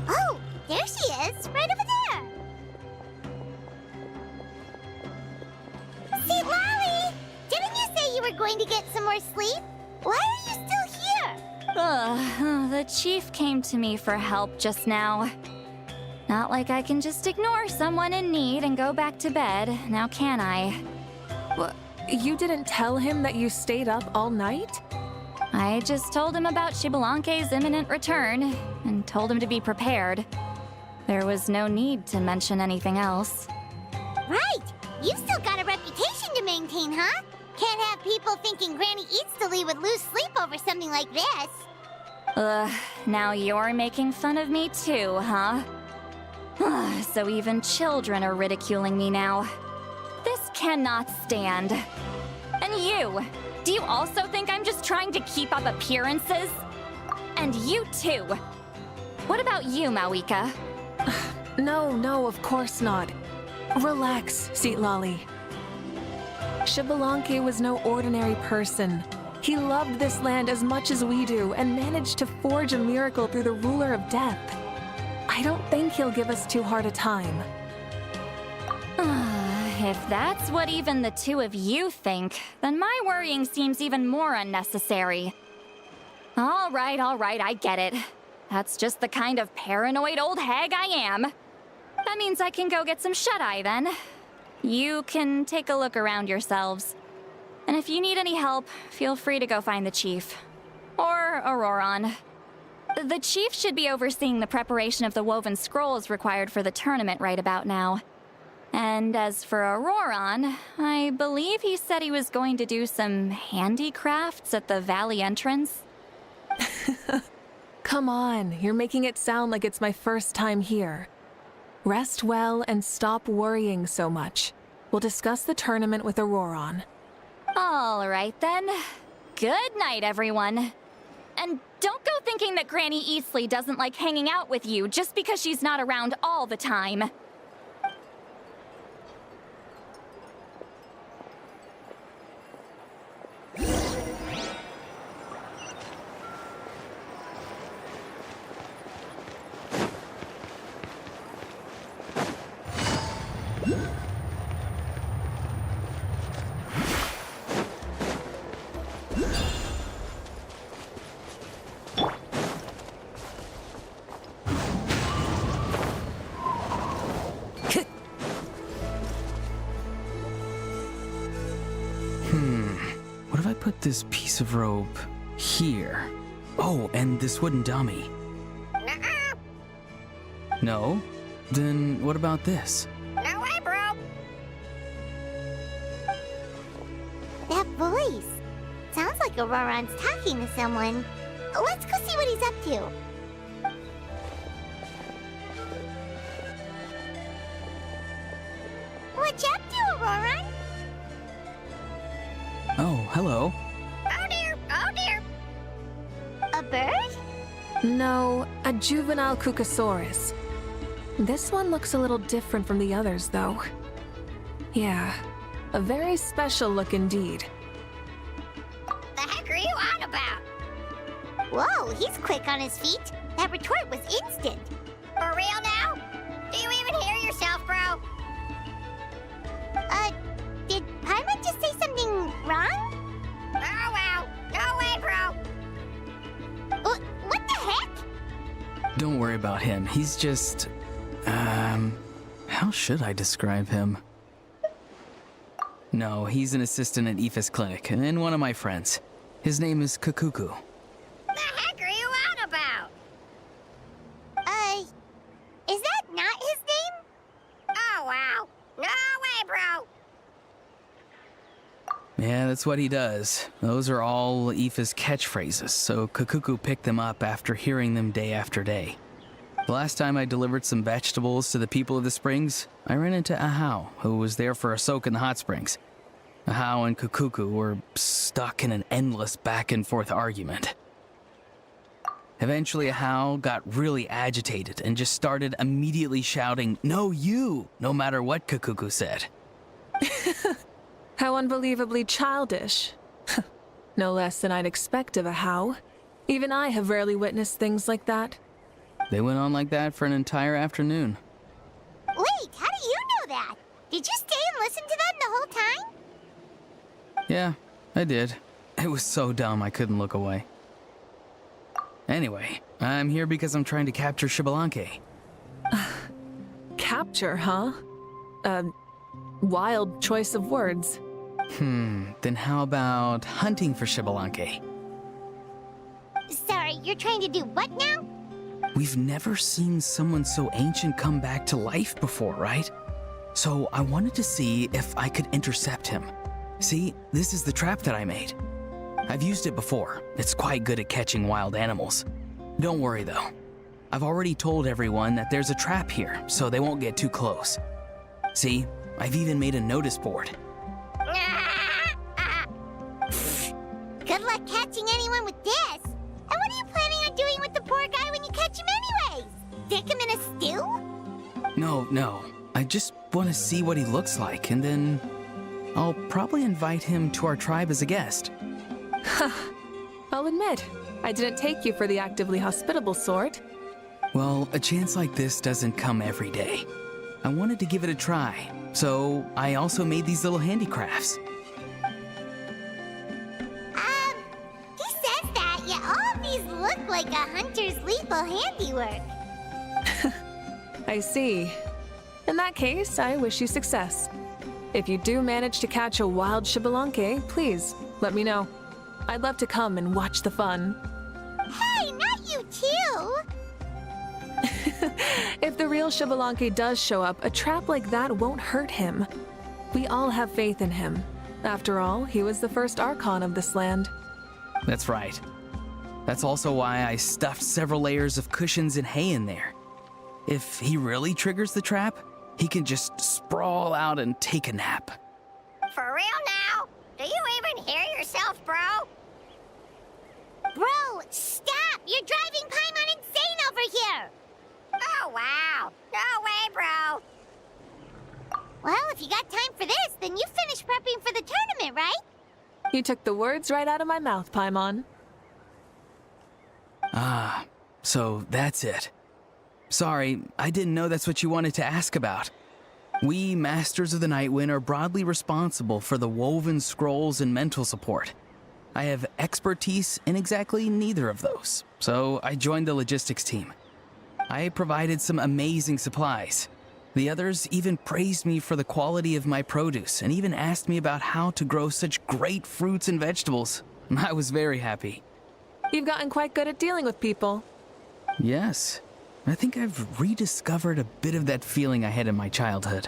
Oh, there she is, right over there. See, Lolly, didn't you say you were going to get some more sleep? Why are you still here? The chief came to me for help just now. Not like I can just ignore someone in need and go back to bed, now can I? You didn't tell him that you stayed up all night? I just told him about Xbalanque's imminent return, and told him to be prepared. There was no need to mention anything else. Right, you've still got a reputation to maintain, huh? Can't have people thinking Granny Eatsterly would lose sleep over something like this. Now you're making fun of me too, huh? So even children are ridiculing me now. This cannot stand. And you! Do you also think I'm just trying to keep up appearances? And you too! What about you, Mawika? No, of course not. Relax, Seatlolly. Xbalanque was no ordinary person. He loved this land as much as we do and managed to forge a miracle through the ruler of death. I don't think he'll give us too hard a time. If that's what even the two of you think, then my worrying seems even more unnecessary. All right, I get it. That's just the kind of paranoid old hag I am. That means I can go get some shut-eye then. You can take a look around yourselves. And if you need any help, feel free to go find the chief. Or Auroron. The chief should be overseeing the preparation of the woven scrolls required for the tournament right about now. And as for Auroron, I believe he said he was going to do some handicrafts at the valley entrance. Come on, you're making it sound like it's my first time here. Rest well and stop worrying so much. We'll discuss the tournament with Auroron. All right then. Good night, everyone. And don't go thinking that Granny Eastleigh doesn't like hanging out with you just because she's not around all the time. What if I put this piece of rope here? Oh, and this wooden dummy. No? Then what about this? No way, bro! That voice. Sounds like Auroron's talking to someone. Let's go see what he's up to. What you up to, Auroron? Oh, hello. Oh dear, oh dear. A bird? No, a juvenile Cucosaurus. This one looks a little different from the others, though. Yeah, a very special look indeed. The heck are you on about? Whoa, he's quick on his feet. That retort was instant. For real now? Do you even hear yourself, bro? Did Paimon just say something wrong? Oh, wow. No way, bro. What the heck? Don't worry about him. He's just... how should I describe him? No, he's an assistant at Aoife's clinic, and one of my friends. His name is Kakuku. The heck are you on about? Is that not his name? Oh, wow. No way, bro. Yeah, that's what he does. Those are all Aoife's catchphrases, so Kakuku picked them up after hearing them day after day. The last time I delivered some vegetables to the people of the springs, I ran into Ahau, who was there for a soak in the hot springs. Ahau and Kakuku were stuck in an endless back-and-forth argument. Eventually, Hal got really agitated and just started immediately shouting, "No, you!" no matter what Kakuku said. How unbelievably childish. No less than I'd expect of a How. Even I have rarely witnessed things like that. They went on like that for an entire afternoon. Wait, how do you know that? Did you stay and listen to them the whole time? Yeah, I did. It was so dumb I couldn't look away. Anyway, I'm here because I'm trying to capture Xbalanque. Capture, huh? Wild choice of words. Then how about hunting for Xbalanque? Sorry, you're trying to do what now? We've never seen someone so ancient come back to life before, right? So I wanted to see if I could intercept him. See, this is the trap that I made. I've used it before. It's quite good at catching wild animals. Don't worry though. I've already told everyone that there's a trap here, so they won't get too close. See, I've even made a notice board. Good luck catching anyone with this. And what are you planning on doing with the poor guy when you catch him anyways? Stick him in a stew? No. I just want to see what he looks like, and then I'll probably invite him to our tribe as a guest. I'll admit, I didn't take you for the actively hospitable sort. Well, a chance like this doesn't come every day. I wanted to give it a try, so I also made these little handicrafts. He says that, yet all of these look like a hunter's lethal handiwork. I see. In that case, I wish you success. If you do manage to catch a wild Xbalanque, please let me know. I'd love to come and watch the fun. Hey, not you too! If the real Xbalanque does show up, a trap like that won't hurt him. We all have faith in him. After all, he was the first Archon of this land. That's right. That's also why I stuffed several layers of cushions and hay in there. If he really triggers the trap, he can just sprawl out and take a nap. For real now? Do you even hear yourself, bro? Bro, stop! You're driving Paimon insane over here! Oh, wow. No way, bro. Well, if you got time for this, then you finished prepping for the tournament, right? You took the words right out of my mouth, Paimon. Ah, so that's it. Sorry, I didn't know that's what you wanted to ask about. We, Masters of the Nightwind, are broadly responsible for the woven scrolls and mental support. I have expertise in exactly neither of those, so I joined the logistics team. I provided some amazing supplies. The others even praised me for the quality of my produce and even asked me about how to grow such great fruits and vegetables. I was very happy. You've gotten quite good at dealing with people. Yes. I think I've rediscovered a bit of that feeling I had in my childhood.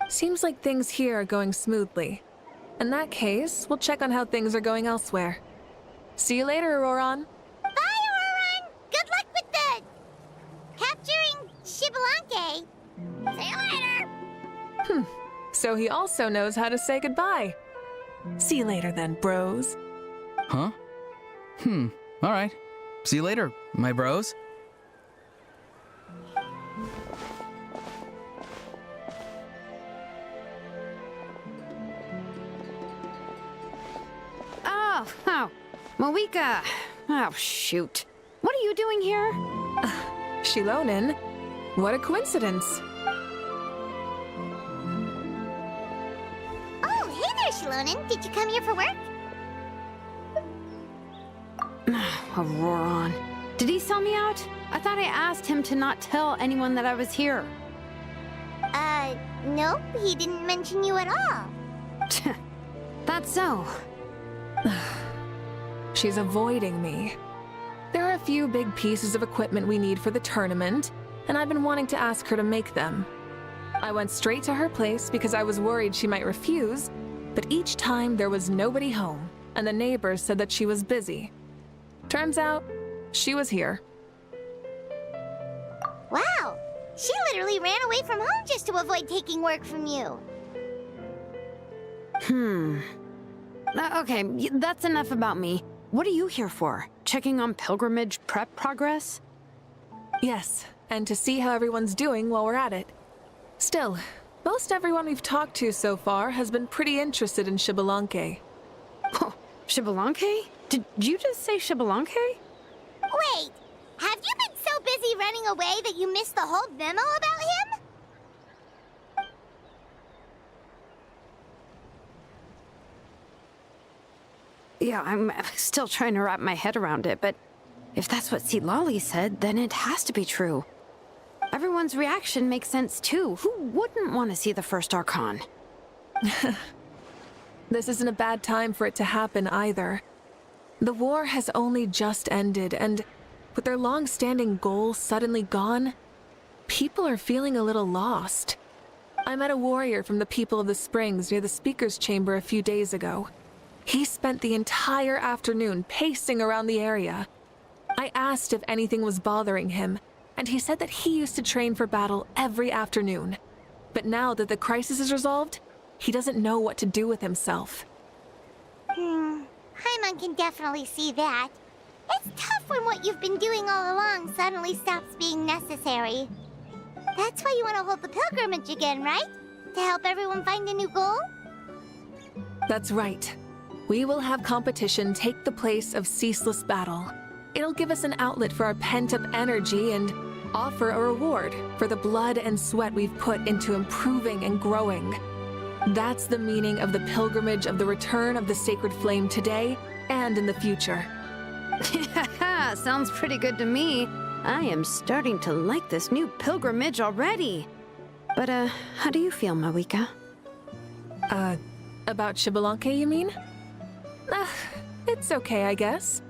Seems like things here are going smoothly. In that case, we'll check on how things are going elsewhere. See you later, Auroron. Bye, Auroron! Good luck with the... capturing Xbalanque. See you later! So he also knows how to say goodbye. See you later then, bros. Huh? Alright. See you later, my bros. Oh, Moeka. Oh, shoot. What are you doing here? Xilonen? What a coincidence. Oh, hey there, Xilonen. Did you come here for work? Auroron. Did he sell me out? I thought I asked him to not tell anyone that I was here. Nope. He didn't mention you at all. That's so. She's avoiding me. There are a few big pieces of equipment we need for the tournament, and I've been wanting to ask her to make them. I went straight to her place because I was worried she might refuse, but each time there was nobody home, and the neighbors said that she was busy. Turns out, she was here. Wow. She literally ran away from home just to avoid taking work from you. Okay, that's enough about me. what are you here for? Checking on pilgrimage prep progress? Yes, and to see how everyone's doing while we're at it. Still, most everyone we've talked to so far has been pretty interested in Xbalanque. Oh, Xbalanque? Did you just say Xbalanque? Wait, have you been so busy running away that you missed the whole memo about him? Yeah, I'm still trying to wrap my head around it, but if that's what Lolly said, then it has to be true. Everyone's reaction makes sense too. Who wouldn't want to see the first Archon? This isn't a bad time for it to happen either. The war has only just ended, and with their long-standing goals suddenly gone, people are feeling a little lost. I met a warrior from the People of the Springs near the Speaker's Chamber a few days ago. He spent the entire afternoon pacing around the area. I asked if anything was bothering him, and he said that he used to train for battle every afternoon. But now that the crisis is resolved, he doesn't know what to do with himself. Paimon can definitely see that. It's tough when what you've been doing all along suddenly stops being necessary. That's why you want to hold the pilgrimage again, right? To help everyone find a new goal? That's right. We will have competition take the place of ceaseless battle. It'll give us an outlet for our pent-up energy and offer a reward for the blood and sweat we've put into improving and growing. That's the meaning of the pilgrimage of the return of the sacred flame today and in the future. Sounds pretty good to me. I am starting to like this new pilgrimage already. But, how do you feel, Mawika? About Xbalanque, you mean? It's okay, I guess.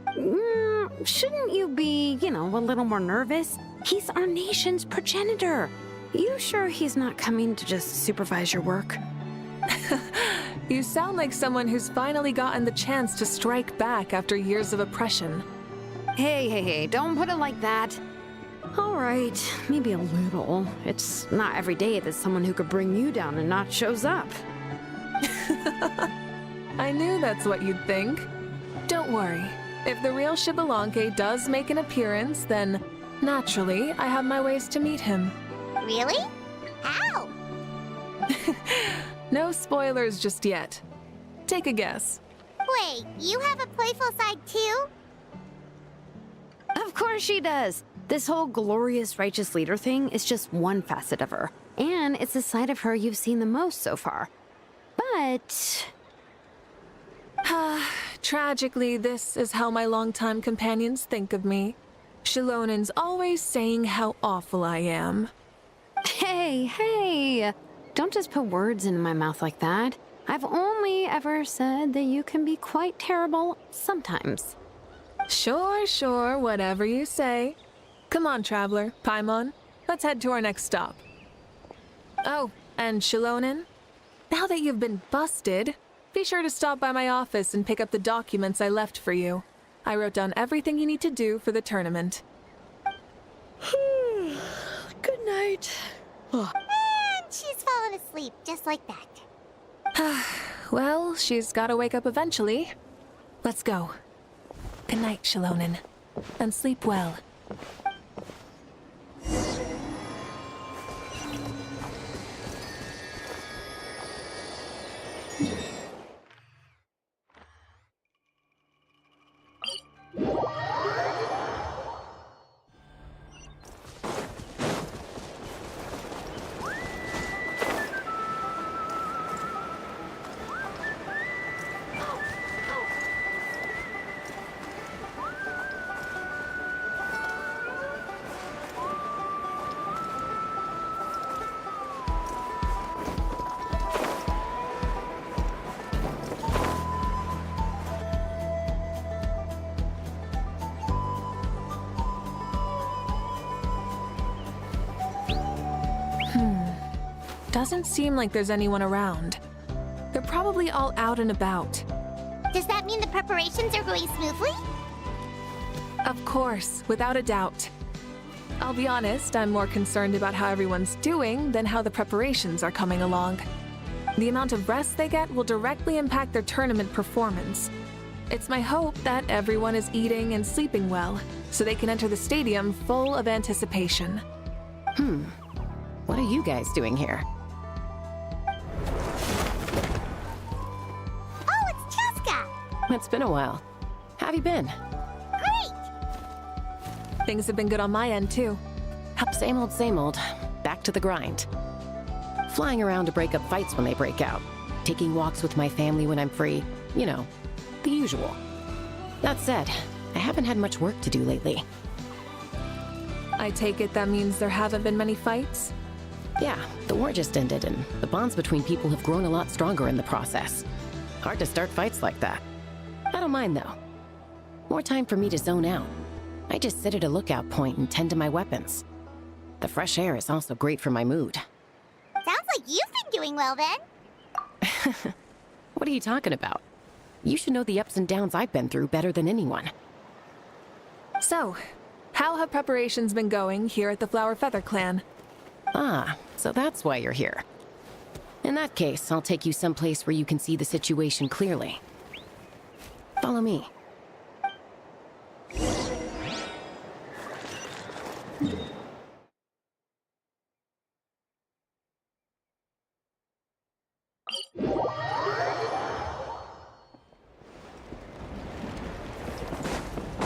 Shouldn't you be, a little more nervous? He's our nation's progenitor. You sure he's not coming to just supervise your work? You sound like someone who's finally gotten the chance to strike back after years of oppression. Hey, don't put it like that. All right, maybe a little. It's not every day that someone who could bring you down a notch shows up. I knew that's what you'd think. Don't worry. If the real Xbalanque does make an appearance, then naturally I have my ways to meet him. Really? How? No spoilers just yet. Take a guess. Wait, you have a playful side too? Of course she does. This whole glorious righteous leader thing is just one facet of her. And it's the side of her you've seen the most so far. But... Tragically, this is how my longtime companions think of me. Xilonen's always saying how awful I am. Hey! Don't just put words into my mouth like that. I've only ever said that you can be quite terrible sometimes. Sure, whatever you say. Come on, Traveler, Paimon. Let's head to our next stop. Oh, and Xilonen, now that you've been busted, be sure to stop by my office and pick up the documents I left for you. I wrote down everything you need to do for the tournament. Good night. And she's fallen asleep just like that. Well, she's gotta wake up eventually. Let's go. Good night, Xilonen. And sleep well. Doesn't seem like there's anyone around. They're probably all out and about. Does that mean the preparations are going smoothly? Of course, without a doubt. I'll be honest, I'm more concerned about how everyone's doing than how the preparations are coming along. The amount of rest they get will directly impact their tournament performance. It's my hope that everyone is eating and sleeping well, so they can enter the stadium full of anticipation. What are you guys doing here? Oh, it's Cheska! It's been a while. How have you been? Great! Things have been good on my end, too. Same old, same old. Back to the grind. Flying around to break up fights when they break out. Taking walks with my family when I'm free. You know, the usual. That said, I haven't had much work to do lately. I take it that means there haven't been many fights? Yeah, the war just ended, and the bonds between people have grown a lot stronger in the process. Hard to start fights like that. I don't mind, though. More time for me to zone out. I just sit at a lookout point and tend to my weapons. The fresh air is also great for my mood. Sounds like you've been doing well, then. What are you talking about? You should know the ups and downs I've been through better than anyone. So, how have preparations been going here at the Flower Feather Clan? Ah, so that's why you're here. In that case, I'll take you someplace where you can see the situation clearly. Follow me.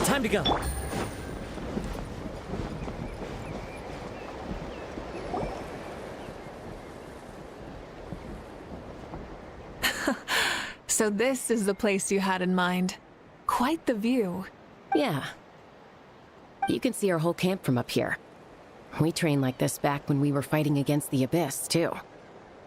Time to go. So this is the place you had in mind. Quite the view. Yeah. You can see our whole camp from up here. We trained like this back when we were fighting against the Abyss, too.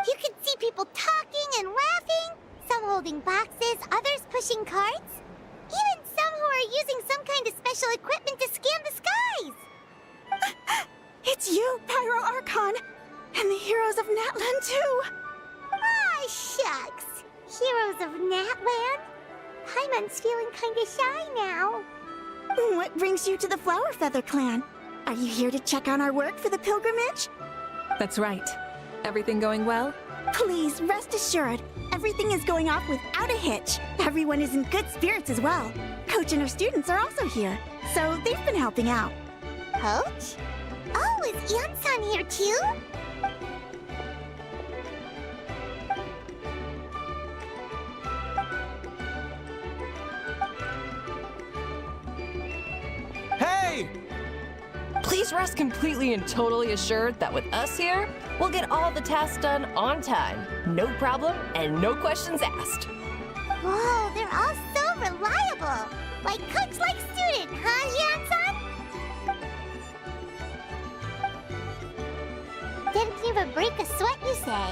You can see people talking and laughing, some holding boxes, others pushing carts. Even some who are using some kind of special equipment to scan the skies. It's you, Pyro Archon, and the heroes of Natlan, too. Ah, shucks. Heroes of Natlan? Paimon's feeling kinda shy now. What brings you to the Flower Feather Clan? Are you here to check on our work for the pilgrimage? That's right. Everything going well? Please, rest assured, everything is going off without a hitch. Everyone is in good spirits as well. Coach and her students are also here, so they've been helping out. Coach? Oh, is Ian-san here too? Hey! Please rest completely and totally assured that with us here, we'll get all the tasks done on time. No problem and no questions asked. Whoa, they're all so reliable. Like coach, like student, huh, Ian-san? Didn't even break a sweat, you say?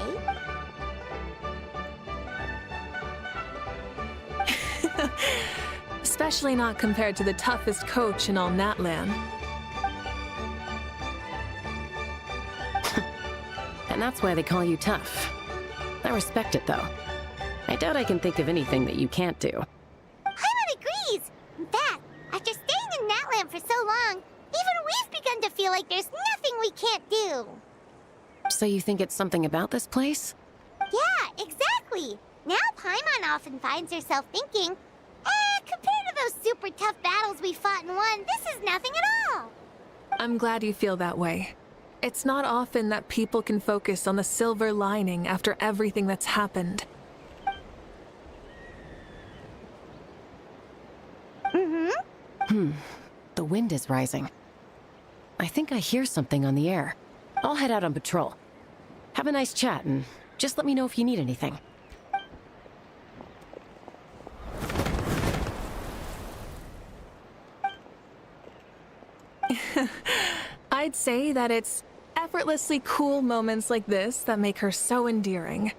Especially not compared to the toughest coach in all Natlan. And that's why they call you tough. I respect it, though. I doubt I can think of anything that you can't do. Paimon agrees! In fact, after staying in Natlan for so long, even we've begun to feel like there's nothing we can't do. So you think it's something about this place? Yeah, exactly! Now Paimon often finds herself thinking, compared to those super tough battles we fought and won, this is nothing at all! I'm glad you feel that way. It's not often that people can focus on the silver lining after everything that's happened. The wind is rising. I think I hear something on the air. I'll head out on patrol. Have a nice chat, and just let me know if you need anything. I'd say that it's effortlessly cool moments like this that make her so endearing.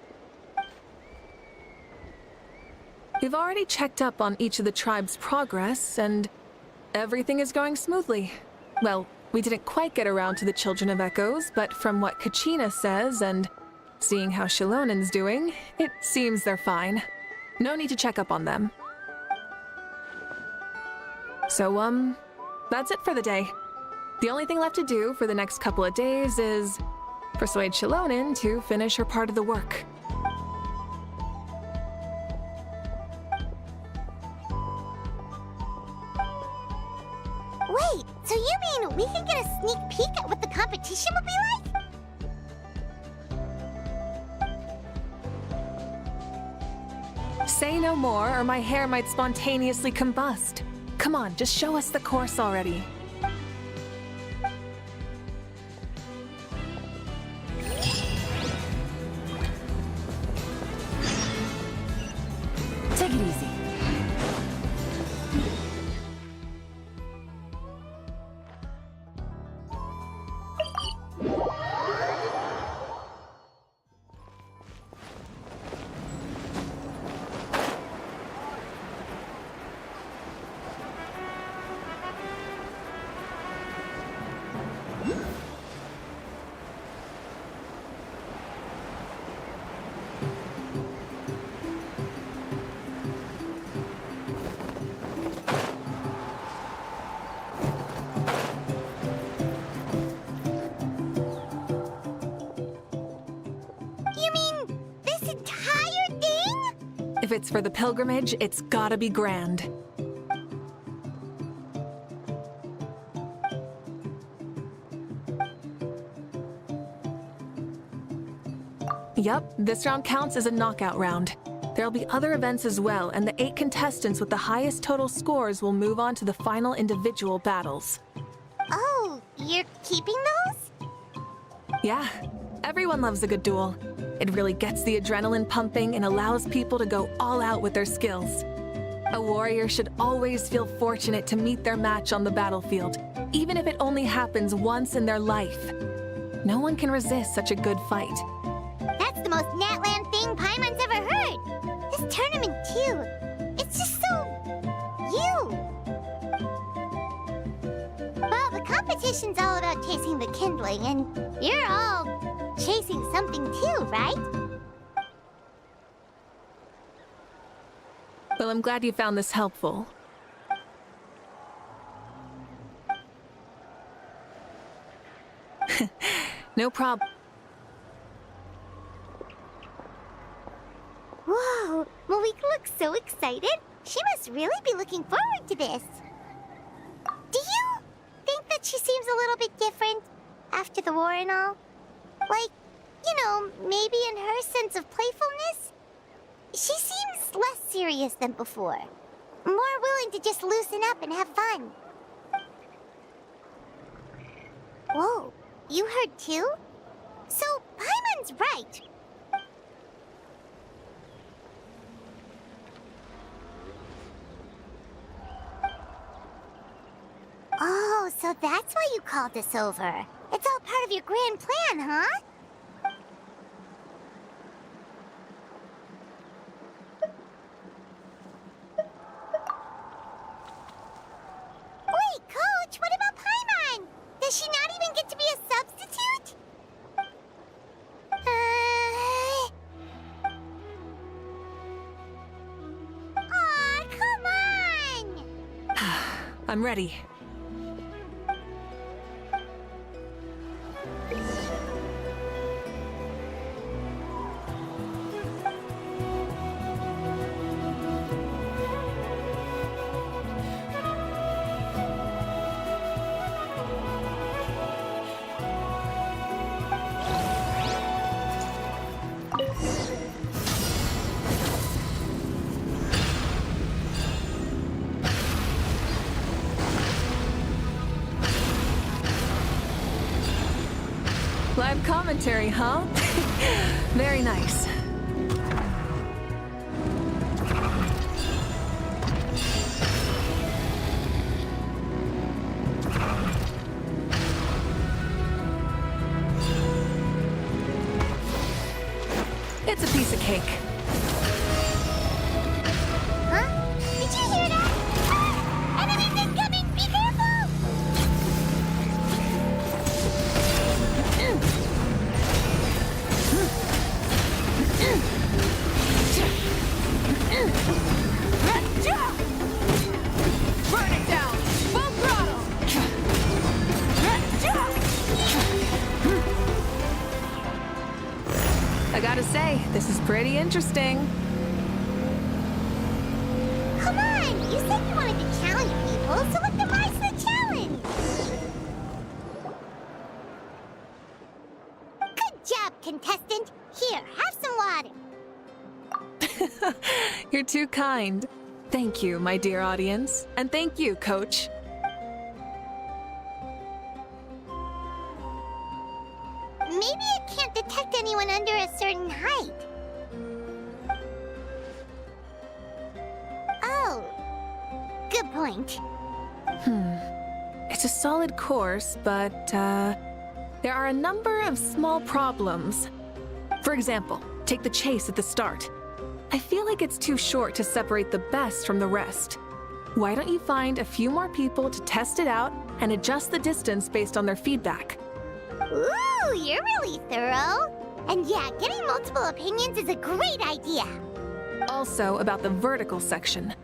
We've already checked up on each of the tribe's progress, and everything is going smoothly. Well, we didn't quite get around to the Children of Echoes, but from what Kachina says and seeing how Shilonen's doing, it seems they're fine. No need to check up on them. So, that's it for the day. The only thing left to do for the next couple of days is persuade Shilonen to finish her part of the work. Say no more, or my hair might spontaneously combust. Come on, just show us the course already. Take it easy. If it's for the pilgrimage, it's gotta be grand. Yup, this round counts as a knockout round. There'll be other events as well, and the 8 contestants with the highest total scores will move on to the final individual battles. Oh, you're keeping those? Yeah, everyone loves a good duel. It really gets the adrenaline pumping and allows people to go all out with their skills. A warrior should always feel fortunate to meet their match on the battlefield, even if it only happens once in their life. No one can resist such a good fight. That's the most Natland thing Paimon's ever heard. This tournament, too. It's just so... you. Well, the competition's all about chasing the kindling, and you're all chasing something too, right? Well, I'm glad you found this helpful. No problem. Whoa, Malika looks so excited. She must really be looking forward to this. Do you think that she seems a little bit different after the war and all? Like, you know, maybe in her sense of playfulness? She seems less serious than before. More willing to just loosen up and have fun. Whoa, you heard too? So, Paimon's right. Oh, so that's why you called us over. It's all part of your grand plan, huh? Wait, Coach, what about Paimon? Does she not even get to be a substitute? Aw, come on! I'm ready. Live commentary, huh? Very nice. It's a piece of cake. Huh? Did you hear that? Ah! Enemies incoming! Be careful! Burn it down! Full throttle! I gotta say, this is pretty interesting. Come on! You said you wanted to challenge people, so let them rise to the challenge! Good job, contestant! Here, have some water! You're too kind. Thank you, my dear audience. And thank you, Coach. Maybe it can't detect anyone under a certain height. Oh, good point. It's a solid course, but there are a number of small problems. For example, take the chase at the start. I feel like it's too short to separate the best from the rest. Why don't you find a few more people to test it out and adjust the distance based on their feedback? Ooh, you're really thorough. And yeah, getting multiple opinions is a great idea. Also, about the vertical section.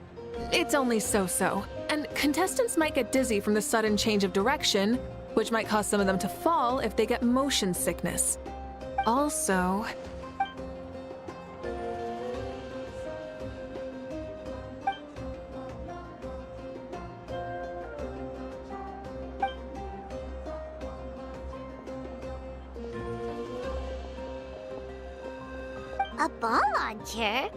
It's only so-so, and contestants might get dizzy from the sudden change of direction, which might cause some of them to fall if they get motion sickness. Also... A ball launcher?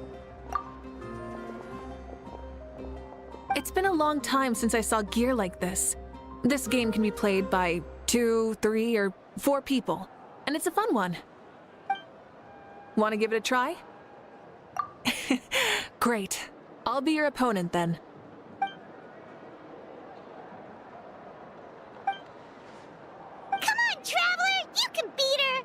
It's been a long time since I saw gear like this. This game can be played by 2, 3, or 4 people, and it's a fun one. Want to give it a try? Great. I'll be your opponent then. Come on, Traveler! You can beat her!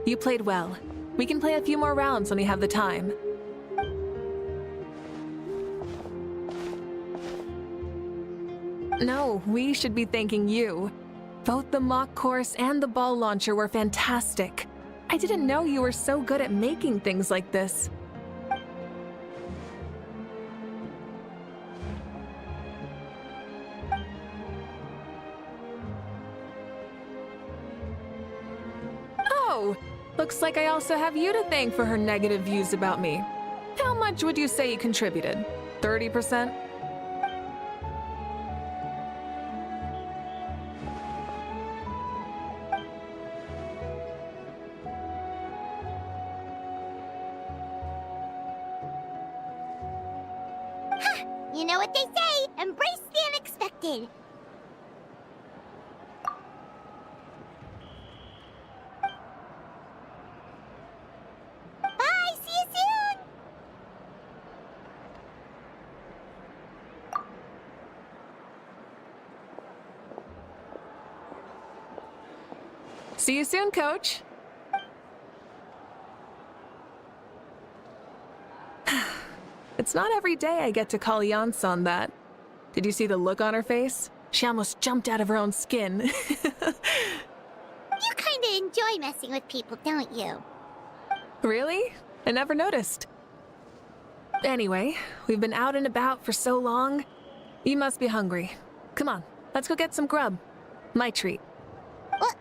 You played well. We can play a few more rounds when we have the time. No, we should be thanking you. Both the mock course and the ball launcher were fantastic. I didn't know you were so good at making things like this. Oh, looks like I also have you to thank for her negative views about me. How much would you say you contributed? 30%? You know what they say, embrace the unexpected. Bye, see you soon. See you soon, Coach. It's not every day I get to call Yansan that. Did you see the look on her face? She almost jumped out of her own skin. You kinda enjoy messing with people, don't you? Really? I never noticed. Anyway, we've been out and about for so long. You must be hungry. Come on, let's go get some grub. My treat. Well,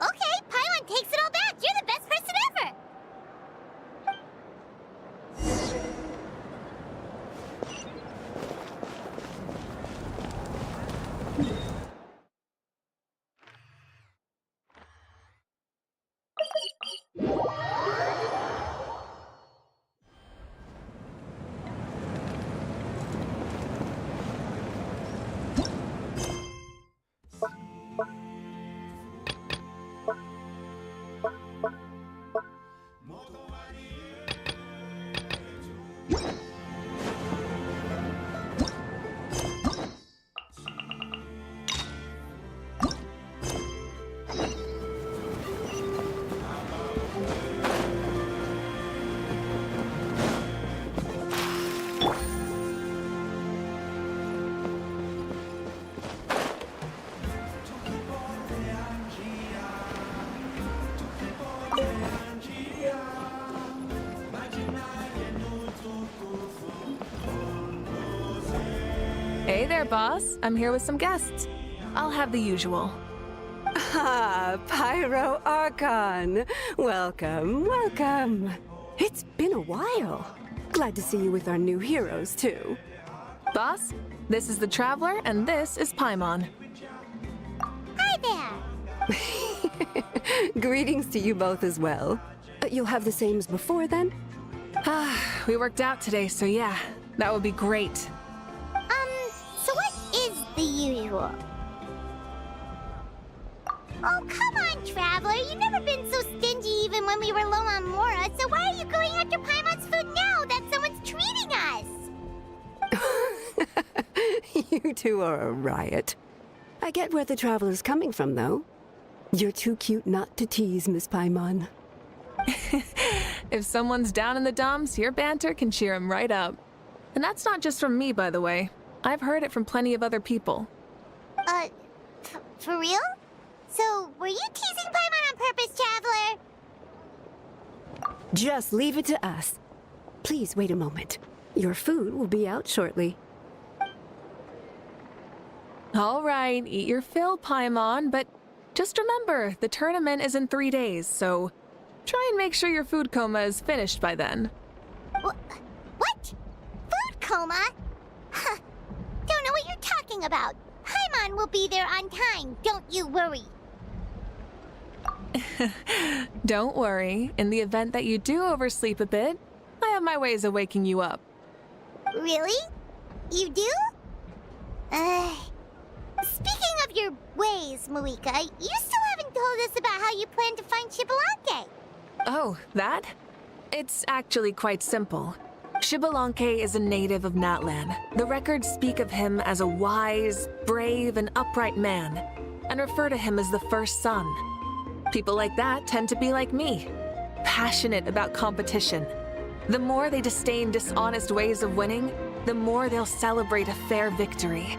okay, Paimon takes it all back. You're the best person ever. Hey there, boss. I'm here with some guests. I'll have the usual. Ah, Pyro Archon. Welcome, welcome. It's been a while. Glad to see you with our new heroes, too. Boss, this is the Traveler, and this is Paimon. Hi there. Greetings to you both as well. You'll have the same as before, then? We worked out today, so yeah, that would be great. So what is the usual? Oh, come on, Traveler. You've never been so stingy even when we were low on Mora, so why are you going after Paimon's food now that someone's treating us? You two are a riot. I get where the Traveler's coming from, though. You're too cute not to tease, Miss Paimon. If someone's down in the dumps, your banter can cheer him right up. And that's not just from me, by the way. I've heard it from plenty of other people. For real? So, were you teasing Paimon on purpose, Traveler? Just leave it to us. Please wait a moment. Your food will be out shortly. All right, eat your fill, Paimon, but just remember, the tournament is in 3 days, so try and make sure your food coma is finished by then. What? Food coma? Huh. Don't know what you're talking about. Paimon will be there on time, don't you worry. Don't worry, in the event that you do oversleep a bit, I have my ways of waking you up. Really? You do? Speaking of your ways, Malika, you still haven't told us about how you plan to find Xbalanque. Oh, that? It's actually quite simple. Xbalanque is a native of Natlan. The records speak of him as a wise, brave, and upright man, and refer to him as the first son. People like that tend to be like me, passionate about competition. The more they disdain dishonest ways of winning, the more they'll celebrate a fair victory.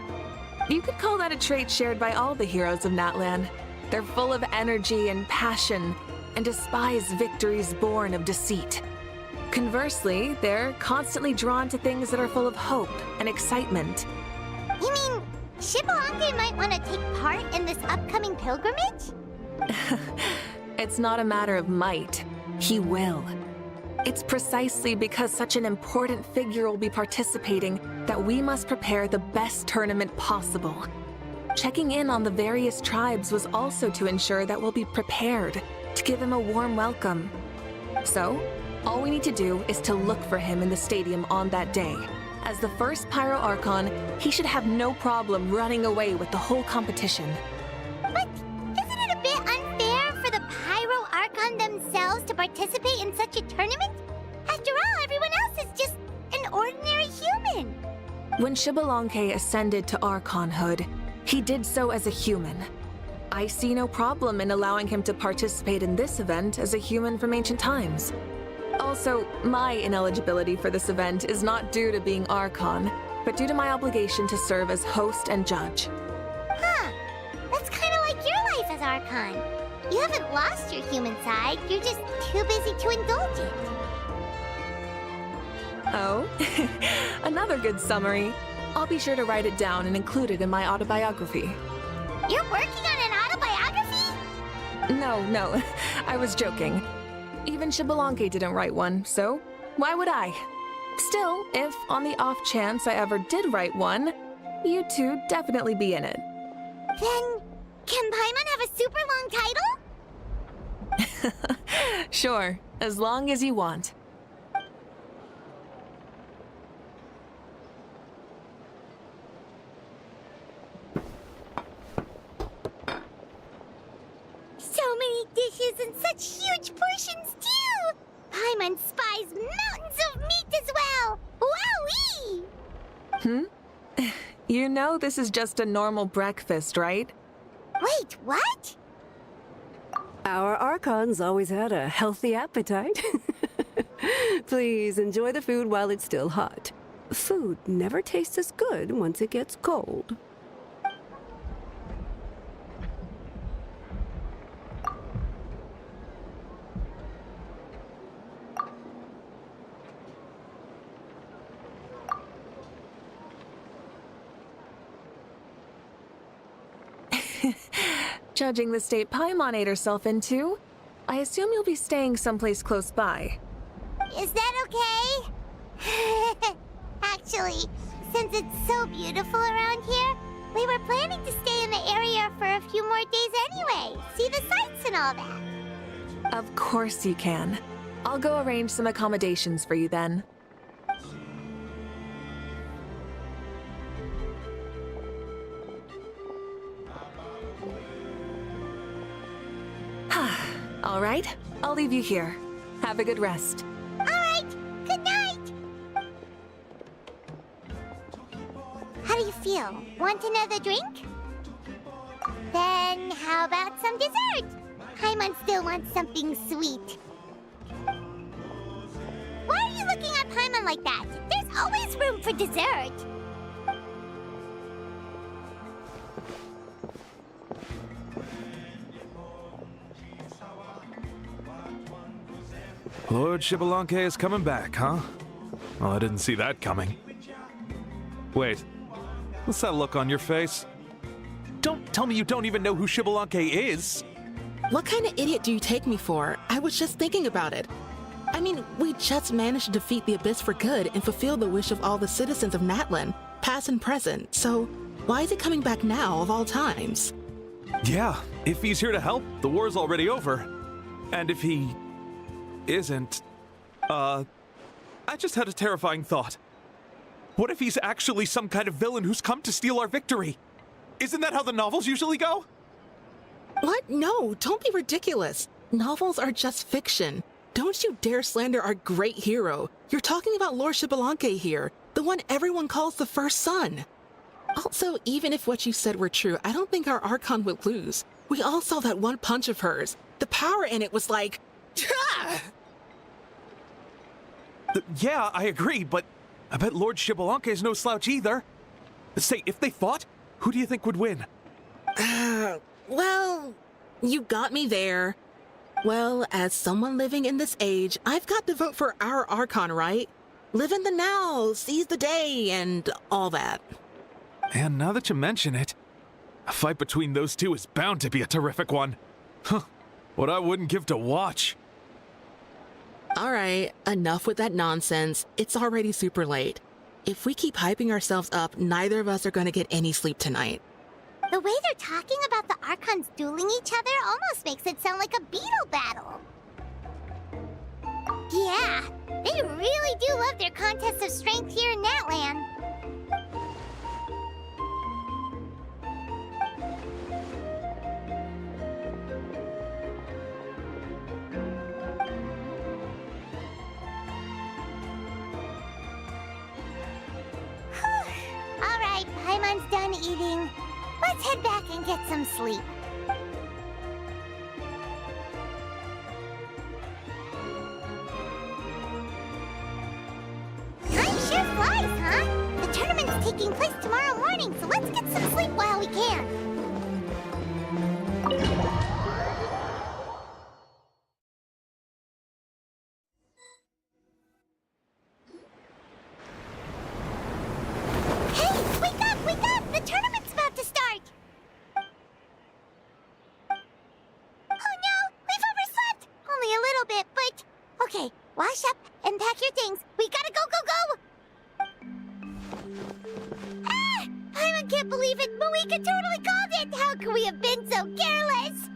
You could call that a trait shared by all the heroes of Natlan. They're full of energy and passion, and despise victories born of deceit. Conversely, they're constantly drawn to things that are full of hope and excitement. You mean Xbalanque might want to take part in this upcoming pilgrimage? It's not a matter of might. He will. It's precisely because such an important figure will be participating that we must prepare the best tournament possible. Checking in on the various tribes was also to ensure that we'll be prepared to give him a warm welcome. So, all we need to do is to look for him in the stadium on that day. As the first Pyro Archon, he should have no problem running away with the whole competition. But isn't it a bit unfair for the Pyro Archon themselves to participate in such a tournament? After all, everyone else is just an ordinary human. When Xbalanque ascended to Archonhood, he did so as a human. I see no problem in allowing him to participate in this event as a human from ancient times. Also, my ineligibility for this event is not due to being Archon, but due to my obligation to serve as host and judge. Huh. That's kind of like your life as Archon. You haven't lost your human side, you're just too busy to indulge it. Oh, another good summary. I'll be sure to write it down and include it in my autobiography. You're working on an autobiography? No, I was joking. Even Xbalanque didn't write one, so why would I? Still, if on the off chance I ever did write one, you two definitely be in it. Then, can Paimon have a super long title? Sure, as long as you want. So many dishes and such huge portions, too! Paimon spies mountains of meat as well! Wowee! You know this is just a normal breakfast, right? Wait, what? Our Archons always had a healthy appetite. Please enjoy the food while it's still hot. Food never tastes as good once it gets cold. Judging the state Paimon ate herself into, I assume you'll be staying someplace close by. Is that okay? Actually, since it's so beautiful around here, we were planning to stay in the area for a few more days anyway. See the sights and all that. Of course you can. I'll go arrange some accommodations for you then. All right, I'll leave you here. Have a good rest. All right, good night. How do you feel? Want another drink? Then how about some dessert? Paimon still wants something sweet. Why are you looking at Paimon like that? There's always room for dessert. Lord Xbalanque is coming back, huh? Well, I didn't see that coming. Wait, what's that look on your face? Don't tell me you don't even know who Xbalanque is! What kind of idiot do you take me for? I was just thinking about it. I mean, we just managed to defeat the Abyss for good and fulfill the wish of all the citizens of Natlan, past and present, so why is he coming back now of all times? Yeah, if he's here to help, the war's already over. And if he isn't, I just had a terrifying thought. What if he's actually some kind of villain who's come to steal our victory? Isn't that how the novels usually go? What? No, don't be ridiculous. Novels are just fiction. Don't you dare slander our great hero. You're talking about Lord Xbalanque here, the one everyone calls the first son. Also, even if what you said were true, I don't think our Archon would lose. We all saw that one punch of hers. The power in it was like... Yeah, I agree, but I bet Lord Xbalanque is no slouch either. Say, if they fought, who do you think would win? Well, you got me there. Well, as someone living in this age, I've got to vote for our Archon, right? Live in the now, seize the day, and all that. And now that you mention it, a fight between those two is bound to be a terrific one. Huh, what I wouldn't give to watch. All right, enough with that nonsense. It's already super late. If we keep hyping ourselves up, neither of us are going to get any sleep tonight. The way they're talking about the Archons dueling each other almost makes it sound like a beetle battle. Yeah, they really do love their contests of strength here in Natlan. All right, Paimon's done eating. Let's head back and get some sleep. Time sure flies, huh? The tournament's taking place tomorrow morning, so let's get some sleep while we can. Hey, wake up, wake up! The tournament's about to start! Oh no, we've overslept! Only a little bit, but... Okay, wash up and pack your things. We gotta go, go, go! Ah! Paimon can't believe it, but we could totally called it! How could we have been so careless?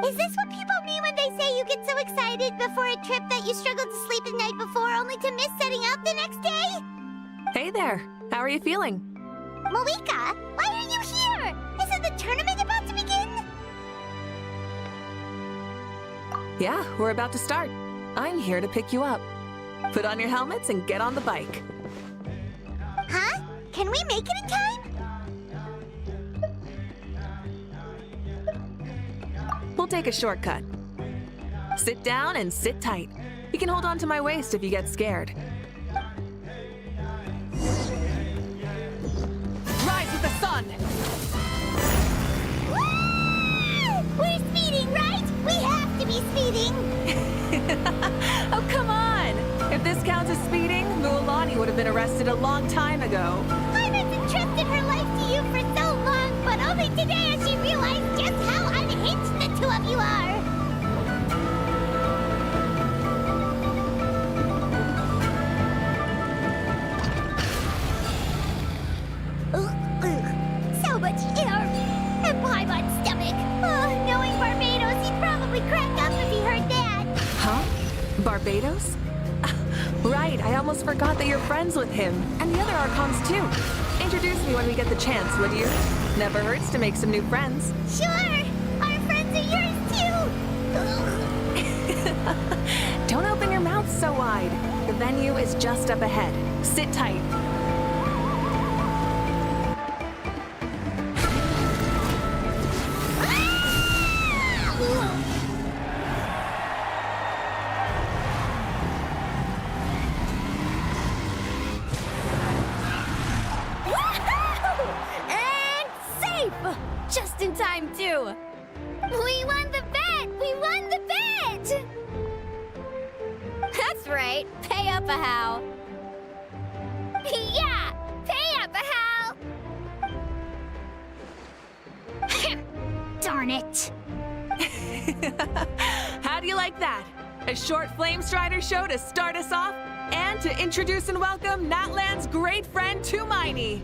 Is this what people mean when they say you get so excited before a trip that you struggled to sleep the night before only to miss setting out the next day? Hey there, how are you feeling? Malika, why are you here? Isn't the tournament about to begin? Yeah, we're about to start. I'm here to pick you up. Put on your helmets and get on the bike. Huh? Can we make it in time? We'll take a shortcut. Sit down and sit tight. You can hold on to my waist if you get scared. Rise with the sun! We're speeding, right? We have to be speeding! Oh, come on! If this counts as speeding, Mualani would have been arrested a long time ago. Paimon's entrusted her life to you for so long, but over Only today has she realized just how unhinged the two of you are. So much air and Paimon's stomach. Oh, knowing Barbados, he'd probably crack up if he heard that. Huh? Barbados? Right, I almost forgot that you're friends with him. And the other Archons, too. Introduce me when we get the chance, would you? Never hurts to make some new friends. Sure! Our friends are yours, too! Don't open your mouth so wide. The venue is just up ahead. Sit tight. Just in time, too. We won the bet! We won the bet! That's right. Pay up a how. Yeah! Pay up a how! Darn it. How do you like that? A short Flame Strider show to start us off, and to introduce and welcome Natlan's great friend, Tumaini.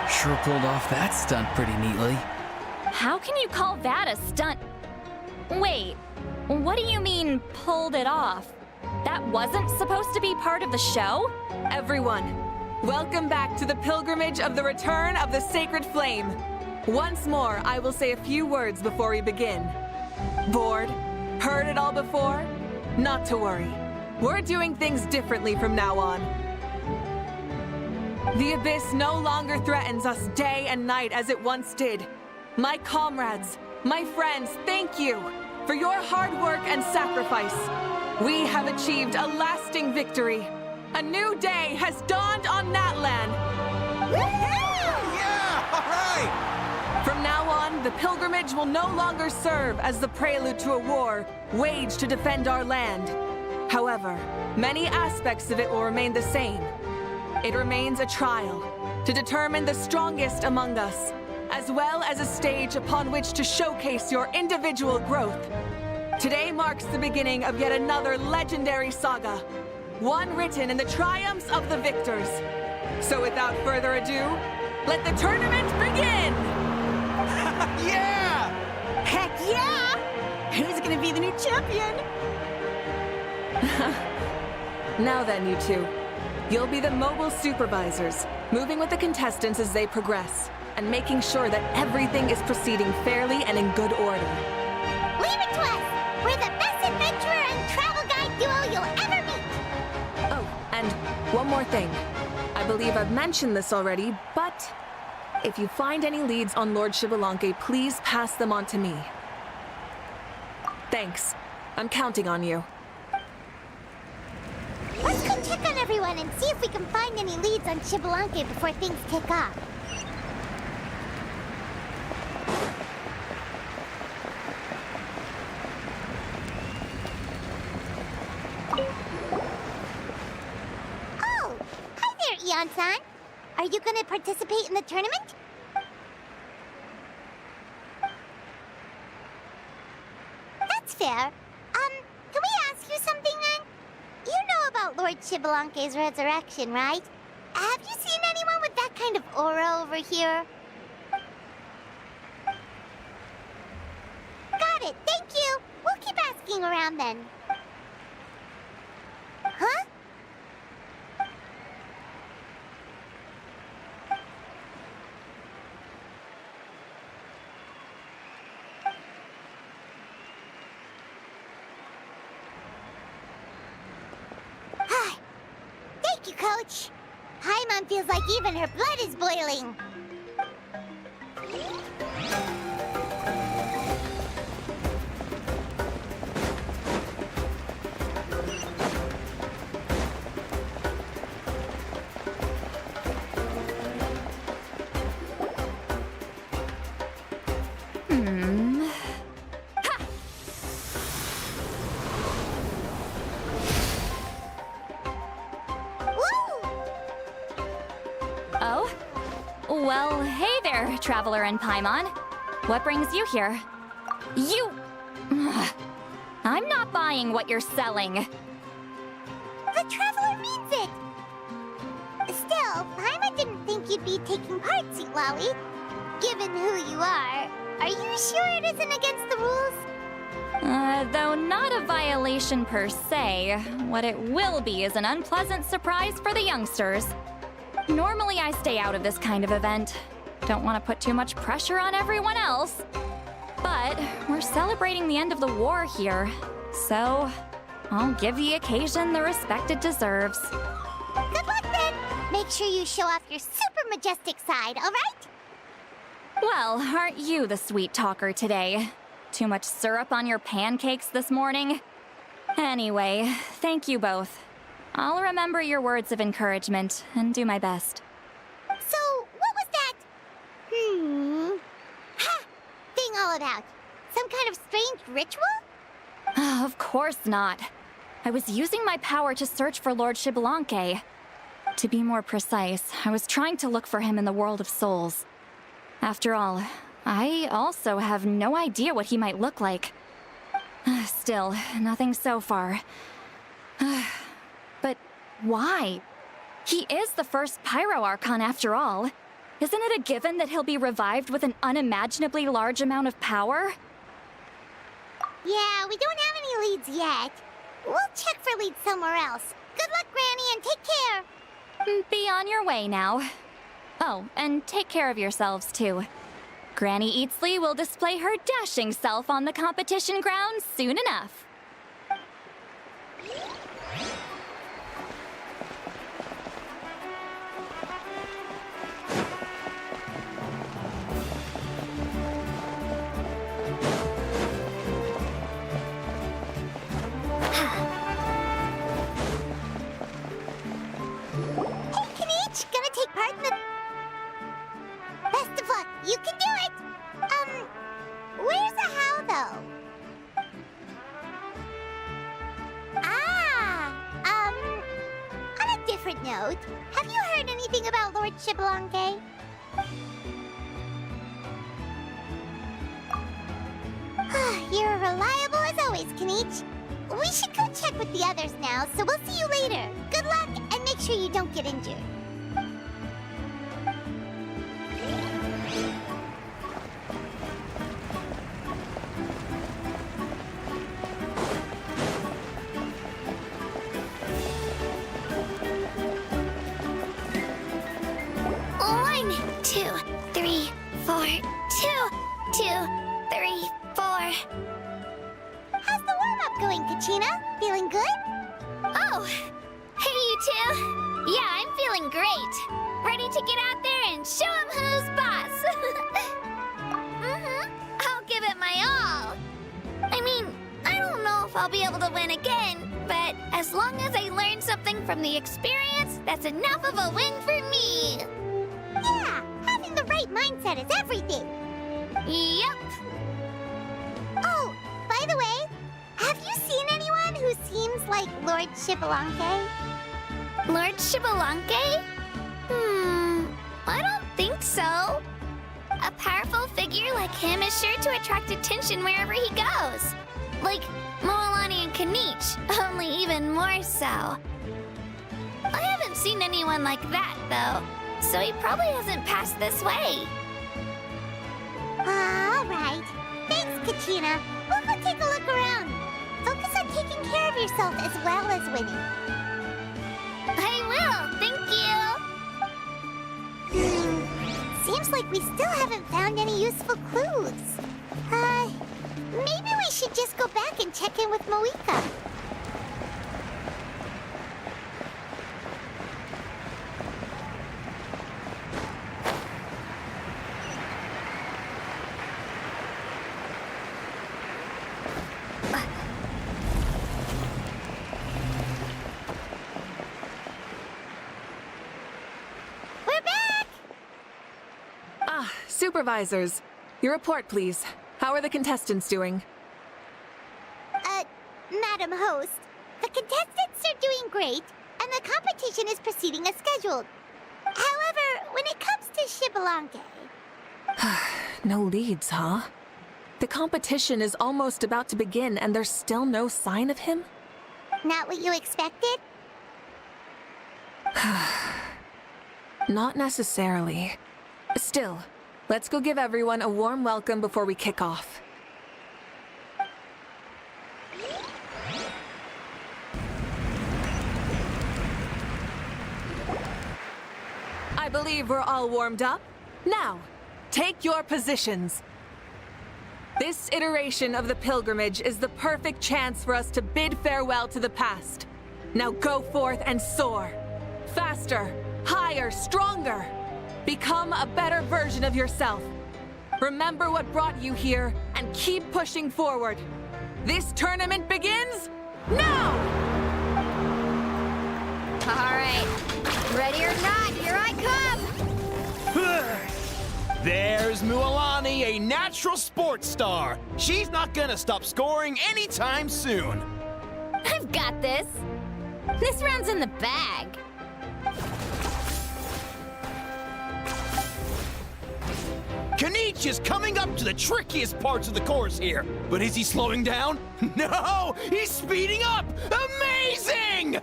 Sure pulled off that stunt pretty neatly. How can you call that a stunt? Wait, what do you mean, pulled it off? That wasn't supposed to be part of the show? Everyone, welcome back to the pilgrimage of the return of the sacred flame. Once more, I will say a few words before we begin. Bored? Heard it all before? Not to worry. We're doing things differently from now on. The abyss no longer threatens us day and night as it once did. My comrades, my friends, thank you for your hard work and sacrifice. We have achieved a lasting victory. A new day has dawned on Natlan. Yeah, all right! From now on, the pilgrimage will no longer serve as the prelude to a war waged to defend our land. However, many aspects of it will remain the same. It remains a trial to determine the strongest among us, as well as a stage upon which to showcase your individual growth. Today marks the beginning of yet another legendary saga, one written in the triumphs of the victors. So without further ado, let the tournament begin! Yeah! Heck yeah! Who's gonna be the new champion? Now then, you two. You'll be the mobile supervisors, moving with the contestants as they progress, and making sure that everything is proceeding fairly and in good order. Leave it to us! We're the best adventurer and travel guide duo you'll ever meet! Oh, and one more thing. I believe I've mentioned this already, but if you find any leads on Lord Xbalanque, please pass them on to me. Thanks. I'm counting on you. Let's go check on everyone and see if we can find any leads on Xbalanque before things kick off. Oh! Hi there, Eon-san! Are you gonna participate in the tournament? That's fair. Can we ask you something then? You know about Lord Xbalanque's resurrection, right? Have you seen anyone with that kind of aura over here? Got it, thank you! We'll keep asking around then. Huh? Thank you, Coach. Paimon feels like even her blood is boiling. Well, hey there, Traveler and Paimon. What brings you here? You... I'm not buying what you're selling. The Traveler means it! Still, Paimon didn't think you'd be taking part, Sweet Lolly. Given who you are you sure it isn't against the rules? Though not a violation per se, what it will be is an unpleasant surprise for the youngsters. Normally I stay out of this kind of event. Don't want to put too much pressure on everyone else. But we're celebrating the end of the war here, so I'll give the occasion the respect it deserves. Good luck then! Make sure you show off your super majestic side, alright? Well, aren't you the sweet talker today? Too much syrup on your pancakes this morning? Anyway, thank you both. I'll remember your words of encouragement and do my best. So, what was that? Ha! Thing all about? Some kind of strange ritual? Of course not. I was using my power to search for Lord Xbalanque. To be more precise, I was trying to look for him in the world of souls. After all, I also have no idea what he might look like. Still, nothing so far. But why? He is the first Pyro Archon after all. Isn't it a given that he'll be revived with an unimaginably large amount of power? Yeah, we don't have any leads yet. We'll check for leads somewhere else. Good luck, Granny, and take care. Be on your way now. Oh, and take care of yourselves too. Granny Eatsley will display her dashing self on the competition grounds soon enough. Gonna take part in the... Best of luck, you can do it! Where's the how, though? On a different note, have you heard anything about Lord Xbalanque? You're reliable as always, Kanichi. We should go check with the others now, so we'll see you later. Good luck, and make sure you don't get injured. Feeling good? Oh, hey you two. Yeah, I'm feeling great. Ready to get out there and show 'em who's boss. I'll give it my all. I mean, I don't know if I'll be able to win again, but as long as I learn something from the experience, that's enough of a win for me. Yeah, having the right mindset is everything. Yep. Oh, by the way, have you seen anyone who seems like Lord Xbalanque? Lord Xbalanque? I don't think so. A powerful figure like him is sure to attract attention wherever he goes. Like Moalani and Kanichi, only even more so. I haven't seen anyone like that, though, so he probably hasn't passed this way. All right. Thanks, Kachina. We'll go take a look around. Focus on taking care of yourself as well as winning. I will, thank you. Seems like we still haven't found any useful clues. Maybe we should just go back and check in with Moika. Supervisors, your report, please. How are the contestants doing? Madam Host, the contestants are doing great, and the competition is proceeding as scheduled. However, when it comes to is Xbalanque? No leads, huh? The competition is almost about to begin and there's still no sign of him? Not what you expected? Not necessarily. Still, let's go give everyone a warm welcome before we kick off. I believe we're all warmed up. Now, take your positions. This iteration of the pilgrimage is the perfect chance for us to bid farewell to the past. Now go forth and soar. Faster, higher, stronger. Become a better version of yourself. Remember what brought you here and keep pushing forward. This tournament begins now! All right. Ready or not, here I come! There's Mualani, a natural sports star. She's not gonna stop scoring anytime soon. I've got this. This round's in the bag. Kenichi is coming up to the trickiest parts of the course here. But is he slowing down? No! He's speeding up! Amazing!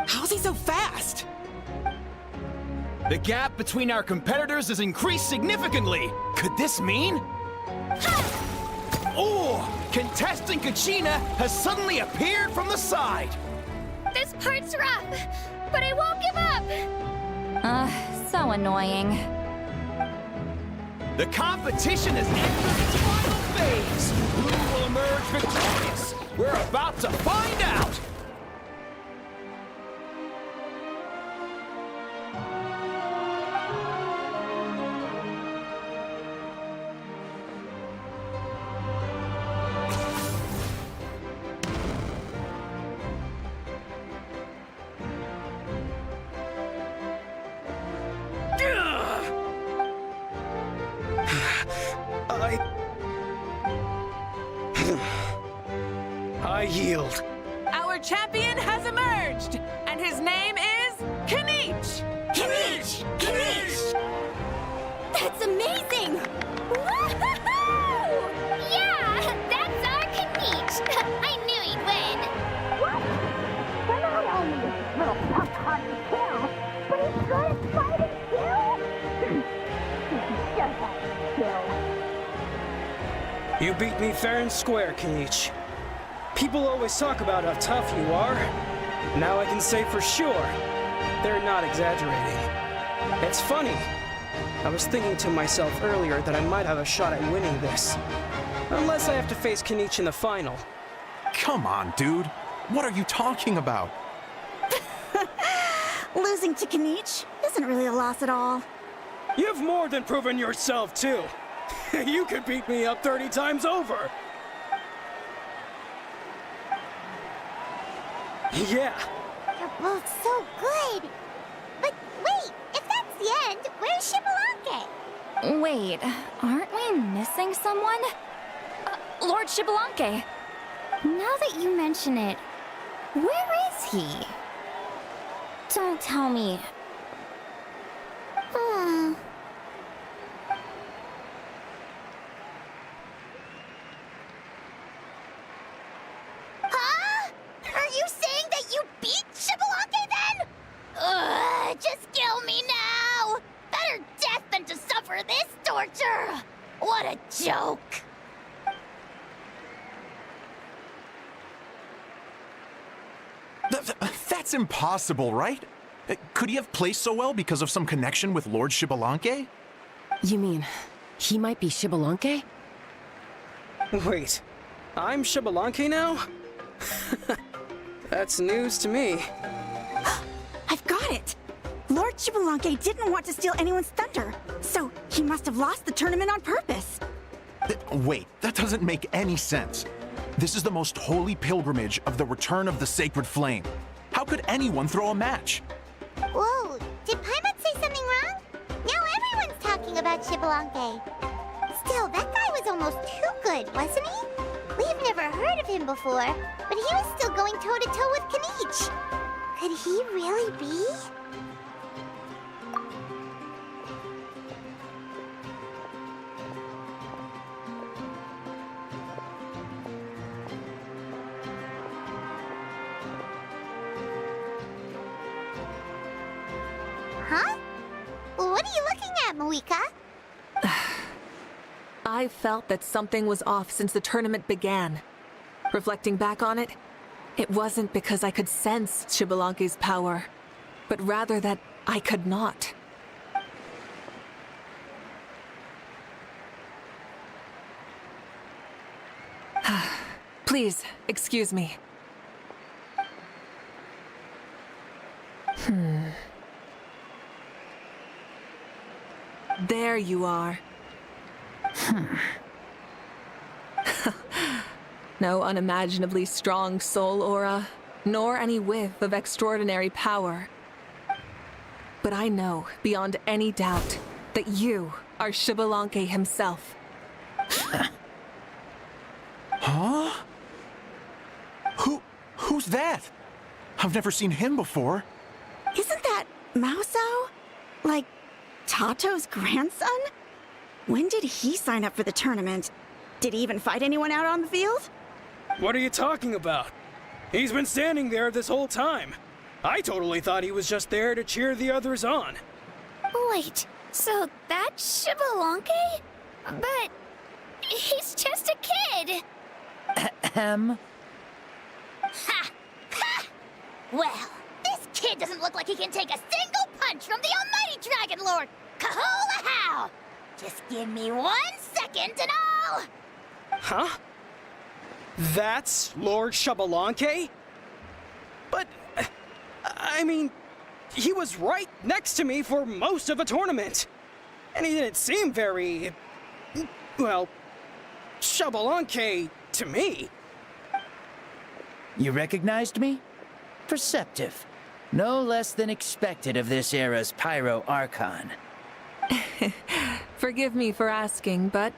How's he so fast? The gap between our competitors has increased significantly. Could this mean? Oh! Contestant Kachina has suddenly appeared from the side. This part's rough, but I won't give up. So annoying. The competition has entered its final phase. Who will emerge victorious? We're about to find out. I yield. Our champion has emerged, and his name is Kenichi! Kenichi! Kenichi! That's amazing! Woohoo! Yeah, that's our Kenichi. I knew he'd win. What? We're not only this little pup-hearted kill, but he's good at fighting too? He's just a skill. You beat me fair and square, Kenichi. People always talk about how tough you are. Now I can say for sure, they're not exaggerating. It's funny. I was thinking to myself earlier that I might have a shot at winning this. Unless I have to face Kenichi in the final. Come on, dude. What are you talking about? Losing to Kenichi isn't really a loss at all. You've more than proven yourself, too. You could beat me up 30 times over. Yeah. You're both so good. But wait, if that's the end, where's Xbalanque? Wait, aren't we missing someone? Lord Xbalanque. Now that you mention it, where is he? Don't tell me. Huh? Are you saying that you beat Xbalanque then? Just kill me now! Better death than to suffer this torture! What a joke! That's impossible, right? Could he have placed so well because of some connection with Lord Xbalanque? You mean, he might be Xbalanque? Wait, I'm Xbalanque now? That's news to me. I've got it! Lord Xbalanque didn't want to steal anyone's thunder, so he must have lost the tournament on purpose. Wait, that doesn't make any sense. This is the most holy pilgrimage of the return of the sacred flame. How could anyone throw a match? Whoa, did Paimon say something wrong? Now everyone's talking about Xbalanque. Still, that guy was almost too good, wasn't he? We've never heard of him before, but he was still going toe-to-toe with Kenichi. Could he really be? Huh? What are you looking at, Malika? I felt that something was off since the tournament began. Reflecting back on it, it wasn't because I could sense Xbalanque's power, but rather that I could not. Please, excuse me. There you are. No unimaginably strong soul aura, nor any whiff of extraordinary power. But I know, beyond any doubt, that you are Xbalanque himself. Huh? Who's that? I've never seen him before. Isn't that Mauso? Like, Tato's grandson? When did he sign up for the tournament? Did he even fight anyone out on the field? What are you talking about? He's been standing there this whole time. I totally thought he was just there to cheer the others on. Wait, so that's Xbalanque? But he's just a kid. Ha! Ha! Well, this kid doesn't look like he can take a single punch from the almighty Dragon Lord! Kahola how! Just give me 1 second and I'll... Huh? That's Lord Xbalanque? But, I mean, he was right next to me for most of the tournament. And he didn't seem very... well, Xbalanque to me. You recognized me? Perceptive. No less than expected of this era's Pyro Archon. Forgive me for asking, but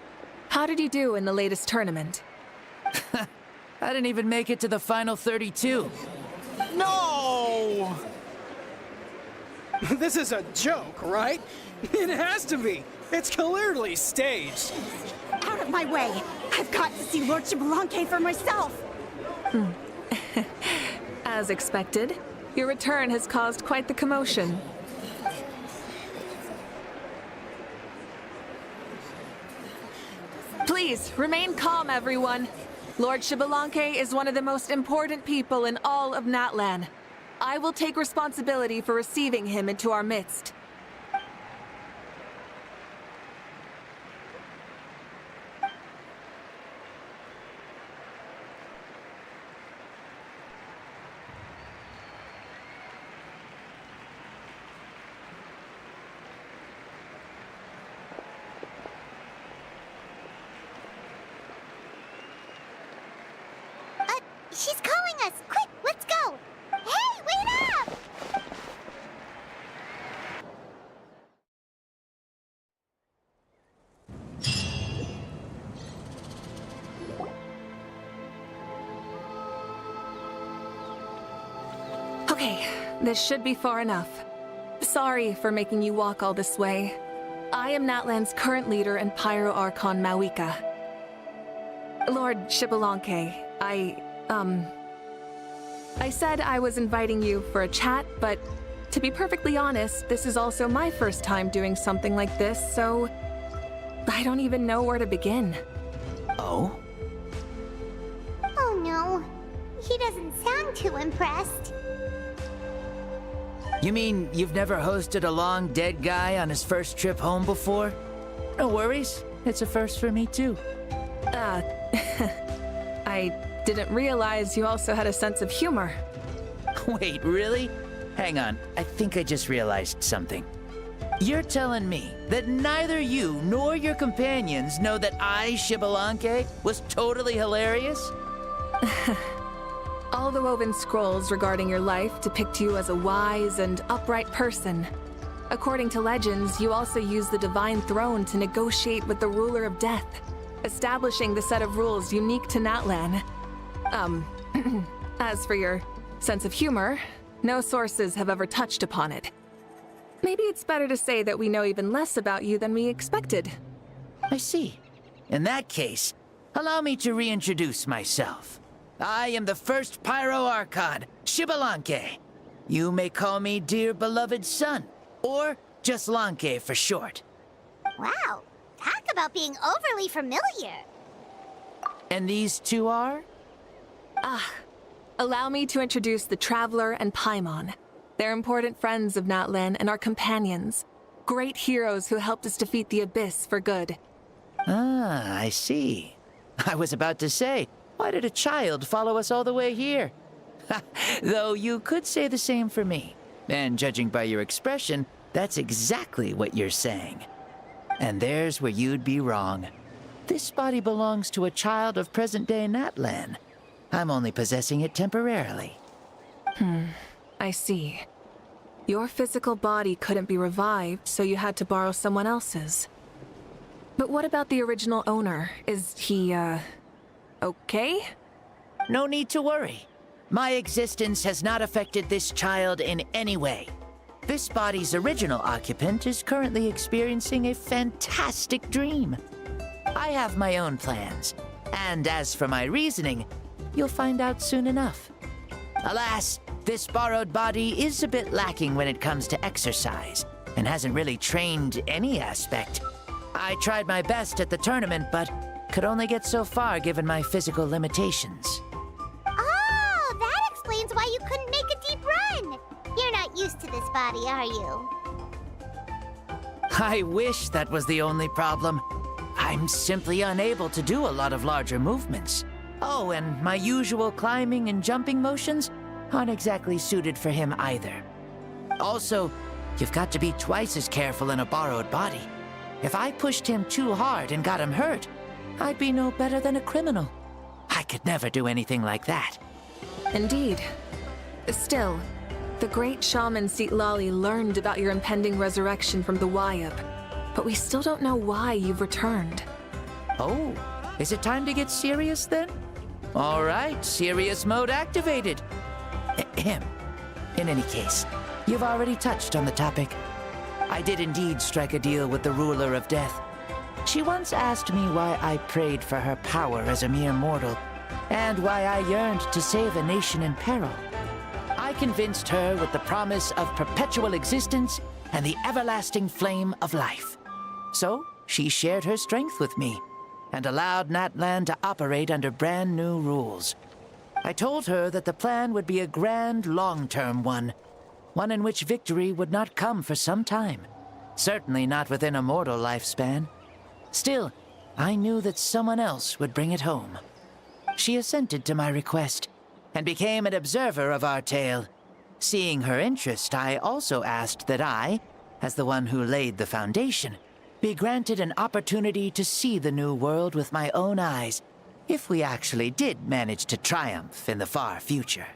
how did you do in the latest tournament? I didn't even make it to the final 32. No! This is a joke, right? It has to be. It's clearly staged. Out of my way! I've got to see Lord Xbalanque for myself! As expected, your return has caused quite the commotion. Please, remain calm, everyone. Lord Xbalanque is one of the most important people in all of Natlan. I will take responsibility for receiving him into our midst. She's calling us! Quick, let's go! Hey, wait up! Okay, this should be far enough. Sorry for making you walk all this way. I am Natlan's current leader and Pyro Archon Mawika. Lord Xbalanque, I said I was inviting you for a chat, but to be perfectly honest, this is also my first time doing something like this, so I don't even know where to begin. Oh? Oh no, he doesn't sound too impressed. You mean you've never hosted a long dead guy on his first trip home before? No worries, it's a first for me too. I didn't realize you also had a sense of humor. Wait, really? Hang on, I think I just realized something. You're telling me that neither you nor your companions know that I, Xbalanque, was totally hilarious? All the woven scrolls regarding your life depict you as a wise and upright person. According to legends, you also use the Divine Throne to negotiate with the Ruler of Death, establishing the set of rules unique to Natlan. As for your sense of humor, no sources have ever touched upon it. Maybe it's better to say that we know even less about you than we expected. I see. In that case, allow me to reintroduce myself. I am the first Pyro Archon, Xbalanque. You may call me dear beloved son, or just Lanke for short. Wow, talk about being overly familiar. And these two are? Allow me to introduce the Traveler and Paimon. They're important friends of Natlan and our companions. Great heroes who helped us defeat the Abyss for good. Ah, I see. I was about to say, why did a child follow us all the way here? Though you could say the same for me. And judging by your expression, that's exactly what you're saying. And there's where you'd be wrong. This body belongs to a child of present-day Natlan. I'm only possessing it temporarily. I see. Your physical body couldn't be revived, so you had to borrow someone else's. But what about the original owner? Is he, okay? No need to worry. My existence has not affected this child in any way. This body's original occupant is currently experiencing a fantastic dream. I have my own plans, and as for my reasoning, you'll find out soon enough. Alas, this borrowed body is a bit lacking when it comes to exercise, and hasn't really trained any aspect. I tried my best at the tournament, but could only get so far given my physical limitations. Oh, that explains why you couldn't make a deep run. You're not used to this body, are you? I wish that was the only problem. I'm simply unable to do a lot of larger movements. Oh, and my usual climbing and jumping motions aren't exactly suited for him either. Also, you've got to be twice as careful in a borrowed body. If I pushed him too hard and got him hurt, I'd be no better than a criminal. I could never do anything like that. Indeed. Still, the great shaman Seatlali learned about your impending resurrection from the Wayab, but we still don't know why you've returned. Oh, is it time to get serious then? All right, serious mode activated. Ahem. In any case, you've already touched on the topic. I did indeed strike a deal with the ruler of death. She once asked me why I prayed for her power as a mere mortal, and why I yearned to save a nation in peril. I convinced her with the promise of perpetual existence and the everlasting flame of life. So, she shared her strength with me, and allowed Natlan to operate under brand new rules. I told her that the plan would be a grand, long-term one in which victory would not come for some time. Certainly not within a mortal lifespan. Still, I knew that someone else would bring it home. She assented to my request, and became an observer of our tale. Seeing her interest, I also asked that I, as the one who laid the foundation, be granted an opportunity to see the new world with my own eyes, if we actually did manage to triumph in the far future.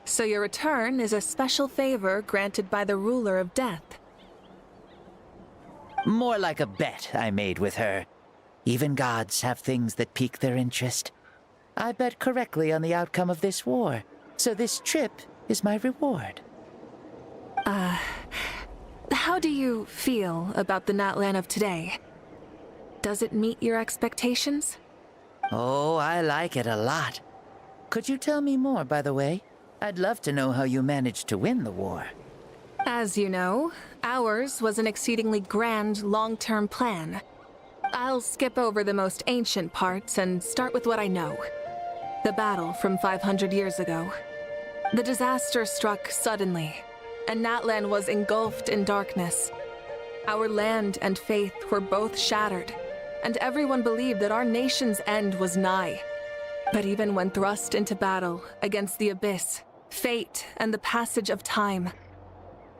So your return is a special favor granted by the ruler of death. More like a bet I made with her. Even gods have things that pique their interest. I bet correctly on the outcome of this war, so this trip is my reward. How do you feel about the Natlan of today? Does it meet your expectations? Oh, I like it a lot. Could you tell me more, by the way? I'd love to know how you managed to win the war. As you know, ours was an exceedingly grand, long-term plan. I'll skip over the most ancient parts and start with what I know. The battle from 500 years ago. The disaster struck suddenly, and Natlan was engulfed in darkness. Our land and faith were both shattered, and everyone believed that our nation's end was nigh. But even when thrust into battle against the Abyss, fate, and the passage of time,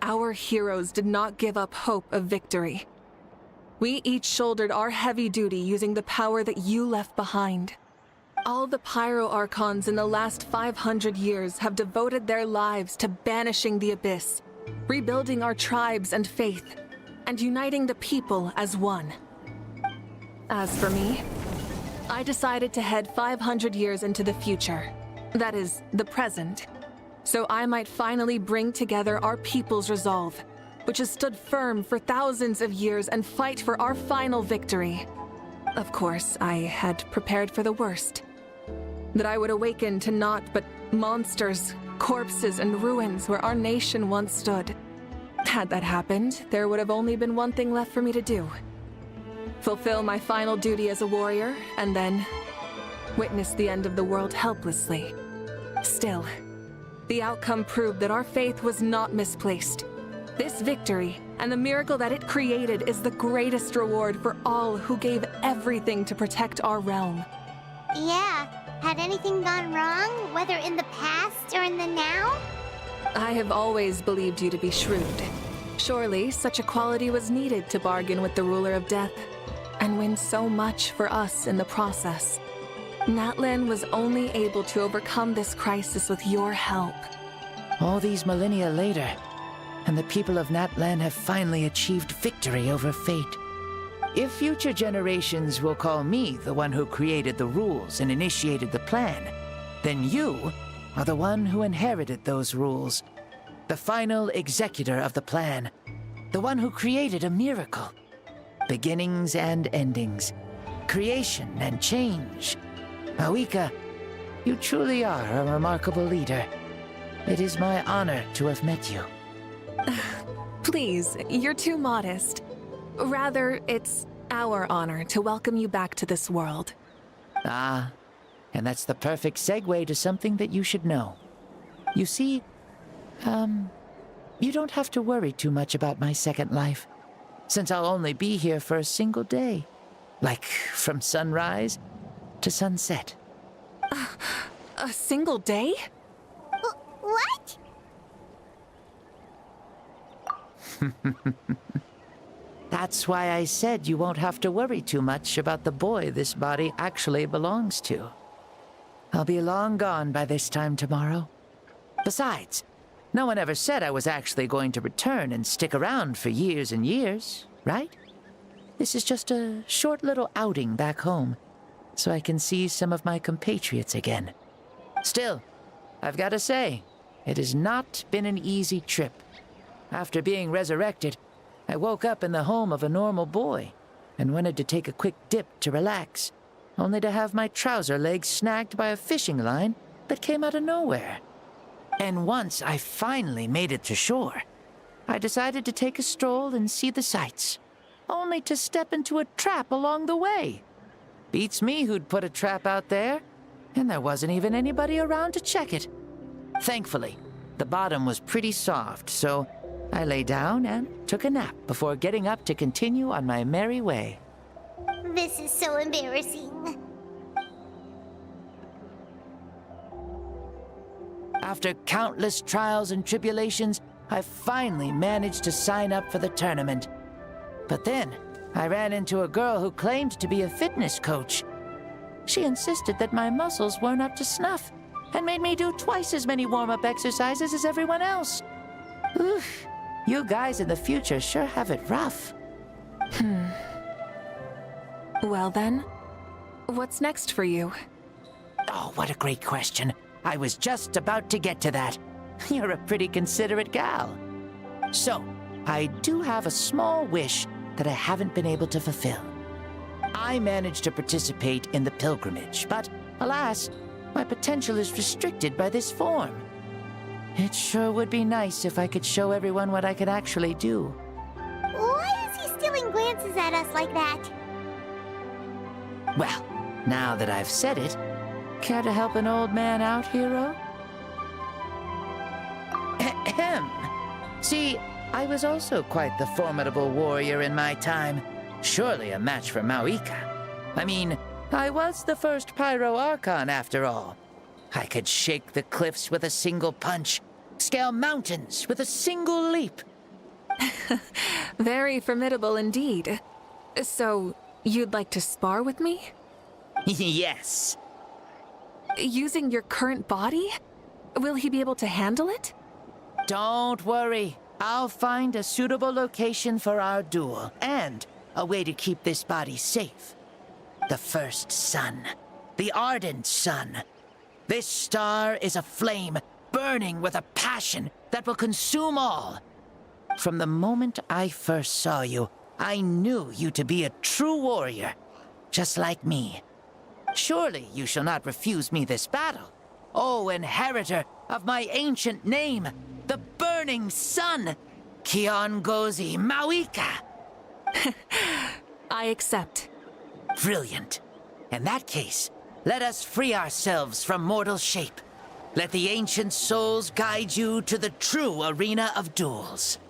our heroes did not give up hope of victory. We each shouldered our heavy duty using the power that you left behind. All the Pyro Archons in the last 500 years have devoted their lives to banishing the Abyss, rebuilding our tribes and faith, and uniting the people as one. As for me, I decided to head 500 years into the future, that is, the present, so I might finally bring together our people's resolve, which has stood firm for thousands of years, and fight for our final victory. Of course, I had prepared for the worst. That I would awaken to naught but monsters, corpses, and ruins where our nation once stood. Had that happened, there would have only been one thing left for me to do. Fulfill my final duty as a warrior, and then witness the end of the world helplessly. Still, the outcome proved that our faith was not misplaced. This victory, and the miracle that it created, is the greatest reward for all who gave everything to protect our realm. Yeah. Had anything gone wrong, whether in the past or in the now? I have always believed you to be shrewd. Surely, such a quality was needed to bargain with the ruler of death, and win so much for us in the process. Natlan was only able to overcome this crisis with your help. All these millennia later, and the people of Natlan have finally achieved victory over fate. If future generations will call me the one who created the rules and initiated the plan, then you are the one who inherited those rules. The final executor of the plan. The one who created a miracle. Beginnings and endings. Creation and change. Mawika, you truly are a remarkable leader. It is my honor to have met you. Please, you're too modest. Rather, it's our honor to welcome you back to this world. Ah, and that's the perfect segue to something that you should know. You see, you don't have to worry too much about my second life, since I'll only be here for a single day. Like, from sunrise to sunset. A single day? What? That's why I said you won't have to worry too much about the boy this body actually belongs to. I'll be long gone by this time tomorrow. Besides, no one ever said I was actually going to return and stick around for years and years, right? This is just a short little outing back home, so I can see some of my compatriots again. Still, I've got to say, it has not been an easy trip. After being resurrected, I woke up in the home of a normal boy and wanted to take a quick dip to relax, only to have my trouser legs snagged by a fishing line that came out of nowhere. And once I finally made it to shore, I decided to take a stroll and see the sights, only to step into a trap along the way. Beats me who'd put a trap out there, and there wasn't even anybody around to check it. Thankfully, the bottom was pretty soft, so I lay down and took a nap before getting up to continue on my merry way. This is so embarrassing. After countless trials and tribulations, I finally managed to sign up for the tournament. But then, I ran into a girl who claimed to be a fitness coach. She insisted that my muscles weren't up to snuff, and made me do twice as many warm-up exercises as everyone else. Oof, you guys in the future sure have it rough. Well then, what's next for you? Oh, what a great question. I was just about to get to that. You're a pretty considerate gal. So, I do have a small wish that I haven't been able to fulfill. I managed to participate in the pilgrimage, but alas, my potential is restricted by this form. It sure would be nice if I could show everyone what I could actually do. Why is he stealing glances at us like that? Well, now that I've said it, care to help an old man out, hero? Ahem. See, I was also quite the formidable warrior in my time. Surely a match for Mawika. I mean, I was the first Pyro Archon after all. I could shake the cliffs with a single punch, scale mountains with a single leap. Very formidable indeed. So, you'd like to spar with me? Yes. Using your current body? Will he be able to handle it? Don't worry. I'll find a suitable location for our duel, and a way to keep this body safe. The first sun. The ardent sun. This star is a flame, burning with a passion that will consume all. From the moment I first saw you, I knew you to be a true warrior, just like me. Surely you shall not refuse me this battle, O inheritor of my ancient name, the burning sun! Kiongozi Mawika. I accept. Brilliant. In that case, let us free ourselves from mortal shape. Let the ancient souls guide you to the true arena of duels.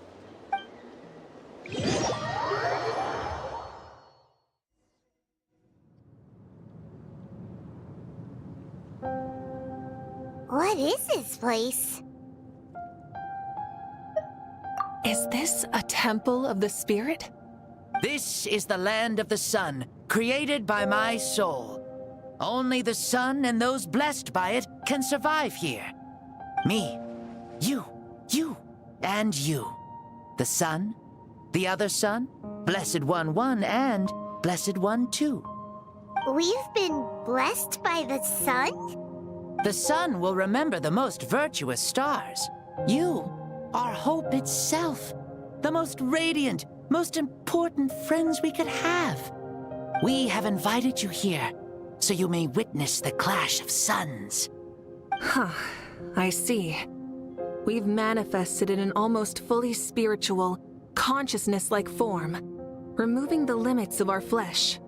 What is this place? Is this a temple of the spirit? This is the land of the sun, created by my soul. Only the sun and those blessed by it can survive here. Me, you, and you. The sun, the other sun, Blessed One 1, and Blessed One 2. We've been blessed by the sun? The sun will remember the most virtuous stars. You are hope itself, the most radiant, most important friends we could have. We have invited you here so you may witness the clash of suns. Huh, I see. We've manifested in an almost fully spiritual, consciousness-like form, removing the limits of our flesh.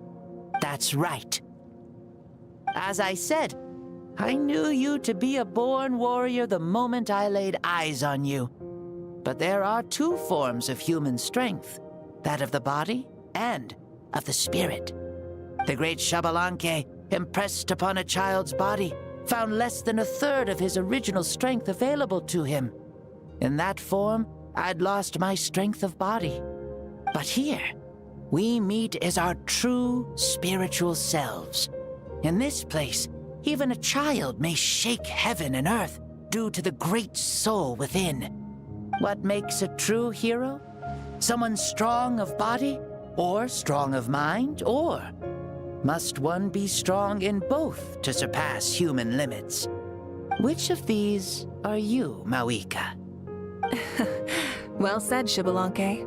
That's right. As I said, I knew you to be a born warrior the moment I laid eyes on you. But there are two forms of human strength, that of the body and of the spirit. The great Xbalanque, impressed upon a child's body, found less than a third of his original strength available to him. In that form, I'd lost my strength of body. But here, we meet as our true spiritual selves. In this place, even a child may shake heaven and earth due to the great soul within. What makes a true hero? Someone strong of body, or strong of mind, or must one be strong in both to surpass human limits? Which of these are you, Mawika? Well said, Xbalanque.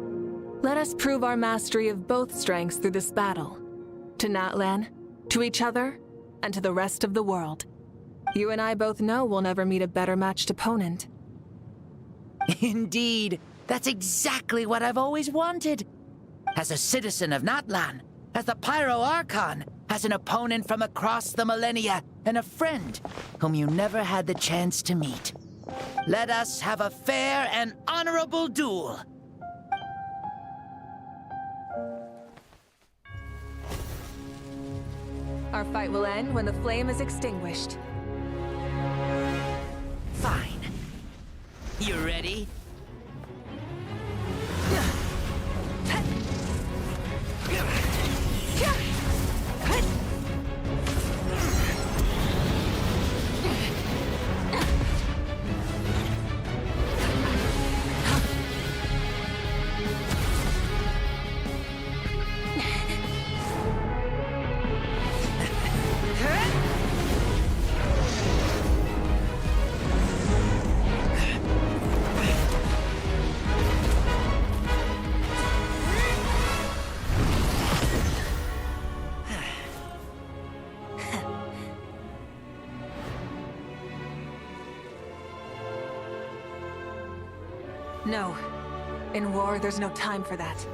Let us prove our mastery of both strengths through this battle. To Natlan, to each other, and to the rest of the world. You and I both know we'll never meet a better matched opponent. Indeed, that's exactly what I've always wanted. As a citizen of Natlan, as the Pyro Archon, as an opponent from across the millennia, and a friend whom you never had the chance to meet. Let us have a fair and honorable duel. Our fight will end when the flame is extinguished. Fine. You ready? No. In war, there's no time for that.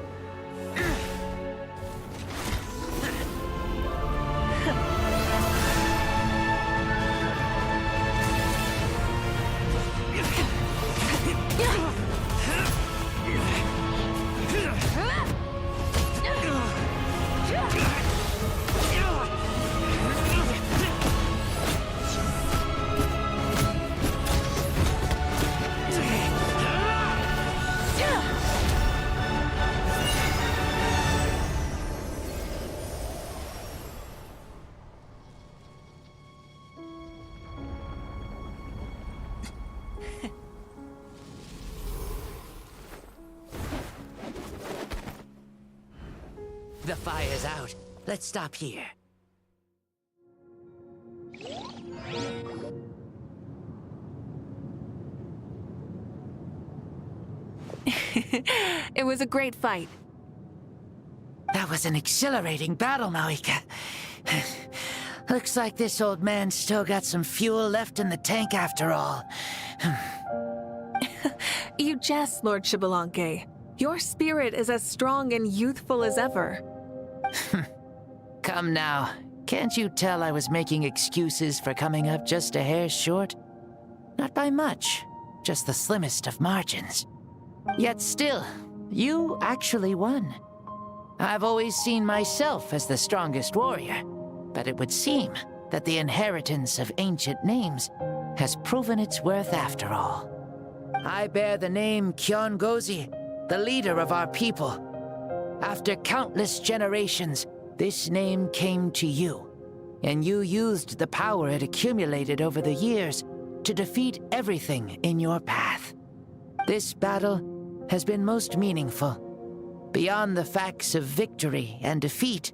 The fire's out. Let's stop here. It was a great fight. That was an exhilarating battle, Mawika. Looks like this old man's still got some fuel left in the tank after all. You jest, Lord Xbalanque. Your spirit is as strong and youthful as ever. Come now. Can't you tell I was making excuses for coming up just a hair short? Not by much, just the slimmest of margins. Yet still, you actually won. I've always seen myself as the strongest warrior, but it would seem that the inheritance of ancient names has proven its worth after all. I bear the name Jeokjone, the leader of our people. After countless generations, this name came to you, and you used the power it accumulated over the years to defeat everything in your path. This battle has been most meaningful. Beyond the facts of victory and defeat,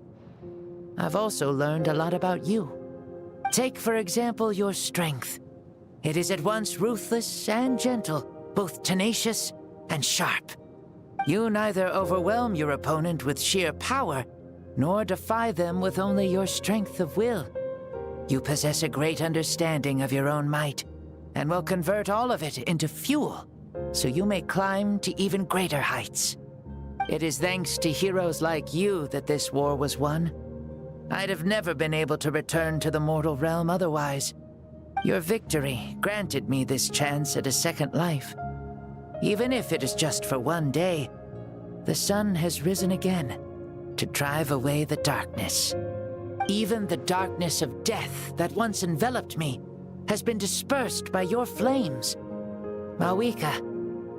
I've also learned a lot about you. Take, for example, your strength. It is at once ruthless and gentle, both tenacious and sharp. You neither overwhelm your opponent with sheer power, nor defy them with only your strength of will. You possess a great understanding of your own might, and will convert all of it into fuel, so you may climb to even greater heights. It is thanks to heroes like you that this war was won. I'd have never been able to return to the mortal realm otherwise. Your victory granted me this chance at a second life. Even if it is just for one day, the sun has risen again to drive away the darkness. Even the darkness of death that once enveloped me has been dispersed by your flames. Mawika,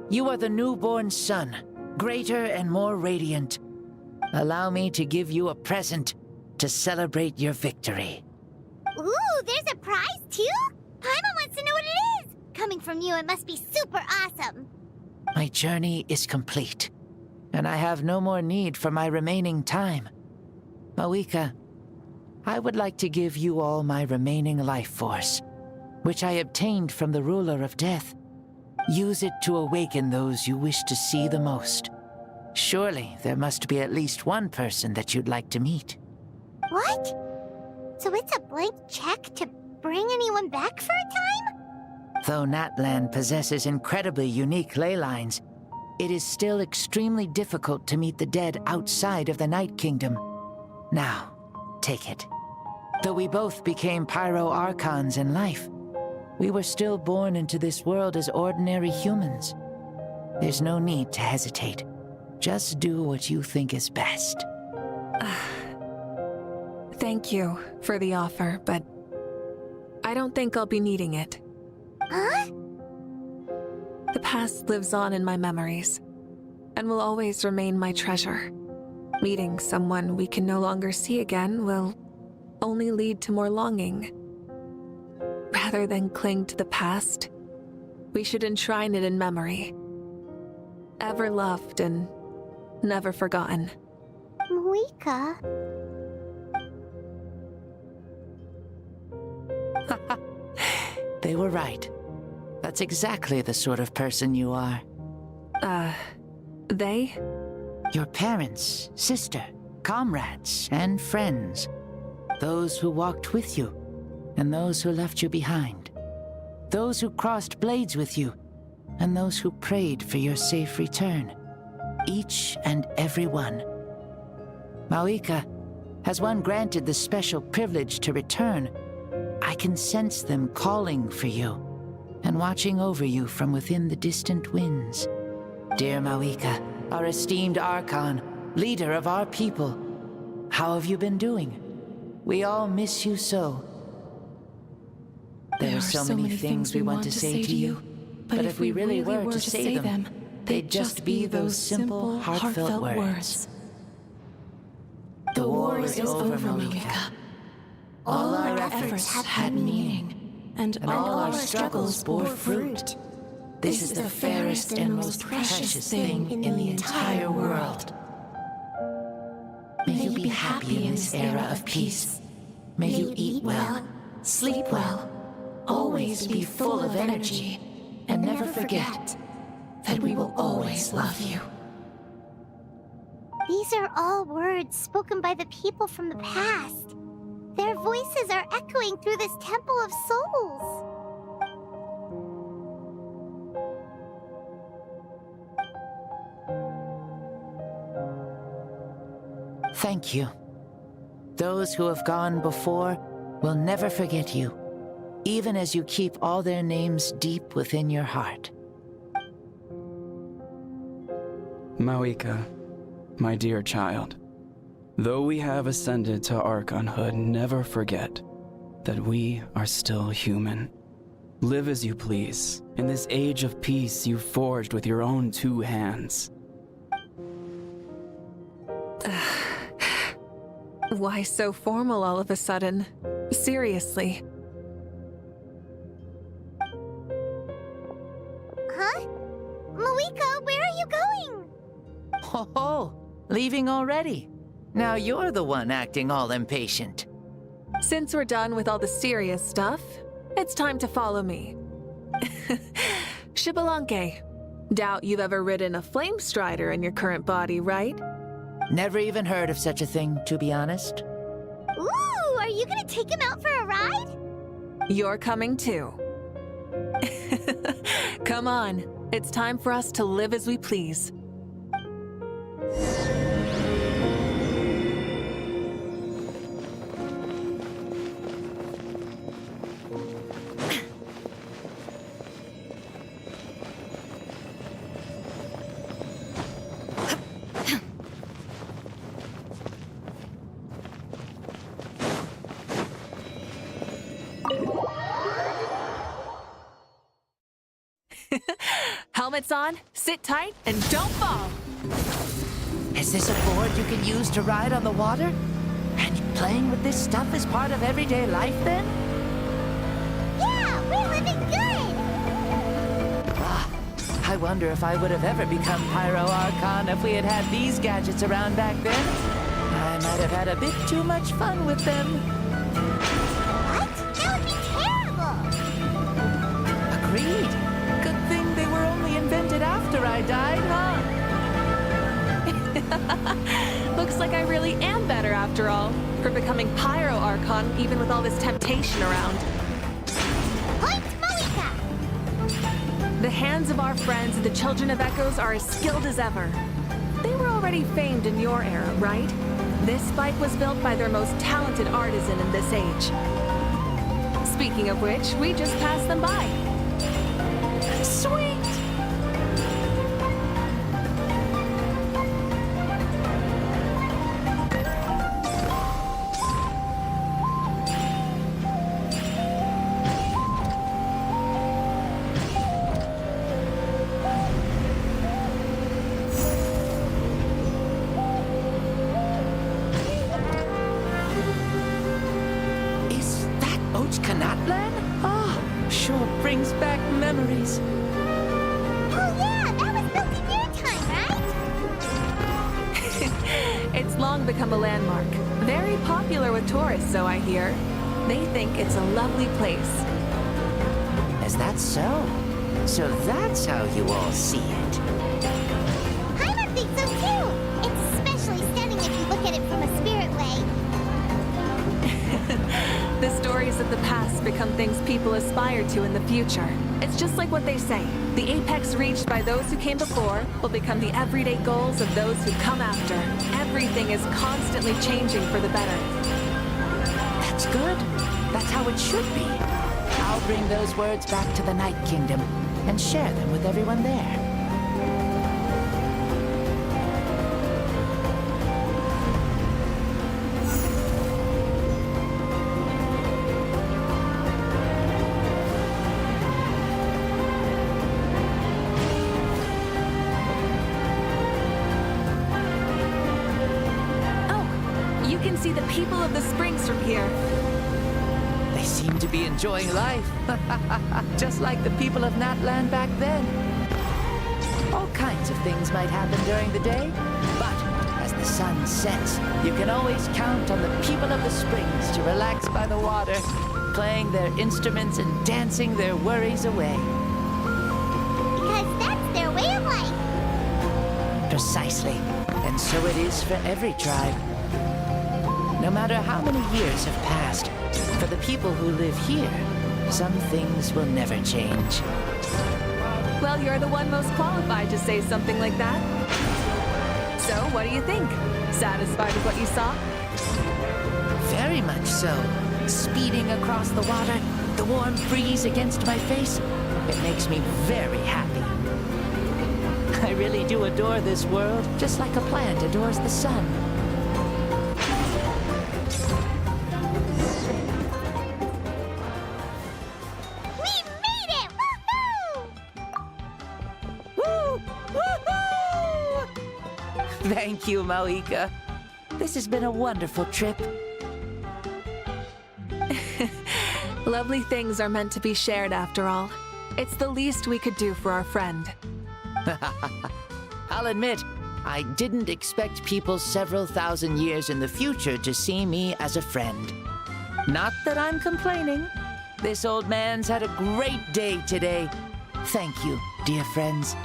you are the newborn sun, greater and more radiant. Allow me to give you a present to celebrate your victory. Ooh, there's a prize too? Paimon wants to know what it is! Coming from you, it must be super awesome. My journey is complete, and I have no more need for my remaining time. Mawika, I would like to give you all my remaining life force, which I obtained from the ruler of death. Use it to awaken those you wish to see the most. Surely there must be at least one person that you'd like to meet. What? So it's a blank check to bring anyone back for a time? Though Natlan possesses incredibly unique ley lines, it is still extremely difficult to meet the dead outside of the Night Kingdom. Now, take it. Though we both became Pyro-Archons in life, we were still born into this world as ordinary humans. There's no need to hesitate. Just do what you think is best. Thank you for the offer, but I don't think I'll be needing it. Huh? The past lives on in my memories, and will always remain my treasure. Meeting someone we can no longer see again will only lead to more longing. Rather than cling to the past, we should enshrine it in memory. Ever loved and never forgotten. Mawika. They were right. That's exactly the sort of person you are. They? Your parents, sister, comrades, and friends. Those who walked with you, and those who left you behind. Those who crossed blades with you, and those who prayed for your safe return. Each and every one. Mawika, has one granted the special privilege to return, I can sense them calling for you, and watching over you from within the distant winds. Dear Mawika, our esteemed Archon, leader of our people, how have you been doing? We all miss you so. There are so many things we want to say to you, but if we really were to say them, they'd just be those simple, heartfelt words. The war is over, Mawika. All our efforts had meaning, and all our struggles bore fruit. This is the fairest and most precious thing in the entire world. May you be happy in this era of peace. May you eat well, sleep well, always be full of energy, and never forget that we will always love you. These are all words spoken by the people from the past. Their voices are echoing through this Temple of Souls. Thank you. Those who have gone before will never forget you, even as you keep all their names deep within your heart. Mawika, my dear child, though we have ascended to Archonhood, never forget that we are still human. Live as you please, in this age of peace you forged with your own 2 hands. Why so formal all of a sudden? Seriously. Huh? Mawika, where are you going? Oh, leaving already? Now you're the one acting all impatient. Since we're done with all the serious stuff, it's time to follow me. Xbalanque. Doubt you've ever ridden a flame strider in your current body, right? Never even heard of such a thing, to be honest. Ooh, are you gonna take him out for a ride? You're coming too. Come on, it's time for us to live as we please. Helmets on, sit tight, and don't fall! Is this a board you can use to ride on the water? And playing with this stuff is part of everyday life then? Yeah, we're living good! I wonder if I would have ever become Pyro Archon if we had had these gadgets around back then. I might have had a bit too much fun with them. What? That would be terrible! Agreed. Good thing they were only invented after I died, huh? Looks like I really am better after all, for becoming Pyro Archon even with all this temptation around. Point Mawika! The hands of our friends, the Children of Echoes, are as skilled as ever. They were already famed in your era, right? This spike was built by their most talented artisan in this age. Speaking of which, we just passed them by. Sweet! Is that Jeokjone? Ah, sure brings back memories. Oh yeah, that was built in your time, right? It's long become a landmark. Very popular with tourists, so I hear. They think it's a lovely place. Is that so? So that's how you all see it. Paimon thinks so too! It's especially stunning if you look at it from a spirit way. The stories of the past become things people aspire to in the future. It's just like what they say. The apex reached by those who came before will become the everyday goals of those who come after. Everything is constantly changing for the better. That's good. That's how it should be. I'll bring those words back to the Night Kingdom and share them with everyone there. You can see the people of the springs from here. They seem to be enjoying life. Just like the people of Natland back then. All kinds of things might happen during the day, but as the sun sets, you can always count on the people of the springs to relax by the water, playing their instruments and dancing their worries away. Because that's their way of life. Precisely. And so it is for every tribe. No matter how many years have passed, for the people who live here, some things will never change. Well, you're the one most qualified to say something like that. So, what do you think? Satisfied with what you saw? Very much so. Speeding across the water, the warm breeze against my face, it makes me very happy. I really do adore this world, just like a plant adores the sun. We made it! Woohoo! Woo! Woohoo! Thank you, Malika. This has been a wonderful trip. Lovely things are meant to be shared after all. It's the least we could do for our friend. I'll admit, I didn't expect people several thousand years in the future to see me as a friend. Not that I'm complaining. This old man's had a great day today. Thank you, dear friends.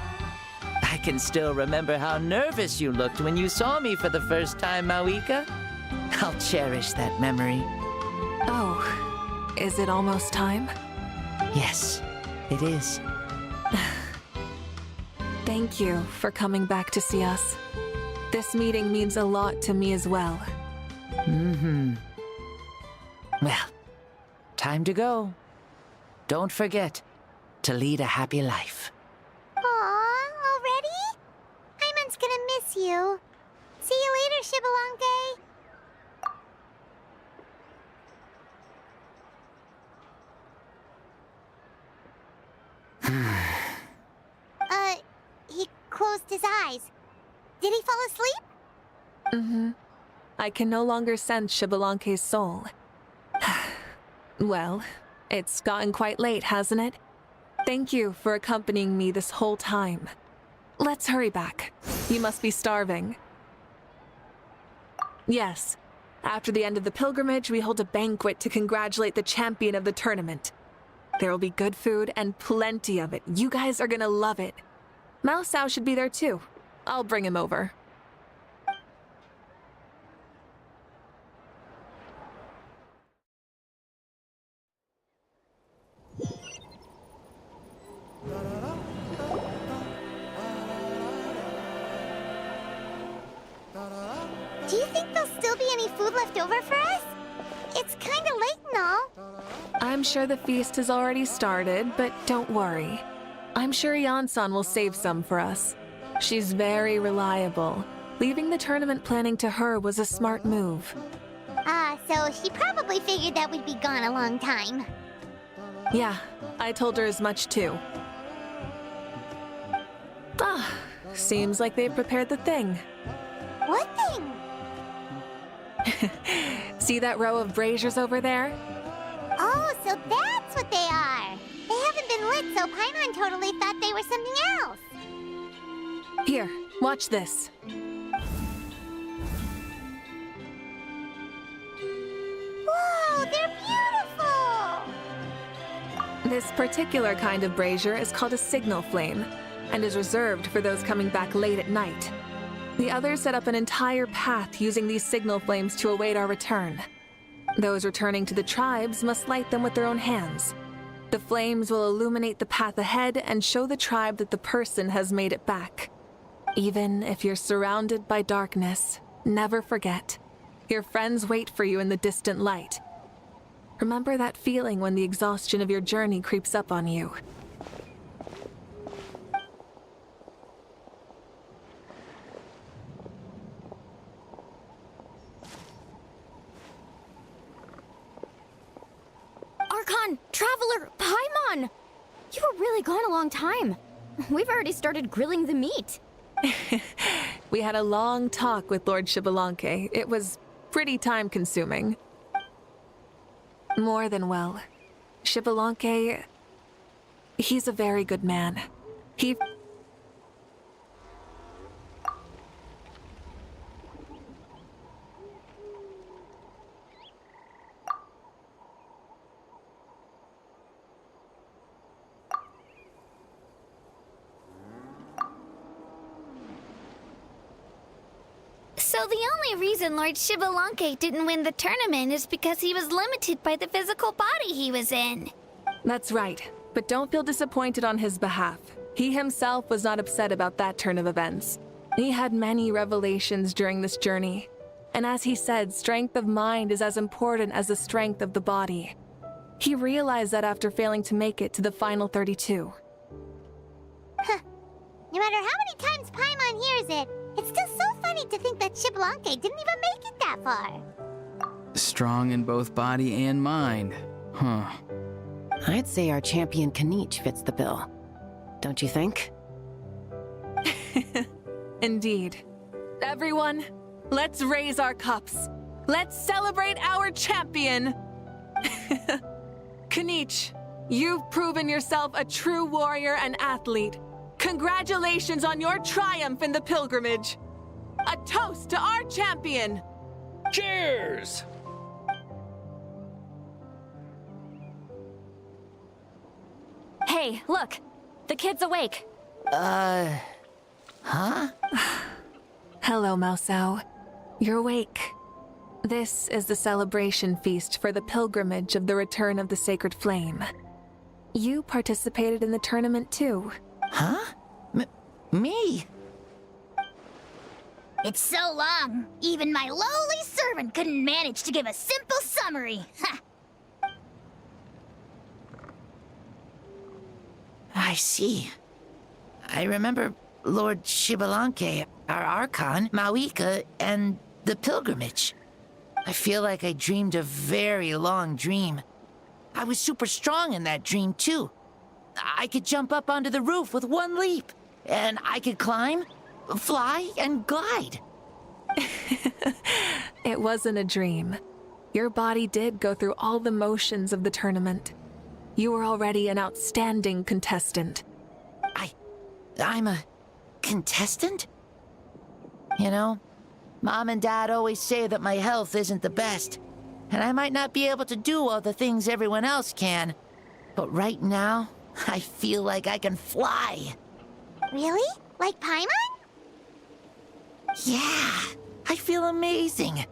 I can still remember how nervous you looked when you saw me for the first time, Malika. I'll cherish that memory. Oh, is it almost time? Yes, it is. Thank you for coming back to see us. This meeting means a lot to me as well. Well, time to go. Don't forget to lead a happy life. Aw, already? Hyman's gonna miss you. See you later, Shibalanke. He closed his eyes. Did he fall asleep? I can no longer sense Shibalanke's soul. Well, it's gotten quite late, hasn't it? Thank you for accompanying me this whole time. Let's hurry back. You must be starving. Yes. After the end of the pilgrimage, we hold a banquet to congratulate the champion of the tournament. There will be good food and plenty of it. You guys are gonna love it. Mao Sao should be there too. I'll bring him over. Do you think there'll still be any food left over for us? It's kinda late and all. I'm sure the feast has already started, but don't worry. I'm sure Yan-san will save some for us. She's very reliable. Leaving the tournament planning to her was a smart move. So she probably figured that we'd be gone a long time. Yeah, I told her as much too. Seems like they've prepared the thing. What thing? See that row of braziers over there? Oh, so that's what they are. They haven't been lit, so Paimon totally thought they were something else. Here, watch this. Whoa, they're beautiful! This particular kind of brazier is called a signal flame, and is reserved for those coming back late at night. The others set up an entire path using these signal flames to await our return. Those returning to the tribes must light them with their own hands. The flames will illuminate the path ahead and show the tribe that the person has made it back. Even if you're surrounded by darkness, never forget. Your friends wait for you in the distant light. Remember that feeling when the exhaustion of your journey creeps up on you. Archon! Traveler! Paimon! You were really gone a long time. We've already started grilling the meat. We had a long talk with Lord Shibalanke. It was pretty time-consuming. More than well. Shibalanke... he's a very good man. He... So the only reason Lord Shibalanke didn't win the tournament is because he was limited by the physical body he was in. That's right. But don't feel disappointed on his behalf. He himself was not upset about that turn of events. He had many revelations during this journey, and as he said, strength of mind is as important as the strength of the body. He realized that after failing to make it to the final 32. Huh. No matter how many times Paimon hears it, it's still so funny to think that Xbalanque didn't even make it that far. Strong in both body and mind. Huh. I'd say our champion Kanich fits the bill. Don't you think? Indeed. Everyone, let's raise our cups. Let's celebrate our champion! Kanich, you've proven yourself a true warrior and athlete. Congratulations on your triumph in the pilgrimage. A toast to our champion! Cheers! Hey, look! The kid's awake. Huh? Hello, Mausau. You're awake. This is the celebration feast for the pilgrimage of the return of the sacred flame. You participated in the tournament too. Huh? Me? It's so long, even my lowly servant couldn't manage to give a simple summary. Ha! I see. I remember Lord Xbalanque, our Archon, Mauika, and the pilgrimage. I feel like I dreamed a very long dream. I was super strong in that dream, too. I could jump up onto the roof with one leap, and I could climb, fly, and glide. It wasn't a dream. Your body did go through all the motions of the tournament. You were already an outstanding contestant. I'm a contestant? You know, Mom and Dad always say that my health isn't the best, and I might not be able to do all the things everyone else can. But right now, I feel like I can fly. Really? Like Paimon? Yeah, I feel amazing.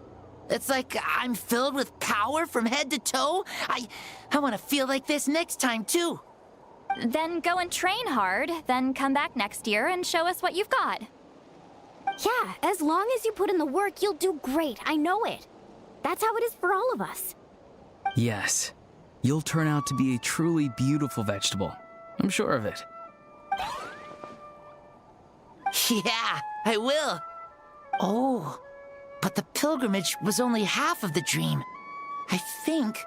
It's like I'm filled with power from head to toe. I want to feel like this next time, too. Then go and train hard, then come back next year and show us what you've got. Yeah, as long as you put in the work, you'll do great. I know it. That's how it is for all of us. Yes. You'll turn out to be a truly beautiful vegetable. I'm sure of it. Yeah, I will. Oh, but the pilgrimage was only half of the dream. I think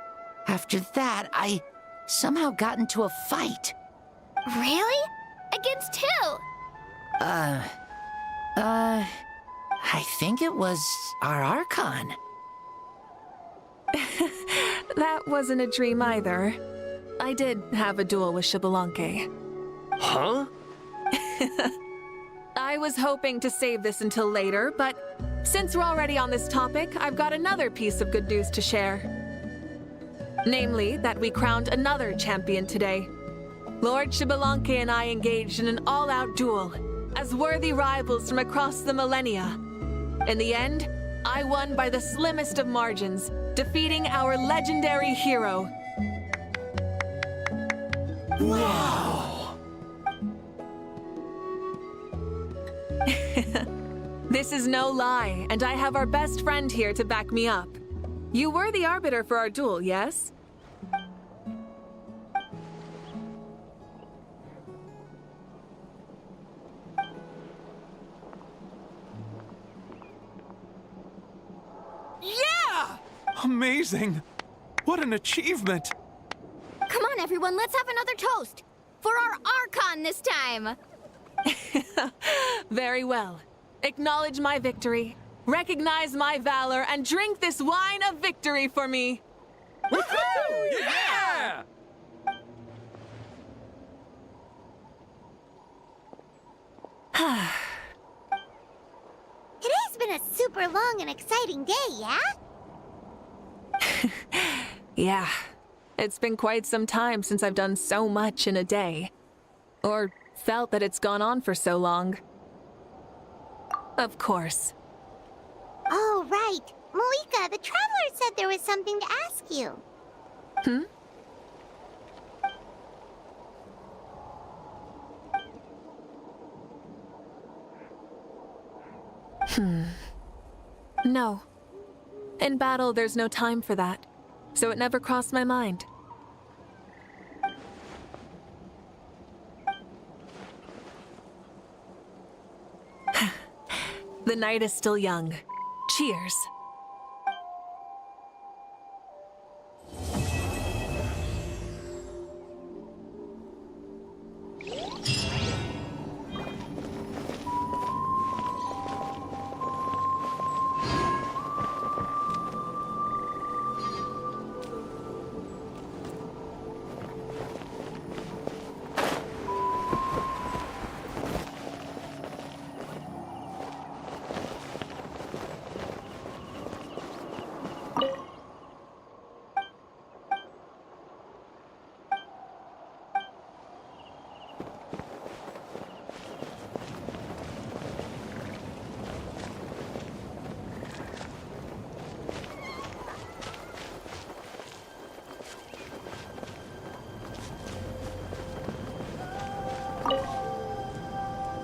after that, I somehow got into a fight. Really? Against who? I think it was our Archon. That wasn't a dream either. I did have a duel with Xbalanque. Huh? I was hoping to save this until later, but since we're already on this topic, I've got another piece of good news to share. Namely, that we crowned another champion today. Lord Xbalanque and I engaged in an all-out duel, as worthy rivals from across the millennia. In the end, I won by the slimmest of margins, defeating our legendary hero. Wow! This is no lie, and I have our best friend here to back me up. You were the arbiter for our duel, yes? Yeah! Amazing! What an achievement! Come on, everyone, let's have another toast. For our Archon this time. Very well. Acknowledge my victory, recognize my valor, and drink this wine of victory for me. Woohoo! Yeah! Today's been a super long and exciting day, yeah? Yeah, it's been quite some time since I've done so much in a day. Or felt that it's gone on for so long. Of course. Oh, right. Moika, the Traveler said there was something to ask you. Hmm? No. In battle, there's no time for that, so it never crossed my mind. The night is still young. Cheers.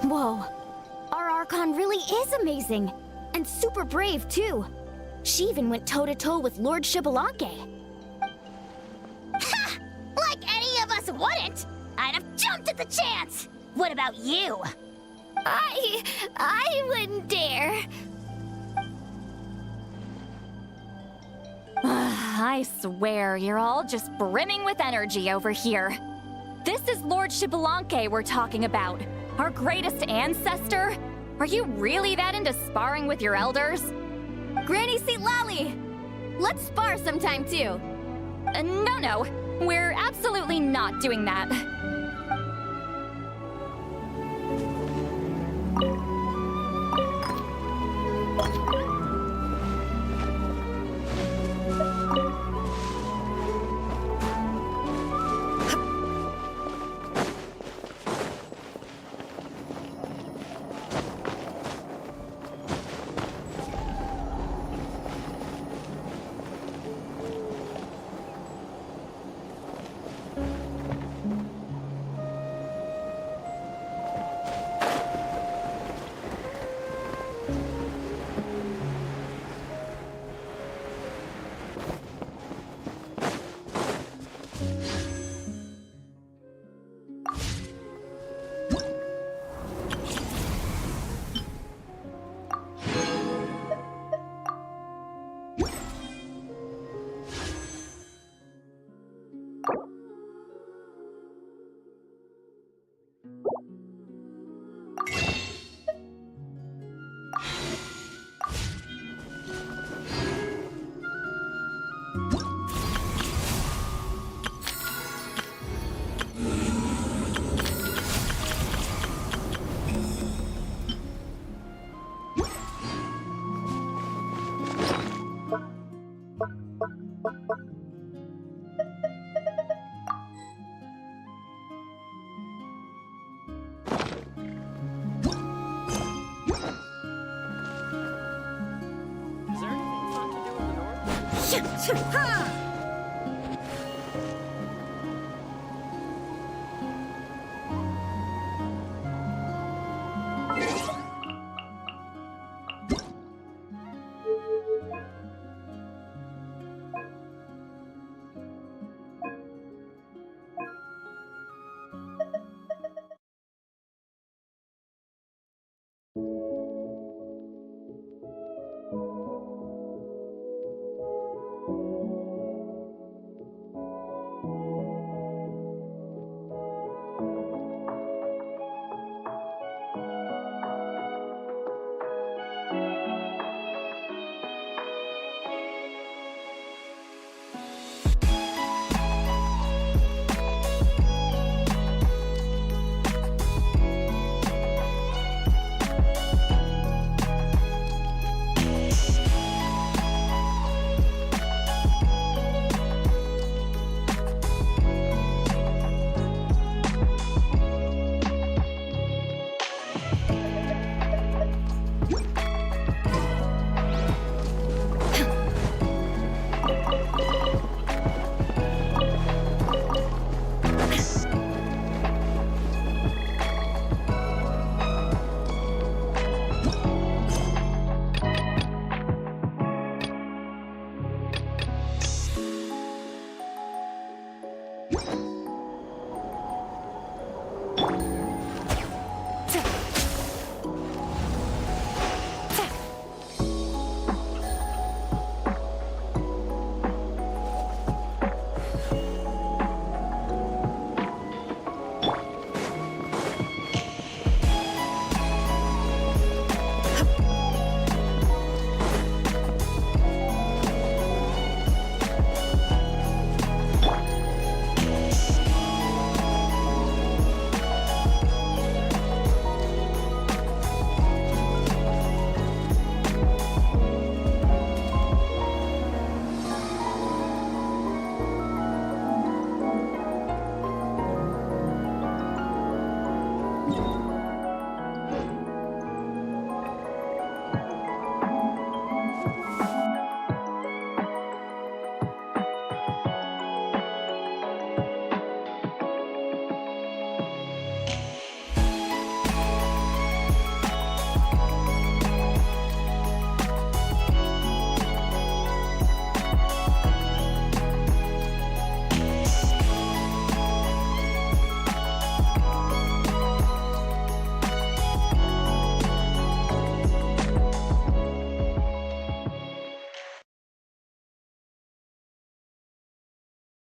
Whoa. Our Archon really is amazing. And super brave, too. She even went toe-to-toe with Lord Xbalanque. Ha! Like any of us wouldn't! I'd have jumped at the chance! What about you? I wouldn't dare. I swear, you're all just brimming with energy over here. This is Lord Xbalanque we're talking about. Our greatest ancestor? Are you really that into sparring with your elders? Granny St. Lally! Let's spar sometime, too. No. We're absolutely not doing that. Is there anything fun to do in the north? Ha!